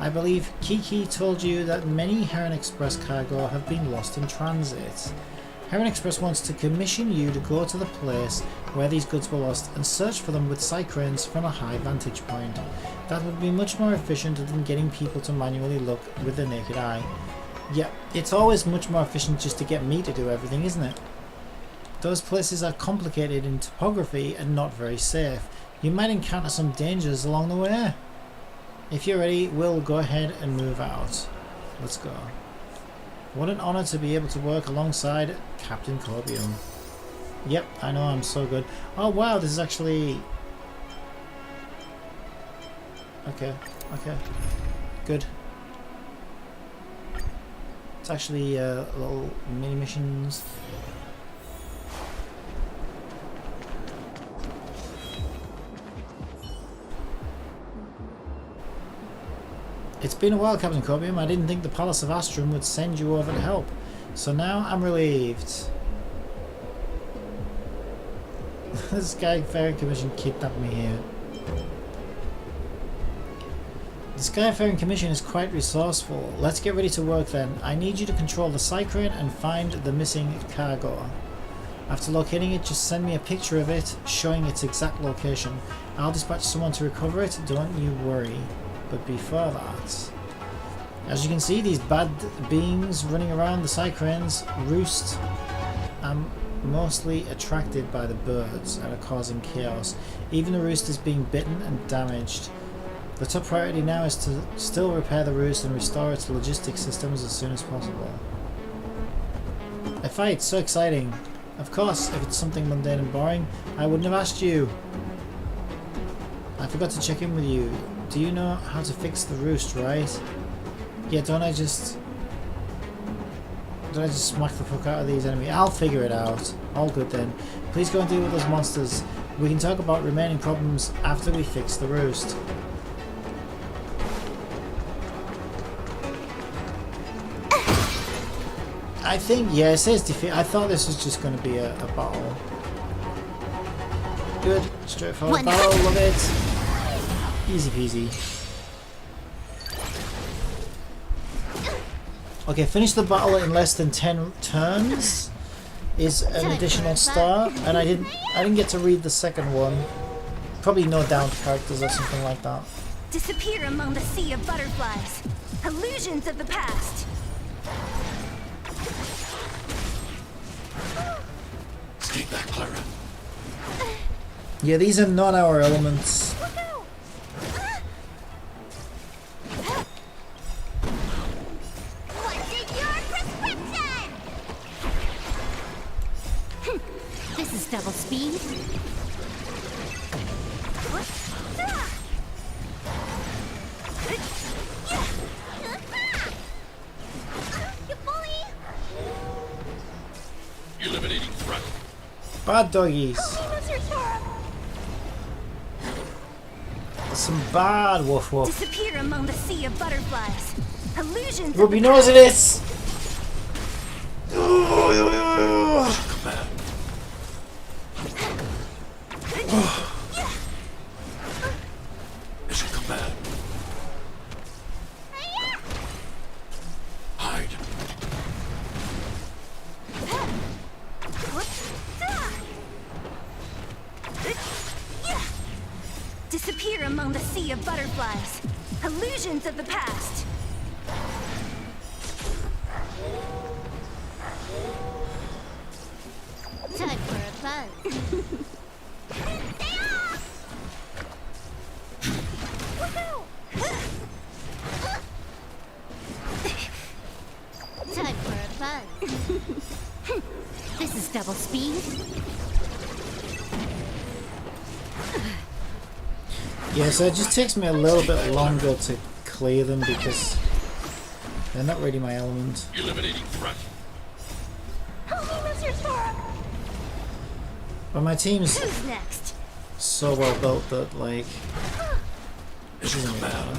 I believe Kiki told you that many Heron Express cargo have been lost in transit. Heron Express wants to commission you to go to the place where these goods were lost and search for them with cycranes from a high vantage point. That would be much more efficient than getting people to manually look with the naked eye. Yeah, it's always much more efficient just to get me to do everything, isn't it? Those places are complicated in topography and not very safe. You might encounter some dangers along the way. If you're ready, we'll go ahead and move out. Let's go. What an honor to be able to work alongside Captain Cobian. Yep, I know, I'm so good. Oh wow, this is actually... Okay, good. It's actually little mini missions. It's been a while, Captain Cobian. I didn't think the Palace of Astrum would send you over to help. So now I'm relieved. The Skyfaring Commission kidnapped me here. The Skyfaring Commission is quite resourceful. Let's get ready to work then. I need you to control the cycrane and find the missing cargo. After locating it, just send me a picture of it, showing its exact location. I'll dispatch someone to recover it, don't you worry. But before that, as you can see, these bad beings running around the cycranes roost. I'm mostly attracted by the birds and are causing chaos. Even the roost is being bitten and damaged. The top priority now is to still repair the roost and restore its logistics systems as soon as possible. A fight, so exciting. Of course, if it's something mundane and boring, I wouldn't have asked you. I forgot to check in with you. Do you know how to fix the roost, right? Yeah, don't I just smack the fuck out of these enemies? I'll figure it out. All good then. Please go and deal with those monsters. We can talk about remaining problems after we fix the roost. I think, yeah, it says defeat. I thought this was just going to be a battle. Good, straightforward battle, love it. Easy peasy. Okay, finish the battle in less than 10 turns is an additional star, and I didn't get to read the second one. Probably no downed characters or something like that. Disappear among the sea of butterflies. Illusions of the past. Take that, Clara. Yeah, these are not our elements. This is double speed. Eliminating threat. Bad doggies. There's some bad woof woof. Disappear among the sea of butterflies. Illusions. Ruby knows it is. Mission command. Hide. Disappear among the sea of butterflies. Illusions of the past. Time for a buzz. Time for a buzz. This is double speed. Yeah, so it just takes me a little bit longer to clear them because they're not really my element. Eliminating threat. But my team's Who's next? so well built that, like, it doesn't really matter. It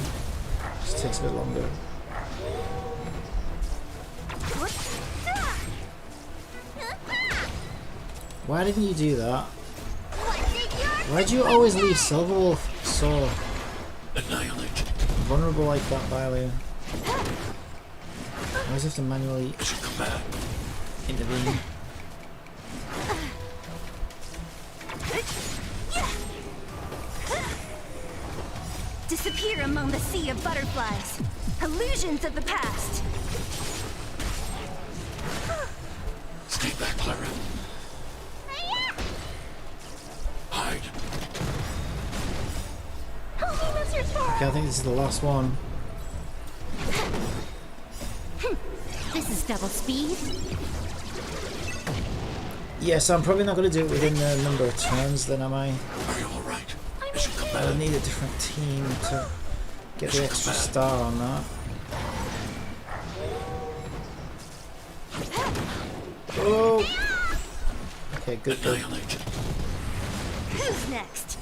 just takes a bit longer. Why didn't you do that? Why'd you always leave Silverwolf so vulnerable like that, Bailey? I always have to manually intervene. Disappear among the sea of butterflies. Illusions of the past. Take that, Clara. Hide. Okay, I think this is the last one. This is double speed. Yes, I'm probably not going to do it within the number of turns then, am I? Are you alright? I'll need a different team to get the extra star on that. Oh! Okay, good. Who's next?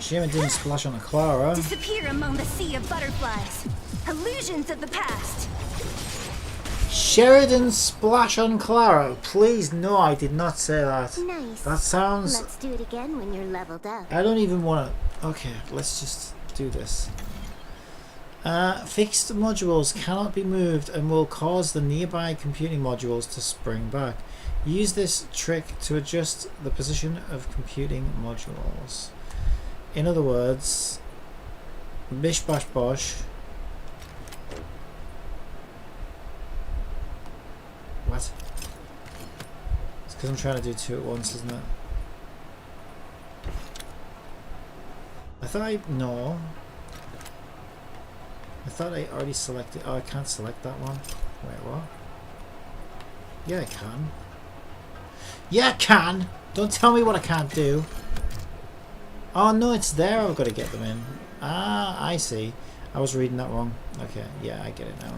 Shame it didn't splash on a Clara. Disappear among the sea of butterflies. Illusions of the past. Sheridan splash on Clara. Please, no, I did not say that. Nice. That sounds... Let's do it again when you're leveled up. I don't even want to... Okay, let's just do this. Fixed modules cannot be moved and will cause the nearby computing modules to spring back. Use this trick to adjust the position of computing modules. In other words, bish bash bosh. What? It's because I'm trying to do two at once, isn't it? I thought I... No. I thought I already selected... Oh, I can't select that one. Wait, what? Yeah, I can. Yeah, I can! Don't tell me what I can't do. Oh, no, it's there. I've got to get them in. Ah, I see. I was reading that wrong. Okay, yeah, I get it now.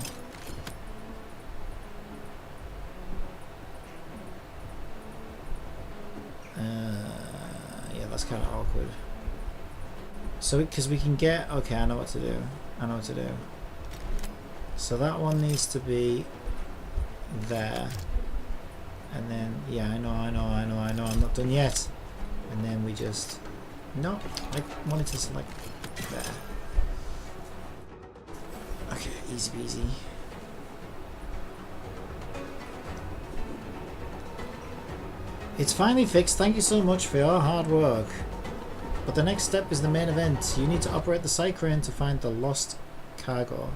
Yeah, that's kind of awkward. So, because we can get... Okay, I know what to do. I know what to do. So that one needs to be there. And then, yeah, I know, I'm not done yet. And then we just... No, I wanted to select there. Okay, easy peasy. It's finally fixed. Thank you so much for your hard work. But the next step is the main event. You need to operate the side crane to find the lost cargo.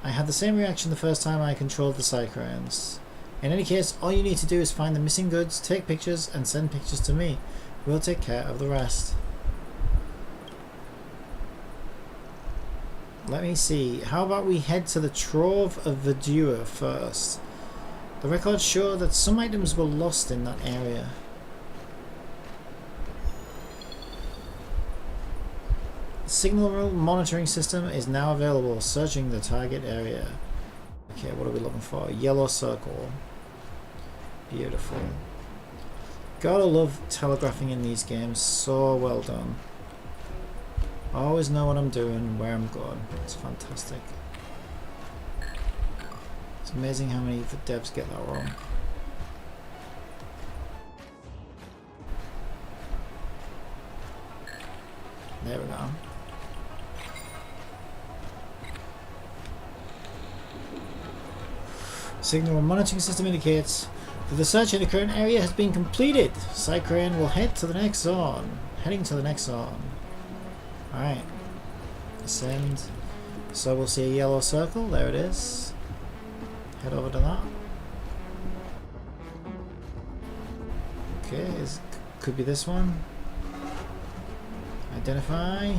I had the same reaction the first time I controlled the side cranes. In any case, all you need to do is find the missing goods, take pictures, and send pictures to me. We'll take care of the rest. Let me see. How about we head to the Trove of Verdure first? The records show that some items were lost in that area. The signal monitoring system is now available. Searching the target area. Okay, what are we looking for? Yellow circle. Beautiful. Gotta love telegraphing in these games. So well done. I always know what I'm doing, where I'm going. It's fantastic. It's amazing how many devs get that wrong. There we go. Signal monitoring system indicates that the search in the current area has been completed. Side crane will head to the next zone. Heading to the next zone. Alright. Ascend. So we'll see a yellow circle. There it is. Head over to that. Okay, could be this one. Identify.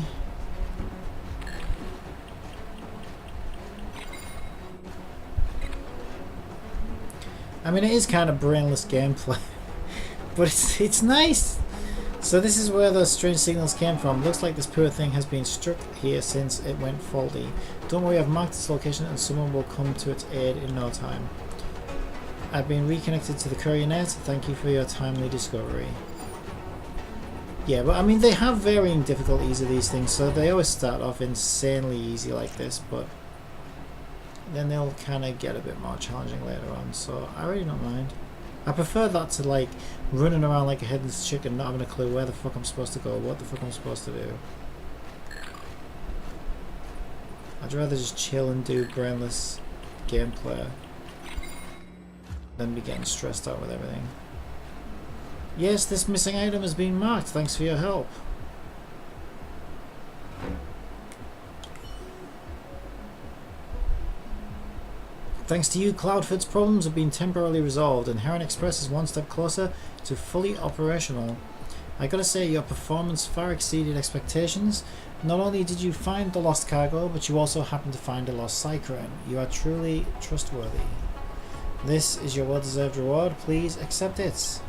I mean, it is kind of brainless gameplay, but it's nice. So this is where those strange signals came from. Looks like this poor thing has been struck here since it went faulty. Don't worry, I've marked its location and someone will come to its aid in no time. I've been reconnected to the courier net. Thank you for your timely discovery. Yeah, but I mean, they have varying difficulties of these things, so they always start off insanely easy like this, but then they'll kind of get a bit more challenging later on, so I really don't mind. I prefer that to like running around like a headless chicken, not having a clue where the fuck I'm supposed to go, what the fuck I'm supposed to do. I'd rather just chill and do brainless gameplay than be getting stressed out with everything. Yes, this missing item has been marked. Thanks for your help. Thanks to you, Cloudford's problems have been temporarily resolved and Heron Express is one step closer to fully operational. I gotta say, your performance far exceeded expectations. Not only did you find the lost cargo, but you also happened to find a lost side crane. You are truly trustworthy. This is your well-deserved reward. Please accept it.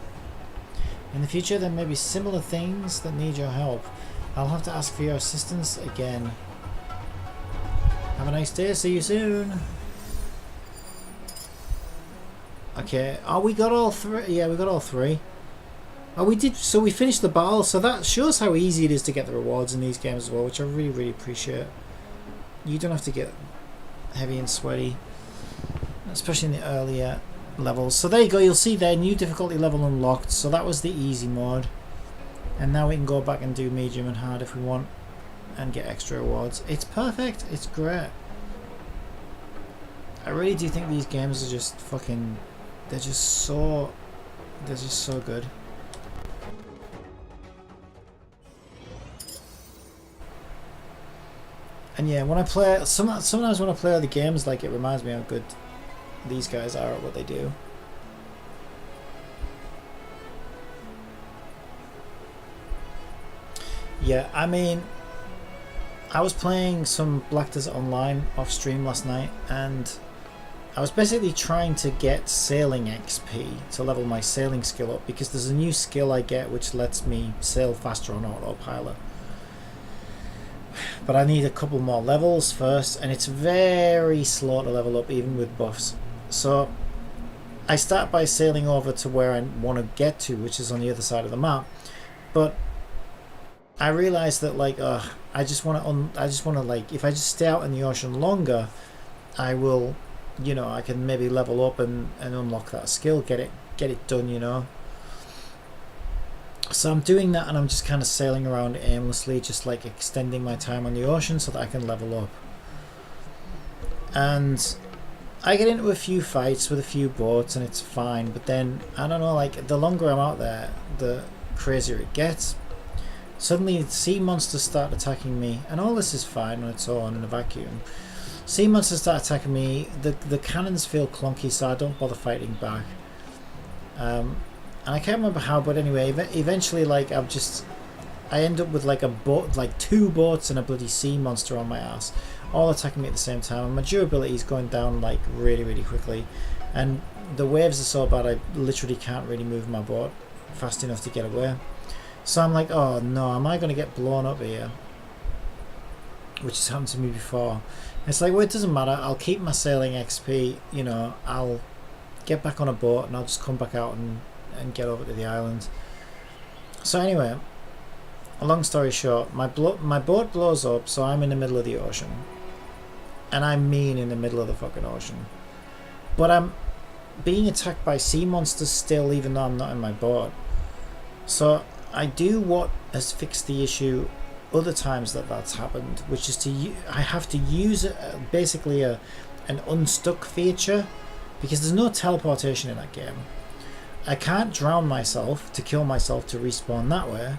In the future, there may be similar things that need your help. I'll have to ask for your assistance again. Have a nice day. See you soon. Okay, oh, we got all three. Yeah, we got all three. Oh, we did. So we finished the battle. So that shows how easy it is to get the rewards in these games as well, which I really, really appreciate. You don't have to get heavy and sweaty, especially in the earlier levels. So there you go. You'll see there, new difficulty level unlocked. So that was the easy mode, and now we can go back and do medium and hard if we want, and get extra rewards. It's perfect. It's great. I really do think these games are just fucking. They're just so good. And yeah, when I play, sometimes when I play other games, like, it reminds me how good these guys are at what they do. Yeah, I mean, I was playing some Black Desert Online off stream last night, and I was basically trying to get sailing XP to level my sailing skill up, because there's a new skill I get which lets me sail faster on autopilot. But I need a couple more levels first, and it's very slow to level up even with buffs. So I start by sailing over to where I want to get to, which is on the other side of the map. But I realized that, like, I just want to like, if I just stay out in the ocean longer, I will, you know, I can maybe level up and unlock that skill, get it done, you know. So I'm doing that, and I'm just kind of sailing around aimlessly, just like extending my time on the ocean so that I can level up. And I get into a few fights with a few boats and it's fine, but then, I don't know, like, the longer I'm out there, the crazier it gets. Suddenly, sea monsters start attacking me, and all this is fine on its own in a vacuum. Sea monsters start attacking me, the cannons feel clunky, so I don't bother fighting back. And I can't remember how, but anyway, eventually, like, I end up with like a boat, like 2 boats and a bloody sea monster on my ass, all attacking me at the same time, and my durability is going down like really, really quickly, and the waves are so bad I literally can't really move my boat fast enough to get away. So I'm like, oh no, am I going to get blown up here? Which has happened to me before. It's like, well, it doesn't matter, I'll keep my sailing XP, you know, I'll get back on a boat and I'll just come back out and get over to the island. So anyway, a long story short, my boat blows up, so I'm in the middle of the ocean. And I mean in the middle of the fucking ocean. But I'm being attacked by sea monsters still, even though I'm not in my boat. So I do what has fixed the issue other times that's happened, which is I have to use basically an unstuck feature, because there's no teleportation in that game. I can't drown myself to kill myself to respawn that way.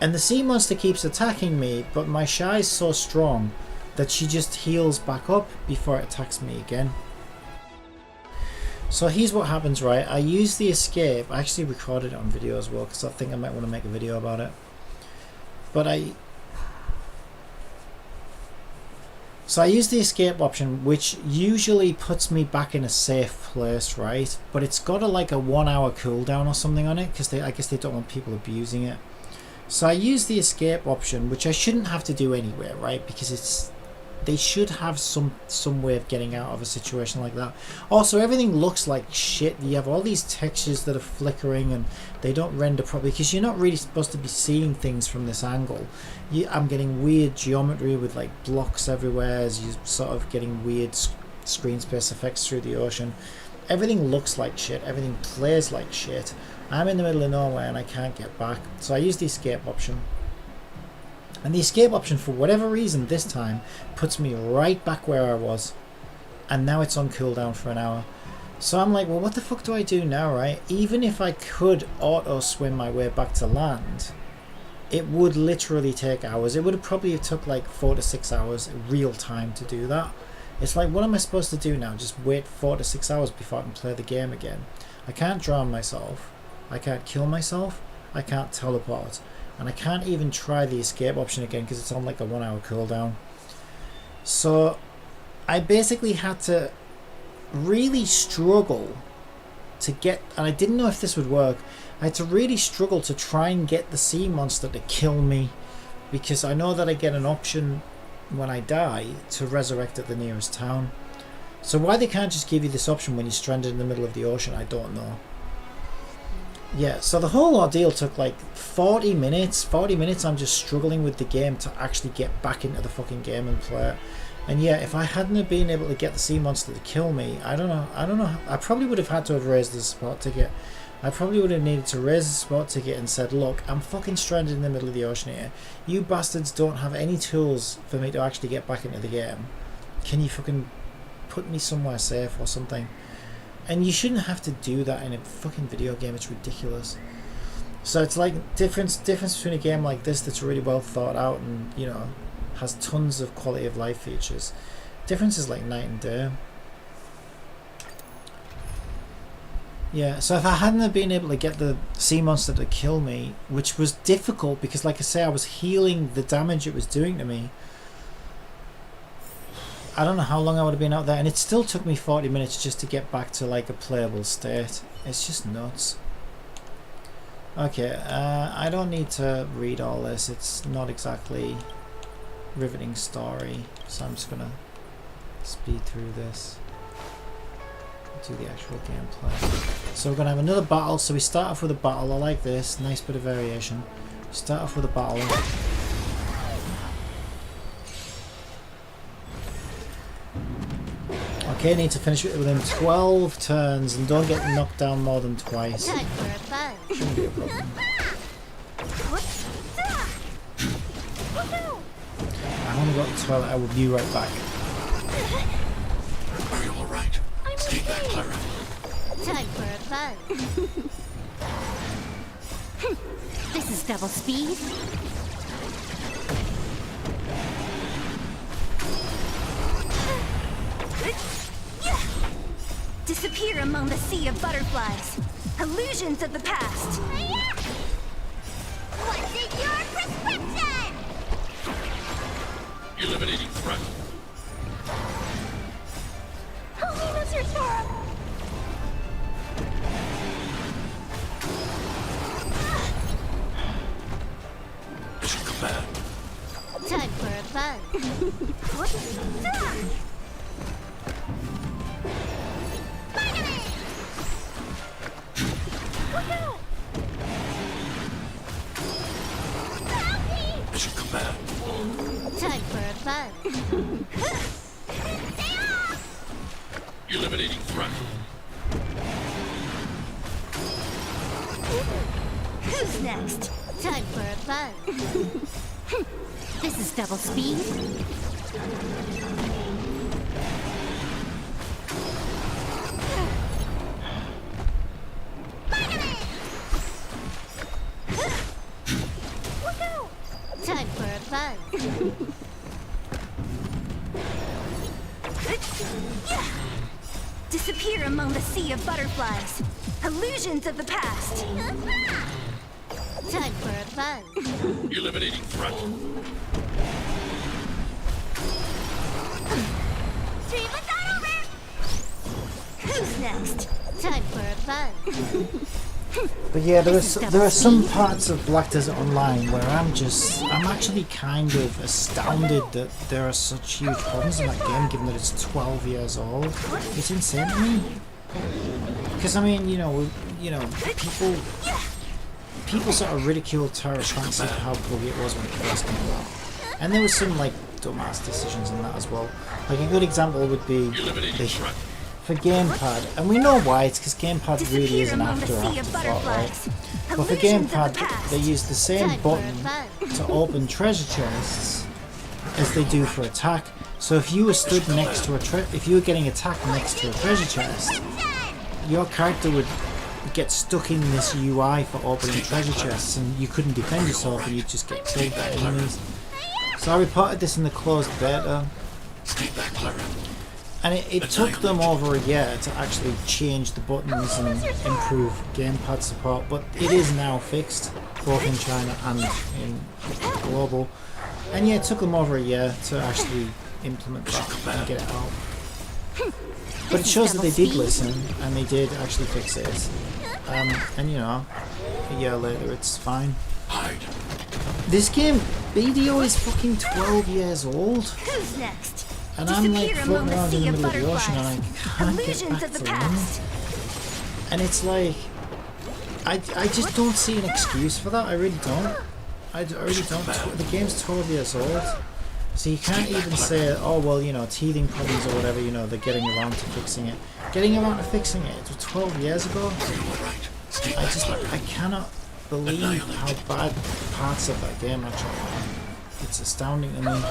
And the sea monster keeps attacking me, but my shy is so strong that she just heals back up before it attacks me again. So here's what happens, right? I use the escape. I actually recorded it on video as well, because I think I might want to make a video about it. But So I use the escape option, which usually puts me back in a safe place, right? But it's got like a 1 hour cooldown or something on it, because I guess they don't want people abusing it. So I use the escape option, which I shouldn't have to do anyway, right? Because they should have some way of getting out of a situation like that. Also, everything looks like shit. You have all these textures that are flickering and they don't render properly, because you're not really supposed to be seeing things from this angle. I'm getting weird geometry with like blocks everywhere as you're sort of getting weird screen space effects through the ocean. Everything looks like shit. Everything plays like shit. I'm in the middle of nowhere and I can't get back. So I use the escape option. And the escape option, for whatever reason this time, puts me right back where I was. And now it's on cooldown for an hour. So I'm like, well, what the fuck do I do now, right? Even if I could auto-swim my way back to land, it would literally take hours. It would have probably took like 4 to 6 hours real time to do that. It's like, what am I supposed to do now? Just wait 4 to 6 hours before I can play the game again. I can't drown myself. I can't kill myself. I can't teleport. And I can't even try the escape option again because it's on like a 1 hour cooldown. So I basically had to really struggle to get, and I didn't know if this would work, I had to really struggle to try and get the sea monster to kill me, because I know that I get an option when I die to resurrect at the nearest town. So why they can't just give you this option when you're stranded in the middle of the ocean, I don't know. Yeah, so the whole ordeal took like 40 minutes. 40 minutes I'm just struggling with the game to actually get back into the fucking game and play it. And yeah, if I hadn't have been able to get the sea monster to kill me, I don't know, I probably would have had to have raised the support ticket. I probably would have needed to raise the support ticket and said, look, I'm fucking stranded in the middle of the ocean here. You bastards don't have any tools for me to actually get back into the game. Can you fucking put me somewhere safe or something? And you shouldn't have to do that in a fucking video game. It's ridiculous. So it's like difference between a game like this that's really well thought out and, you know, has tons of quality of life features. Difference is like night and day. Yeah, so if I hadn't have been able to get the sea monster to kill me, which was difficult because, like I say, I was healing the damage it was doing to me, I don't know how long I would have been out there, and it still took me 40 minutes just to get back to like a playable state. It's just nuts. Okay, I don't need to read all this. It's not exactly riveting story, so I'm just gonna speed through this. Do the actual gameplay. So we're gonna have another battle. So we start off with a battle. I like this. Nice bit of variation. Start off with a battle. Okay, need to finish it within 12 turns and don't get knocked down more than twice. Shouldn't be a problem. I want to go to the toilet. I will be right back. Are you alright? Stay back, Clara. Time for a fun. This is double speed. Disappear among the sea of butterflies. Illusions of the past. What's in your prescription? Eliminating threat. Holy Mr. Torah! Mission command. Time for a fun. Mission command. Time for a fun. Eliminating threat. Who's next? Time for a fun. This is double speed. Time for a fun. Disappear among the sea of butterflies. Illusions of the past. Time for a fun. Eliminating threat. Stream us on over! Who's next? Time for a fun. But yeah, there are some parts of Black Desert Online where I'm actually kind of astounded that there are such huge problems in that game, given that it's 12 years old. It's insane to me. Because I mean, people sort of ridiculed Terra Trance of how buggy it was when it first came out, and there was some like dumbass decisions in that as well. Like a good example would be for gamepad, and we know why. It's because gamepad really is an afterthought, right? But for gamepad, they use the same button to open treasure chests as they do for attack. So if you were stood next to if you were getting attacked next to a treasure chest, your character would get stuck in this UI for opening treasure chests, and you couldn't defend yourself, and you'd just get killed by enemies. So I reported this in the closed beta, and it took them over a year to actually change the buttons and improve gamepad support, but it is now fixed, both in China and in global. And yeah, it took them over a year to actually implement that and get it out. But it shows that they did listen, and they did actually fix it. And you know, a year later it's fine. This game, BDO, is fucking 12 years old. Who's next? And I'm like floating around in the middle of the ocean and I can't get back to land. And it's like, I just don't see an excuse for that. I really don't. I really don't. The game's 12 years old. So you can't even say, oh well, you know, teething problems or whatever, you know, they're getting around to fixing it. Getting around to fixing it, it was 12 years ago. I cannot believe how bad parts of that game actually are. It's astounding to me.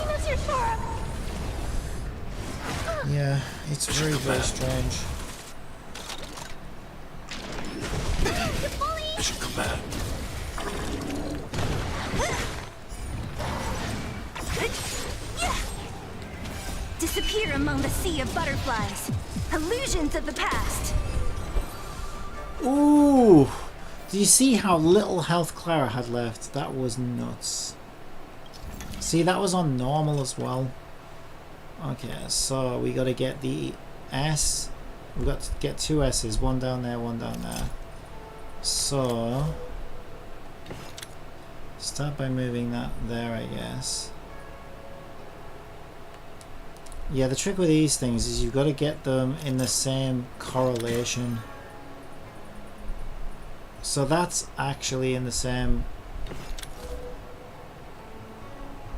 Yeah, it's very, very strange. Mission command. Disappear among the sea of butterflies. Illusions of the past. Ooh! Do you see how little health Clara had left? That was nuts. See, that was on normal as well. Okay, so we gotta get the S. We've got to get two S's, one down there, one down there. So start by moving that there, I guess. Yeah, the trick with these things is you've got to get them in the same correlation. So that's actually in the same...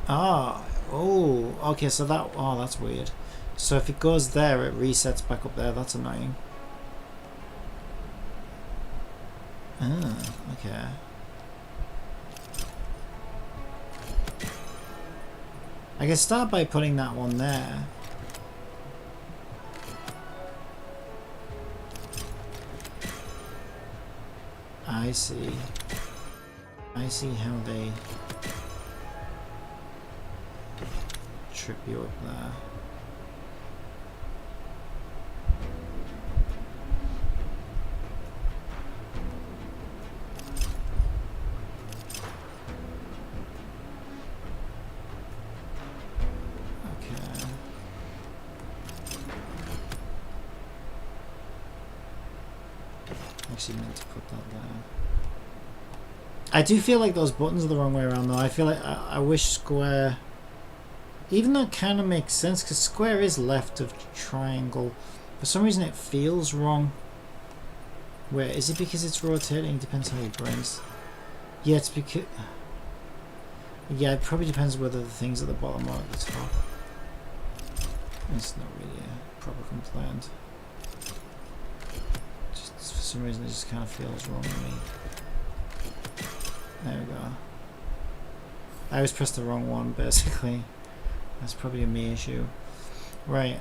Oh, okay, so that... Oh, that's weird. So if it goes there, it resets back up there. That's annoying. Ah, okay. I can start by putting that one there. I see. I see how they trip you up there. Meant to put that there. I do feel like those buttons are the wrong way around though. I feel like I wish square, even though it kind of makes sense because square is left of triangle, for some reason it feels wrong. Where is it? Because it's rotating? Depends how your brains. Yeah, it's because, yeah, it probably depends whether the things at the bottom or at the top. It's not really a proper complaint. For some reason it just kind of feels wrong to me. There we go. I always pressed the wrong one basically. That's probably a me issue. Right.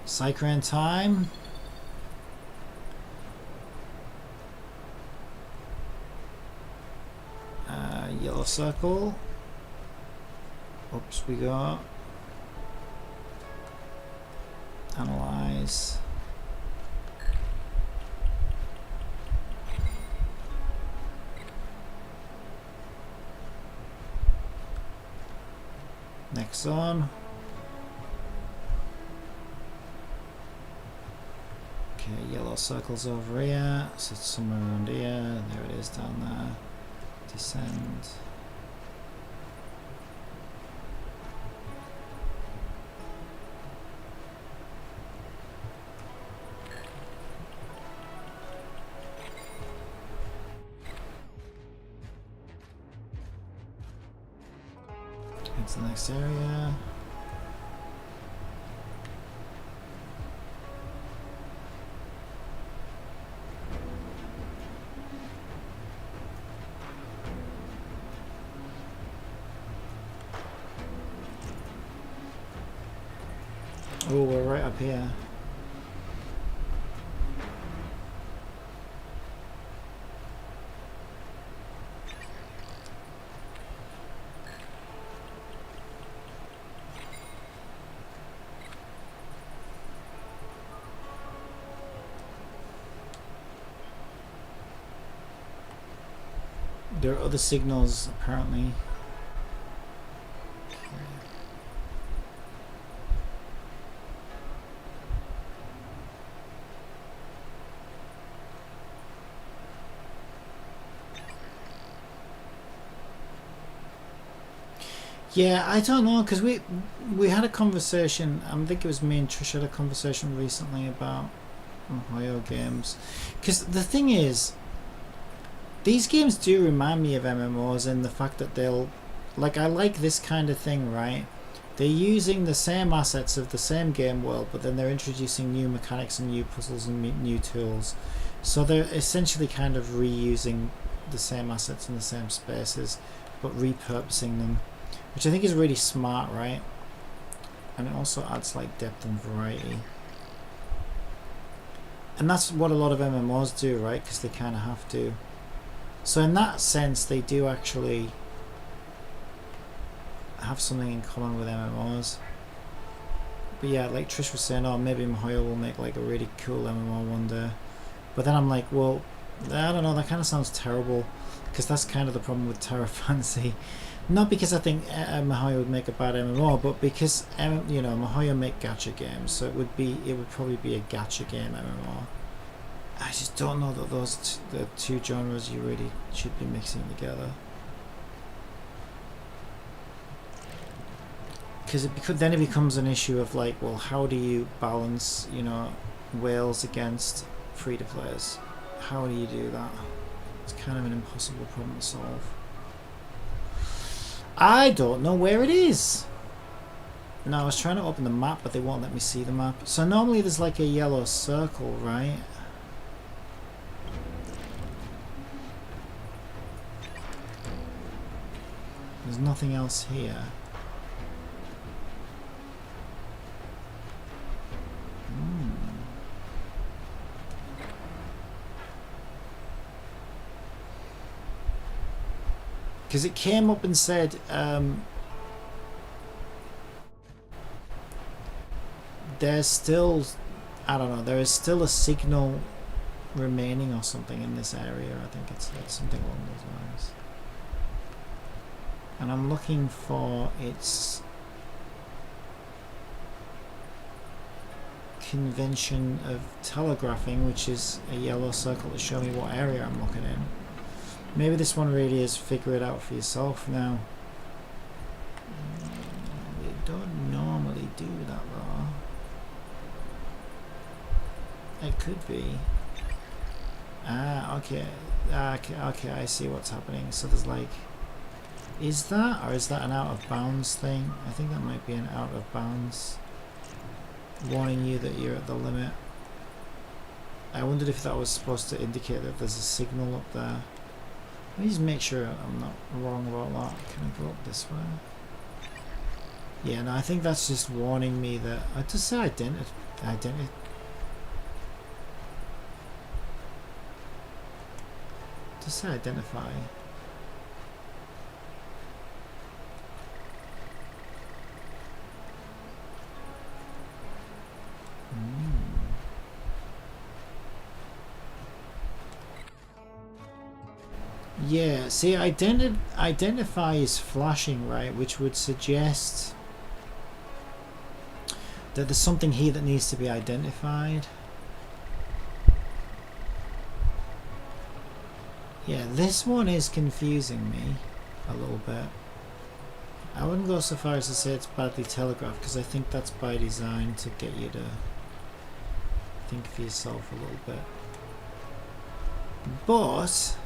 Cycran time. Yellow circle. Oops, we got analyze. Next on. Okay, yellow circles over here, so it's somewhere around here. There it is down there. Descend. It's the next area. Oh, we're right up here. There are other signals apparently. Yeah, I don't know, because we had a conversation, I think it was me and Trish had a conversation recently about Ohio games. Because the thing is, these games do remind me of MMOs in the fact that they'll, like, I like this kind of thing, right? They're using the same assets of the same game world, but then they're introducing new mechanics and new puzzles and new tools. So they're essentially kind of reusing the same assets in the same spaces, but repurposing them, which I think is really smart, right? And it also adds like depth and variety. And that's what a lot of MMOs do, right? Because they kind of have to. So in that sense, they do actually have something in common with MMOs. But yeah, like Trish was saying, oh, maybe Mihoyo will make like a really cool MMO one day. But then I'm like, well, I don't know, that kind of sounds terrible, because that's kind of the problem with Terra Fantasy. Not because I think Mihoyo would make a bad MMO, but because you know, Mihoyo make gacha games, so it would probably be a gacha game MMO. I just don't know that those the two genres you really should be mixing together. Because then it becomes an issue of like, well, how do you balance, you know, whales against free-to-players? How do you do that? It's kind of an impossible problem to solve. I don't know where it is. No, I was trying to open the map, but they won't let me see the map. So normally there's like a yellow circle, right? There's nothing else here. Because it came up and said there's still, I don't know, there is still a signal remaining or something in this area. I think it's something along those lines. And I'm looking for its convention of telegraphing, which is a yellow circle to show me what area I'm looking in. Maybe this one really is figure it out for yourself now. We don't normally do that though. It could be. Ah, okay. Okay, I see what's happening. So there's like, is that, or is that an out of bounds thing? I think that might be an out of bounds, warning you that you're at the limit. I wondered if that was supposed to indicate that there's a signal up there. Let me just make sure I'm not wrong about that. Can I go up this way? Yeah, no, I think that's just warning me that, I just say identify. Just say identify. Yeah, see, identify is flashing, right, which would suggest that there's something here that needs to be identified. Yeah, this one is confusing me a little bit. I wouldn't go so far as to say it's badly telegraphed, because I think that's by design to get you to think for yourself a little bit. But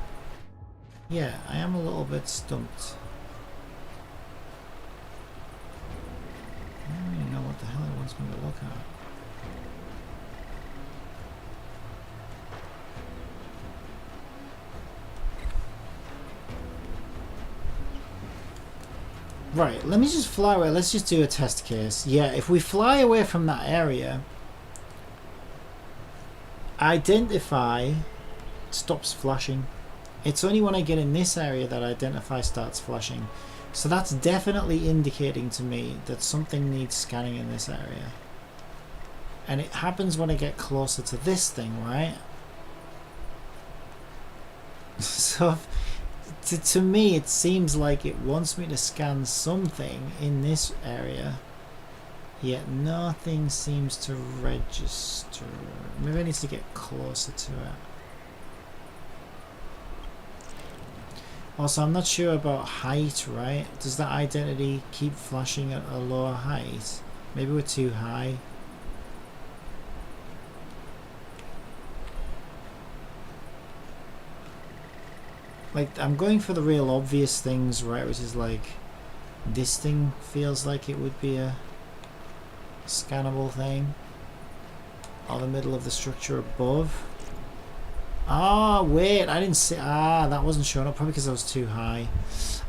yeah, I am a little bit stumped. I don't really know what the hell it wants me to look at. Right, let me just fly away. Let's just do a test case. Yeah, if we fly away from that area, identify stops flashing. It's only when I get in this area that identify starts flashing. So that's definitely indicating to me that something needs scanning in this area. And it happens when I get closer to this thing, right? So to me it seems like it wants me to scan something in this area, yet nothing seems to register. Maybe I need to get closer to it. Also, I'm not sure about height, right? Does that identity keep flashing at a lower height? Maybe we're too high. Like, I'm going for the real obvious things, right? Which is like, this thing feels like it would be a scannable thing. Or the middle of the structure above. Ah, wait, I didn't see. Ah, that wasn't showing up. Probably because I was too high.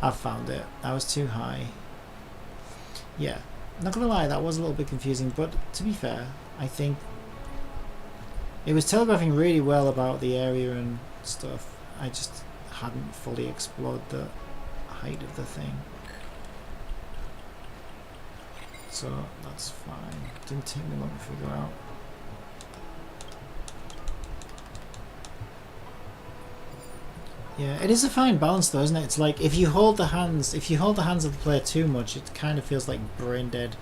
I found it. I was too high. Yeah, not gonna lie, that was a little bit confusing. But to be fair, I think it was telegraphing really well about the area and stuff. I just hadn't fully explored the height of the thing. So that's fine. Didn't take me long to figure out. Yeah, it is a fine balance though, isn't it? It's like if you hold the hands of the player too much, it kind of feels like brain dead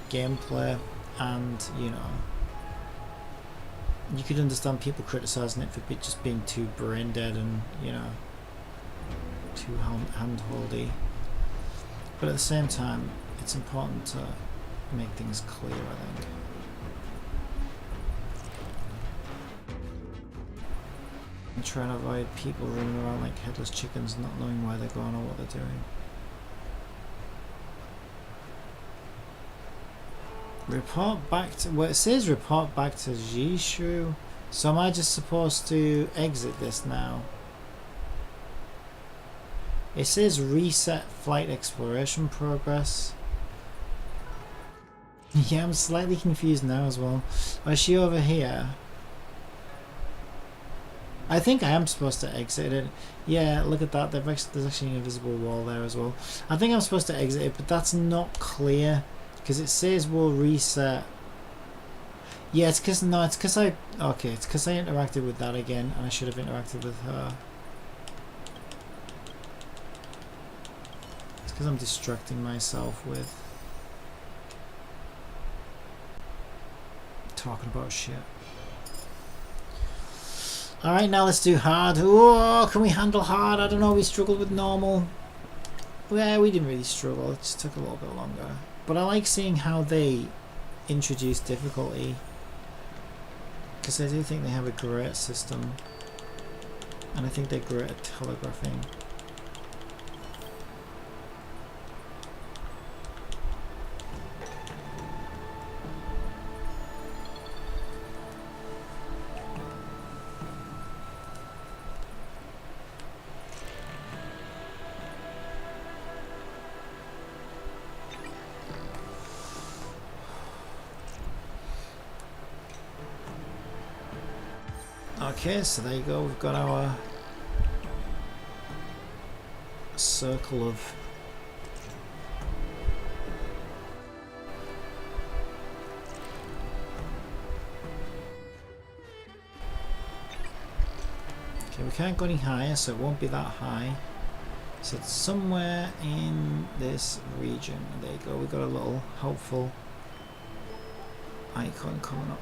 gameplay, and you know, you could understand people criticizing it for just being too brain dead and, you know, too hand-holdy. But at the same time, it's important to make things clear, I think. And trying to avoid people running around like headless chickens, not knowing where they're going or what they're doing. Report back to, well, it says report back to Jishu. So am I just supposed to exit this now? It says reset flight exploration progress. Yeah, I'm slightly confused now as well. Oh, is she over here? I think I am supposed to exit it. Yeah, look at that. There's actually an invisible wall there as well. I think I'm supposed to exit it, but that's not clear because it says we'll reset. Yeah, it's because it's because I interacted with that again, and I should have interacted with her. It's because I'm distracting myself with talking about shit. Alright, now let's do hard. Oh, can we handle hard? I don't know, we struggled with normal. Yeah, we didn't really struggle, it just took a little bit longer. But I like seeing how they introduce difficulty. Because I do think they have a great system. And I think they're great at telegraphing. Okay, so there you go, we've got our circle of okay, we can't go any higher, so it won't be that high. So it's somewhere in this region. There you go, we've got a little helpful icon coming up.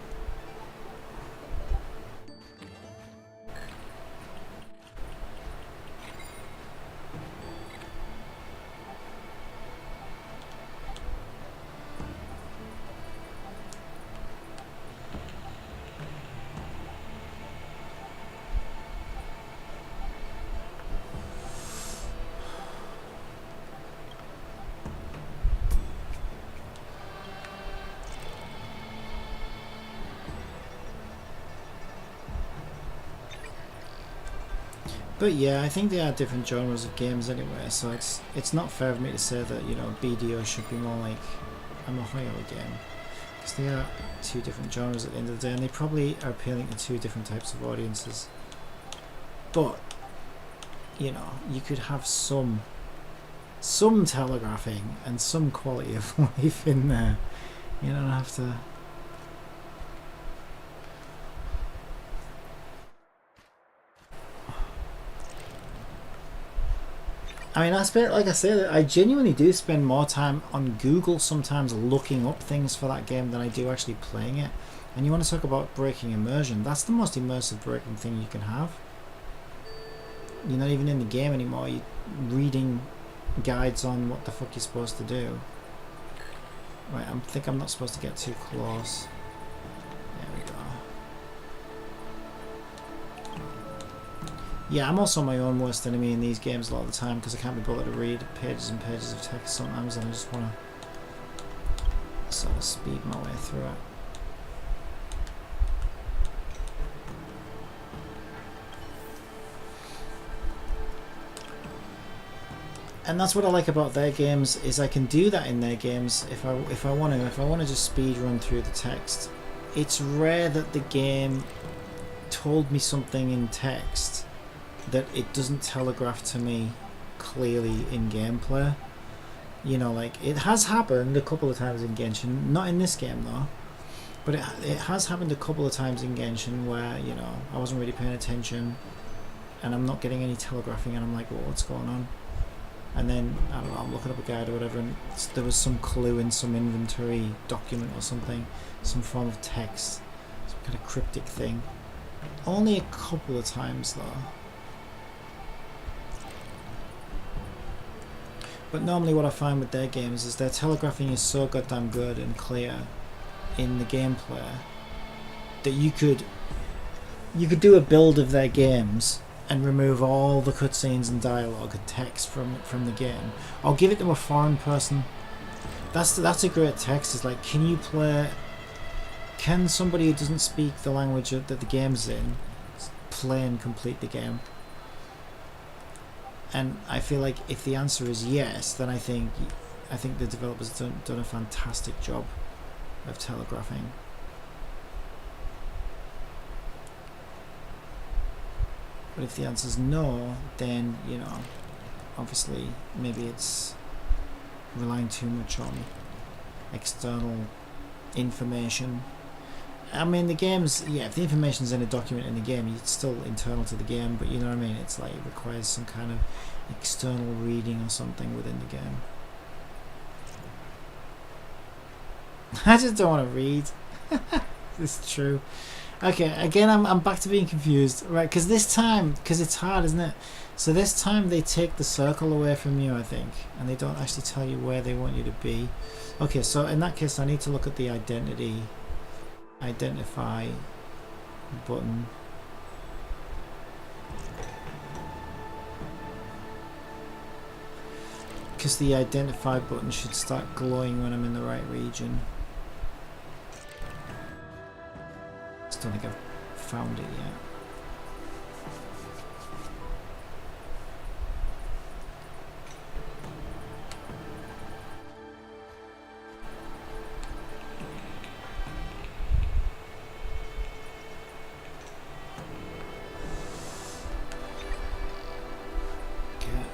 But yeah, I think they are different genres of games anyway, so it's not fair of me to say that, you know, BDO should be more like a Mihoyo game. Because they are two different genres at the end of the day, and they probably are appealing to two different types of audiences. But, you know, you could have some telegraphing and some quality of life in there. You don't have to... I mean, like I said, I genuinely do spend more time on Google sometimes looking up things for that game than I do actually playing it. And you want to talk about breaking immersion, that's the most immersive breaking thing you can have. You're not even in the game anymore, you're reading guides on what the fuck you're supposed to do. Right, I think I'm not supposed to get too close. There we go. Yeah, I'm also my own worst enemy in these games a lot of the time because I can't be bothered to read pages and pages of text sometimes, and I just want to sort of speed my way through it. And that's what I like about their games, is I can do that in their games if I want to just speed run through the text. It's rare that the game told me something in text that it doesn't telegraph to me clearly in gameplay. You know, like, it has happened a couple of times in Genshin, not in this game though, but it has happened a couple of times in Genshin where, you know, I wasn't really paying attention and I'm not getting any telegraphing and I'm like, well, what's going on? And then, I don't know, I'm looking up a guide or whatever and there was some clue in some inventory document or something, some form of text, some kind of cryptic thing. Only a couple of times though. But normally what I find with their games is their telegraphing is so goddamn good and clear in the gameplay that you could do a build of their games and remove all the cutscenes and dialogue and text from the game. I'll give it to a foreign person. That's a great text. It's like, can somebody who doesn't speak the language that the game's in play and complete the game? And I feel like if the answer is yes, then I think the developers have done a fantastic job of telegraphing. But if the answer's no, then, you know, obviously maybe it's relying too much on external information. I mean, the game's, yeah, if the information's in a document in the game, it's still internal to the game, but you know what I mean? It's like it requires some kind of external reading or something within the game. I just don't want to read. This is true. Okay, again, I'm back to being confused, right? Because this time, because it's hard, isn't it? So this time they take the circle away from you, I think, and they don't actually tell you where they want you to be. Okay, so in that case, I need to look at the identify button. Because the identify button should start glowing when I'm in the right region. Just don't think I've found it yet.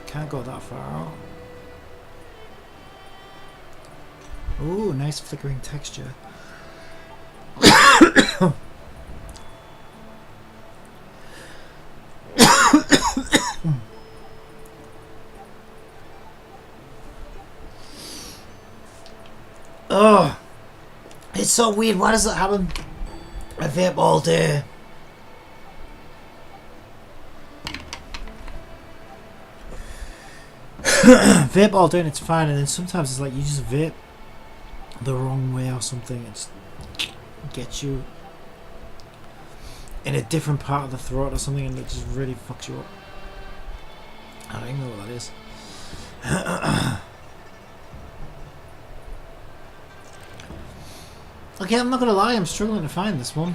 Can't go that far out. Ooh, nice flickering texture. Oh, it's so weird. Why does that happen? I vape all day. Vape all day and it's fine, and then sometimes it's like you just vape the wrong way or something. It gets you in a different part of the throat or something, and it just really fucks you up. I don't even know what that is. Okay, I'm not gonna lie, I'm struggling to find this one.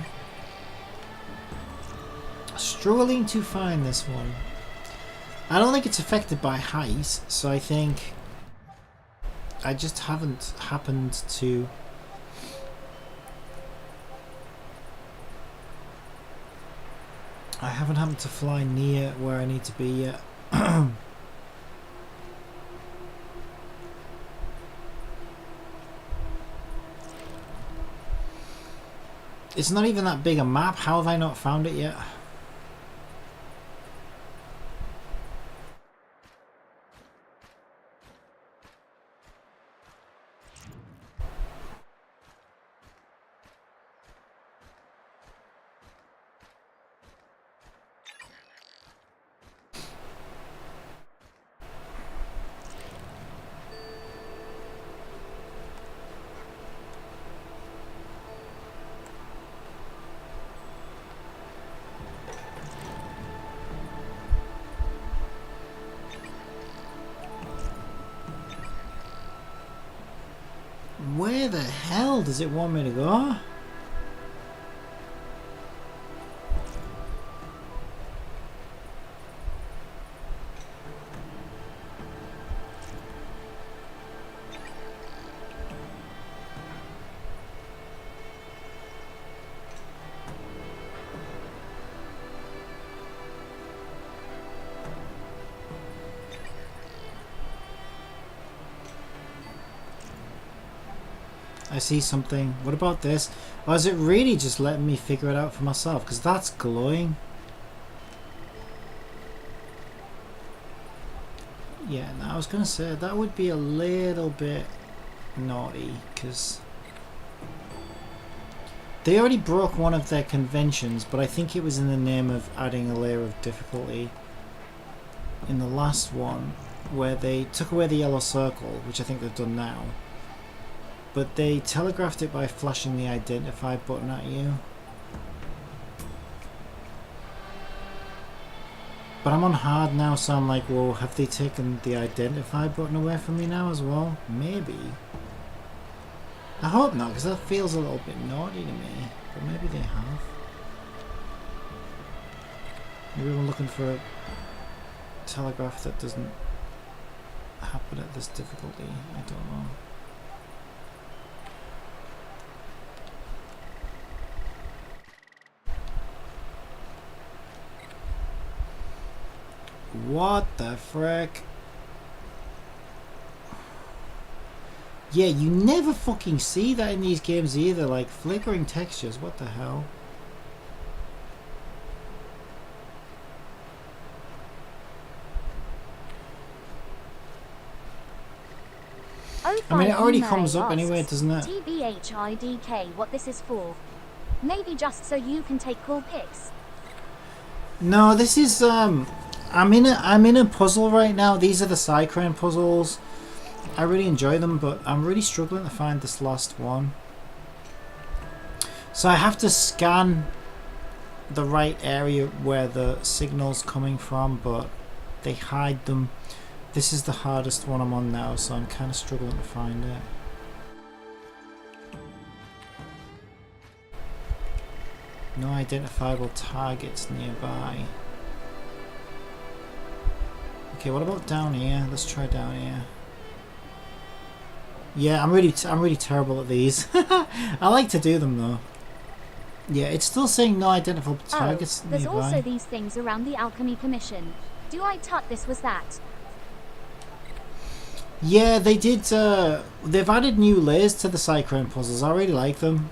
Struggling to find this one. I don't think it's affected by height, so I think I just haven't happened to fly near where I need to be yet. It's not even that big a map. How have I not found it yet? Where the hell does it want me to go? I see something. What about this? Or is it really just letting me figure it out for myself? Because that's glowing. Yeah, no, I was going to say that would be a little bit naughty, because they already broke one of their conventions, but I think it was in the name of adding a layer of difficulty in the last one, where they took away the yellow circle, which I think they've done now. But they telegraphed it by flashing the identify button at you. But I'm on hard now, so I'm like, well, have they taken the identify button away from me now as well? Maybe. I hope not, because that feels a little bit naughty to me. But maybe they have. Maybe I'm looking for a telegraph that doesn't happen at this difficulty. I don't know. What the frick? Yeah, you never fucking see that in these games either, like flickering textures, what the hell? I mean, it already comes up anyway, doesn't it? TBHIDK, what this is for? Maybe just so you can take cool pics. No, this is I'm in a puzzle right now. These are the Cycrane puzzles. I really enjoy them, but I'm really struggling to find this last one. So I have to scan the right area where the signal's coming from, but they hide them. This is the hardest one I'm on now, so I'm kind of struggling to find it. No identifiable targets nearby. Okay, what about down here? Let's try down here. Yeah, I'm really terrible at these. I like to do them though. Yeah, it's still saying no identifiable targets there's nearby. also these things around the Alchemy Commission. Do I tut this was that? Yeah, they did. They've added new layers to the Cycrane puzzles. I really like them.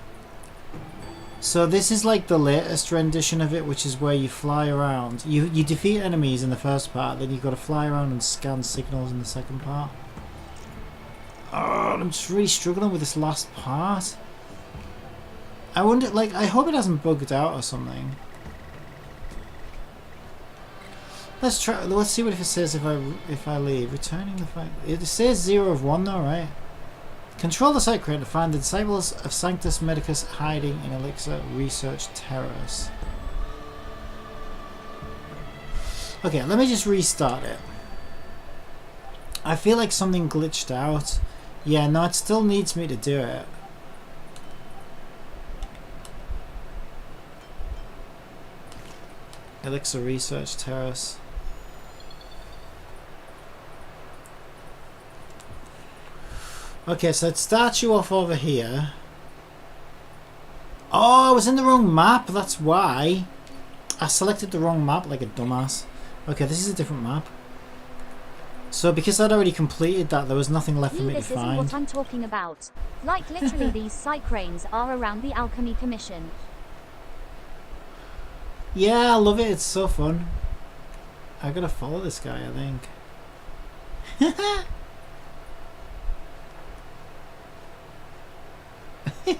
So this is like the latest rendition of it, which is where you fly around. You defeat enemies in the first part, then you've got to fly around and scan signals in the second part. Oh, I'm just really struggling with this last part. I wonder, like, I hope it hasn't bugged out or something. Let's try. Let's see what it says if I leave. Returning the fight. It says 0 of 1 though, right? Control the Cycrane to find the disciples of Sanctus Medicus hiding in Elixir Research Terrace. Okay, let me just restart it. I feel like something glitched out. Yeah, no, it still needs me to do it. Elixir Research Terrace. Okay, so it starts you off over here. Oh, I was in the wrong map, that's why. I selected the wrong map like a dumbass. Okay, this is a different map. So because I'd already completed that, there was nothing left for me to This isn't find. what I'm talking about. Like literally these Cycranes are around the Alchemy Commission. Yeah, I love it, it's so fun. I gotta follow this guy, I think.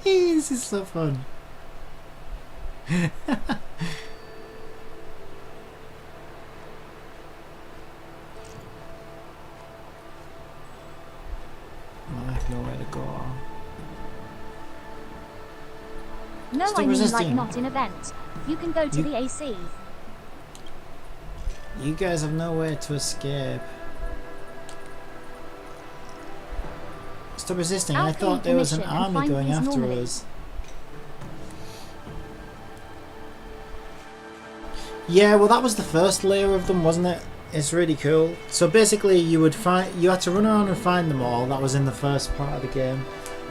This is so fun. I have nowhere to go. No, Stop I mean resisting. like not in event. You can go to the AC. You guys have nowhere to escape. Stop resisting. I thought there was an army going after us. Yeah, well that was the first layer of them, wasn't it? It's really cool. So basically you had to run around and find them all. That was in the first part of the game.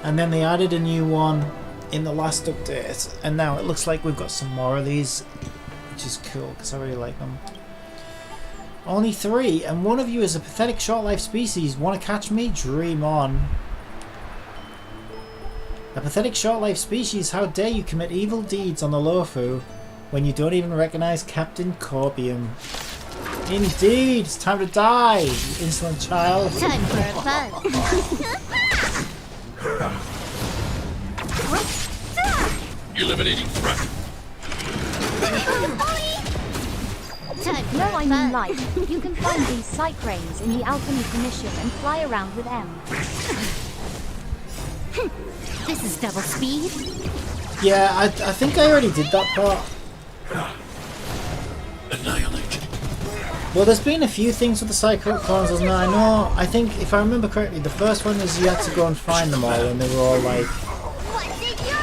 And then they added a new one in the last update. And now it looks like we've got some more of these, which is cool because I really like them. Only 3, and one of you is a pathetic short-life species. Want to catch me? Dream on. A pathetic short-life species, how dare you commit evil deeds on the Lofu when you don't even recognize Captain Corbium. Indeed, it's time to die, you insolent child. Time for fun. Eliminating threat. No, I mean like, you can find these Cycranes in the Alchemy Commission and fly around with M. This is double speed. Yeah, I think I already did that part. Annihilate. Well, there's been a few things with the Cyclone clones, hasn't there? I know, I think, if I remember correctly, the first one is you had to go and find them all and they were all, like,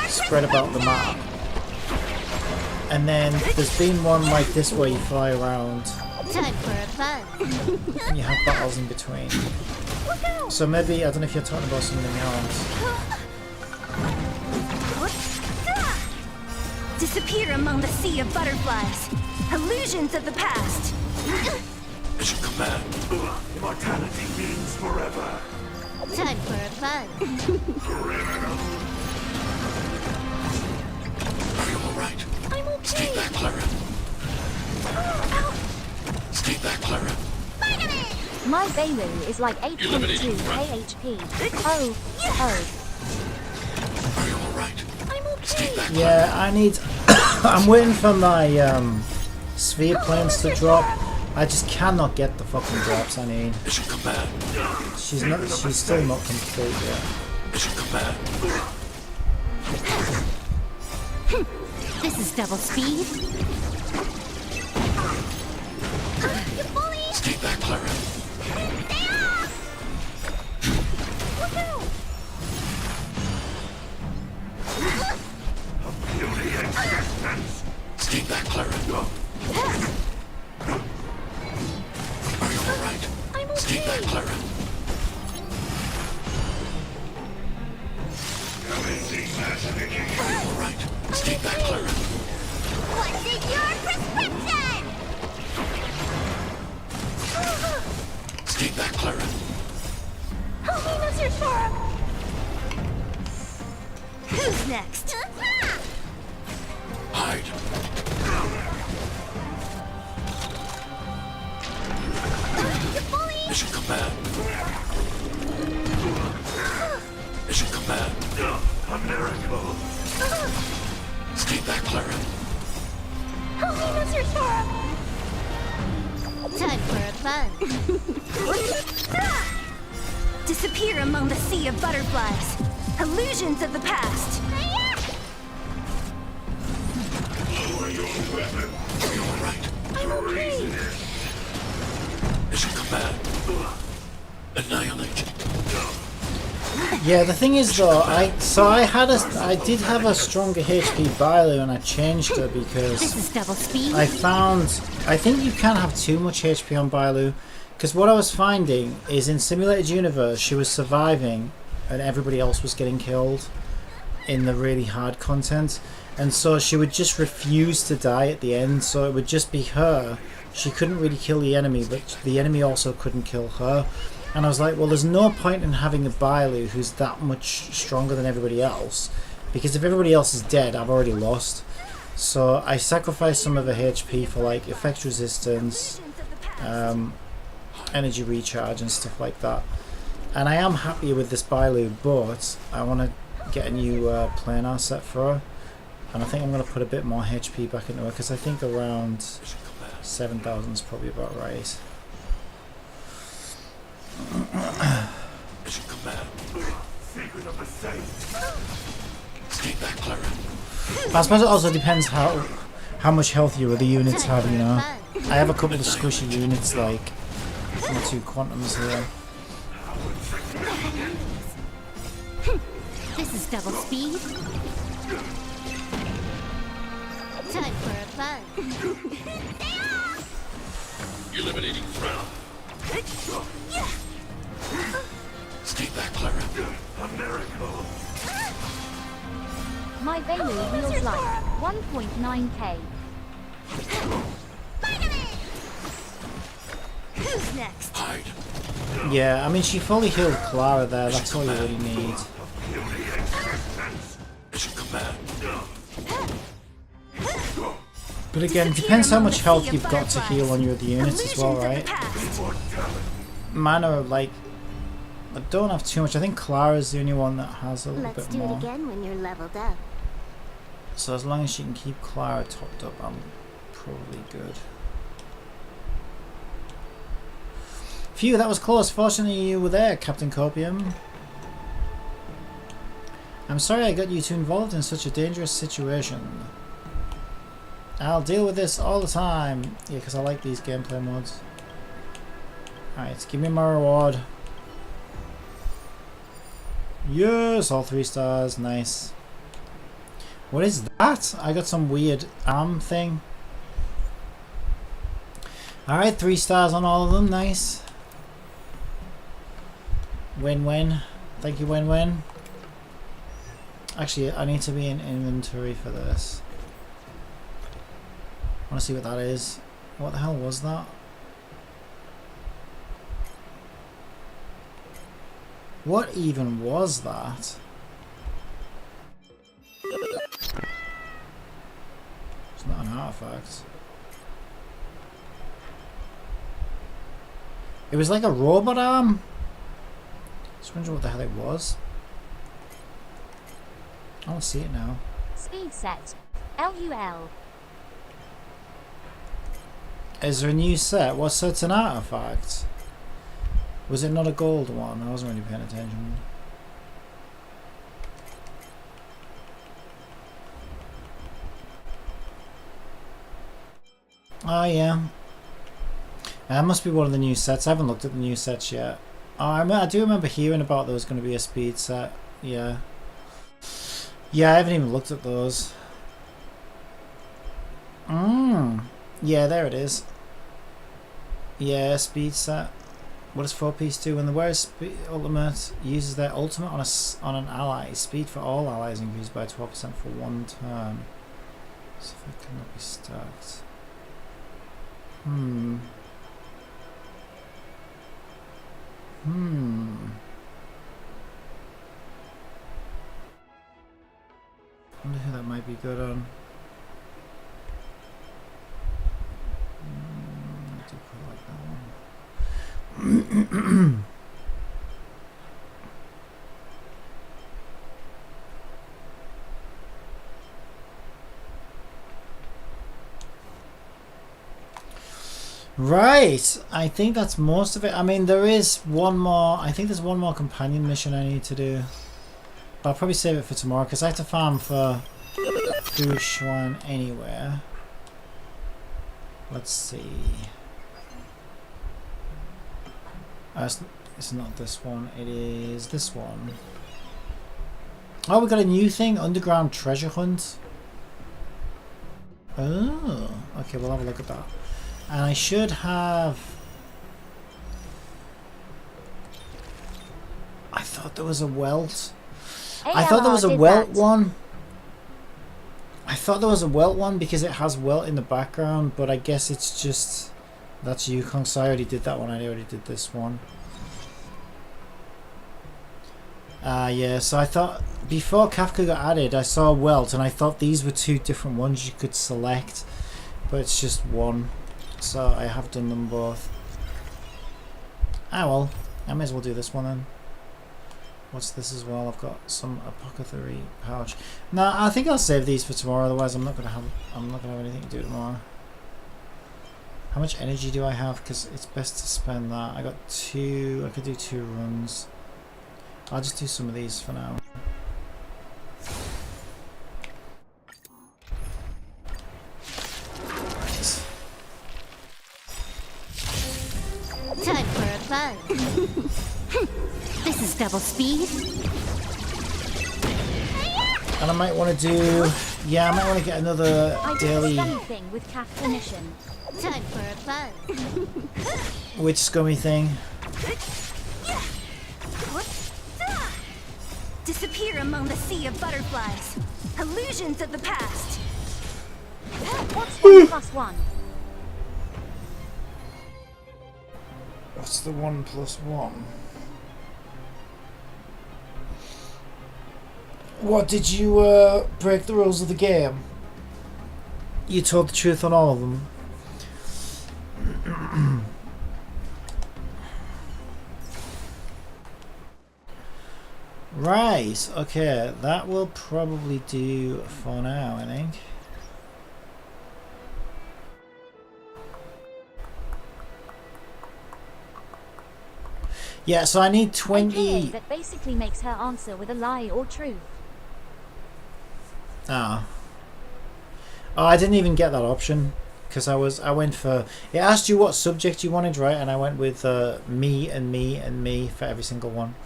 spread about the map. And then there's been one like this where you fly around. Time for fun. And you have battles in between. So maybe, I don't know if you're talking about something else. Disappear among the sea of butterflies. Illusions of the past. Mission command. Immortality means forever. Time for a fun. Criminal. Are you alright? I'm okay. Stay back, Clara. Stay back, Clara. My Bailu is like 8.2 KHP. Oh. Are you alright? I'm okay. Yeah, I need... I'm waiting for my sphere planes to drop. I just cannot get the fucking drops I need. Mission command. She's still not complete yet. Mission command. This is double speed. Stay back, Clara. Beauty existence. Stay back, Clara. Are you alright? I'm okay. Stay back, Clara. Are you alright? Stay back, Clara. What's in your prescription? Stay back, Clara. Help me, Mr. Chora. Who's next? Hide. Mission command. Mission command. A miracle. Stay back, Clara. Help me, Mr. Chora. Time for a fun. Disappear among the sea of butterflies. Illusions of the past. Lower your weapon. Are you alright? I'm okay. Mission command. Annihilate. Yeah, the thing is though, I did have a stronger HP Bailu and I changed her because This is double speed. I think you can't have too much HP on Bailu, because what I was finding is in Simulated Universe she was surviving and everybody else was getting killed in the really hard content, and so she would just refuse to die at the end, so it would just be her. She couldn't really kill the enemy, but the enemy also couldn't kill her. And I was like, well, there's no point in having a Bailu who's that much stronger than everybody else, because if everybody else is dead, I've already lost. So I sacrificed some of her HP for like effect resistance, energy recharge and stuff like that. And I am happy with this Bailu, but I want to get a new planar set for her. And I think I'm going to put a bit more HP back into her, because I think around 7,000 is probably about right. Mission command. Secret of the safe. Stay back, Clara. I suppose it also depends how much health your other units have, you know. I have a couple of squishy units like the 2 quantums here. This is double speed. Time for a fun. Eliminating threat. Stay back, Clara. A miracle. My Bailu wheels like 1.9k. Who's next? Hide. Yeah, I mean, she fully healed Clara there, that's all you really need. Mission command. But again, it depends how much health you've got to heal on your other units as well, right? Mine are like, I don't have too much. I think Clara's the only one that has a little Let's bit do more. it again when you're leveled up. So as long as she can keep Clara topped up, I'm probably good. Phew, that was close. Fortunately you were there, Captain Copium. I'm sorry I got you two involved in such a dangerous situation. I'll deal with this all the time. Yeah, because I like these gameplay modes. Alright, give me my reward. Yes, all 3 stars. Nice. What is that? I got some weird arm thing. Alright, 3 stars on all of them. Nice. Win-win. Thank you, win-win. Actually, I need to be in inventory for this. I want to see what that is. What the hell was that? What even was that? It's not an artifact. It was like a robot arm. Just wondering what the hell it was. I don't see it now. Speed set. LUL. Is there a new set? What set's an artifact? Was it not a gold one? I wasn't really paying attention. Oh yeah. That must be one of the new sets. I haven't looked at the new sets yet. Oh, I do remember hearing about there was going to be a speed set. Yeah. Yeah, I haven't even looked at those. Yeah, there it is. Yeah, speed set. What does 4-piece do? When the wearer's ultimate uses their ultimate on an ally, speed for all allies increased by 12% for one turn. So if it cannot be stacked. I wonder who that might be good on. I do quite like that one. Right, I think that's most of it. I mean, there is one more. I think there's one more companion mission I need to do. But I'll probably save it for tomorrow because I have to farm for Fu Xuan anywhere. Let's see. It's not this one. It is this one. Oh, we got a new thing. Underground treasure hunt. Oh, okay. We'll have a look at that. And I should have... I thought there was a welt. I thought there was a welt one. I thought there was a welt one because it has welt in the background, but I guess it's just... That's Yukong, so I already did that one. I already did this one. Yeah, so I thought... Before Kafka got added, I saw a welt, and I thought these were two different ones you could select. But it's just one. So I have done them both. Ah well, I may as well do this one then. What's this as well? I've got some apothecary pouch. No, I think I'll save these for tomorrow. Otherwise, I'm not gonna have anything to do tomorrow. How much energy do I have? Because it's best to spend that. I got 2. I could do 2 runs. I'll just do some of these for now. Time for a fun. This is double speed. And I might want to do... Yeah, I might want to get another daily... Thing with Kafka mission. Time for a fun. Which scummy thing? Disappear among the sea of butterflies. Illusions of the past. What's 1+1? What's the 1+1? What, did you break the rules of the game? You told the truth on all of them. Right, okay, that will probably do for now, I think. Yeah, so I need 20... that basically makes her answer with a lie or truth. Oh. Oh, I didn't even get that option. Because I went for... It asked you what subject you wanted, right? And I went with me and me and me for every single one.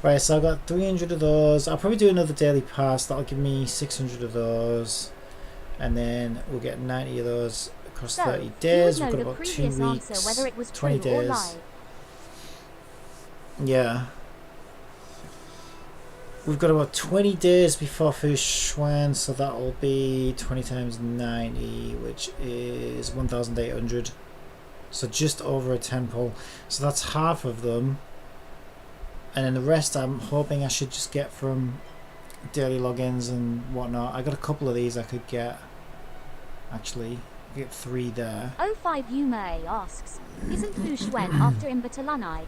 Right, so I've got 300 of those. I'll probably do another daily pass. That'll give me 600 of those. And then we'll get 90 of those across 30 days. We've got about 2 weeks, whether it was 20 true or days. lie. Yeah. We've got about 20 days before Fu Xuan, so that'll be 20 times 90, which is 1,800. So just over a 10 pull. So that's half of them. And then the rest I'm hoping I should just get from daily logins and whatnot. I got a couple of these I could get. Actually, get 3 there. 05 Yume asks, isn't Fu Xuan after Imbatalanai?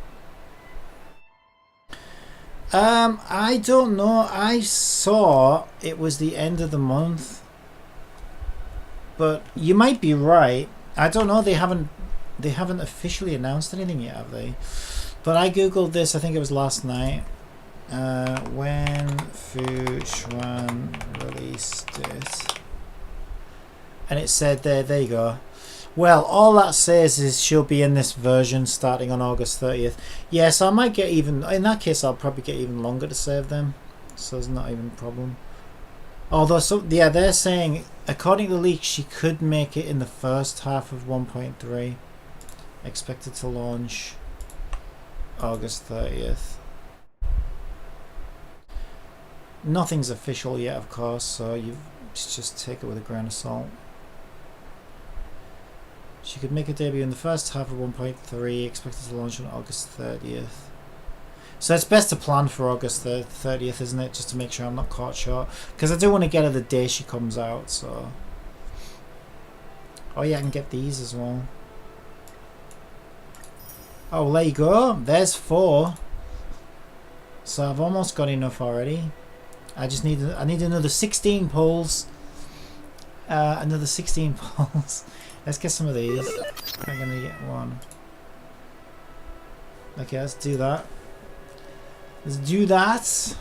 I don't know. I saw it was the end of the month. But you might be right. I don't know. They haven't officially announced anything yet, have they? But I googled this. I think it was last night. When Fu Xuan released it, and it said there you go. Well, all that says is she'll be in this version starting on August 30th. Yeah, so I might get even, in that case I'll probably get even longer to save them, so it's not even a problem. Although, so yeah, they're saying, according to the leak, she could make it in the first half of 1.3. Expected to launch August 30th. Nothing's official yet, of course, so you just take it with a grain of salt. She could make a debut in the first half of 1.3, expected to launch on August 30th. So it's best to plan for August 30th, isn't it? Just to make sure I'm not caught short. Because I do want to get her the day she comes out, so... Oh yeah, I can get these as well. Oh, there you go. There's 4. So I've almost got enough already. I need another 16 pulls. Another 16 pulls. Let's get some of these. I'm gonna get 1. Okay, let's do that. Let's do that.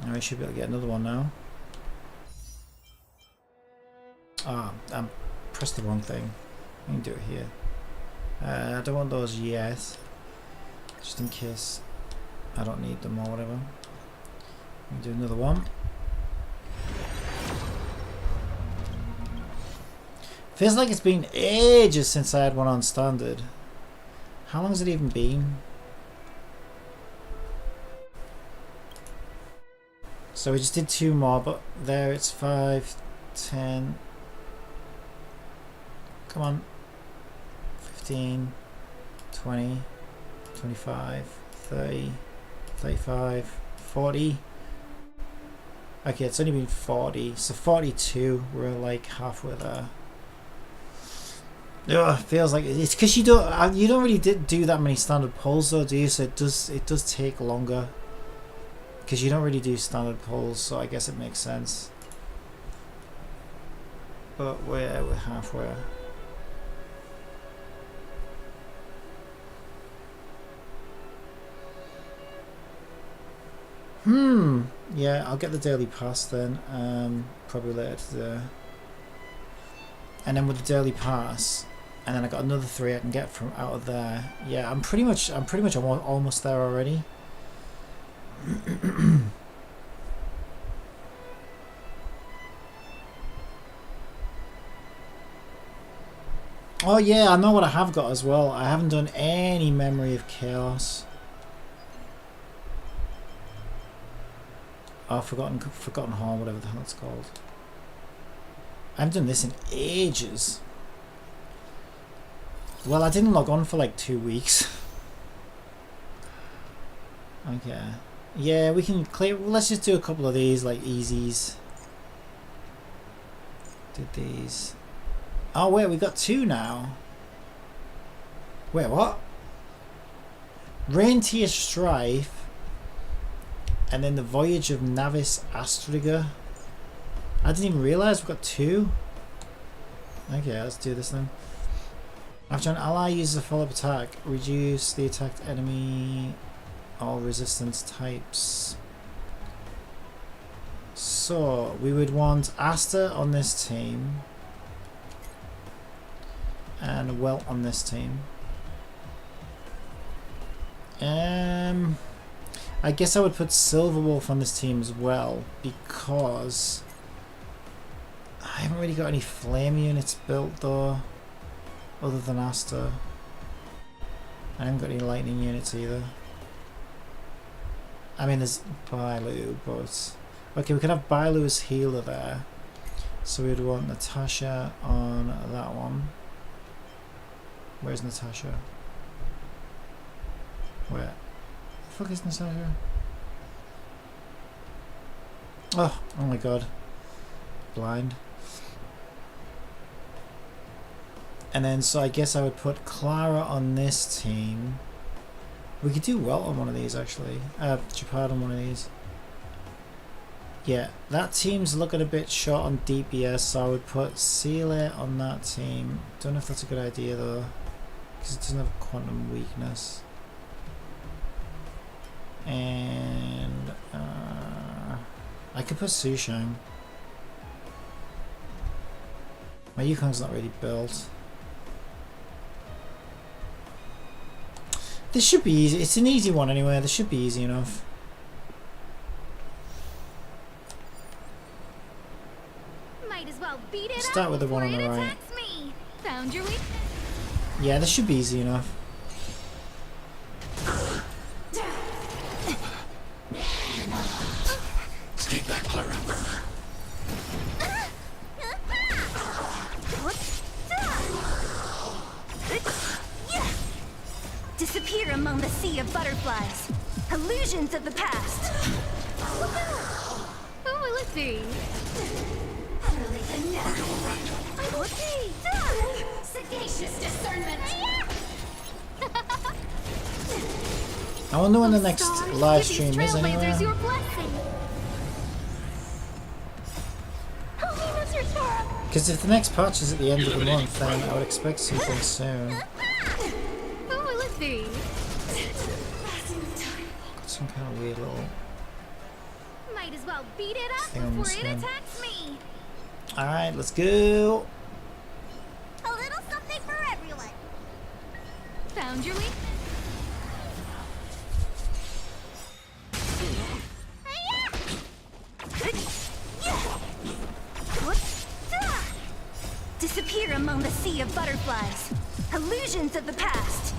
I should be able to get another one now. Ah, I pressed the wrong thing. I can do it here. I don't want those yet. Just in case I don't need them or whatever. Let me do another one. Feels like it's been ages since I had one on standard. How long has it even been? So we just did 2 more, but there it's 5, 10. Come on. 15, 20, 25, 30, 35, 40. Okay, it's only been 40. So 42, we're like halfway there. Ugh, feels like it's because you don't really do that many standard pulls though, do you? So it does take longer because you don't really do standard pulls, so I guess it makes sense. But we're halfway. Yeah, I'll get the daily pass then. Probably later today. And then with the daily pass, and then I got another 3 I can get from out of there. Yeah, I'm pretty much almost there already. Oh yeah, I know what I have got as well. I haven't done any Memory of Chaos. Oh, Forgotten Hall, whatever the hell it's called. I haven't done this in ages. Well, I didn't log on for like 2 weeks. Okay. Yeah, we can clear. Let's just do a couple of these, like easies. Did these. Oh, wait, we got 2 now. Wait, what? Reindeer Strife. And then the Voyage of Navis Astriga. I didn't even realise we've got 2. Okay, let's do this then. After an ally uses a follow-up attack, reduce the attacked enemy all resistance types. So we would want Asta on this team and Welt on this team. I guess I would put Silverwolf on this team as well because I haven't really got any flame units built though, other than Asta. I haven't got any lightning units either. I mean, there's Bailu, but okay, we could have Bailu as healer there. So we'd want Natasha on that one. Where's Natasha? Where? The fuck is Natasha? Oh my god. Blind. And then, so I guess I would put Clara on this team. We could do well on one of these, actually. Japad on one of these. Yeah, that team's looking a bit short on DPS, so I would put Sealer on that team. Don't know if that's a good idea, though, because it doesn't have quantum weakness. And I could put Fu Xuan. My Yukong's not really built. This should be easy. It's an easy one anyway. This should be easy enough. Might as well beat it Start with the one on the right. me. Found your weakness. Yeah, this should be easy enough. Take that, Clara. Disappear among the sea of butterflies. Illusions of the past. Who will it be? Sagacious discernment. I wonder when the next live stream is anyway. Because if the next patch is at the end of the month, then I would expect something soon. Who will it be? Got some kind of weird little Might as well beat it up thing on the before it screen. attacks me. Alright, let's go. A little something for everyone. Found your weakness. Disappear among the sea of butterflies. Illusions of the past.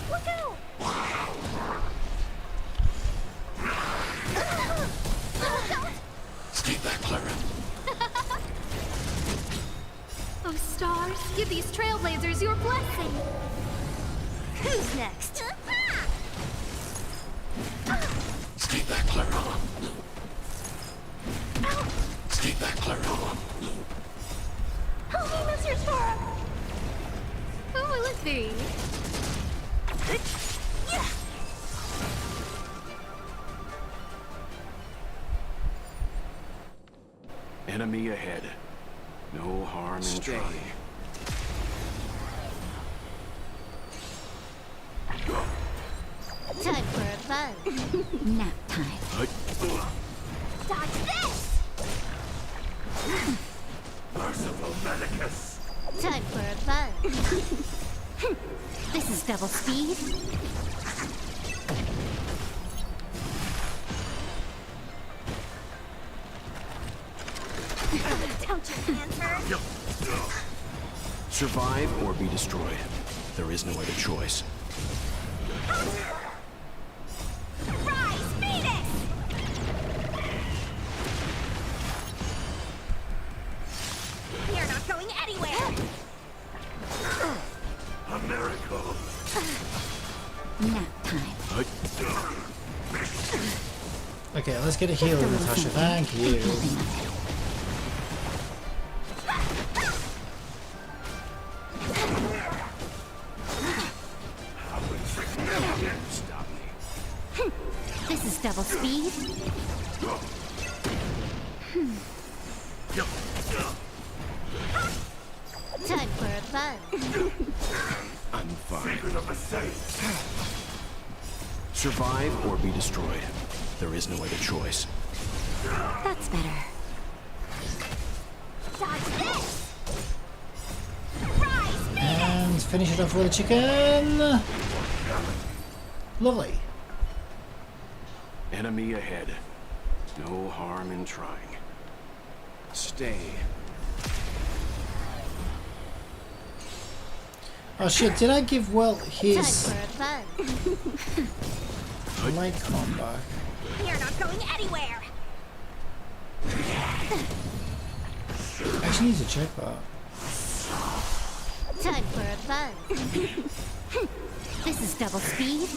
Look out! Take that, Clara. Oh, stars, give these trailblazers your blessing. Who's next? Take that, Clara. Take that, Clara. Help me, Mr. Sora! Who will it be? Enemy ahead. No harm in trying. Time for a fun nap time. Dodge this! Merciful Medicus. Time for a fun. This is double speed. Don't your hands hurt? Survive or be destroyed. There is no other choice. Rise, Venus! You're not going anywhere! A miracle. Nap time. Okay, let's get a heal, Natasha. Thank you. This is double speed. Time for a fun. I'm fine. Secret of a saint. Survive or be destroyed. There is no other choice. That's better. Dodge this! And finish it off with a chicken. Lovely. Enemy ahead. No harm in trying. Stay. Oh shit, did I give Well his Time for a fun. light combat? You're not going anywhere! I actually need to check that. Time for a buzz. This is double speed.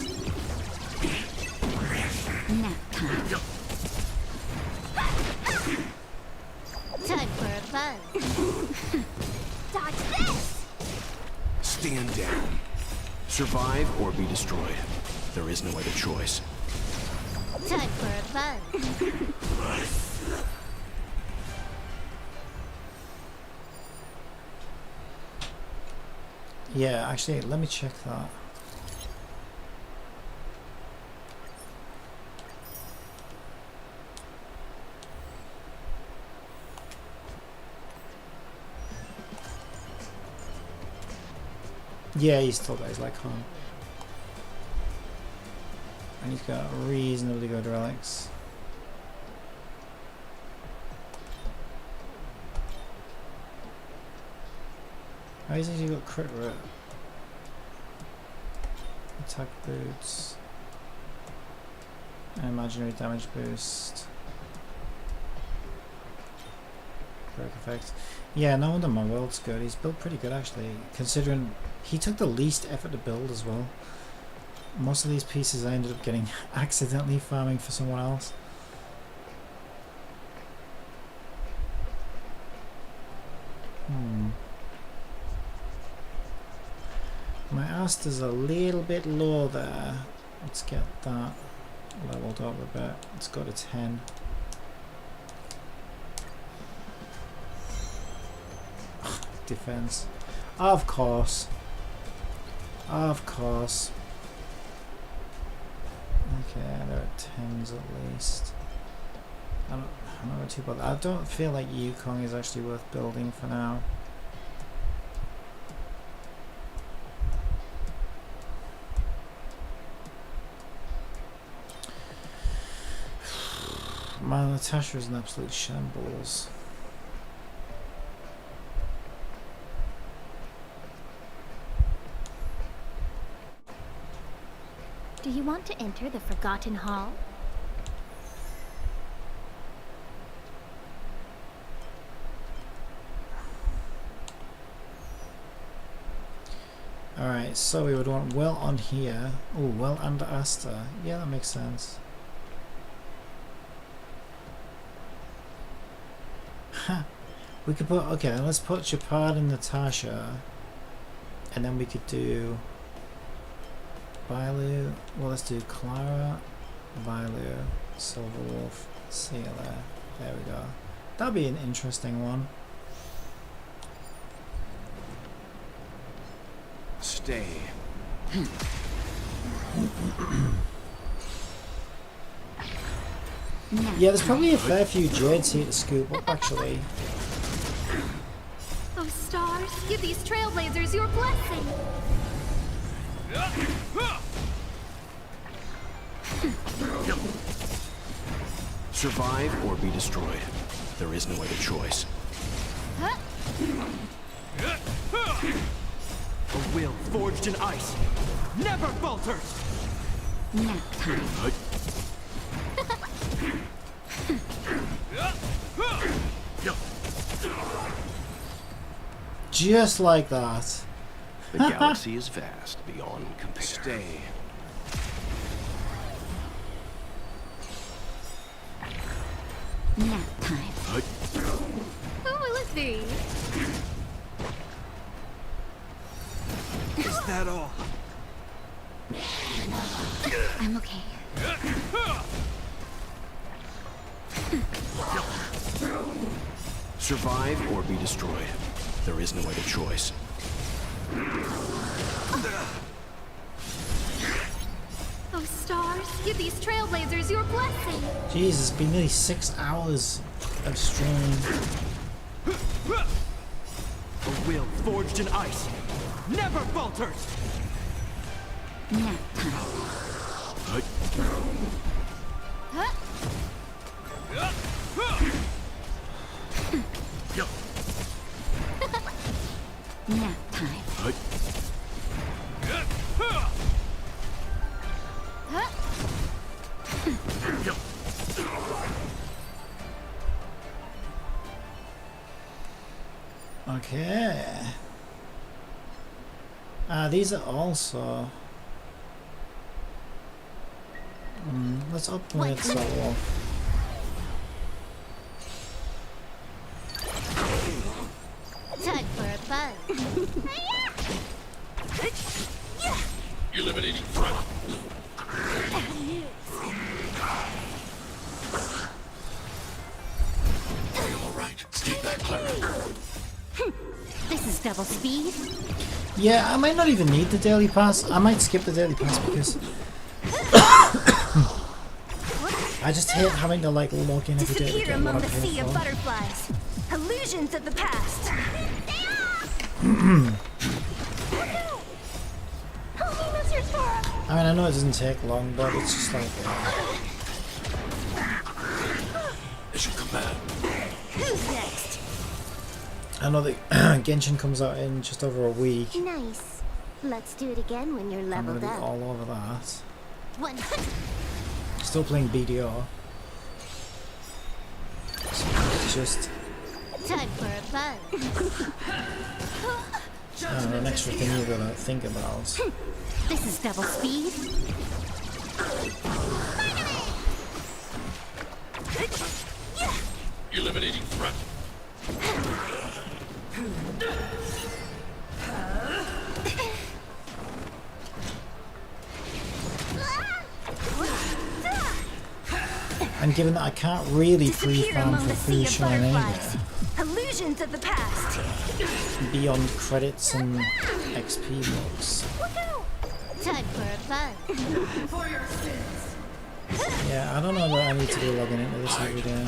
Nap time. Time for a buzz. Dodge this! Stand down. Survive or be destroyed. There is no other choice. Time for a buzz. Yeah, actually, let me check that. Yeah, he's still got his leg on. And he's got reasonably good relics. Oh, he's actually got crit rate. Attack boots. Imaginary damage boost. Cleric effect. Yeah, no wonder my world's good. He's built pretty good actually, considering he took the least effort to build as well. Most of these pieces I ended up getting accidentally farming for someone else. My Aster's a little bit low there. Let's get that leveled up a bit. Let's go to 10. Defense. Of course. Of course. Okay, they're at 10s at least. I'm not too bothered. I don't feel like Yukong is actually worth building for now. My Natasha is an absolute shambles. Do you want to enter the Forgotten Hall? Alright, so we would want well on here. Oh, well under Asta. Yeah, that makes sense. Huh. We could put, okay, let's put Chapad and Natasha. And then we could do Bailu. Well, let's do Clara, Bailu, Silverwolf, Sealer. There we go. That'll be an interesting one. Stay. Yeah, there's probably a fair few Jades here to scoop up, actually. Oh, stars, give these trailblazers your blessing. Survive or be destroyed. There is no other choice. A will forged in ice never falters. Nap time. Just like that. The galaxy is vast beyond compare. Stay. Nap time. Who will it be? Is that all? I'm okay. Survive or be destroyed. There is no other choice. Oh, stars, give these trailblazers your blessing. Jesus, it's been nearly 6 hours of streaming. A will forged in ice never falters. Nap time. Nap time. Okay. These are also. Let's upgrade Solo. Time for a fun. Eliminating front. Are you alright? Stay back, Clara. This is double speed. Yeah, I might not even need the daily pass. I might skip the daily pass because I just hate having to like log in every day to Disappear get among what I the pay sea of for. butterflies. Illusions of the past. I mean, I know it doesn't take long, but it's just like. As you command. Who's next? I know that Genshin comes out in just over a week. Nice. Let's do it again when you're I'm gonna leveled be up. all over that. 100. Still playing BDR. So it's just Time for a fun. an extra thing you've got to think about. This is double speed. Eliminating front. And given that I can't really free Disappear farm among for the Fu sea of Xuan either, butterflies. Illusions of the past. beyond credits and XP blocks. Time for a fun. For your sins. Yeah, I don't know that I need to be logging into this every day.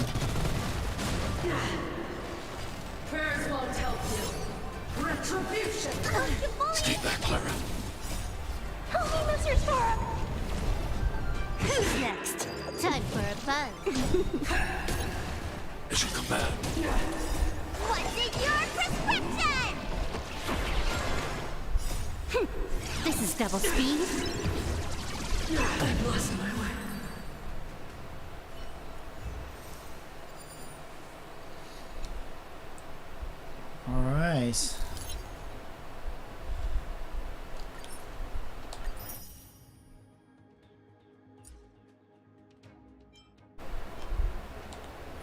Prayers won't help you. Retribution. Stay back, Clara. Who's next? Time for a fun. As you command. What's in your prescription? This is double speed. I've lost my way. Alright.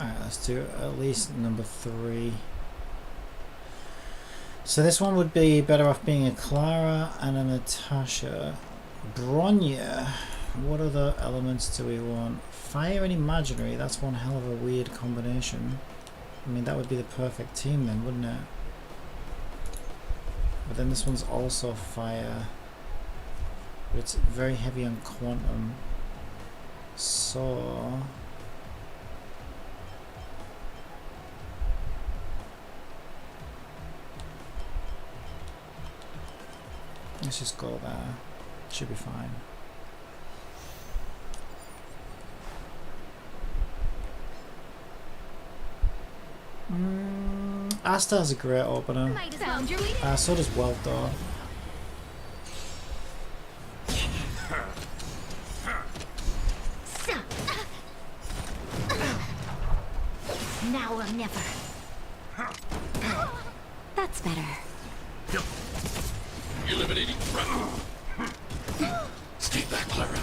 Alright, let's do at least number 3. So this one would be better off being a Clara and a Natasha. Bronya. What other elements do we want? Fire and imaginary. That's one hell of a weird combination. I mean, that would be the perfect team then, wouldn't it? But then this one's also fire. But it's very heavy on quantum. So... let's just go there. Should be fine. Asta has a great opener. So does Wealth though. Now or never. That's better. Eliminating front. Stay back, Clara.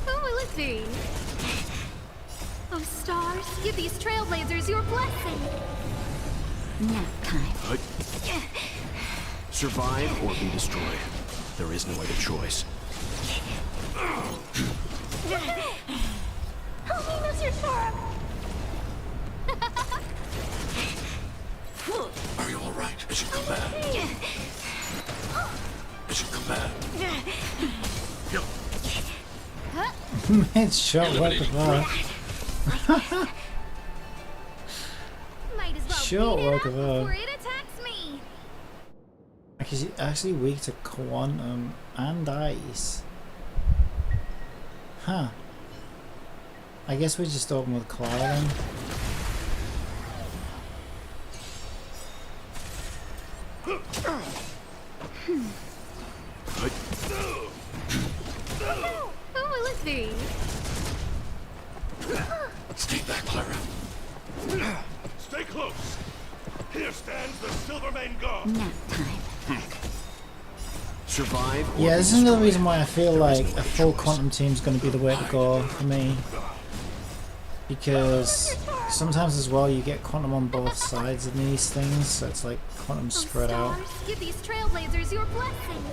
Who will it be? Oh, stars, give these trailblazers your blessing. Nap time. Survive or be destroyed. There is no other choice. Help me, Mr. Torok. Are you alright? As you command. As you command. It's shot what the fuck. Might as well Sure, beat it up welcome before on. it attacks me. Because he's actually weak to quantum and ice. Huh. I guess we just open with Clara then. Who will it be? Stay back, Clara. Stay close. Here stands the Silver Nap time. Survive. Yeah, this is another reason why I feel like a full quantum team is going to be the way to go for me. Because sometimes as well you get quantum on both sides of these things, so it's like quantum spread out. Give these trailblazers your blessing.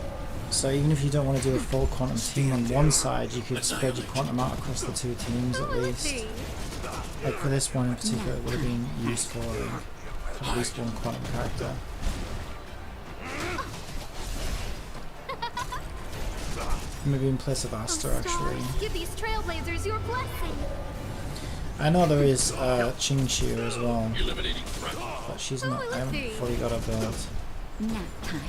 So even if you don't want to do a full quantum team on one side, you could spread your quantum out across the two teams at least. Like for this one in particular, it would have been useful for at least one quantum character. Maybe in place of Asta, actually. Give these trailblazers your blessing. I know there is Qingqiu as well, but she's not. I haven't fully got her build. Nap time.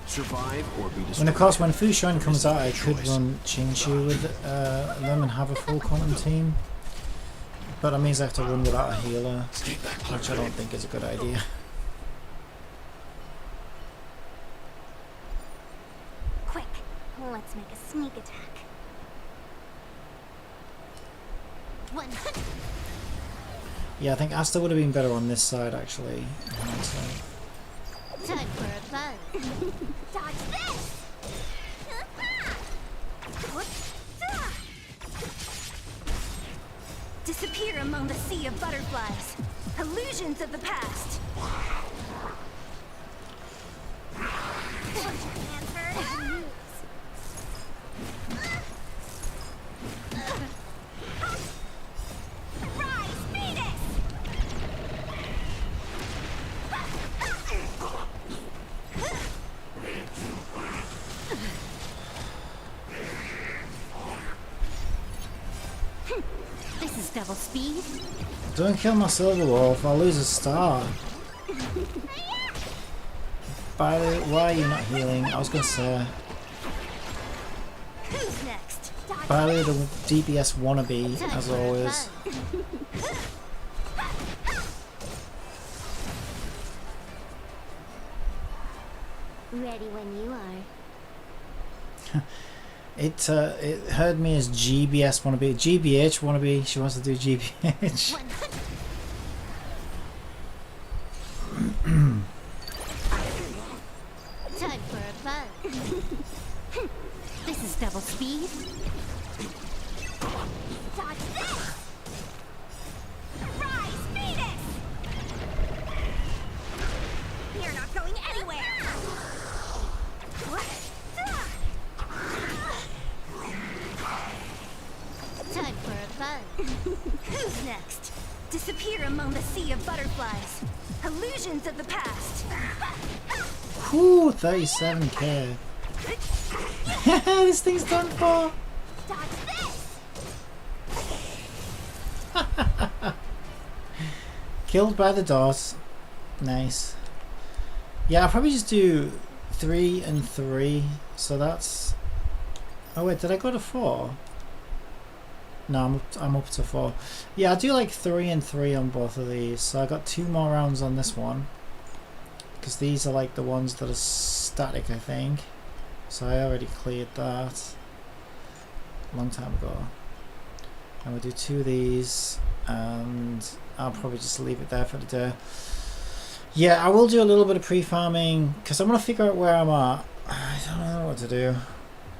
Survive or be destroyed. And of course, when Fu Xuan comes out, I could run Qingqiu with them and have a full quantum team. But that means I have to run without a healer, which I don't think is a good idea. Quick, let's make a sneak attack. Yeah, I think Asta would have been better on this side actually. Time for a buzz. Dodge this! Disappear among the sea of butterflies. Illusions of the past. This is double speed. Don't kill my Silver Wolf, I'll lose a star. By the way, why are you not healing? I was gonna say. Who's next? By the way, the DPS wannabe, as always. Ready when you are. It heard me as GBS wannabe. GBH wannabe, she wants to do GBH. Time for a buzz. This is double speed. Dodge this! Rise, Venus! You're not going anywhere! Time for a buzz. Who's next? Disappear among the sea of butterflies. Illusions of the past. Whew, 37k. This thing's done for. Dodge this! Killed by the dot. Nice. Yeah, I'll probably just do 3 and 3. So that's. Oh wait, did I go to 4? No, I'm up to 4. Yeah, I'll do like 3 and 3 on both of these. So I got 2 more rounds on this one. Because these are like the ones that are static, I think. So I already cleared that a long time ago. And we'll do 2 of these. And I'll probably just leave it there for the day. Yeah, I will do a little bit of pre-farming. Because I'm going to figure out where I'm at. I don't know what to do.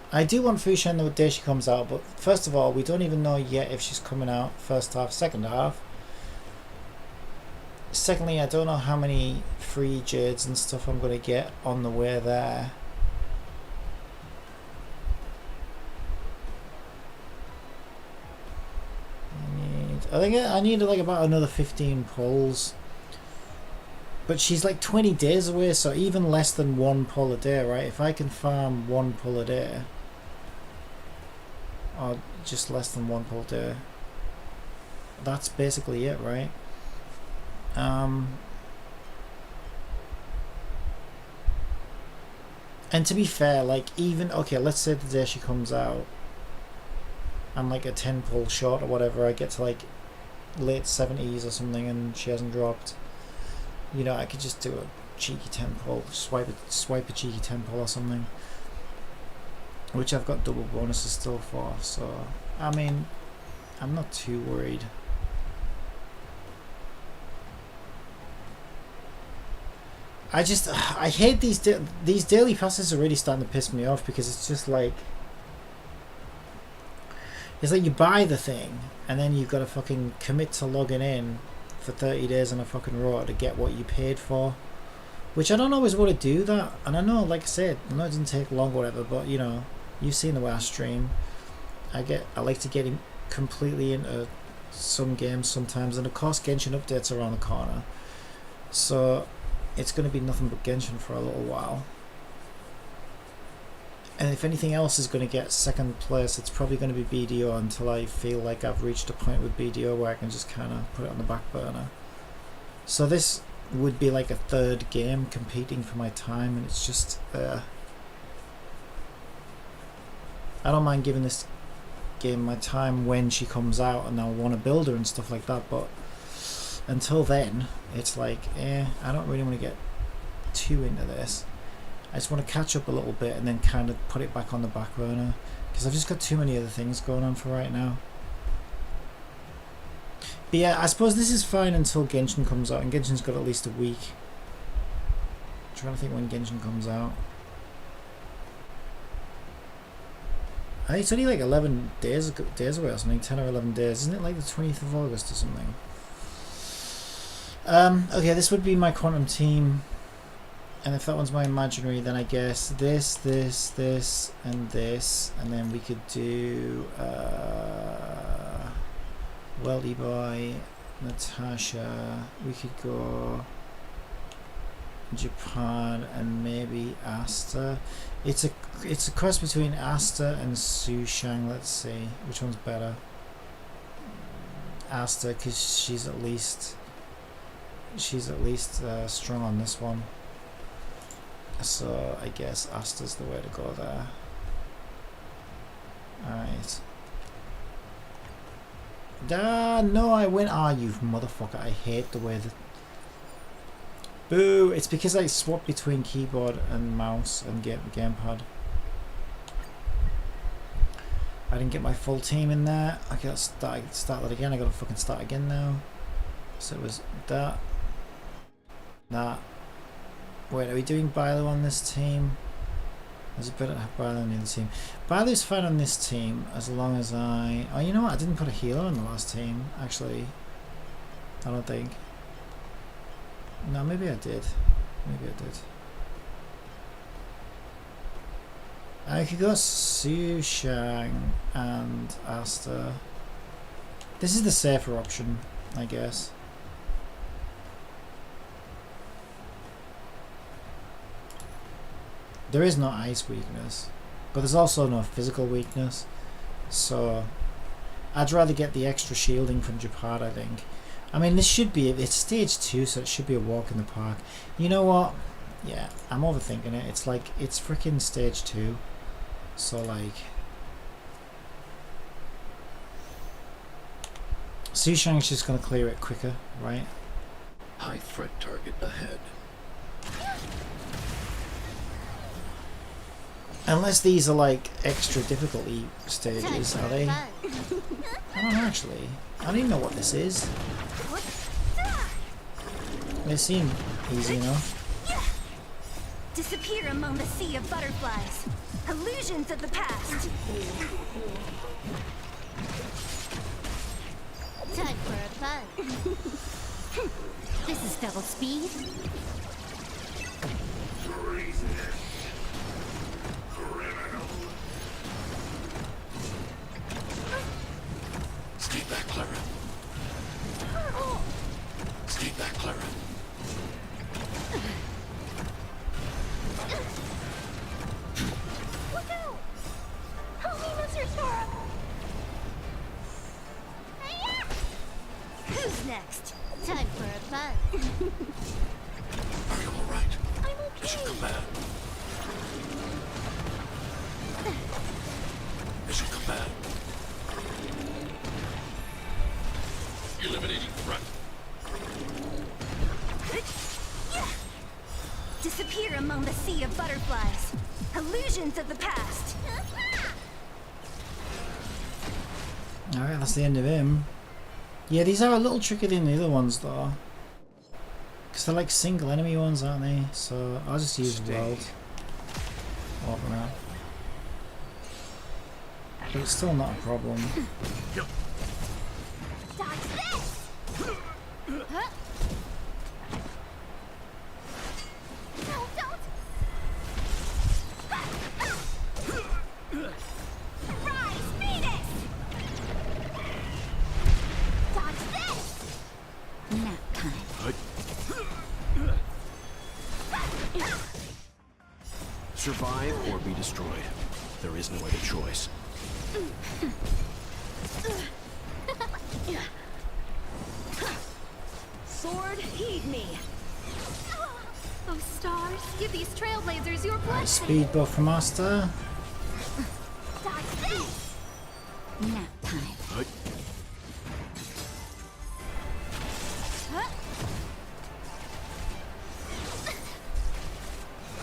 I do want Fu Xuan the day she comes out, but first of all, we don't even know yet if she's coming out first half, second half. Secondly, I don't know how many free jades and stuff I'm going to get on the way there. I need like about another 15 pulls. But she's like 20 days away, so even less than 1 pull a day, right? If I can farm 1 pull a day, or just less than 1 pull a day, that's basically it, right? And to be fair, like even, okay, let's say the day she comes out, I'm like a 10 pull short or whatever, I get to like late 70s or something and she hasn't dropped. You know, I could just do a cheeky 10 pull, swipe a cheeky 10 pull or something, which I've got double bonuses still for, so I mean, I'm not too worried. I hate these daily passes are really starting to piss me off because it's just like you buy the thing and then you've got to fucking commit to logging in for 30 days on a fucking row to get what you paid for, which I don't always want to do that. And I know, like I said, I know it doesn't take long or whatever, but you know, you've seen the way I stream. I like to get completely into some games sometimes, and of course Genshin updates around the corner, so it's going to be nothing but Genshin for a little while. And if anything else is going to get second place, it's probably going to be BDO until I feel like I've reached a point with BDO where I can just kind of put it on the back burner. So this would be like a third game competing for my time, and it's just I don't mind giving this game my time when she comes out and I'll want to build her and stuff like that, but until then it's like I don't really want to get too into this. I just want to catch up a little bit and then kind of put it back on the back burner because I've just got too many other things going on for right now. But yeah, I suppose this is fine until Genshin comes out, and Genshin's got at least a week. I'm trying to think when Genshin comes out. It's only like 11 days away or something, 10 or 11 days. Isn't it like the 20th of August or something? Okay, this would be my quantum team. And if that one's my imaginary, then I guess this, and this. And then we could do Weldy Boy, Natasha. We could go Japan and maybe Asta. It's a cross between Asta and Fu Xuan. Let's see which one's better. Asta, because she's at least strong on this one. So I guess Asta's the way to go there. Alright. No, I win. You motherfucker. I hate the way that... Boo! It's because I swapped between keyboard and mouse and gamepad. I didn't get my full team in there. Okay, let's start that again. I gotta fucking start again now. So it was that. Wait, are we doing Bilo on this team? Is it better to have Bilo on the other team? Bilo's fine on this team as long as I... Oh, you know what? I didn't put a healer on the last team, actually. I don't think. No, maybe I did. Maybe I did. I could go Fu Xuan and Asta. This is the safer option, I guess. There is no ice weakness, but there's also no physical weakness, so I'd rather get the extra shielding from Japan, I think. I mean, this should be, it's stage 2, so it should be a walk in the park. You know what? Yeah, I'm overthinking it. It's like, it's freaking stage 2, so like... Fu Xuan's just going to clear it quicker, right? High threat target ahead. Unless these are like extra difficulty stages, are they? I don't know actually. I don't even know what this is. They seem easy enough. Disappear among the sea of butterflies. Illusions of the past. Time for a fun. This is double speed. Stay back, Clara. Stay back, Clara. Look out! Help me, Mr. Sora! Who's next? Time for a fun. Are you all right? I'm okay. Mission command. Mission command. Eliminating threat. Disappear among the sea of butterflies. Illusions of the past. Alright, that's the end of him. Yeah, these are a little trickier than the other ones though. Because they're like single enemy ones, aren't they? So I'll just use Weld. Open up. But it's still not a problem. Survive or be destroyed. There is no other choice. Sword, heed me. Oh, stars, give these trailblazers your blessing. Speed buff master. Nap time.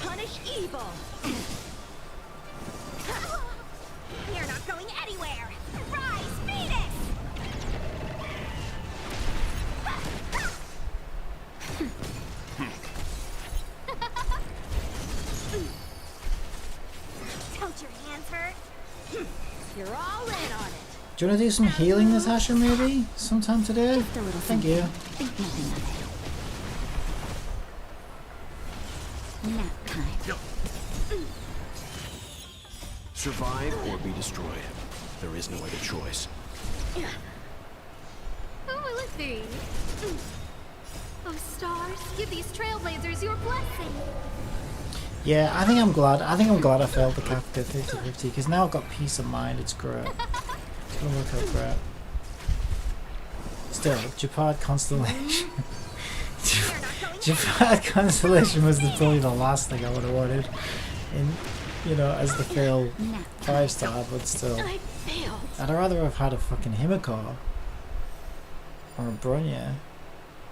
Punish evil. You're not going anywhere. Rise, Venus. Don't your hands hurt? You're all in on it. Do you want to do some healing, Natasha, maybe? Sometime today? Thank you. Think nothing of it. Nap time. Survive or be destroyed. There is no other choice. Who will it be? Oh, stars, give these trailblazers your blessing. Yeah, I think I'm glad I failed the Kafka 50-50 because now I've got peace of mind. It's great. It's gonna work out great. Still, Japad Constellation. Japad Constellation was probably the last thing I would have wanted in, you know, as the fail 5-star, but still. I'd rather have had a fucking Himiko or a Bronya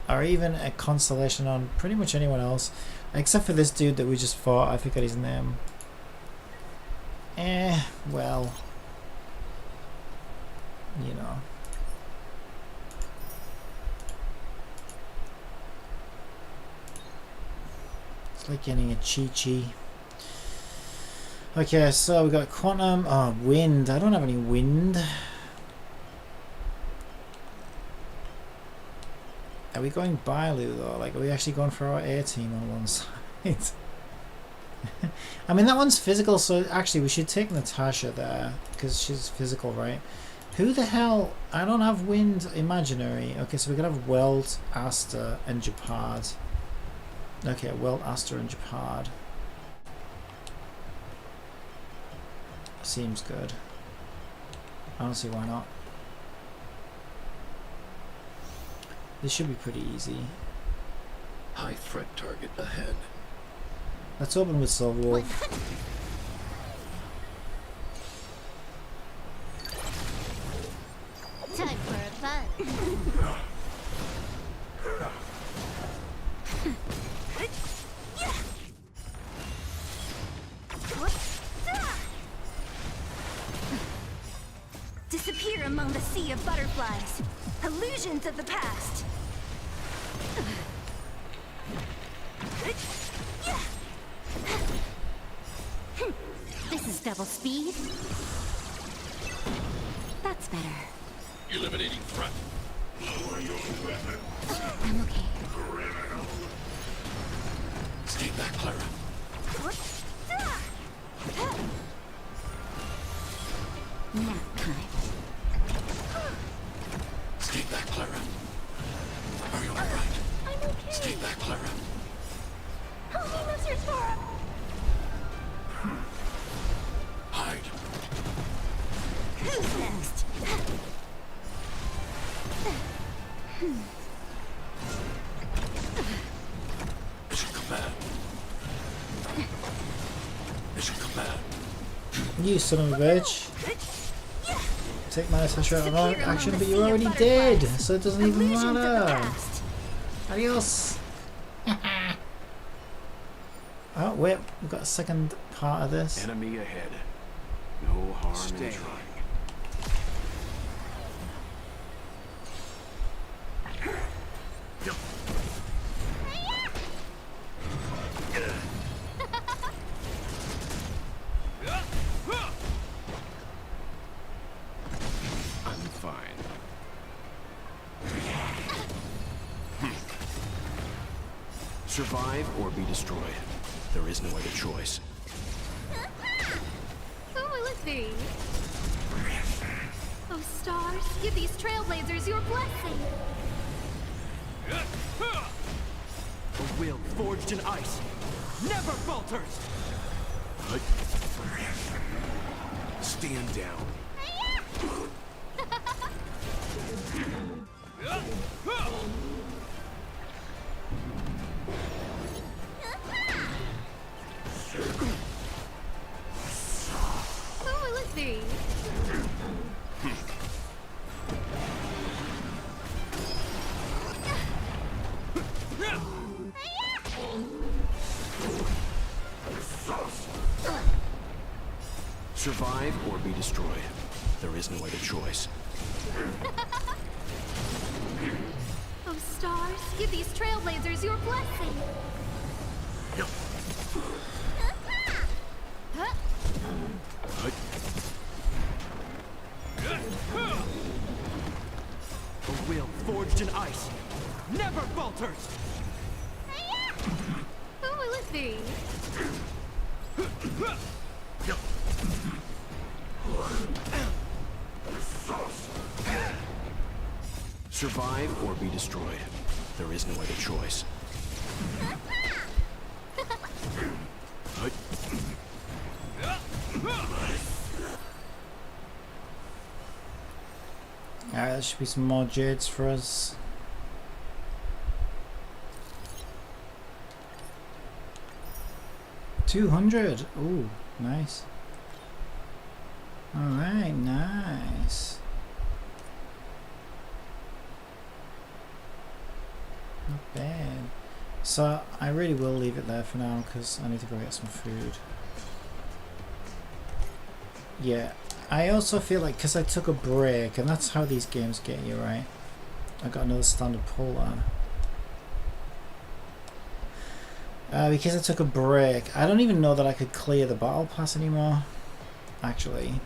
or even a Constellation on pretty much anyone else except for this dude that we just fought. I forgot his name. Well, you know. It's like getting a Chi-Chi. Okay, so we got Quantum. Oh, Wind. I don't have any Wind. Are we going Bailu though? Like, are we actually going for our A team on one side? I mean, that one's physical, so actually we should take Natasha there because she's physical, right? Who the hell? I don't have Wind imaginary. Okay, so we could have Weld, Asta, and Japad. Okay, Weld, Asta, and Japad. Seems good. I don't see why not. This should be pretty easy. High threat target ahead. Let's open with Silverwolf. Time for a fun. Disappear among the sea of butterflies. Illusions of the past. This is double speed. That's better. Eliminating threat. Lower your weapon. I'm okay. Criminal. Stay back, Clara. Nap time. Stay back, Clara. Are you alright? I'm okay. Stay back, Clara. Help me, Mr. Sora. Hide. Who's next? Mission command. Mission command. You son of a bitch. Take my Natasha out of action, but you're already dead, so it doesn't even matter. Adios. Oh wait, we've got a second part of this. Enemy ahead. No harm in trying. Survive or be destroyed. There is no other choice. Who will it be? Oh, stars, give these trailblazers your blessing. A will forged in ice never falters! Stand down. Who will it be? Survive or be destroyed. There is no other choice. Oh, stars, give these trailblazers your blessing. A will forged in ice never falters! Who will it be? Survive or be destroyed. There is no other choice. Alright, there should be some more jades for us. $200. Ooh, nice. Alright, nice. Not bad. So I really will leave it there for now because I need to go get some food. Yeah, I also feel like because I took a break, and that's how these games get you, right? I got another standard pull there. Because I took a break, I don't even know that I could clear the battle pass anymore, actually.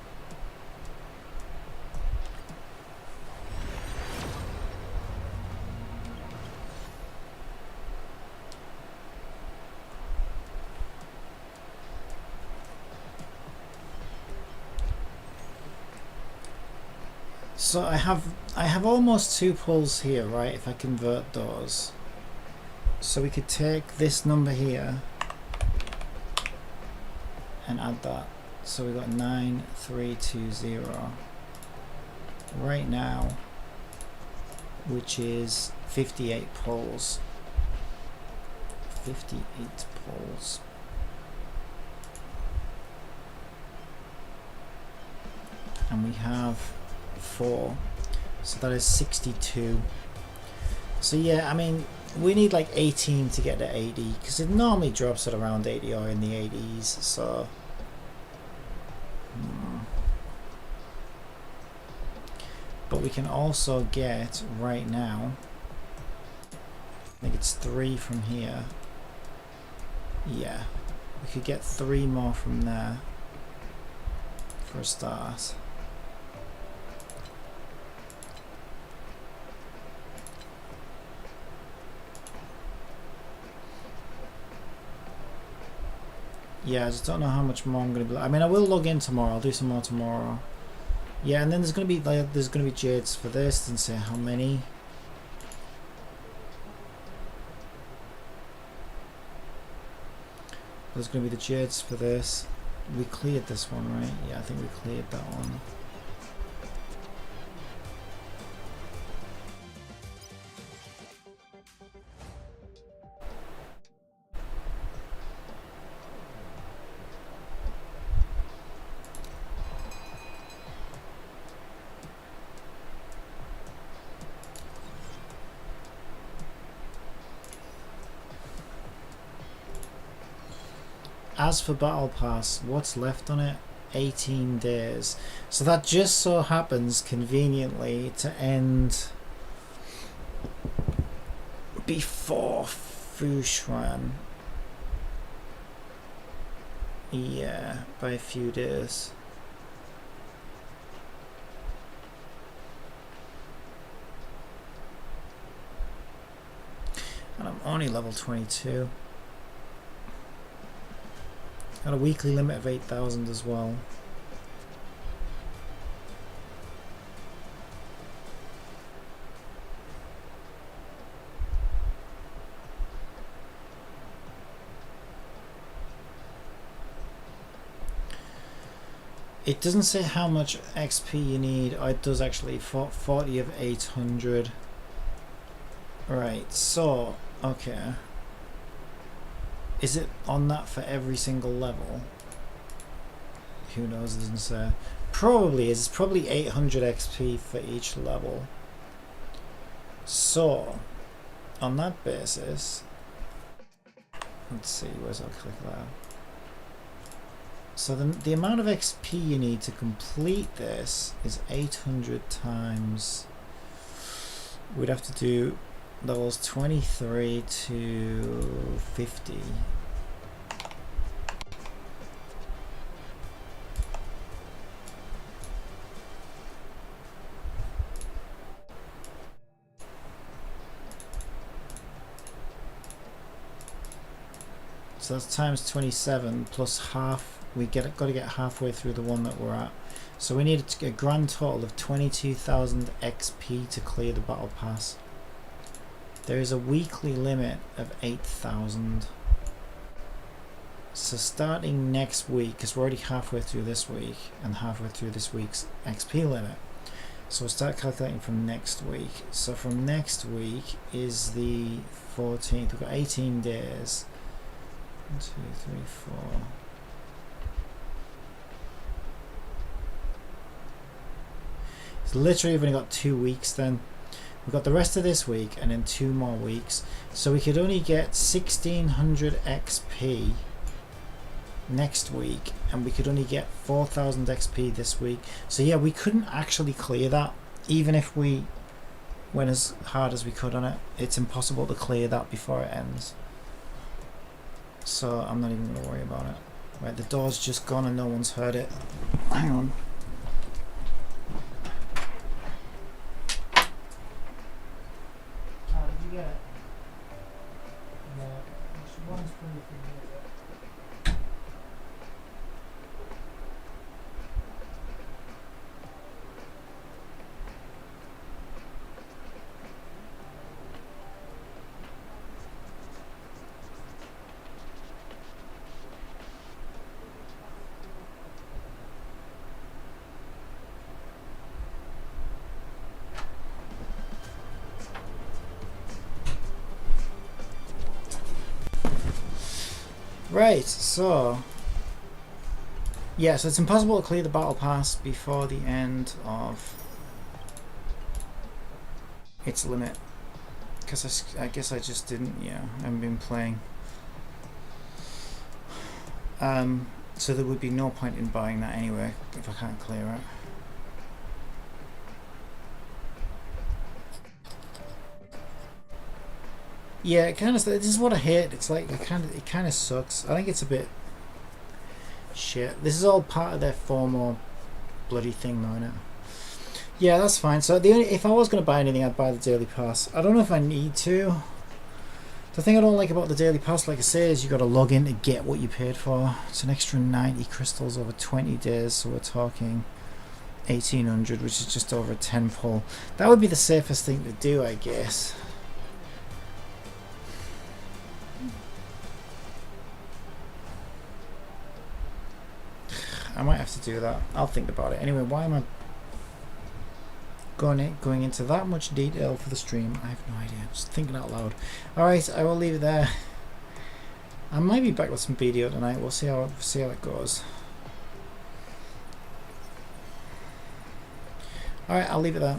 So I have almost 2 pulls here, right, if I convert those. So we could take this number here and add that. So we got 9320 right now, which is 58 pulls. 58 pulls. And we have 4, so that is 62. So yeah, I mean, we need like 18 to get to 80 because it normally drops at around 80 or in the 80s. So but we can also get right now, I think it's 3 from here. Yeah, we could get 3 more from there for a start. Yeah, I just don't know how much more I'm gonna be. I mean, I will log in tomorrow. I'll do some more tomorrow. Yeah, and then there's gonna be jades for this. Didn't say how many. There's gonna be the jades for this. We cleared this one, right? Yeah, I think we cleared that one. As for Battle Pass, what's left on it? 18 days. So that just so happens conveniently to end before Fu Xuan. Yeah, by a few days. And I'm Only level 22. Got a weekly limit of 8,000 as well. It doesn't say how much XP you need. Oh, it does actually. 40 of 800. Right, so, okay. Is it on that for every single level? Who knows, it doesn't say. Probably is. It's probably 800 XP for each level. So, on that basis, let's see, where's our click that? So the amount of XP you need to complete this is 800 times. We'd have to do levels 23 to 50. So that's times 27 plus half. We got to get halfway through the one that we're at. So we need a grand total of 22,000 XP to clear the battle pass. There is a weekly limit of 8,000. So starting next week, because we're already halfway through this week and halfway through this week's XP limit. So we'll start calculating from next week. So from next week is the 14th. We've got 18 days. 1, 2, 3, 4. It's literally we've only got 2 weeks then. We've got the rest of this week and then 2 more weeks. So we could only get 1600 XP next week and we could only get 4000 XP this week. So yeah, we couldn't actually clear that even if we went as hard as we could on it. It's impossible to clear that before it ends. So I'm not even going to worry about it. Right, the door's just gone and no one's heard it. Hang on. Get it? Yeah, one's pretty familiar. Right, so yeah, so it's impossible to clear the battle pass before the end of its limit because I guess I just didn't, yeah, I haven't been playing. So there would be no point in buying that anyway if I can't clear it. Yeah, it kind of. This is what I hate. It's like it kind of sucks. I think it's a bit shit. This is all part of their FOMO bloody thing, though, isn't it? Yeah, that's fine. So if I was going to buy anything, I'd buy the daily pass. I don't know if I need to. The thing I don't like about the daily pass, like I say, is you got to log in to get what you paid for. It's an extra 90 crystals over 20 days, so we're talking 1800, which is just over a 10 pull. That would be the safest thing to do, I guess. I might have to do that. I'll think about it. Anyway, why am I going into that much detail for the stream? I have no idea. I'm just thinking out loud. Alright, I will leave it there. I might be back with some video tonight. We'll see how it goes. Alright, I'll leave it there.